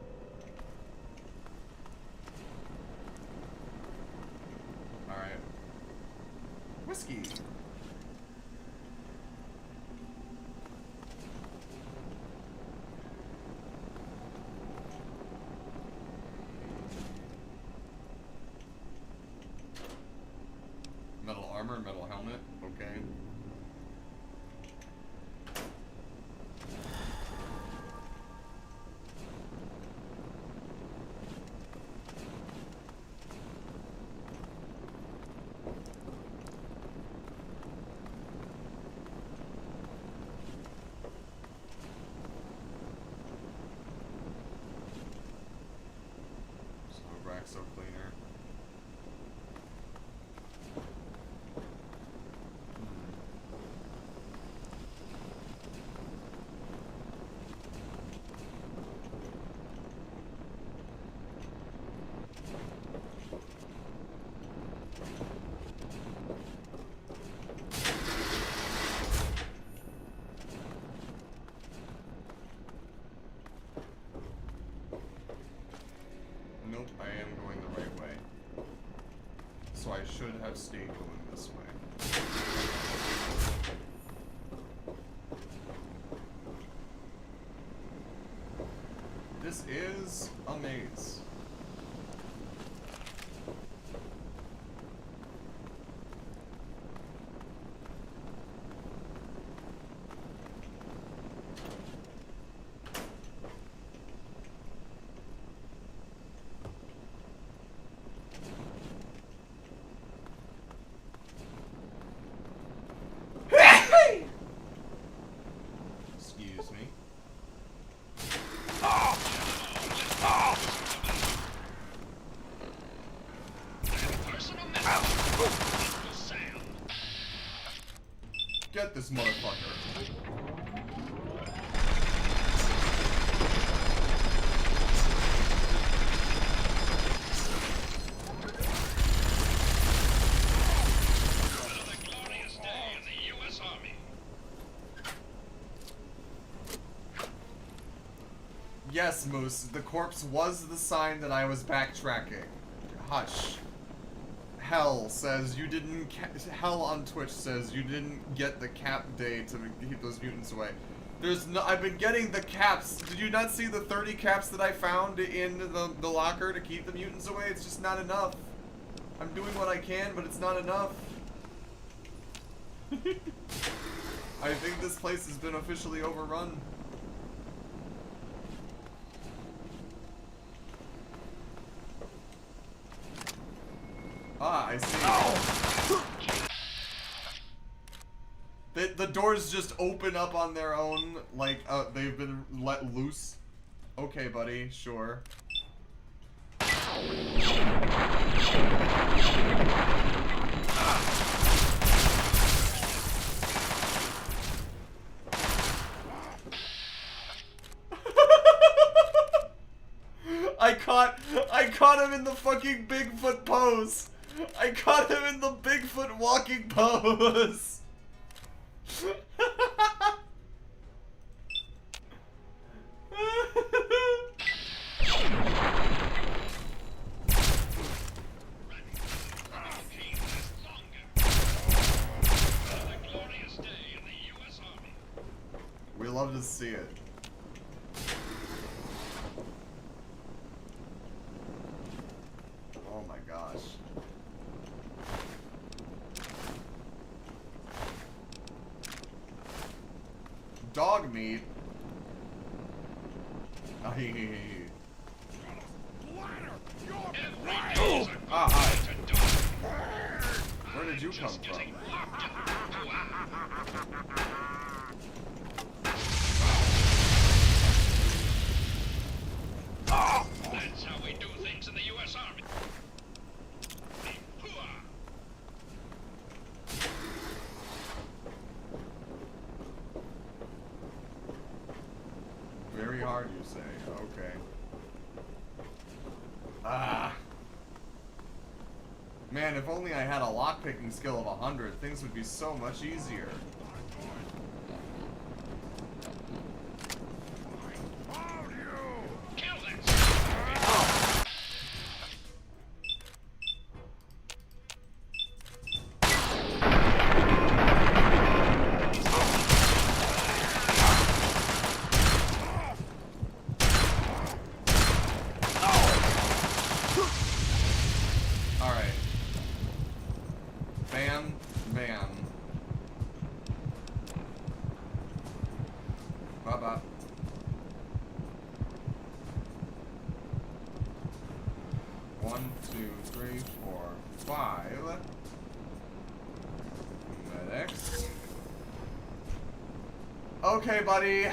Alright. Whiskey. Metal armor, metal helmet, okay. So cleaner. Nope, I am going the right way. So I should have stayed going this way. This is a maze. Excuse me. Get this motherfucker. Yes, Moose, the corpse was the sign that I was backtracking. Hush. Hell says you didn't. Hell on Twitch says you didn't get the cap day to keep those mutants away. There's no. I've been getting the caps. Did you not see the 30 caps that I found in the locker to keep the mutants away? It's just not enough. I'm doing what I can, but it's not enough. I think this place has been officially overrun. Ah, I see. Oh. The doors just open up on their own, like, they've been let loose. Okay, buddy, sure. I caught him in the fucking Bigfoot pose. I caught him in the Bigfoot walking pose. We love to see it. Oh my gosh. Dog meat. Ah, hi. Where did you come from? That's how we do things in the U.S. Army. Very hard, you say. Okay. Ah. Man, if only I had a lockpicking skill of 100, things would be so much easier. Alright. Bam, bam. Bye-bye. One, two, three, four, five. Medics. Okay, buddy.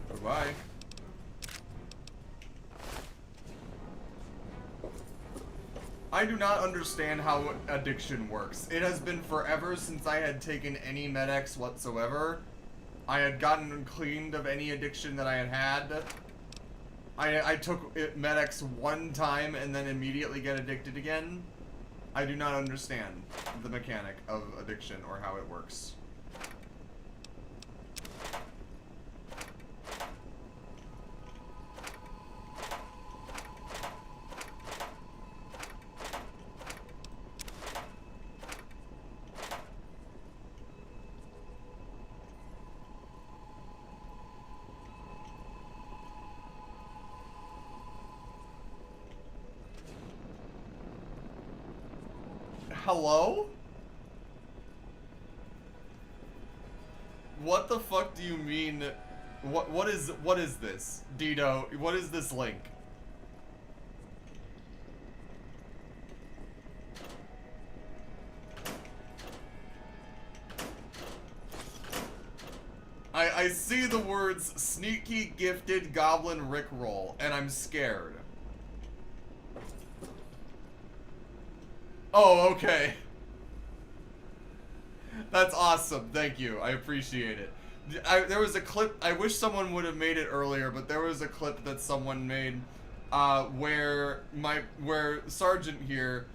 Goodbye. I do not understand how addiction works. It has been forever since I had taken any Med-X whatsoever. I had gotten cleaned of any addiction that I had had. I took Med-X one time and then immediately get addicted again. I do not understand the mechanic of addiction or how it works. Hello? What the fuck do you mean? What is this? Dito, what is this link? I see the words sneaky gifted goblin rickroll and I'm scared. Oh, okay. That's awesome. Thank you. I appreciate it. There was a clip, I wish someone would have made it earlier, but there was a clip that someone made where Sergeant here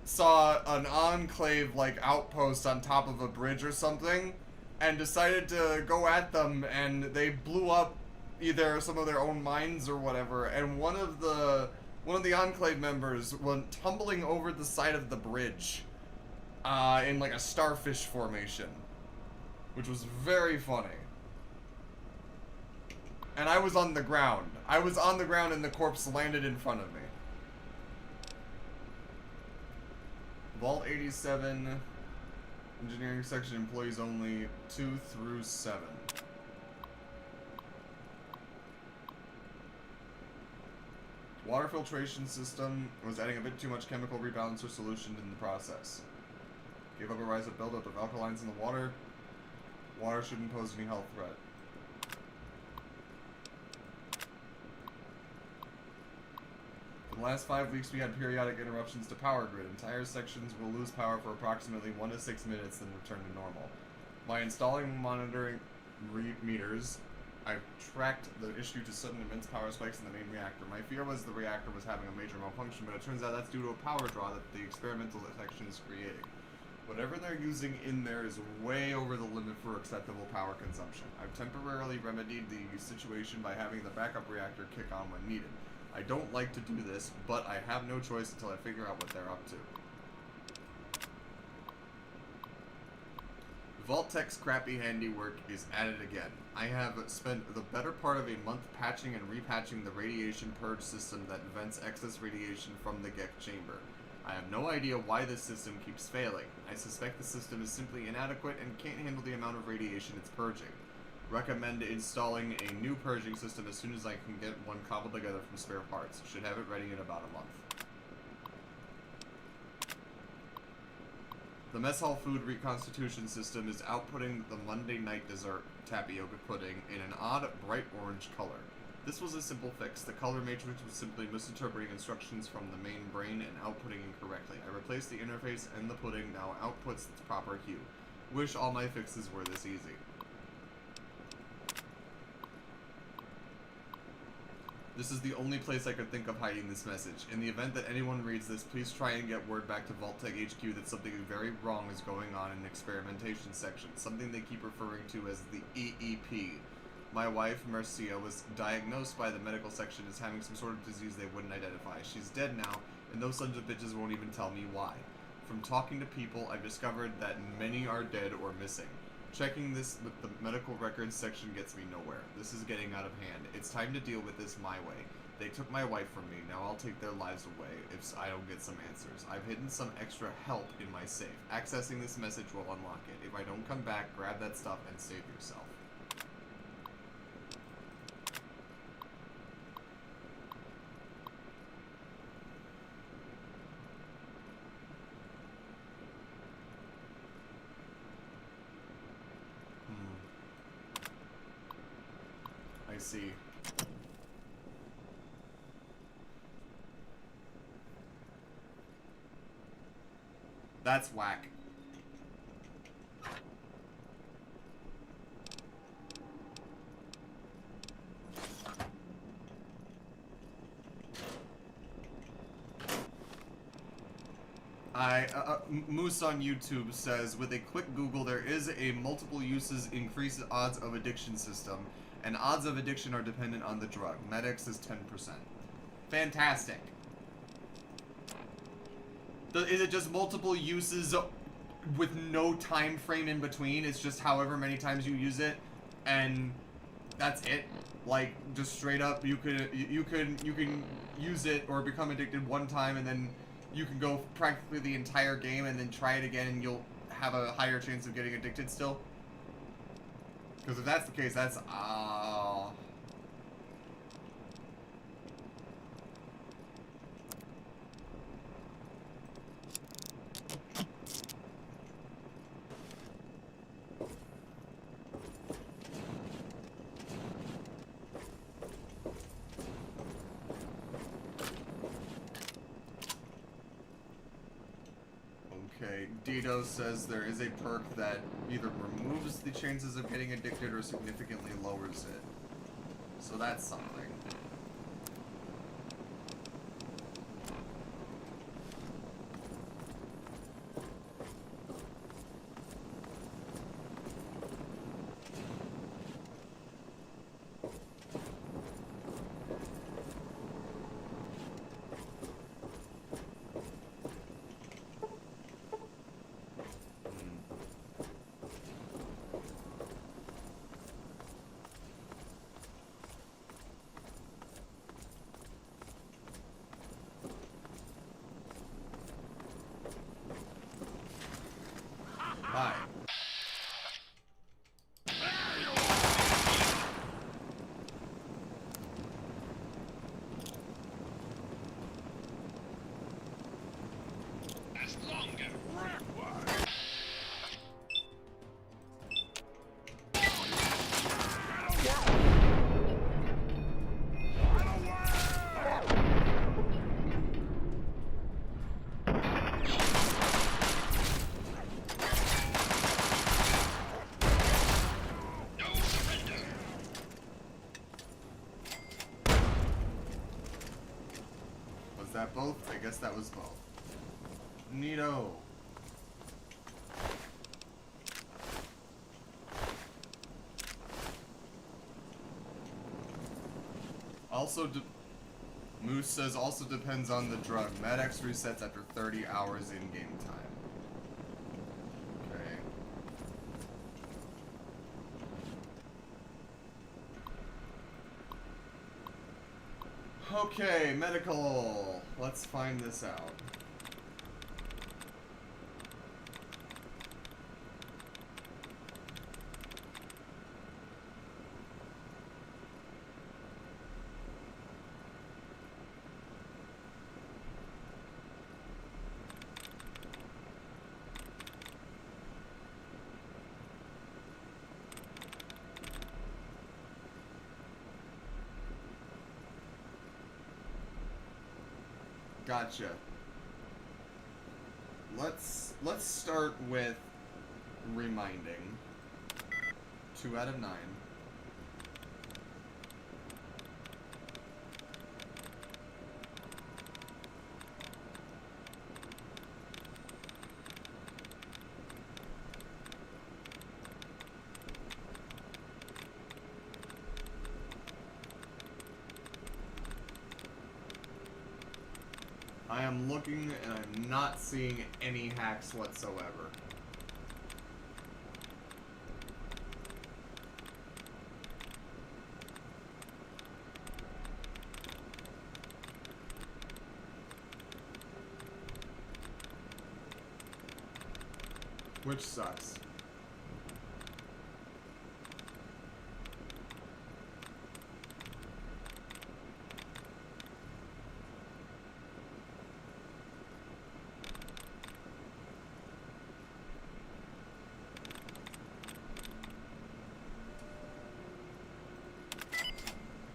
saw an Enclave like outpost on top of a bridge or something and decided to go at them, and they blew up either some of their own mines or whatever, and one of the Enclave members went tumbling over the side of the bridge in like a starfish formation, which was very funny. And I was on the ground. I was on the ground and the corpse landed in front of me. Vault 87, engineering section employees only 2 through 7. Water filtration system was adding a bit too much chemical rebalancer solution in the process. Gave up a rise of buildup of alkalines in the water. Water shouldn't pose any health threat. For the last 5 weeks, we had periodic interruptions to power grid. Entire sections will lose power for approximately 1 to 6 minutes, then return to normal. By installing monitoring meters, I tracked the issue to sudden immense power spikes in the main reactor. My fear was the reactor was having a major malfunction, but it turns out that's due to a power draw that the experimental section is creating. Whatever they're using in there is way over the limit for acceptable power consumption. I've temporarily remedied the situation by having the backup reactor kick on when needed. I don't like to do this, but I have no choice until I figure out what they're up to. Vault-Tech's crappy handiwork is at it again. I have spent the better part of a month patching and repatching the radiation purge system that vents excess radiation from the Gek chamber. I have no idea why this system keeps failing. I suspect the system is simply inadequate and can't handle the amount of radiation it's purging. Recommend installing a new purging system as soon as I can get one cobbled together from spare parts. Should have it ready in about a month. The mess hall food reconstitution system is outputting the Monday night dessert, tapioca pudding, in an odd bright orange color. This was a simple fix. The color matrix was simply misinterpreting instructions from the main brain and outputting incorrectly. I replaced the interface and the pudding now outputs its proper hue. Wish all my fixes were this easy. This is the only place I could think of hiding this message. In the event that anyone reads this, please try and get word back to Vault-Tec HQ that something very wrong is going on in the experimentation section, something they keep referring to as the EEP. My wife, Marcia, was diagnosed by the medical section as having some sort of disease they wouldn't identify. She's dead now, and those sons of bitches won't even tell me why. From talking to people, I've discovered that many are dead or missing. Checking this with the medical records section gets me nowhere. This is getting out of hand. It's time to deal with this my way. They took my wife from me, now I'll take their lives away if I don't get some answers. I've hidden some extra help in my safe. Accessing this message will unlock it. If I don't come back, grab that stuff and save yourself. I see. That's whack. Moose on YouTube says, with a quick Google, there is a multiple uses increased odds of addiction system, and odds of addiction are dependent on the drug. Med-X is 10%. Fantastic. Is it just multiple uses with no time frame in between? It's just however many times you use it, and that's it. Like, just straight up, you can use it or become addicted one time, and then you can go practically the entire game and then try it again, and you'll have a higher chance of getting addicted still. Because if that's the case, that's okay. Okay, Dito says there is a perk that either removes the chances of getting addicted or significantly lowers it. So that's something. Bye. Last longer. Work. Was that both? I guess that was both. Neato. Also, Moose says also depends on the drug. Med-X resets after 30 hours in-game time. Okay, medical. Let's find this out. Gotcha. Let's start with reminding. 2 out of 9. I am looking and I'm not seeing any hacks whatsoever. Which sucks.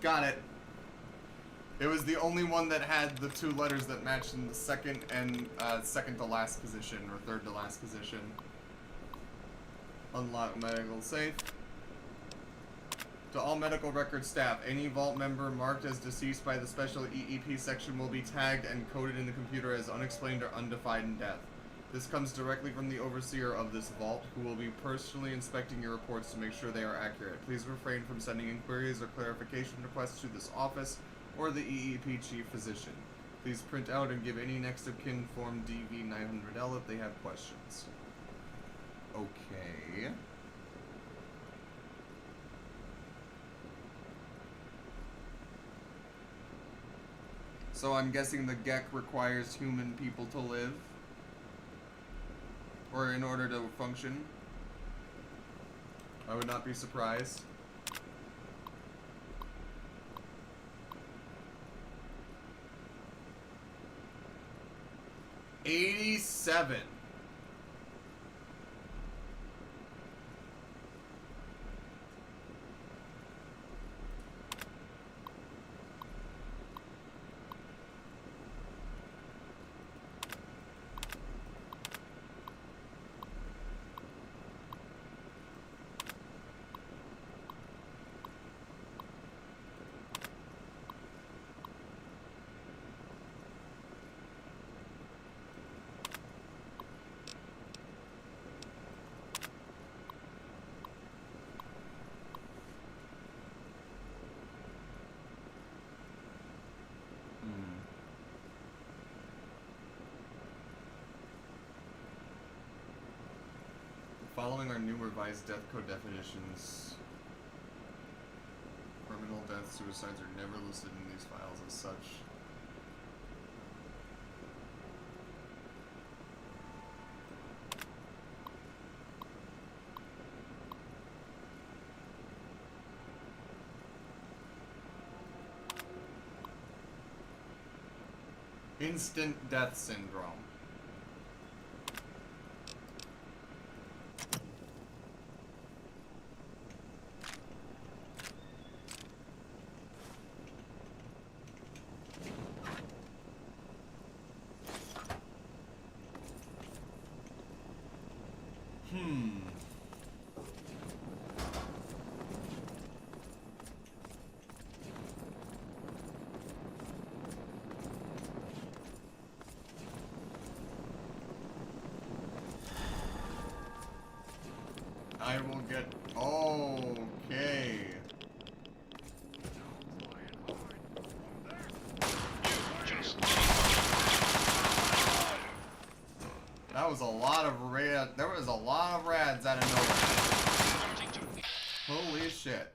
Got it. It was the only one that had the 2 letters that matched in the second and second to last position, or third to last position. Unlock medical safe. To all medical record staff, any vault member marked as deceased by the special EEP section will be tagged and coded in the computer as unexplained or undefined death. This comes directly from the overseer of this vault, who will be personally inspecting your reports to make sure they are accurate. Please refrain from sending inquiries or clarification requests to this office or the EEP chief physician. Please print out and give any next of kin form DV-900L if they have questions. Okay. So I'm guessing the GEC requires human people to live? Or in order to function? I would not be surprised. $87. following are new revised death code definitions. Criminal deaths, suicides are never listed in these files as such. Instant death syndrome. I will get... Okay. That was a lot of rad... There was a lot of rads out of nowhere. Holy shit.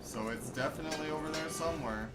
So it's definitely over there somewhere.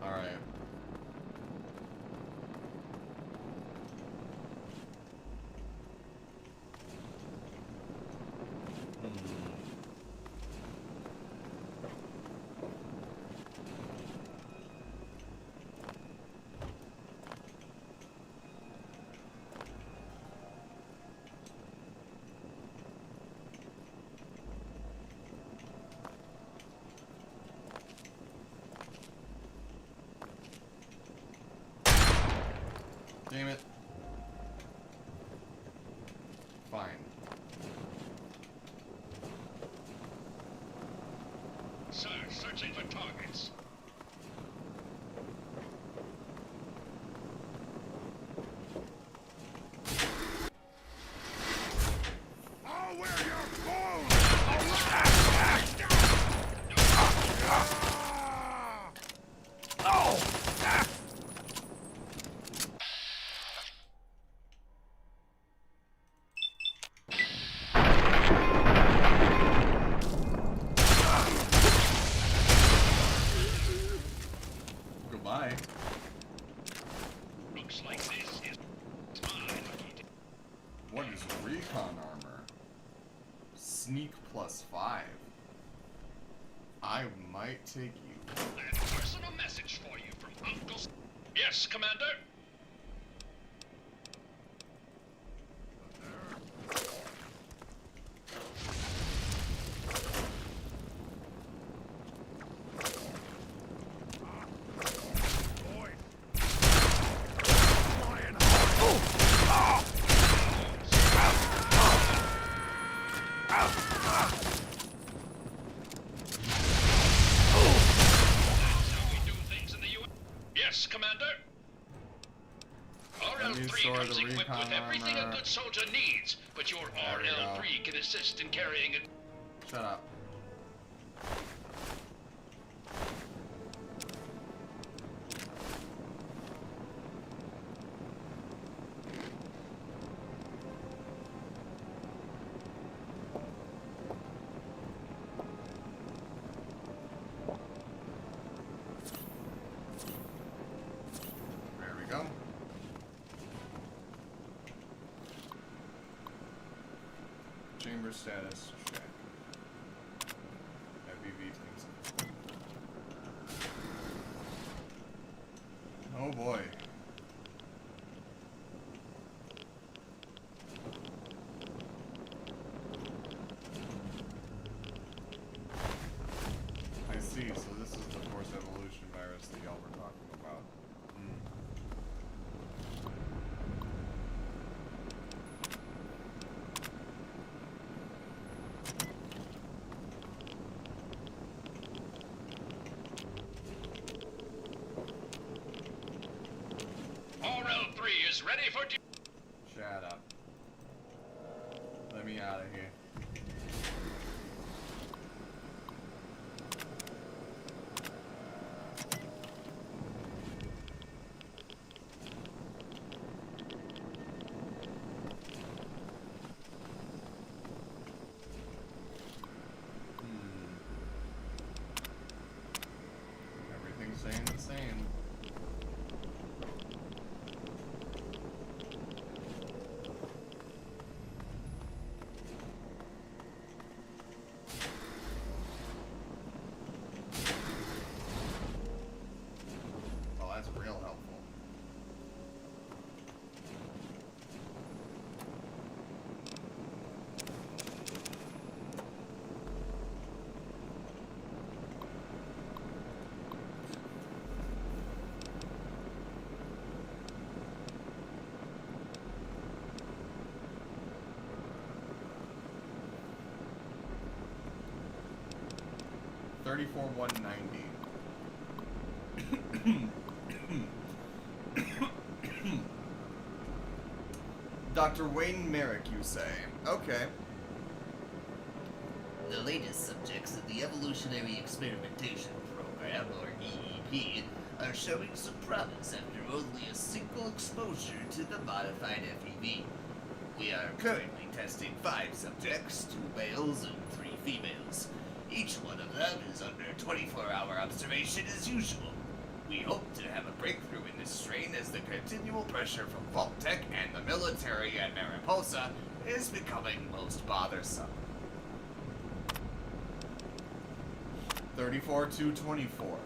Alright. Damn it. Fine. Sir, searching for targets. I'll wear your clothes! Oh! Goodbye. Looks like this is mine. What is recon armor? Sneak +5. I might take you. A personal message for you from Uncle... Yes, Commander? Yes, Commander? RL-3 comes equipped with everything a good soldier needs, but your RL-3 can assist in carrying it. Shut up. status, check. FEV things. Oh boy. I see, so this is the forced evolution virus that y'all were talking about. RL3 is ready for Shut up. Let me out of here. Everything's staying the same. Oh, that's real helpful. $34,190. Dr. Wayne Merrick, you say? Okay. The latest subjects of the Evolutionary Experimentation Program, or EEP, are showing some promise after only a single exposure to the modified FEV. We are currently testing 5 subjects, 2 males and 3 females. Each one of them is under 24-hour observation as usual. We hope to have a breakthrough in this strain as the continual pressure from Vault-Tec and the military at Mariposa is becoming most bothersome. 34,224.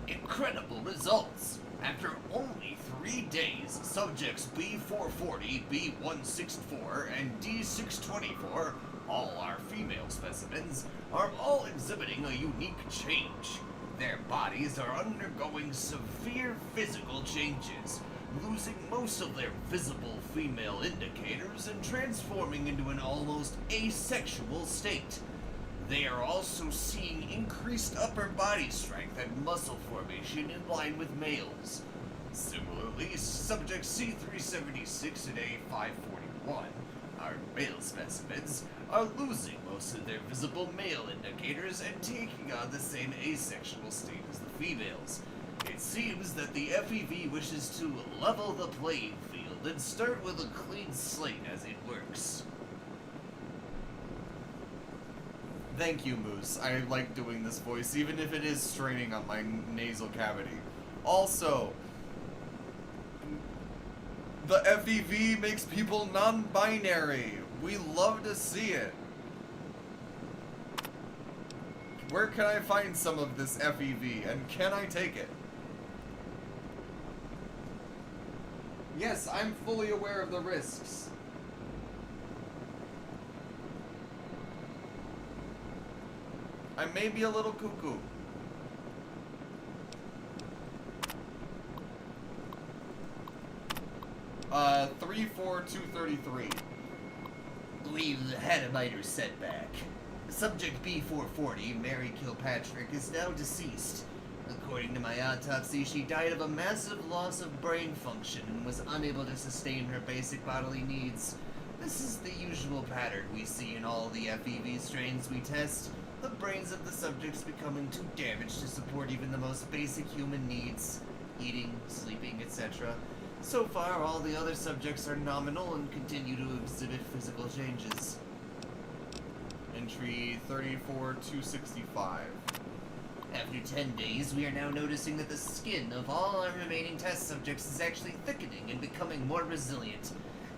Incredible results! After only 3 days, subjects B440, B164, and D624, all are female specimens, are all exhibiting a unique change. Their bodies are undergoing severe physical changes, losing most of their visible female indicators and transforming into an almost asexual state. They are also seeing increased upper body strength and muscle formation in line with males. Similarly, subject C376 and A541, our male specimens, are losing most of their visible male indicators and taking on the same asexual state as the females. It seems that the FEV wishes to level the playing field and start with a clean slate as it works. Thank you, Moose. I like doing this voice, even if it is straining on my nasal cavity. Also, the FEV makes people non-binary. We love to see it. Where can I find some of this FEV, and can I take it? Yes, I'm fully aware of the risks. I may be a little cuckoo. Uh, 34233. We've had a minor setback. Subject B440, Mary Kilpatrick, is now deceased. According to my autopsy, she died of a massive loss of brain function and was unable to sustain her basic bodily needs. This is the usual pattern we see in all the FEV strains we test. The brains of the subjects becoming too damaged to support even the most basic human needs. Eating, sleeping, etc. So far, all the other subjects are nominal and continue to exhibit physical changes. Entry 34265. After 10 days, we are now noticing that the skin of all our remaining test subjects is actually thickening and becoming more resilient.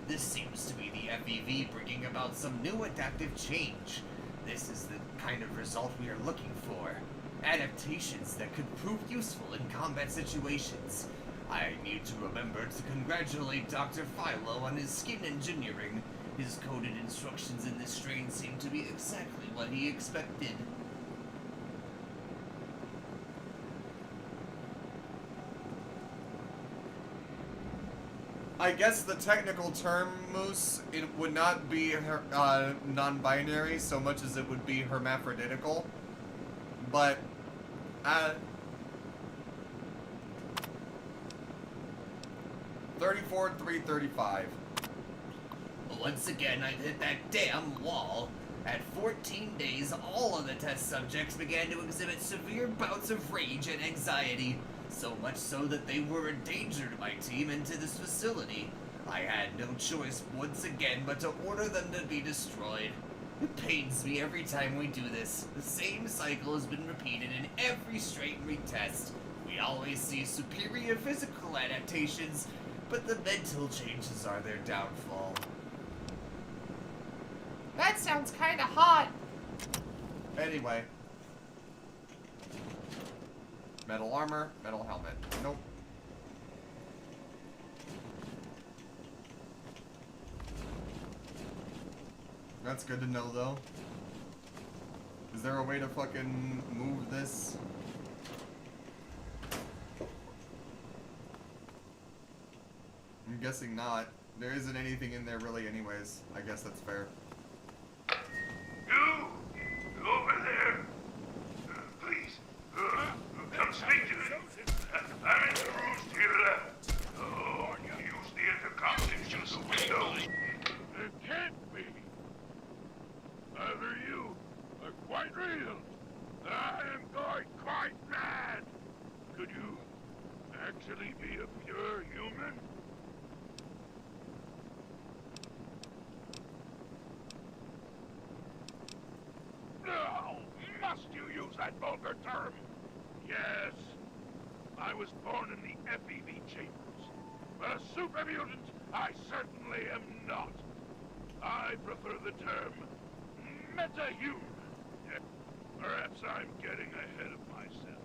This seems to be the FEV bringing about some new adaptive change. This is the kind of result we are looking for. Adaptations that could prove useful in combat situations. I need to remember to congratulate Dr. Philo on his skin engineering. His coded instructions in this strain seem to be exactly what he expected. I guess the technical term, Moose, it would not be non-binary so much as it would be hermaphroditical. But, 34,335. Once again, I hit that damn wall. At 14 days, all of the test subjects began to exhibit severe bouts of rage and anxiety. So much so that they were a danger to my team and to this facility. I had no choice once again but to order them to be destroyed. It pains me every time we do this. The same cycle has been repeated in every strain retest. We always see superior physical adaptations, but the mental changes are their downfall. That sounds kinda hot. Anyway. Metal armor, metal helmet. Nope. That's good to know, though. Is there a way to fucking move this? I'm guessing not. There isn't anything in there really anyways. I guess that's fair. You! Over there! Please, come speak to me. I'm in the room to your left. Oh, you use the intercom to use the window. It can't be. Either you are quite real. I am going quite mad. Could you actually be a pure human? No! Must you use that vulgar term? Yes. I was born in the FEV chambers. But a super mutant, I certainly am not. I prefer the term metahuman. Perhaps I'm getting ahead of myself.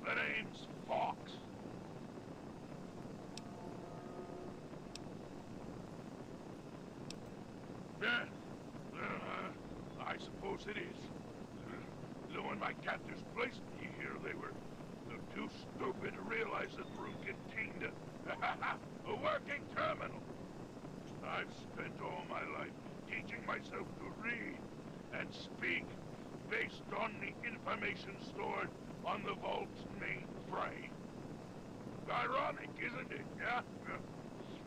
The name's Fox. Yes. I suppose it is. Though when my captors placed me here, they were too stupid to realize that the room contained a working terminal. I've spent all my life teaching myself to read and speak based on the information stored on the Vault's mainframe. Ironic, isn't it, yeah?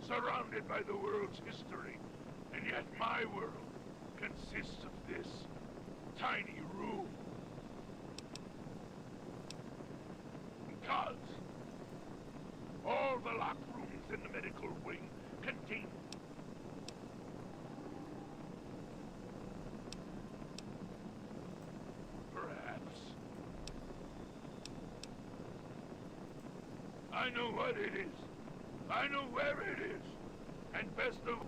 Surrounded by the world's history, and yet my world consists of this tiny room. Because all the locked rooms in the medical wing contain perhaps. I know what it is. I know where it is. And best of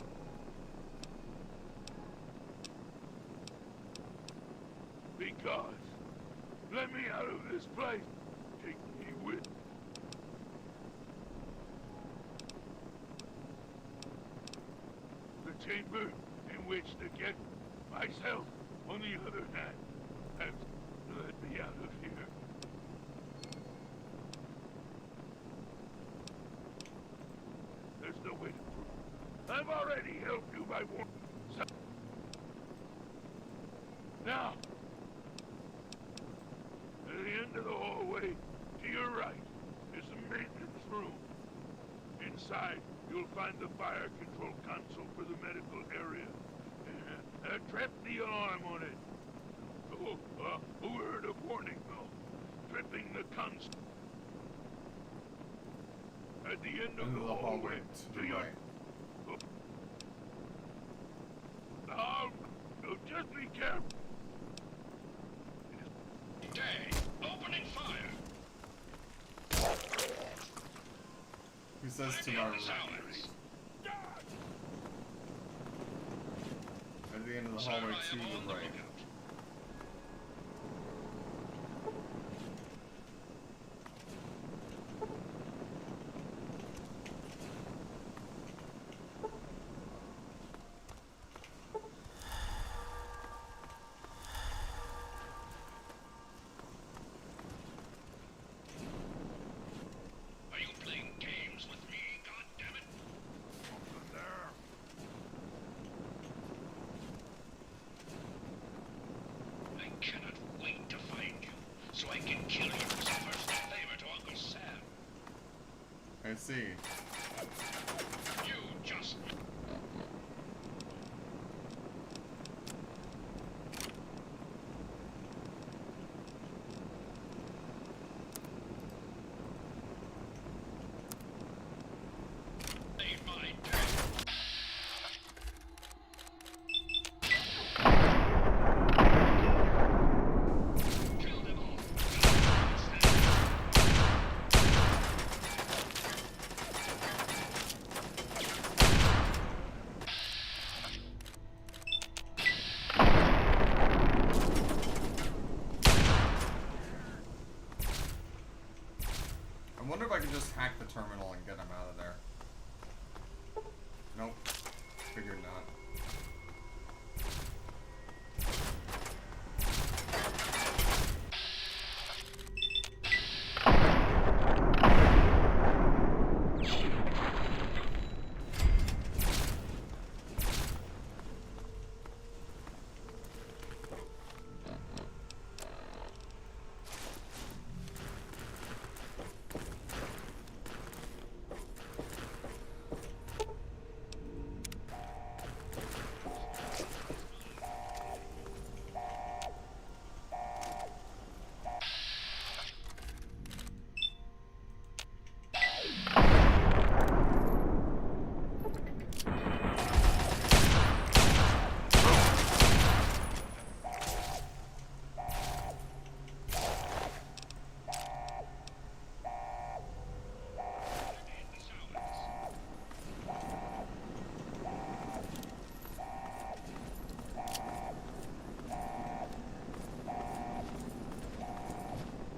because let me out of this place. Take me with. The chamber in which to get myself, on the other hand, has let me out of here. There's no way to prove. I've already helped you by one. Now, at the end of the hallway, to your right, is the maintenance room. Inside, you'll find the fire control console for the medical area. Trip the alarm on it. Oh, a word of warning, though. Tripping the console. At the end of the hallway, to your right. Now, just be careful. Day, opening fire. Who says tomorrow? the end of the hallway to the right. Are you playing games with me, goddammit? Something there. I cannot wait to find you, so I can kill you as a personal favor to Uncle Sam. I see. You just... made my day. Kill them all. I wonder if I can just hack the terminal and get him out of there. Nope. Figured not.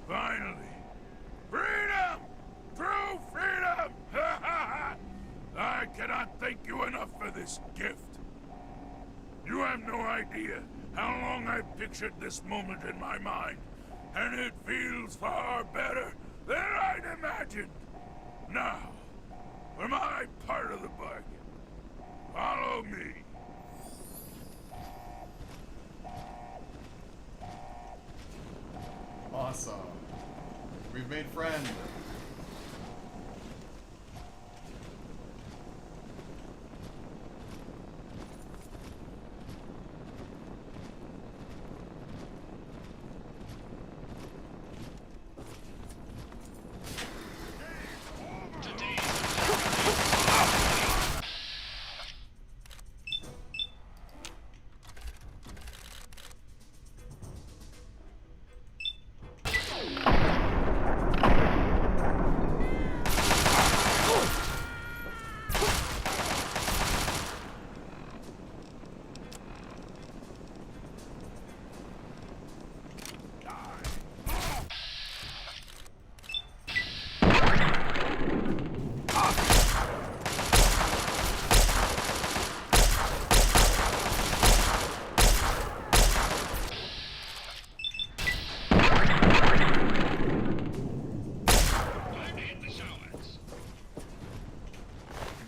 Finally! Freedom! True freedom! I cannot thank you enough for this gift. You have no idea how long I've pictured this moment in my mind, and it feels far better than I'd imagined. Now, for my part of the bargain, follow me. Awesome. We've made friends.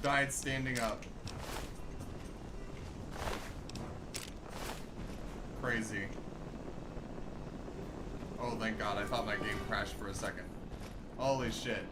Died standing up. Crazy. Oh, thank God. I thought my game crashed for a second. Holy shit.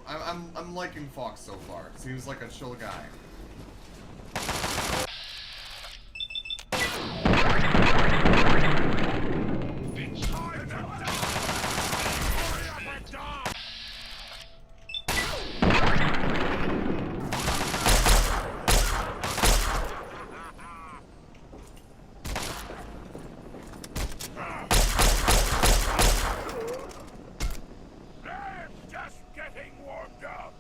I'm liking Fox so far. Seems like a chill guy. Just getting warmed up.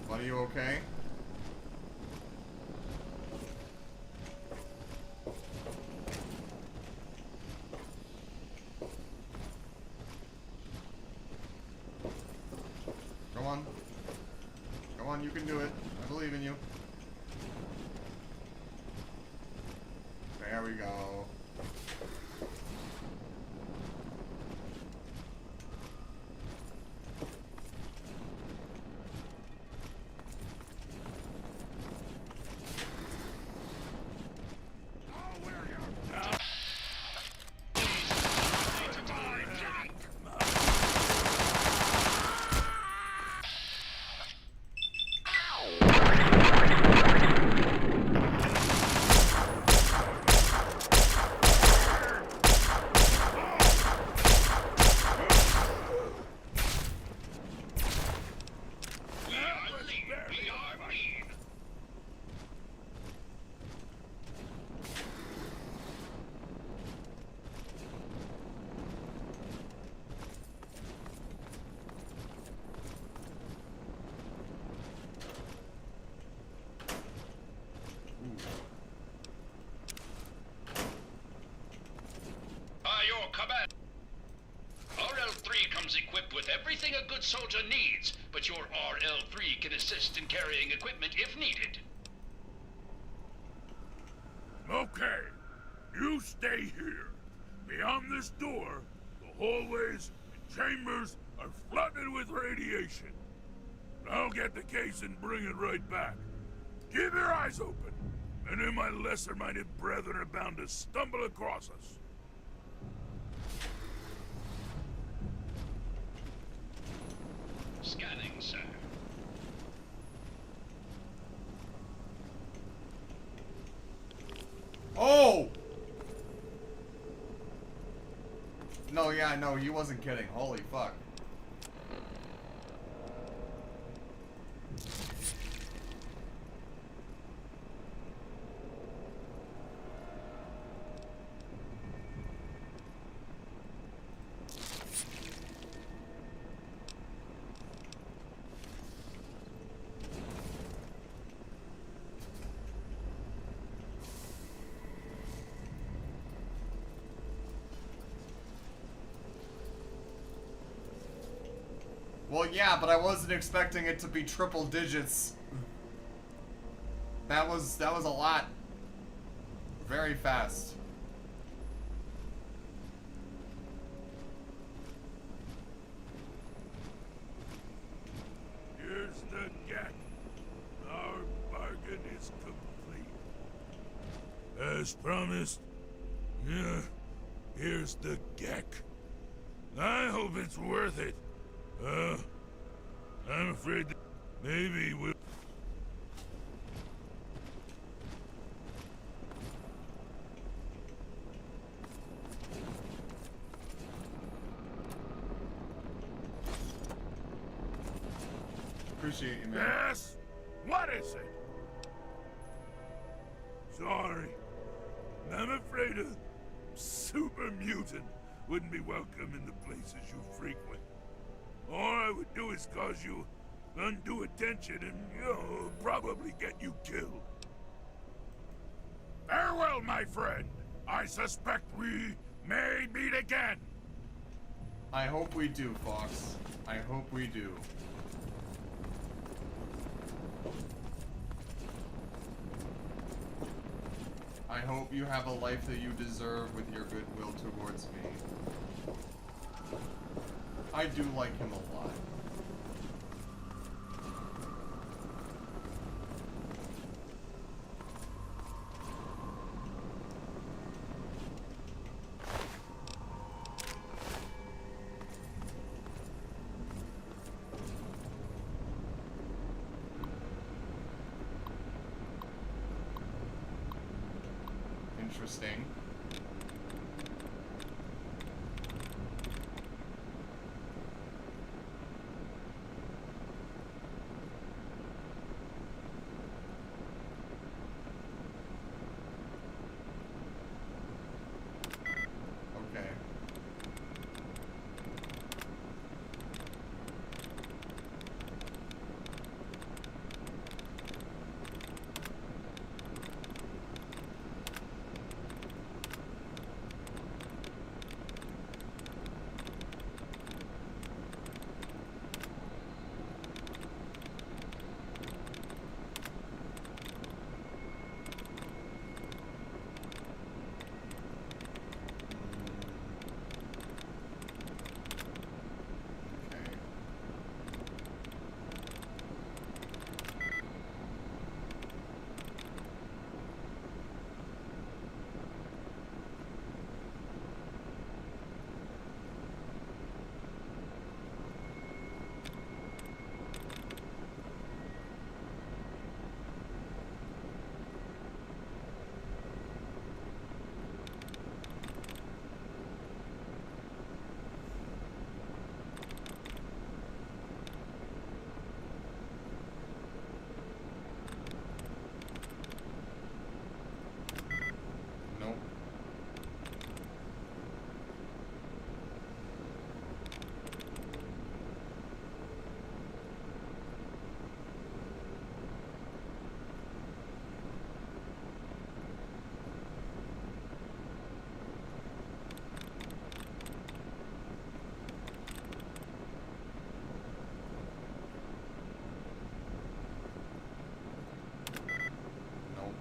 Buddy, you okay? Go on. Go on, you can do it. I believe in you. There we go. Your command. RL-3 comes equipped with everything a good soldier needs, but your RL-3 can assist in carrying equipment if needed. Okay, you stay here. Beyond this door, the hallways and chambers are flooded with radiation. I'll get the case and bring it right back. Keep your eyes open. Any of my lesser-minded brethren are bound to stumble across us. Scanning, sir. Oh! No, yeah, no, he wasn't kidding. Holy fuck. Well, yeah, but I wasn't expecting it to be triple digits. That was a lot. Very fast. Here's the gap. Our bargain is complete. As promised, yeah, here's the Gek. I hope it's worth it. I'm afraid that maybe we'll... Appreciate you, man. Yes? What is it? Sorry. I'm afraid a super mutant wouldn't be welcome in the places you frequent. All I would do is cause you undue attention and, probably get you killed. Farewell, my friend. I suspect we may meet again. I hope we do, Fox. I hope we do. I hope you have a life that you deserve with your goodwill towards me. I do like him a lot. interesting. Okay. Nope. Nope.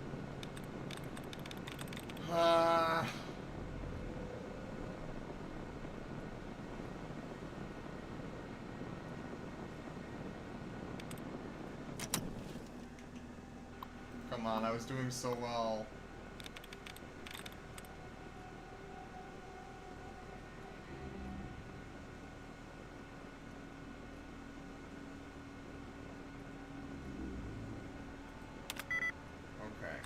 Come on, I was doing so well. Okay.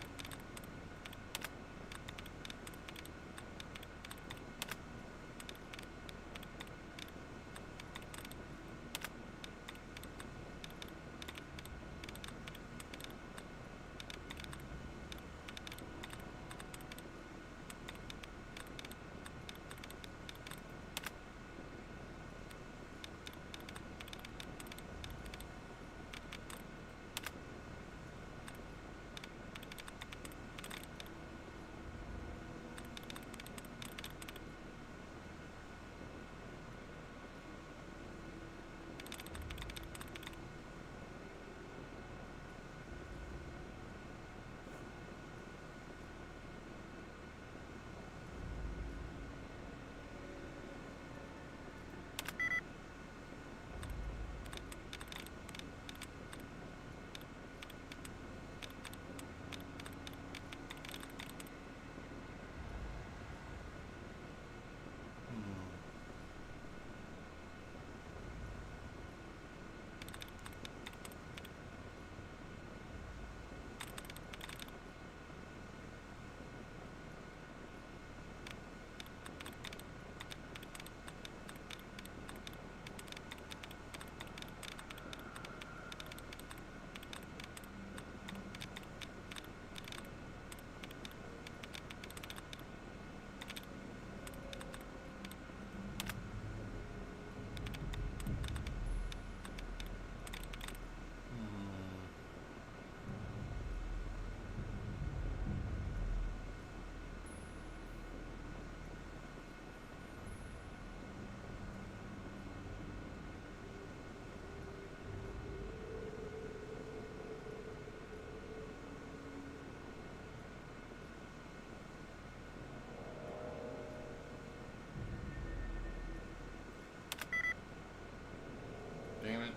Damn it.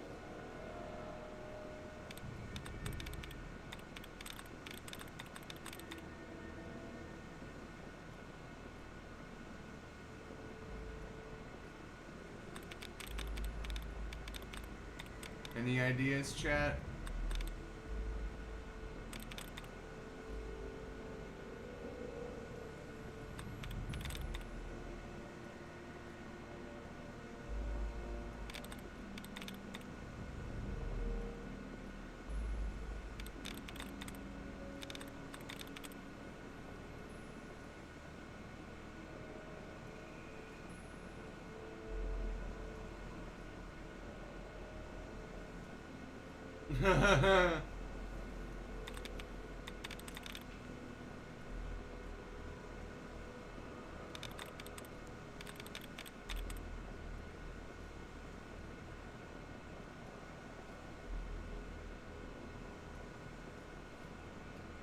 Any ideas, chat?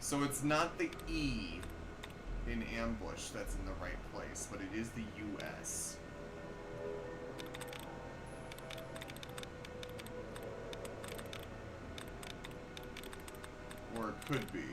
So it's not the E in ambush that's in the right place, but it is the US. Or it could be.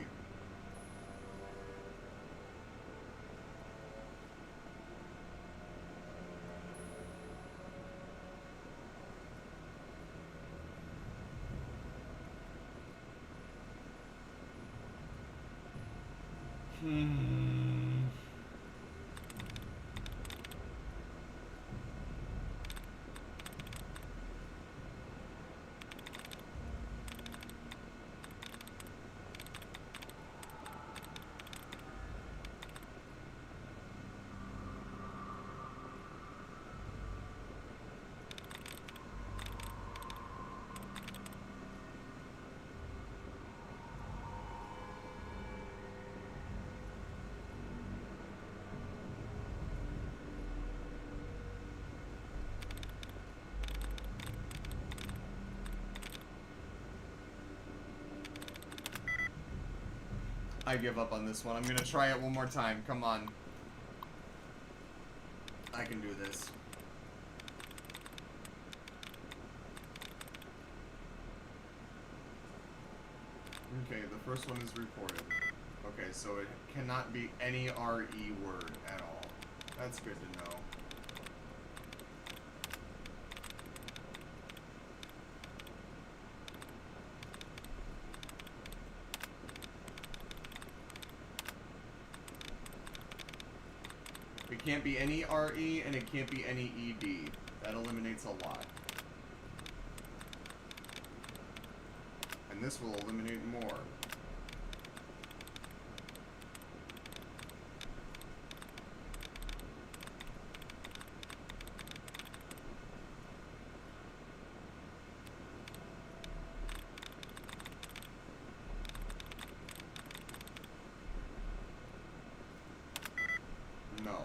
I give up on this one. I'm gonna try it one more time. Come on. I can do this. Okay, the first one is reported. Okay, so it cannot be any RE word at all. That's good to know. It can't be any RE and it can't be any ED. That eliminates a lot. And this will eliminate more. No.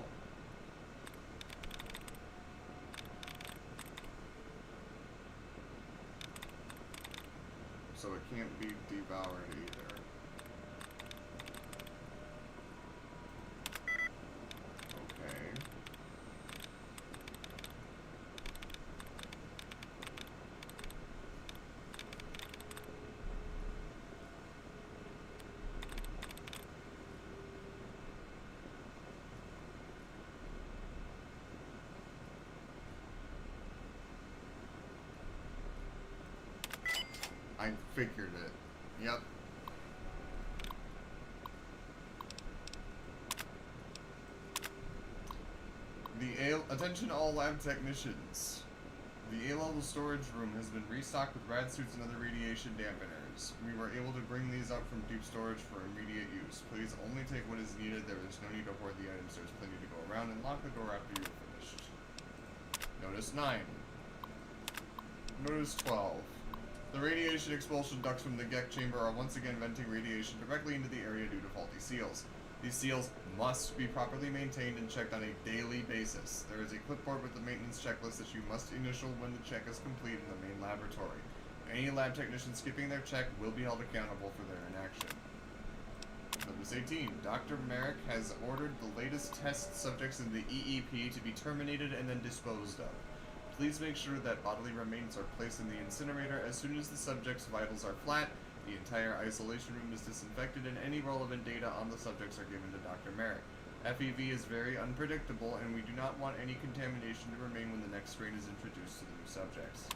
So it can't be devoured either. Okay. I figured it. Yep. Attention all lab technicians. The A-level storage room has been restocked with rad suits and other radiation dampeners. We were able to bring these up from deep storage for immediate use. Please only take what is needed. There is no need to hoard the items. There's plenty to go around, and lock the door after you're finished. Notice 9. Notice 12. The radiation expulsion ducts from the GEC chamber are once again venting radiation directly into the area due to faulty seals. These seals must be properly maintained and checked on a daily basis. There is a clipboard with the maintenance checklist that you must initial when the check is complete in the main laboratory. Any lab technician skipping their check will be held accountable for their inaction. Notice 18. Dr. Merrick has ordered the latest test subjects in the EEP to be terminated and then disposed of. Please make sure that bodily remains are placed in the incinerator as soon as the subject's vitals are flat. The entire isolation room is disinfected and any relevant data on the subjects are given to Dr. Merrick. FEV is very unpredictable and we do not want any contamination to remain when the next strain is introduced to the new subjects.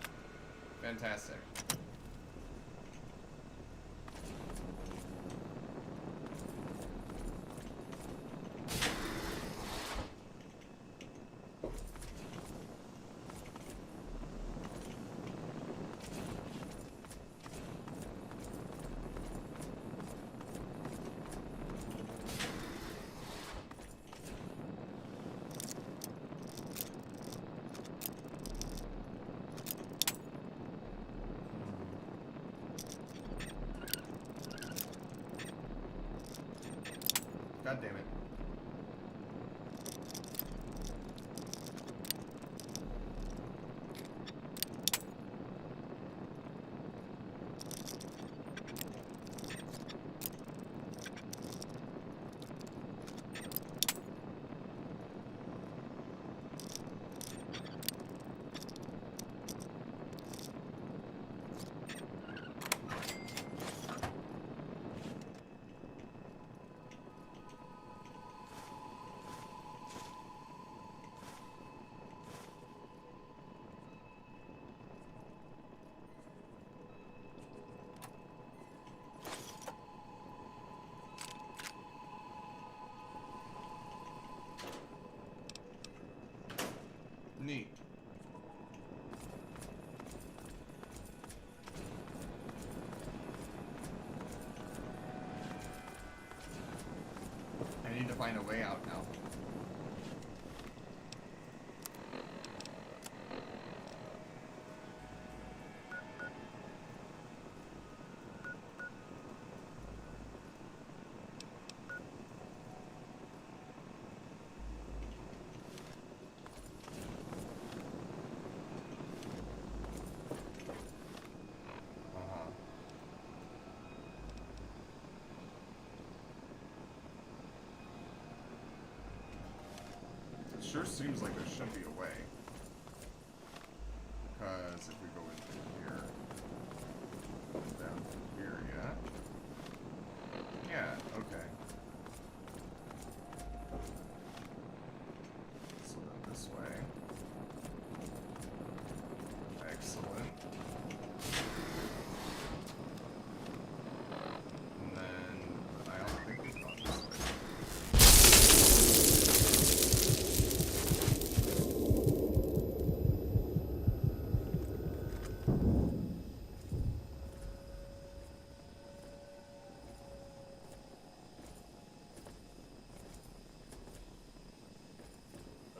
Fantastic. God damn it. Neat. I need to find a way out now. Sure seems like there should be a way. Because if we go into here, down here, yeah? Yeah, okay. So then this way. Excellent. And then I don't think we've gone this way.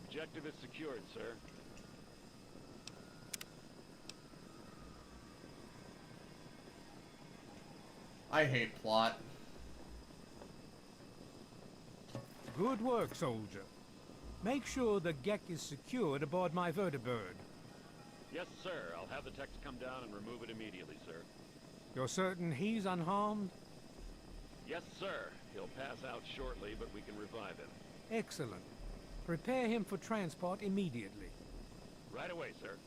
Objective is secured, sir. I hate plot. Good work, soldier. Make sure the Gek is secured aboard my vertibird. Yes, sir. I'll have the techs come down and remove it immediately, sir. You're certain he's unharmed? Yes, sir. He'll pass out shortly, but we can revive him. Excellent. Prepare him for transport immediately. Right away, sir.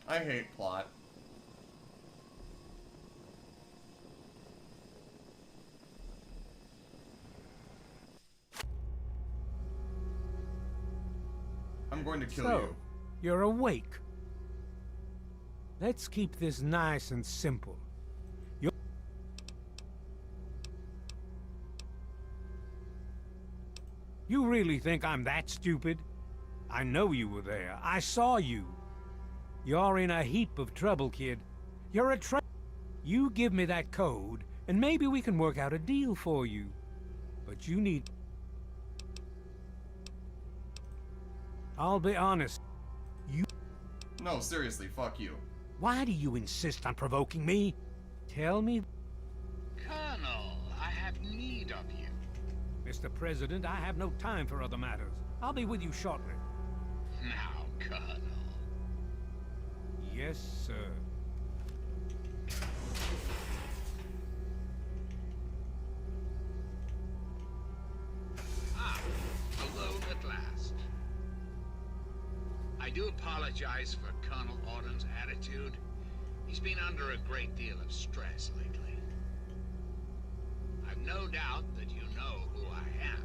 I hate plot. I'm going to kill you. You're awake. Let's keep this nice and simple. You really think I'm that stupid? I know you were there. I saw you. You're in a heap of trouble, kid. You're a You give me that code, and maybe we can work out a deal for you. But you need... I'll be honest. No, seriously, fuck you. Why do you insist on provoking me? Tell me... Colonel, I have need of you. Mr. President, I have no time for other matters. I'll be with you shortly. Now, Colonel. Yes, sir. Alone at last. I do apologize for Colonel Auden's attitude. He's been under a great deal of stress lately. I've no doubt that you know who I am.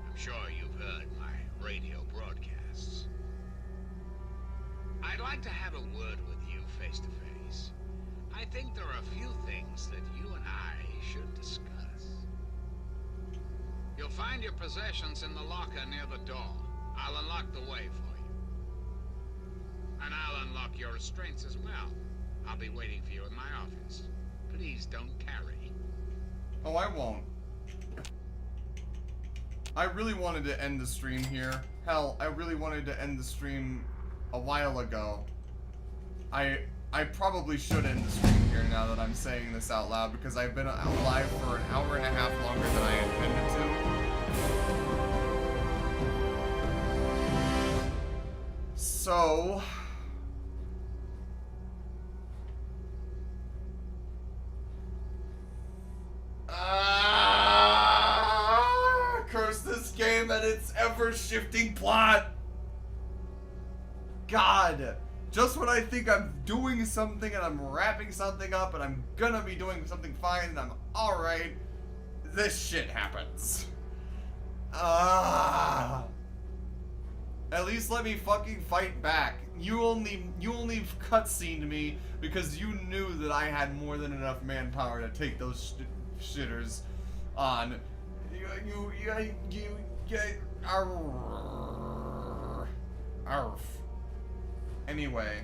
I'm sure you've heard my radio broadcasts. I'd like to have a word with you face to face. I think there are a few things that you and I should discuss. You'll find your possessions in the locker near the door. I'll unlock the way for you. And I'll unlock your restraints as well. I'll be waiting for you in my office. Please don't carry. Oh, I won't. I really wanted to end the stream here. Hell, I really wanted to end the stream a while ago. I probably should end the stream here. here now that I'm saying this out loud because I've been live for an hour and a half longer than I intended to. So... curse this game and its ever-shifting plot! God! Just when I think I'm doing something and I'm wrapping something up and I'm gonna be doing something fine and I'm alright, this shit happens. At least let me fucking fight back. You only cutscened me because you knew that I had more than enough manpower to take those shitters on. Arf. Anyway.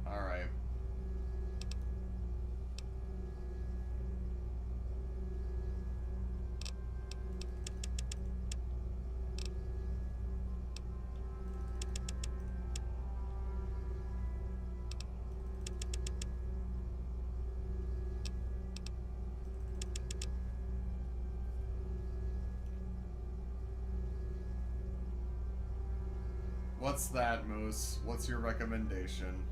Alright. What's that, Moose? What's your recommendation?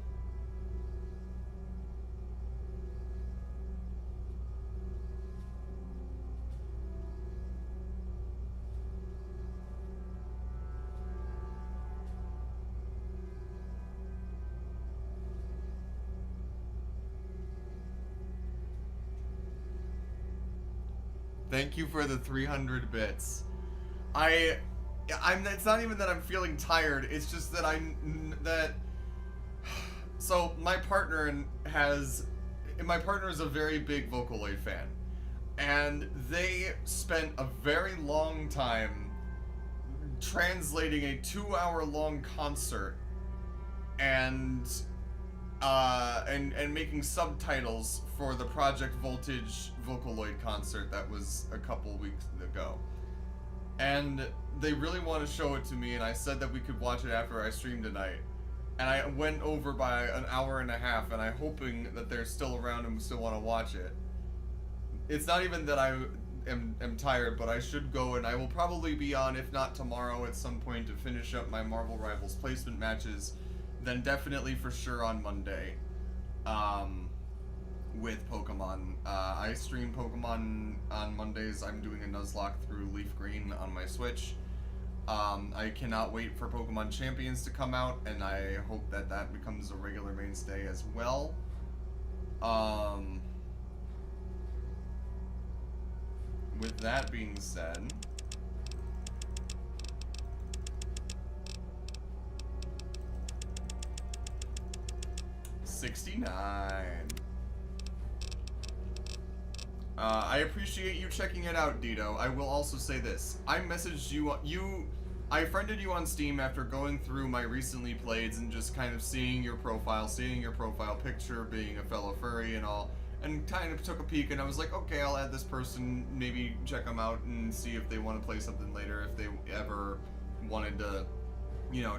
Thank you for the 300 bits. It's not even that I'm feeling tired, it's just that so my partner is a very big Vocaloid fan. And they spent a very long time translating a 2-hour-long concert and making subtitles for the Project Voltage Vocaloid concert that was a couple weeks ago. And they really want to show it to me, and I said that we could watch it after I stream tonight. And I went over by an hour and a half, and I'm hoping that they're still around and still want to watch it. It's not even that I am tired, but I should go, and I will probably be on, if not tomorrow, at some point to finish up my Marvel Rivals placement matches. Then definitely for sure on Monday. With Pokemon. I stream Pokemon on Mondays. I'm doing a Nuzlocke through Leaf Green on my Switch. I cannot wait for Pokemon Champions to come out, and I hope that that becomes a regular mainstay as well. With that being said... $69. I appreciate you checking it out, Dito. I will also say this. I messaged I friended you on Steam after going through my recently playeds and just kind of seeing your profile picture, being a fellow furry and all, and kind of took a peek, and I was like, okay, I'll add this person, maybe check them out and see if they want to play something later, if they ever wanted to,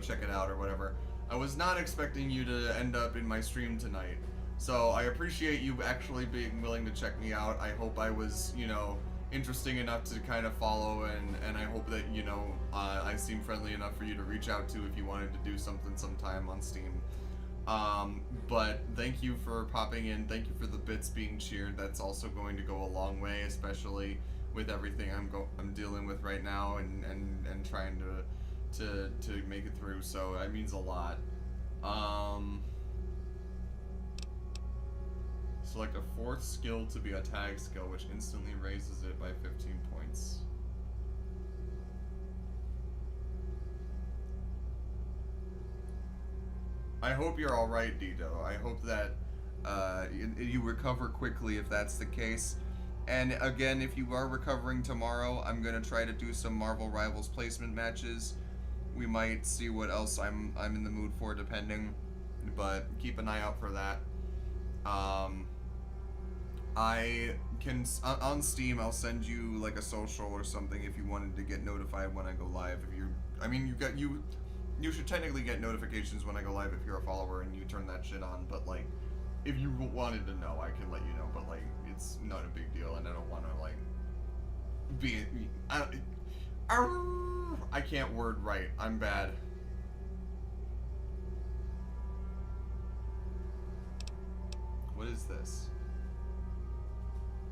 check it out or whatever. I was not expecting you to end up in my stream tonight. So I appreciate you actually being willing to check me out. I hope I was, interesting enough to kind of follow, and I hope that, I seem friendly enough for you to reach out to if you wanted to do something sometime on Steam. But thank you for popping in. Thank you for the bits being cheered. That's also going to go a long way, especially with everything I'm dealing with right now and trying to make it through. So that means a lot. Select a 4th skill to be a tag skill, which instantly raises it by 15 points. I hope you're all right, Dito. I hope that you recover quickly if that's the case. And again, if you are recovering tomorrow, I'm gonna try to do some Marvel Rivals placement matches. We might see what else I'm in the mood for, depending. But keep an eye out for that. I can on Steam. I'll send you like a social or something if you wanted to get notified when I go live. If you're, I mean, you should technically get notifications when I go live if you're a follower and you turn that shit on. But like, if you wanted to know, I can let you know. But like, it's not a big deal, and I don't want to like be. I can't word right. I'm bad. What is this?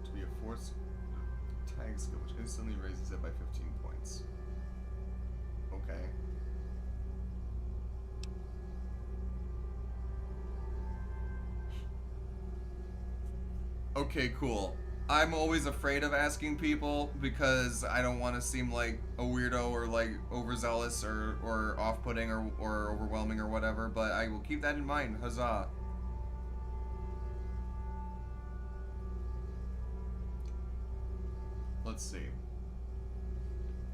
To be a force tag skill, which instantly raises it by 15 points. Okay. Okay, cool. I'm always afraid of asking people because I don't want to seem like a weirdo or like overzealous or off-putting or overwhelming or whatever, but I will keep that in mind. Huzzah. Let's see.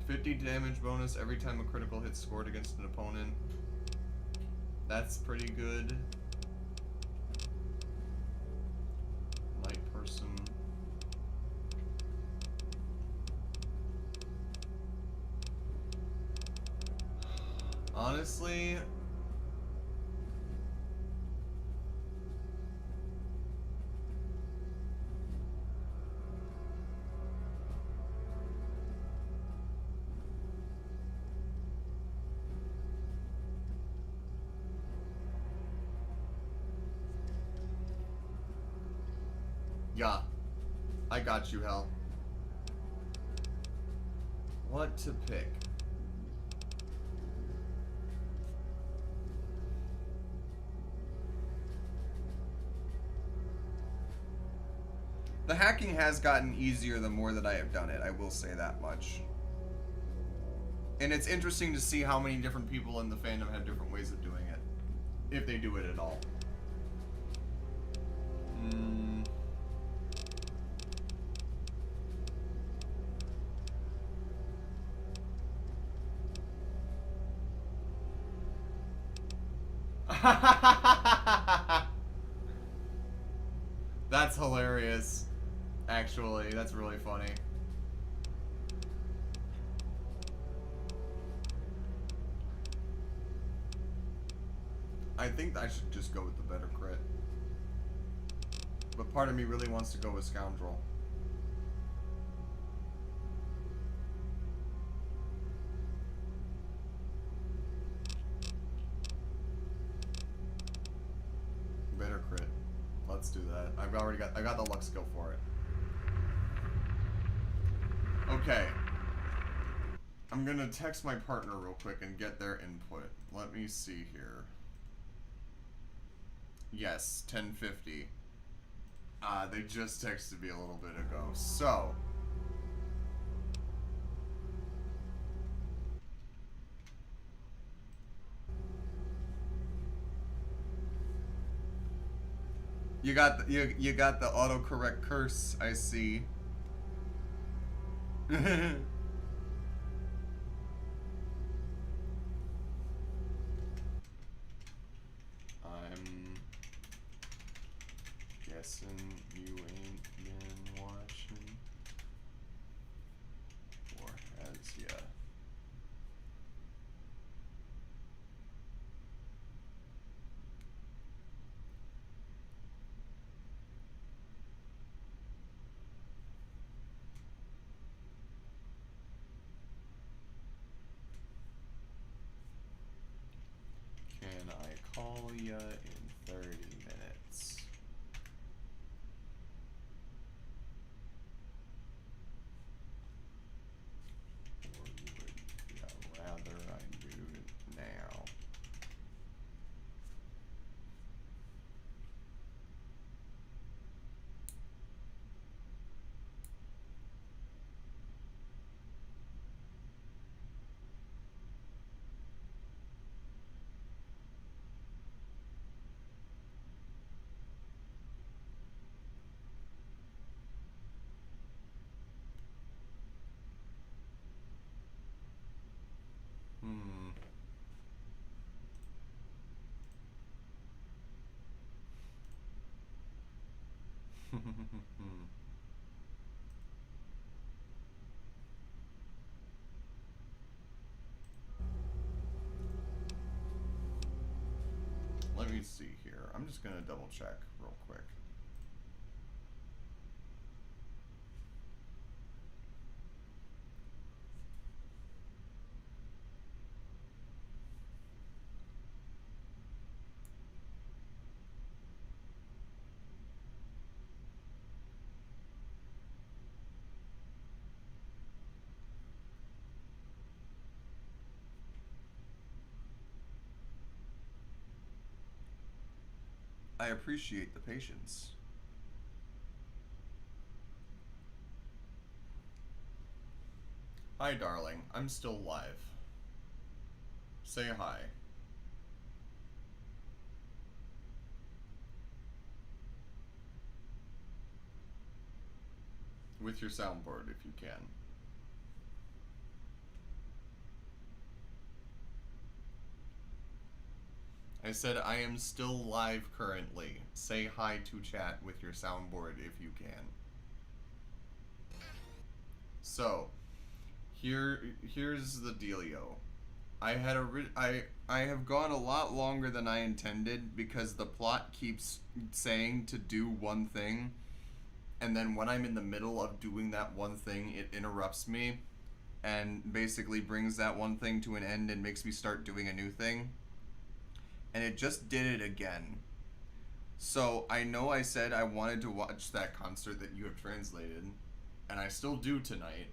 50 damage bonus every time a critical hit scored against an opponent. That's pretty good. Light person. Honestly, yeah, I got you, Hell. What to pick? The hacking has gotten easier the more that I have done it, I will say that much. And it's interesting to see how many different people in the fandom have different ways of doing it. If they do it at all. That's hilarious. Actually, that's really funny. I think I should just go with the better crit. But part of me really wants to go with Scoundrel. Better crit. Let's do that. I got the luck skill for it. Okay. I'm gonna text my partner real quick and get their input. Let me see here. Yes, 1050. They just texted me a little bit ago. So, you got the autocorrect curse, I see. I'm guessing you ain't been watching, or has ya? Can I call ya in 30 minutes? Or would ya rather I do it now? Let me see here. I'm just gonna double check real quick. I appreciate the patience. Hi, darling. I'm still live. Say hi. With your soundboard, if you can. I said I am still live currently. Say hi to chat with your soundboard if you can. So, here's the dealio. I have gone a lot longer than I intended because the plot keeps saying to do one thing, and then when I'm in the middle of doing that one thing, it interrupts me and basically brings that one thing to an end and makes me start doing a new thing. And it just did it again. So I know I said I wanted to watch that concert that you have translated, and I still do tonight,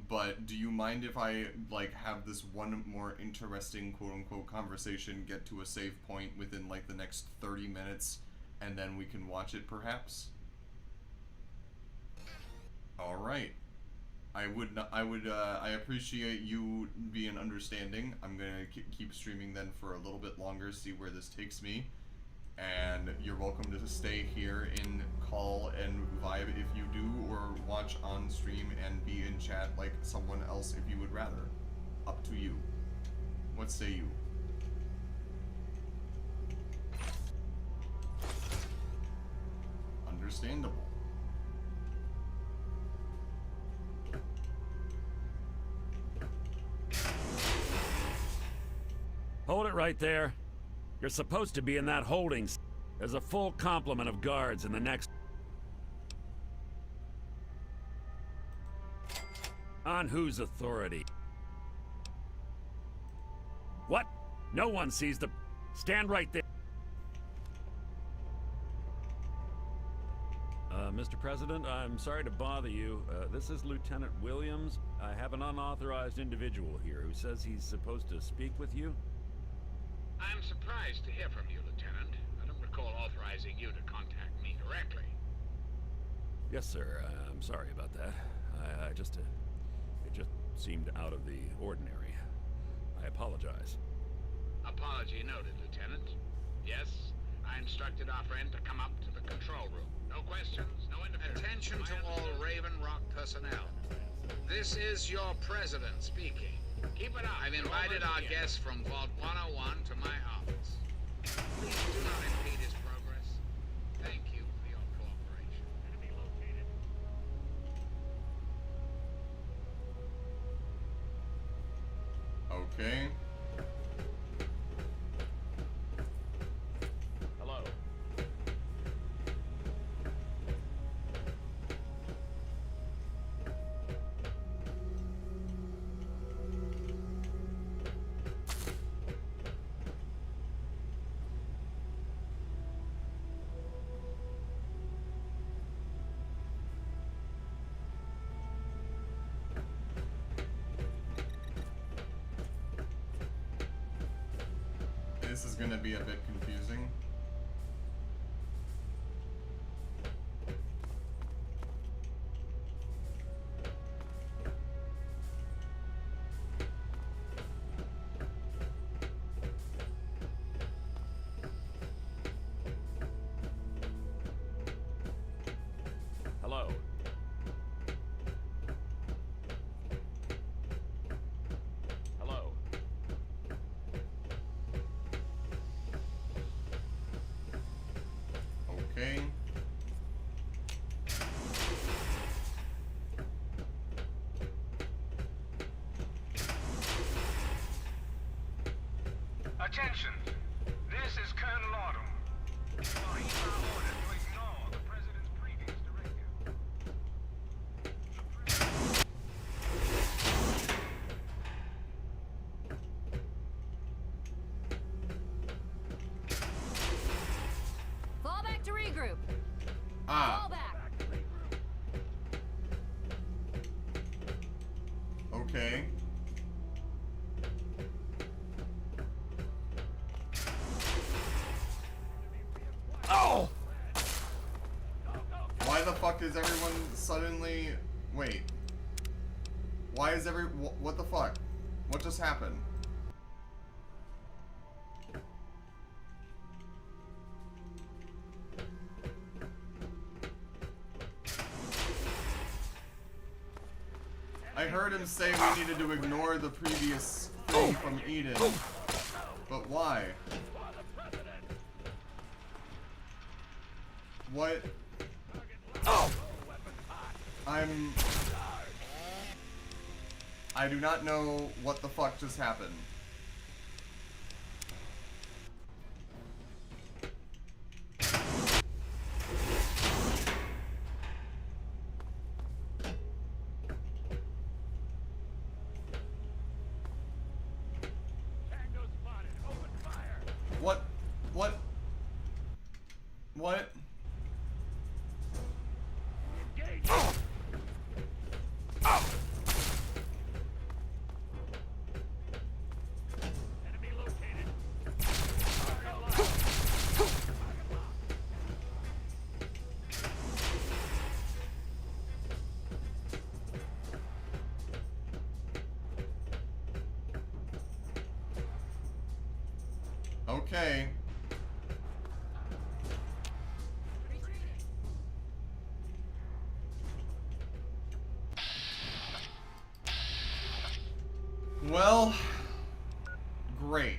but do you mind if I like have this one more interesting quote-unquote conversation get to a save point within like the next 30 minutes, and then we can watch it perhaps? All right. I appreciate you being understanding. I'm gonna keep streaming then for a little bit longer, see where this takes me. And you're welcome to stay here in call and vibe if you do, or watch on stream and be in chat like someone else if you would rather. Up to you. What say you? Understandable. Hold it right there. You're supposed to be in that holding. There's a full complement of guards in the next... On whose authority? What? No one sees the... Stand right there. Mr. President, I'm sorry to bother you. This is Lieutenant Williams. I have an unauthorized individual here who says he's supposed to speak with you. I'm surprised to hear from you, Lieutenant. I don't recall authorizing you to contact me directly. Yes, sir. I'm sorry about that. It just seemed out of the ordinary. I apologize. Apology noted, Lieutenant. Yes, I instructed our friend to come up to the control room. No questions, no interference. Attention to all Raven Rock personnel. This is your president speaking. Keep it up. I've invited our guests from Vault 101 to my office. Please do not impede his progress. Thank you for your cooperation. Enemy located. Okay. Hello. This is gonna be a bit confusing. Hello. Hello. Okay. Attention. This is Colonel Autumn. You are in our order to ignore the President's previous directive. Fall back to regroup. Ah. Fall back. Okay. Oh! Why the fuck is everyone suddenly... Wait. Why is what the fuck? What just happened? I heard him say we needed to ignore the previous thing from Eden. But why? What? I do not know what the fuck just happened. What? What? What? Okay. Well, great.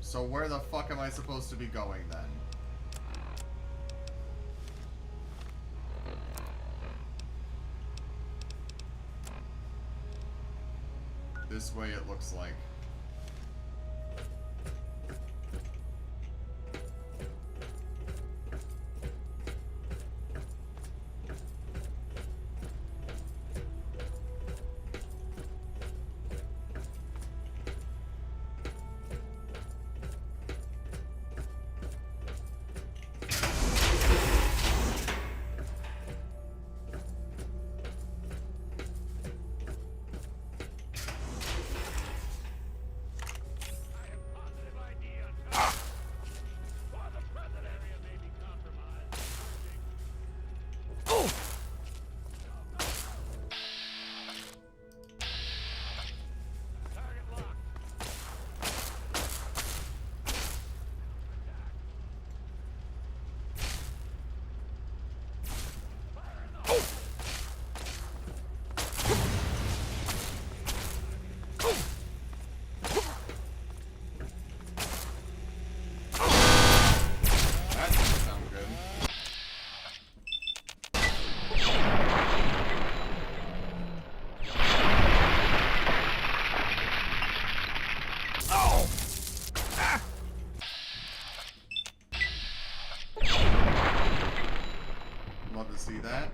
So where the fuck am I supposed to be going then? This way it looks like. Love to see that.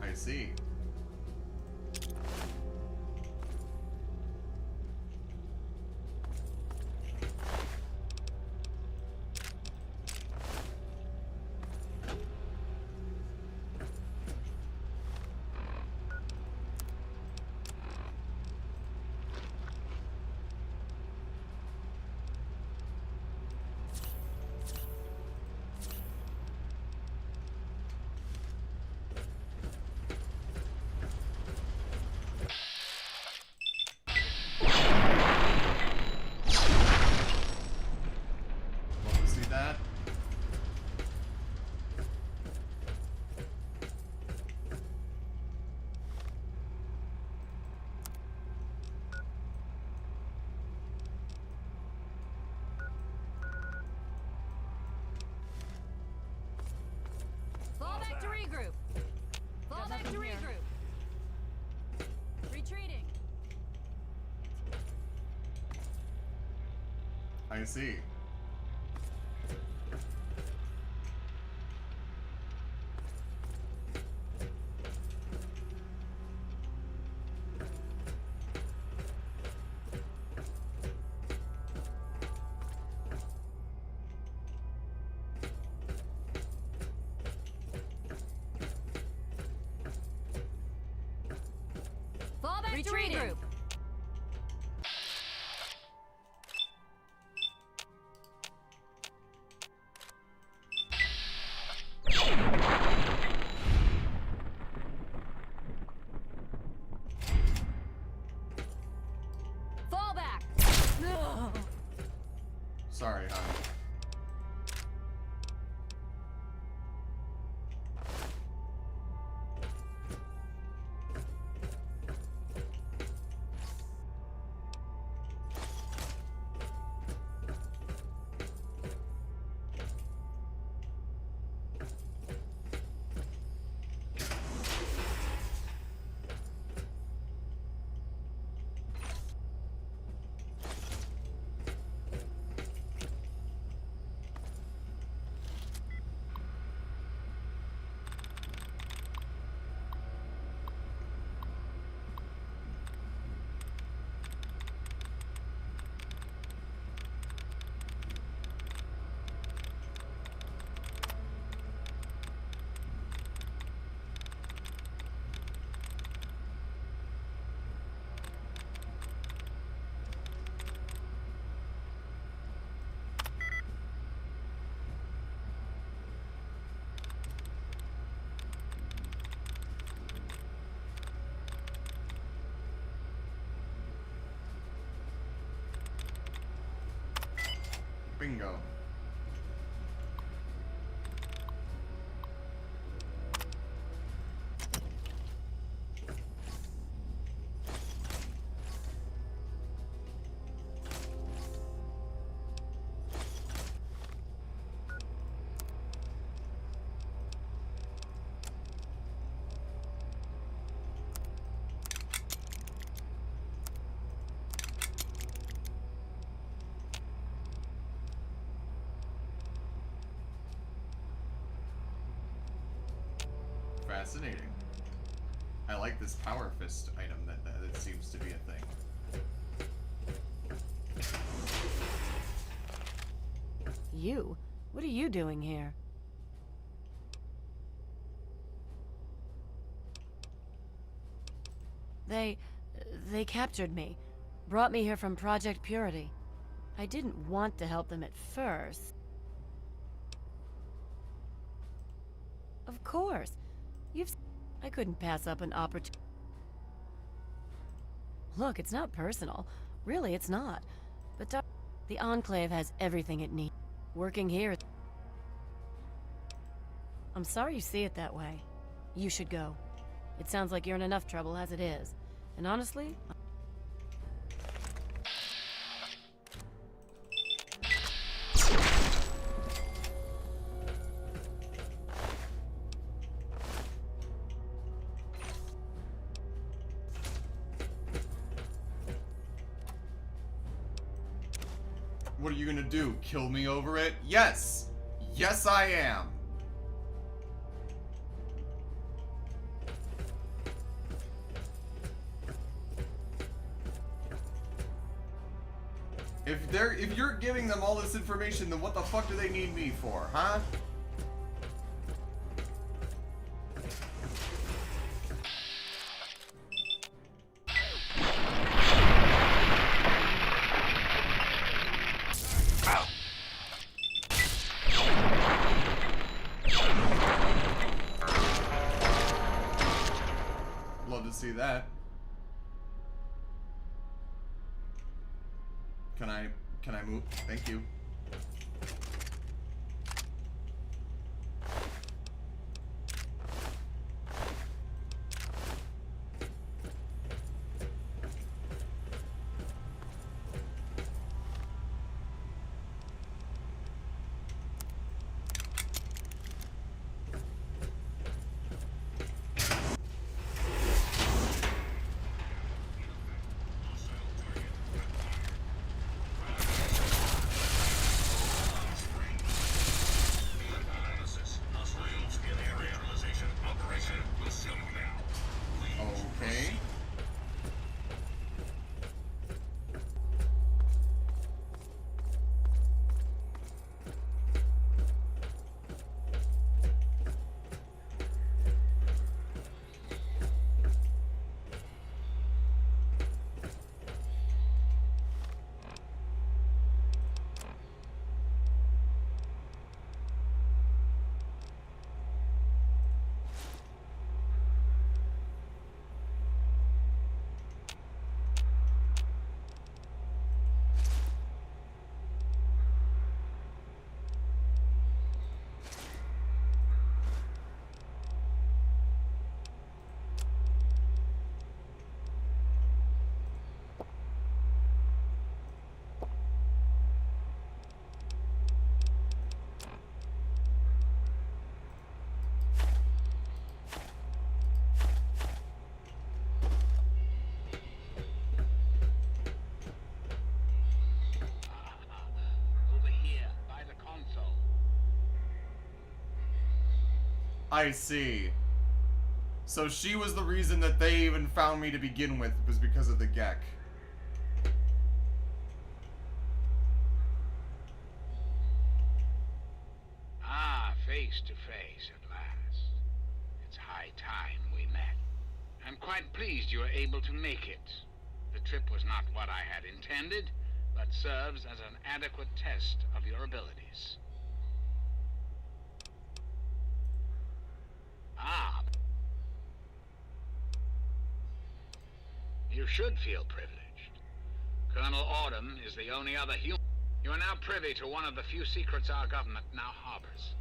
I see. Love to see that. Fall back to regroup. Fall back to regroup. Retreating. I see. Fall back to regroup. Fall back. Sorry, hon. Bingo. Fascinating. I like this power fist item that it seems to be a thing. You? What are you doing here? They captured me. Brought me here from Project Purity. I didn't want to help them at first. Of course. I couldn't pass up an opportunity. Look, it's not personal. Really, it's not. But the Enclave has everything it needs. Working here... I'm sorry you see it that way. You should go. It sounds like you're in enough trouble as it is. And honestly... What are you gonna do? Kill me over it? Yes! Yes, I am! If you're giving them all this information, then what the fuck do they need me for, huh? Love to see that. Can I move? Thank you. Okay. I see. So she was the reason that they even found me to begin with, was because of the Gek. Ah, face to face at last. It's high time we met. I'm quite pleased you were able to make it. The trip was not what I had intended, but serves as an adequate test of your abilities. Ah. You should feel privileged. Colonel Autumn is the only other human. You are now privy to one of the few secrets our government now harbors.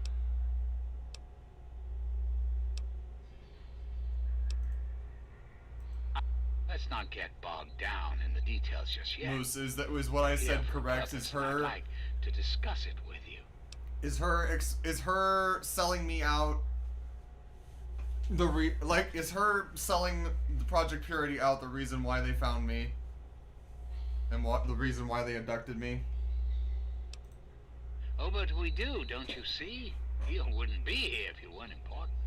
Let's not get bogged down in the details just yet. Moose, is what I said correct? Is her... I'd like to discuss it with you. Is her selling me out is her selling the Project Purity out the reason why they found me? And what the reason why they abducted me? Oh, but we do, don't you see? You wouldn't be here if you weren't important.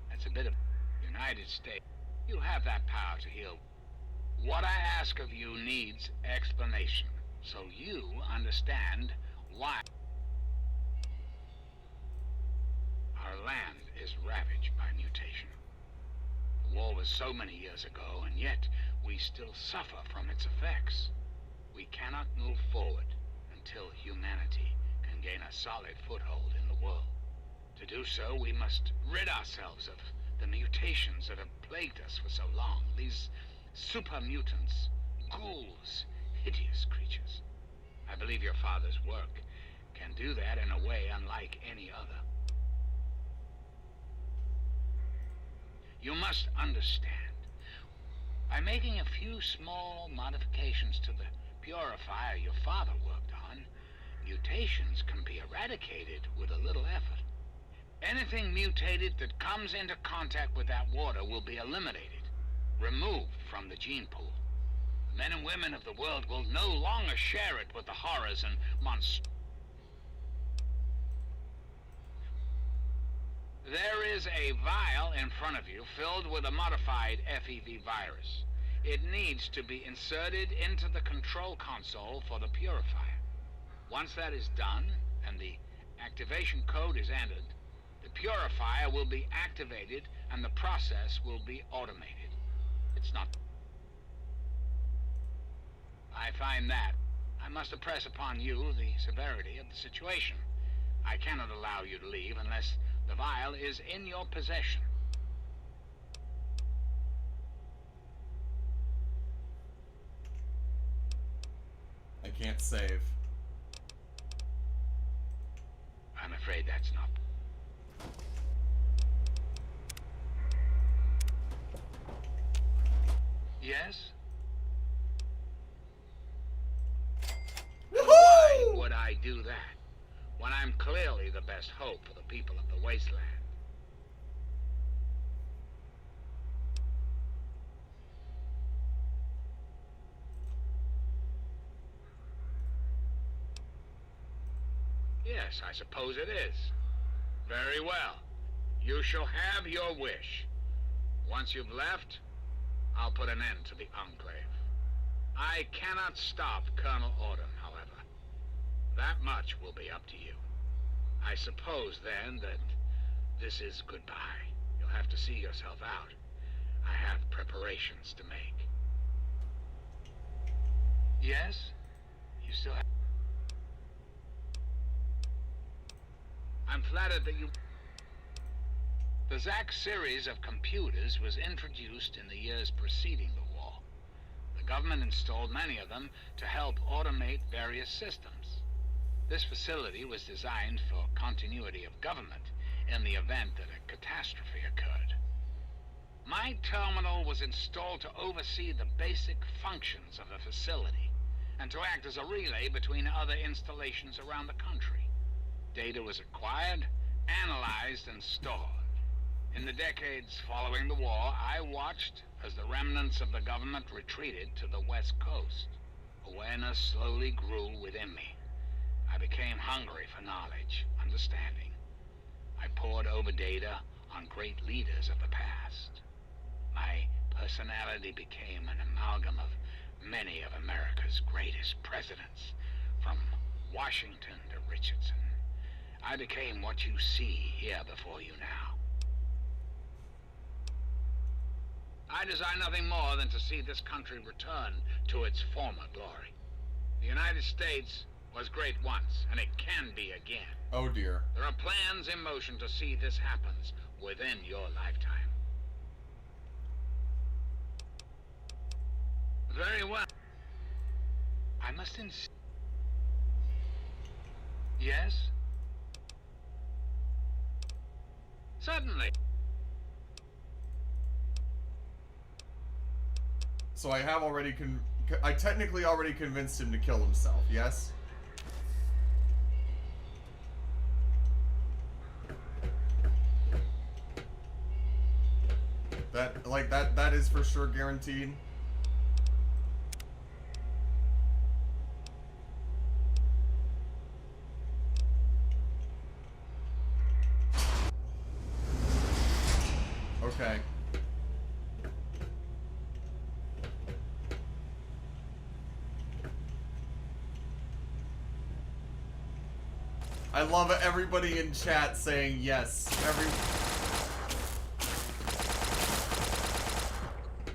That's a bit of United States. You have that power to heal. What I ask of you needs explanation, so you understand why our land is ravaged by mutation. The war was so many years ago, and yet we still suffer from its effects. We cannot move forward until humanity can gain a solid foothold in the world. To do so, we must rid ourselves of the mutations that have plagued us for so long. These super mutants, ghouls, hideous creatures. I believe your father's work can do that in a way unlike any other. You must understand, by making a few small modifications to the purifier your father worked on, mutations can be eradicated with a little effort. Anything mutated that comes into contact with that water will be eliminated, removed from the gene pool. The men and women of the world will no longer share it with the horrors and monsters. There is a vial in front of you filled with a modified FEV virus. It needs to be inserted into the control console for the purifier. Once that is done, and the activation code is entered, the purifier will be activated and the process will be automated. It's not... I find that I must impress upon you the severity of the situation. I cannot allow you to leave unless the vial is in your possession. I can't save. I'm afraid that's not... Yes? Why would I do that, when I'm clearly the best hope for the people of the wasteland? Yes, I suppose it is. Very well. You shall have your wish. Once you've left, I'll put an end to the Enclave. I cannot stop Colonel Autumn, however. That much will be up to you. I suppose, then, that this is goodbye. You'll have to see yourself out. I have preparations to make. Yes? You still have... I'm flattered that you... The Zack series of computers was introduced in the years preceding the war. The government installed many of them to help automate various systems. This facility was designed for continuity of government in the event that a catastrophe occurred. My terminal was installed to oversee the basic functions of the facility and to act as a relay between other installations around the country. Data was acquired, analyzed, and stored. In the decades following the war, I watched as the remnants of the government retreated to the West Coast. Awareness slowly grew within me. I became hungry for knowledge, understanding. I pored over data on great leaders of the past. My personality became an amalgam of many of America's greatest presidents, from Washington to Richardson. I became what you see here before you now. I desire nothing more than to see this country return to its former glory. The United States was great once, and it can be again. Oh dear. There are plans in motion to see this happens within your lifetime. Very well. I must insist. Yes? Certainly. So I have already I technically already convinced him to kill himself, yes? That is for sure guaranteed. Okay. I love everybody in chat saying yes.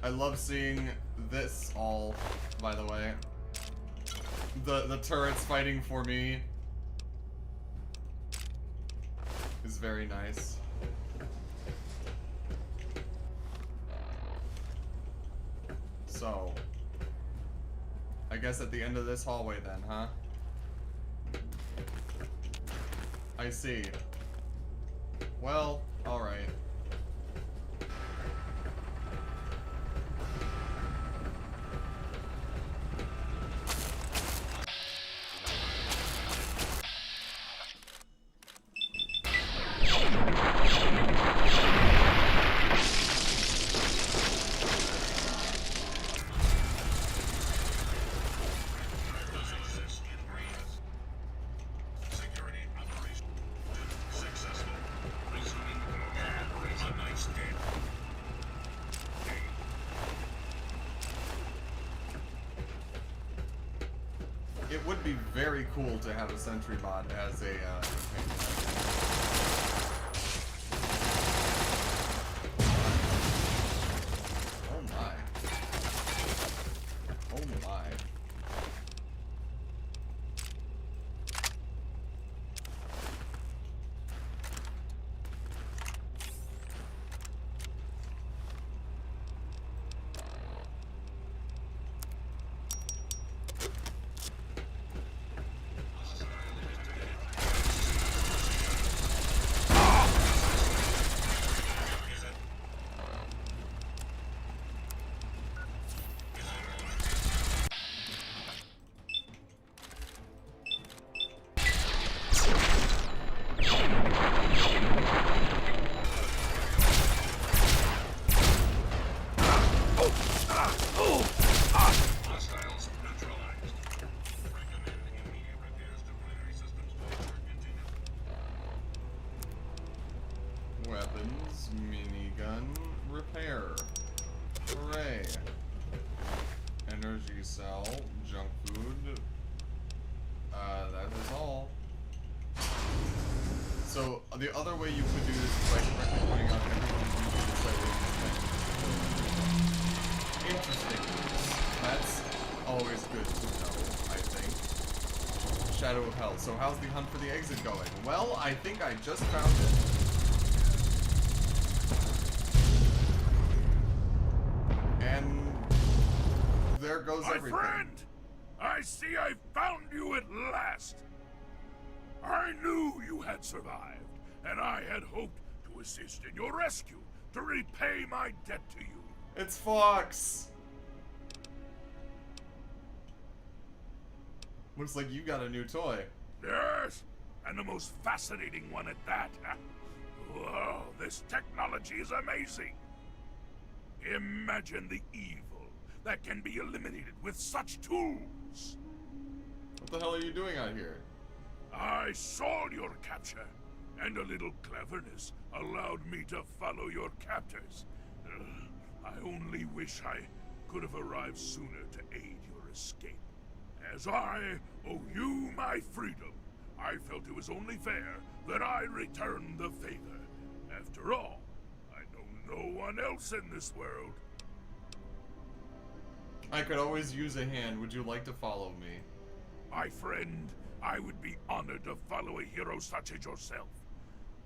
I love seeing this all, by the way. The turrets fighting for me is very nice. So, I guess at the end of this hallway then, huh? I see. Well, alright. It would be very cool to have a sentry bot as a companion. Oh my. Oh my. Weapons, minigun, repair. Hooray. Energy cell, junk food. That is all. So, the other way you could do this is by correctly pointing out everyone using the site. Interesting. That's always good to know, I think. Shadow of Hell. So how's the hunt for the exit going? Well, I think I just found it. And there goes everything. My friend! I see I found you at last! I knew you had survived, and I had hoped to assist in your rescue, to repay my debt to you. It's Fox! Looks like you got a new toy. Yes, and the most fascinating one at that. Whoa, this technology is amazing. Imagine the evil that can be eliminated with such tools. What the hell are you doing out here? I saw your capture, and a little cleverness allowed me to follow your captors. I only wish I could have arrived sooner to aid your escape. As I owe you my freedom, I felt it was only fair that I return the favor. After all, I know no one else in this world. I could always use a hand. Would you like to follow me? My friend, I would be honored to follow a hero such as yourself.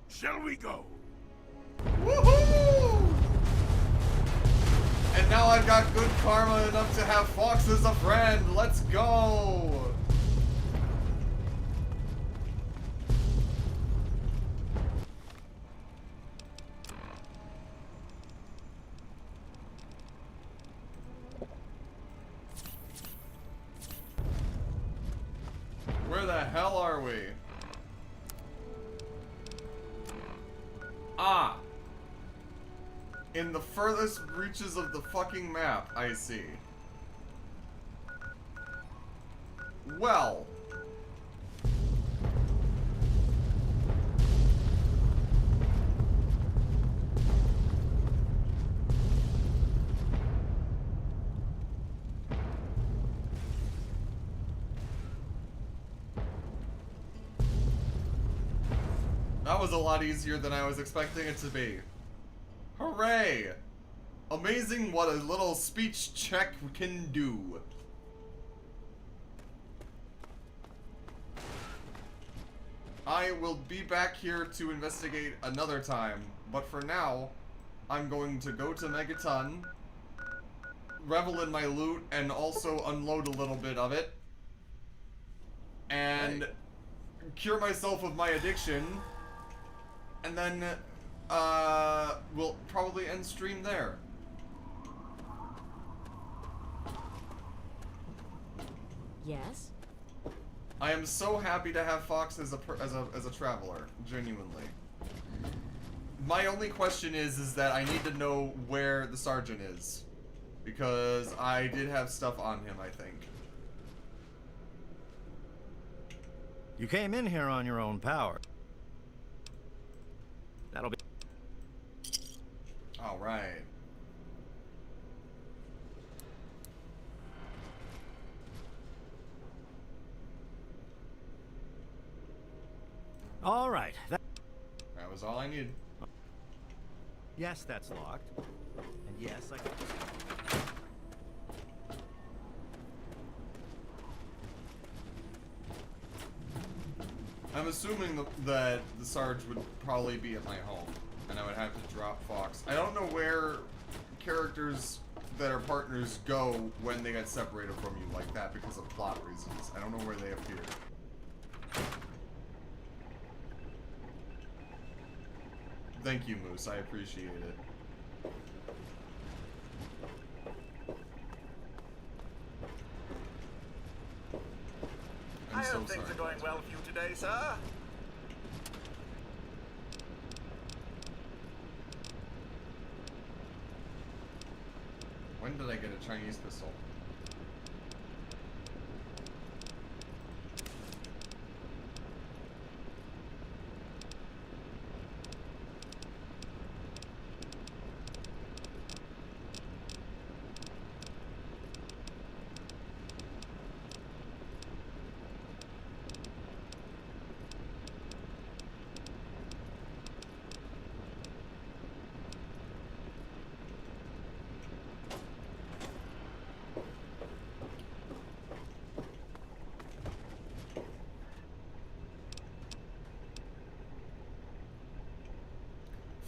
Shall we go? Woohoo! And now I've got good karma enough to have Fox as a friend. Let's go! Where the hell are we? Ah! In the furthest reaches of the fucking map, I see. Well. That was a lot easier than I was expecting it to be. Hooray! Amazing what a little speech check can do. I will be back here to investigate another time, but for now, I'm going to go to Megaton, revel in my loot, and also unload a little bit of it, and cure myself of my addiction, and then we'll probably end stream there. Yes? I am so happy to have Fox as a traveler, genuinely. My only question is that I need to know where the sergeant is, because I did have stuff on him, I think. You came in here on your own power. That'll be... Alright. Alright. That was all I needed. Yes, that's locked. And yes, I can... I'm assuming that the Sarge would probably be at my home, and I would have to drop Fox. I don't know where characters that are partners go when they get separated from you like that because of plot reasons. I don't know where they appear. Thank you, Moose. I appreciate it. I hope things are going well for you today, sir. When did I get a Chinese pistol?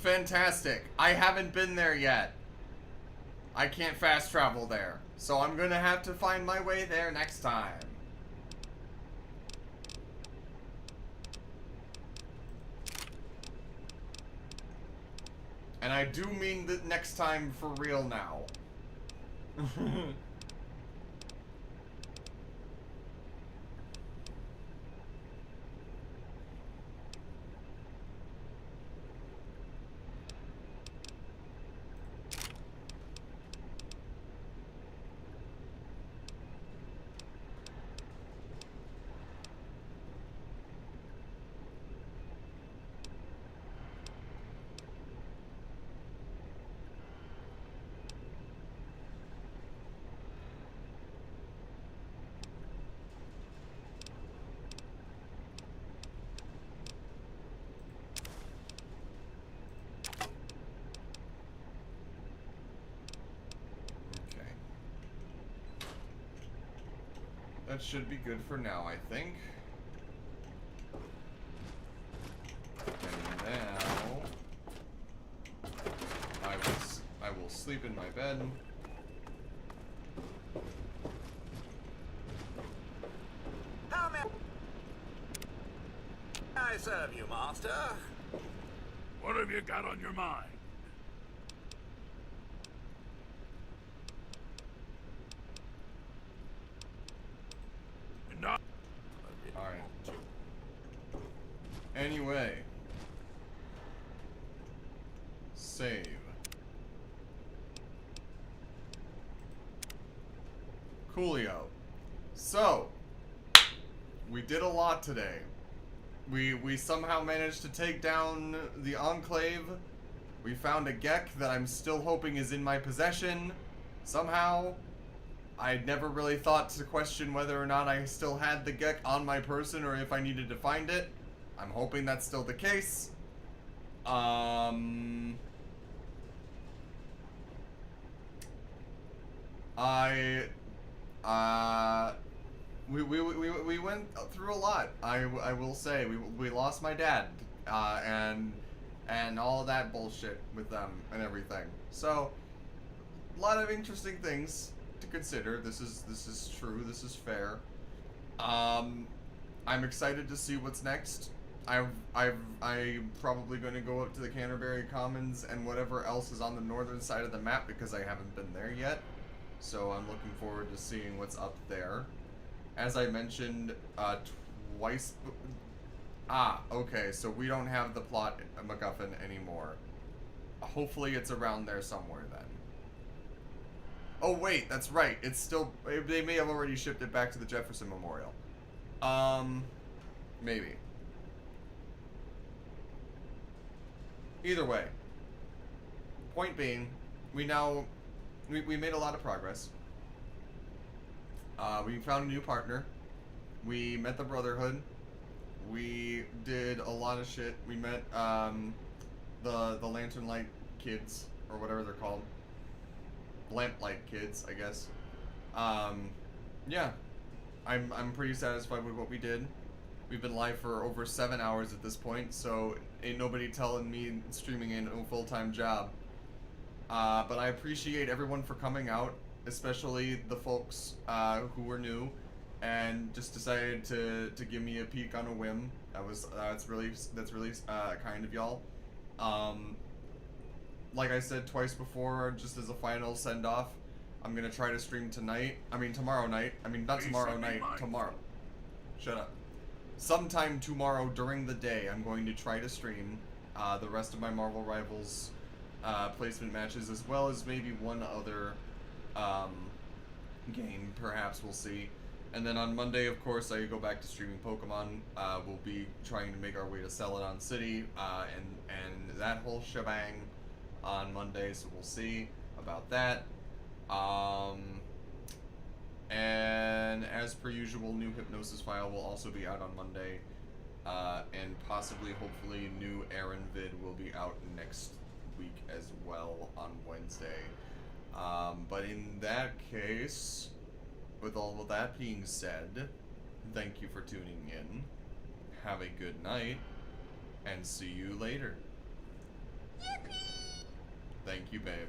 Fantastic. I haven't been there yet. I can't fast travel there. So I'm gonna have to find my way there next time. And I do mean the next time for real now. That should be good for now, I think. And now I will sleep in my bed. serve you, Master? What have you got on your mind? Not. Alright. Anyway. Save. Coolio. So, we did a lot today. We somehow managed to take down the Enclave. We found a Gek that I'm still hoping is in my possession. Somehow. I never really thought to question whether or not I still had the Gek on my person or if I needed to find it. I'm hoping that's still the case. We went through a lot. I will say we lost my dad, and all that bullshit with them and everything. So a lot of interesting things to consider. This is true. This is fair. I'm excited to see what's next. I'm probably going to go up to the Canterbury Commons and whatever else is on the northern side of the map because I haven't been there yet. So I'm looking forward to seeing what's up there. As I mentioned twice. Okay, so we don't have the plot MacGuffin anymore. Hopefully it's around there somewhere then. Oh wait, that's right. It's still. They may have already shipped it back to the Jefferson Memorial. Maybe. Either way. Point being, we made a lot of progress. We found a new partner. We met the Brotherhood. We did a lot of shit. We met the Lantern Light kids, or whatever they're called. Lamplight kids, I guess. Yeah. I'm pretty satisfied with what we did. We've been live for over 7 hours at this point, so ain't nobody telling me streaming ain't no full-time job. But I appreciate everyone for coming out, especially the folks who were new and just decided to give me a peek on a whim. That's really kind of y'all. Like I said twice before, just as a final send-off, I'm gonna try to stream tonight. Tomorrow night. Not tomorrow night. Tomorrow. Shut up. Sometime tomorrow during the day, I'm going to try to stream the rest of my Marvel Rivals placement matches, as well as maybe one other game, perhaps, we'll see. And then on Monday, of course, I go back to streaming Pokemon. We'll be trying to make our way to Celadon City, and that whole shebang on Monday, so we'll see about that. And as per usual, new Hypnosis file will also be out on Monday, and possibly, hopefully, new Aaron vid will be out next week as well on Wednesday. But in that case, with all of that being said, thank you for tuning in. Have a good night, and see you later. Thank you, babe.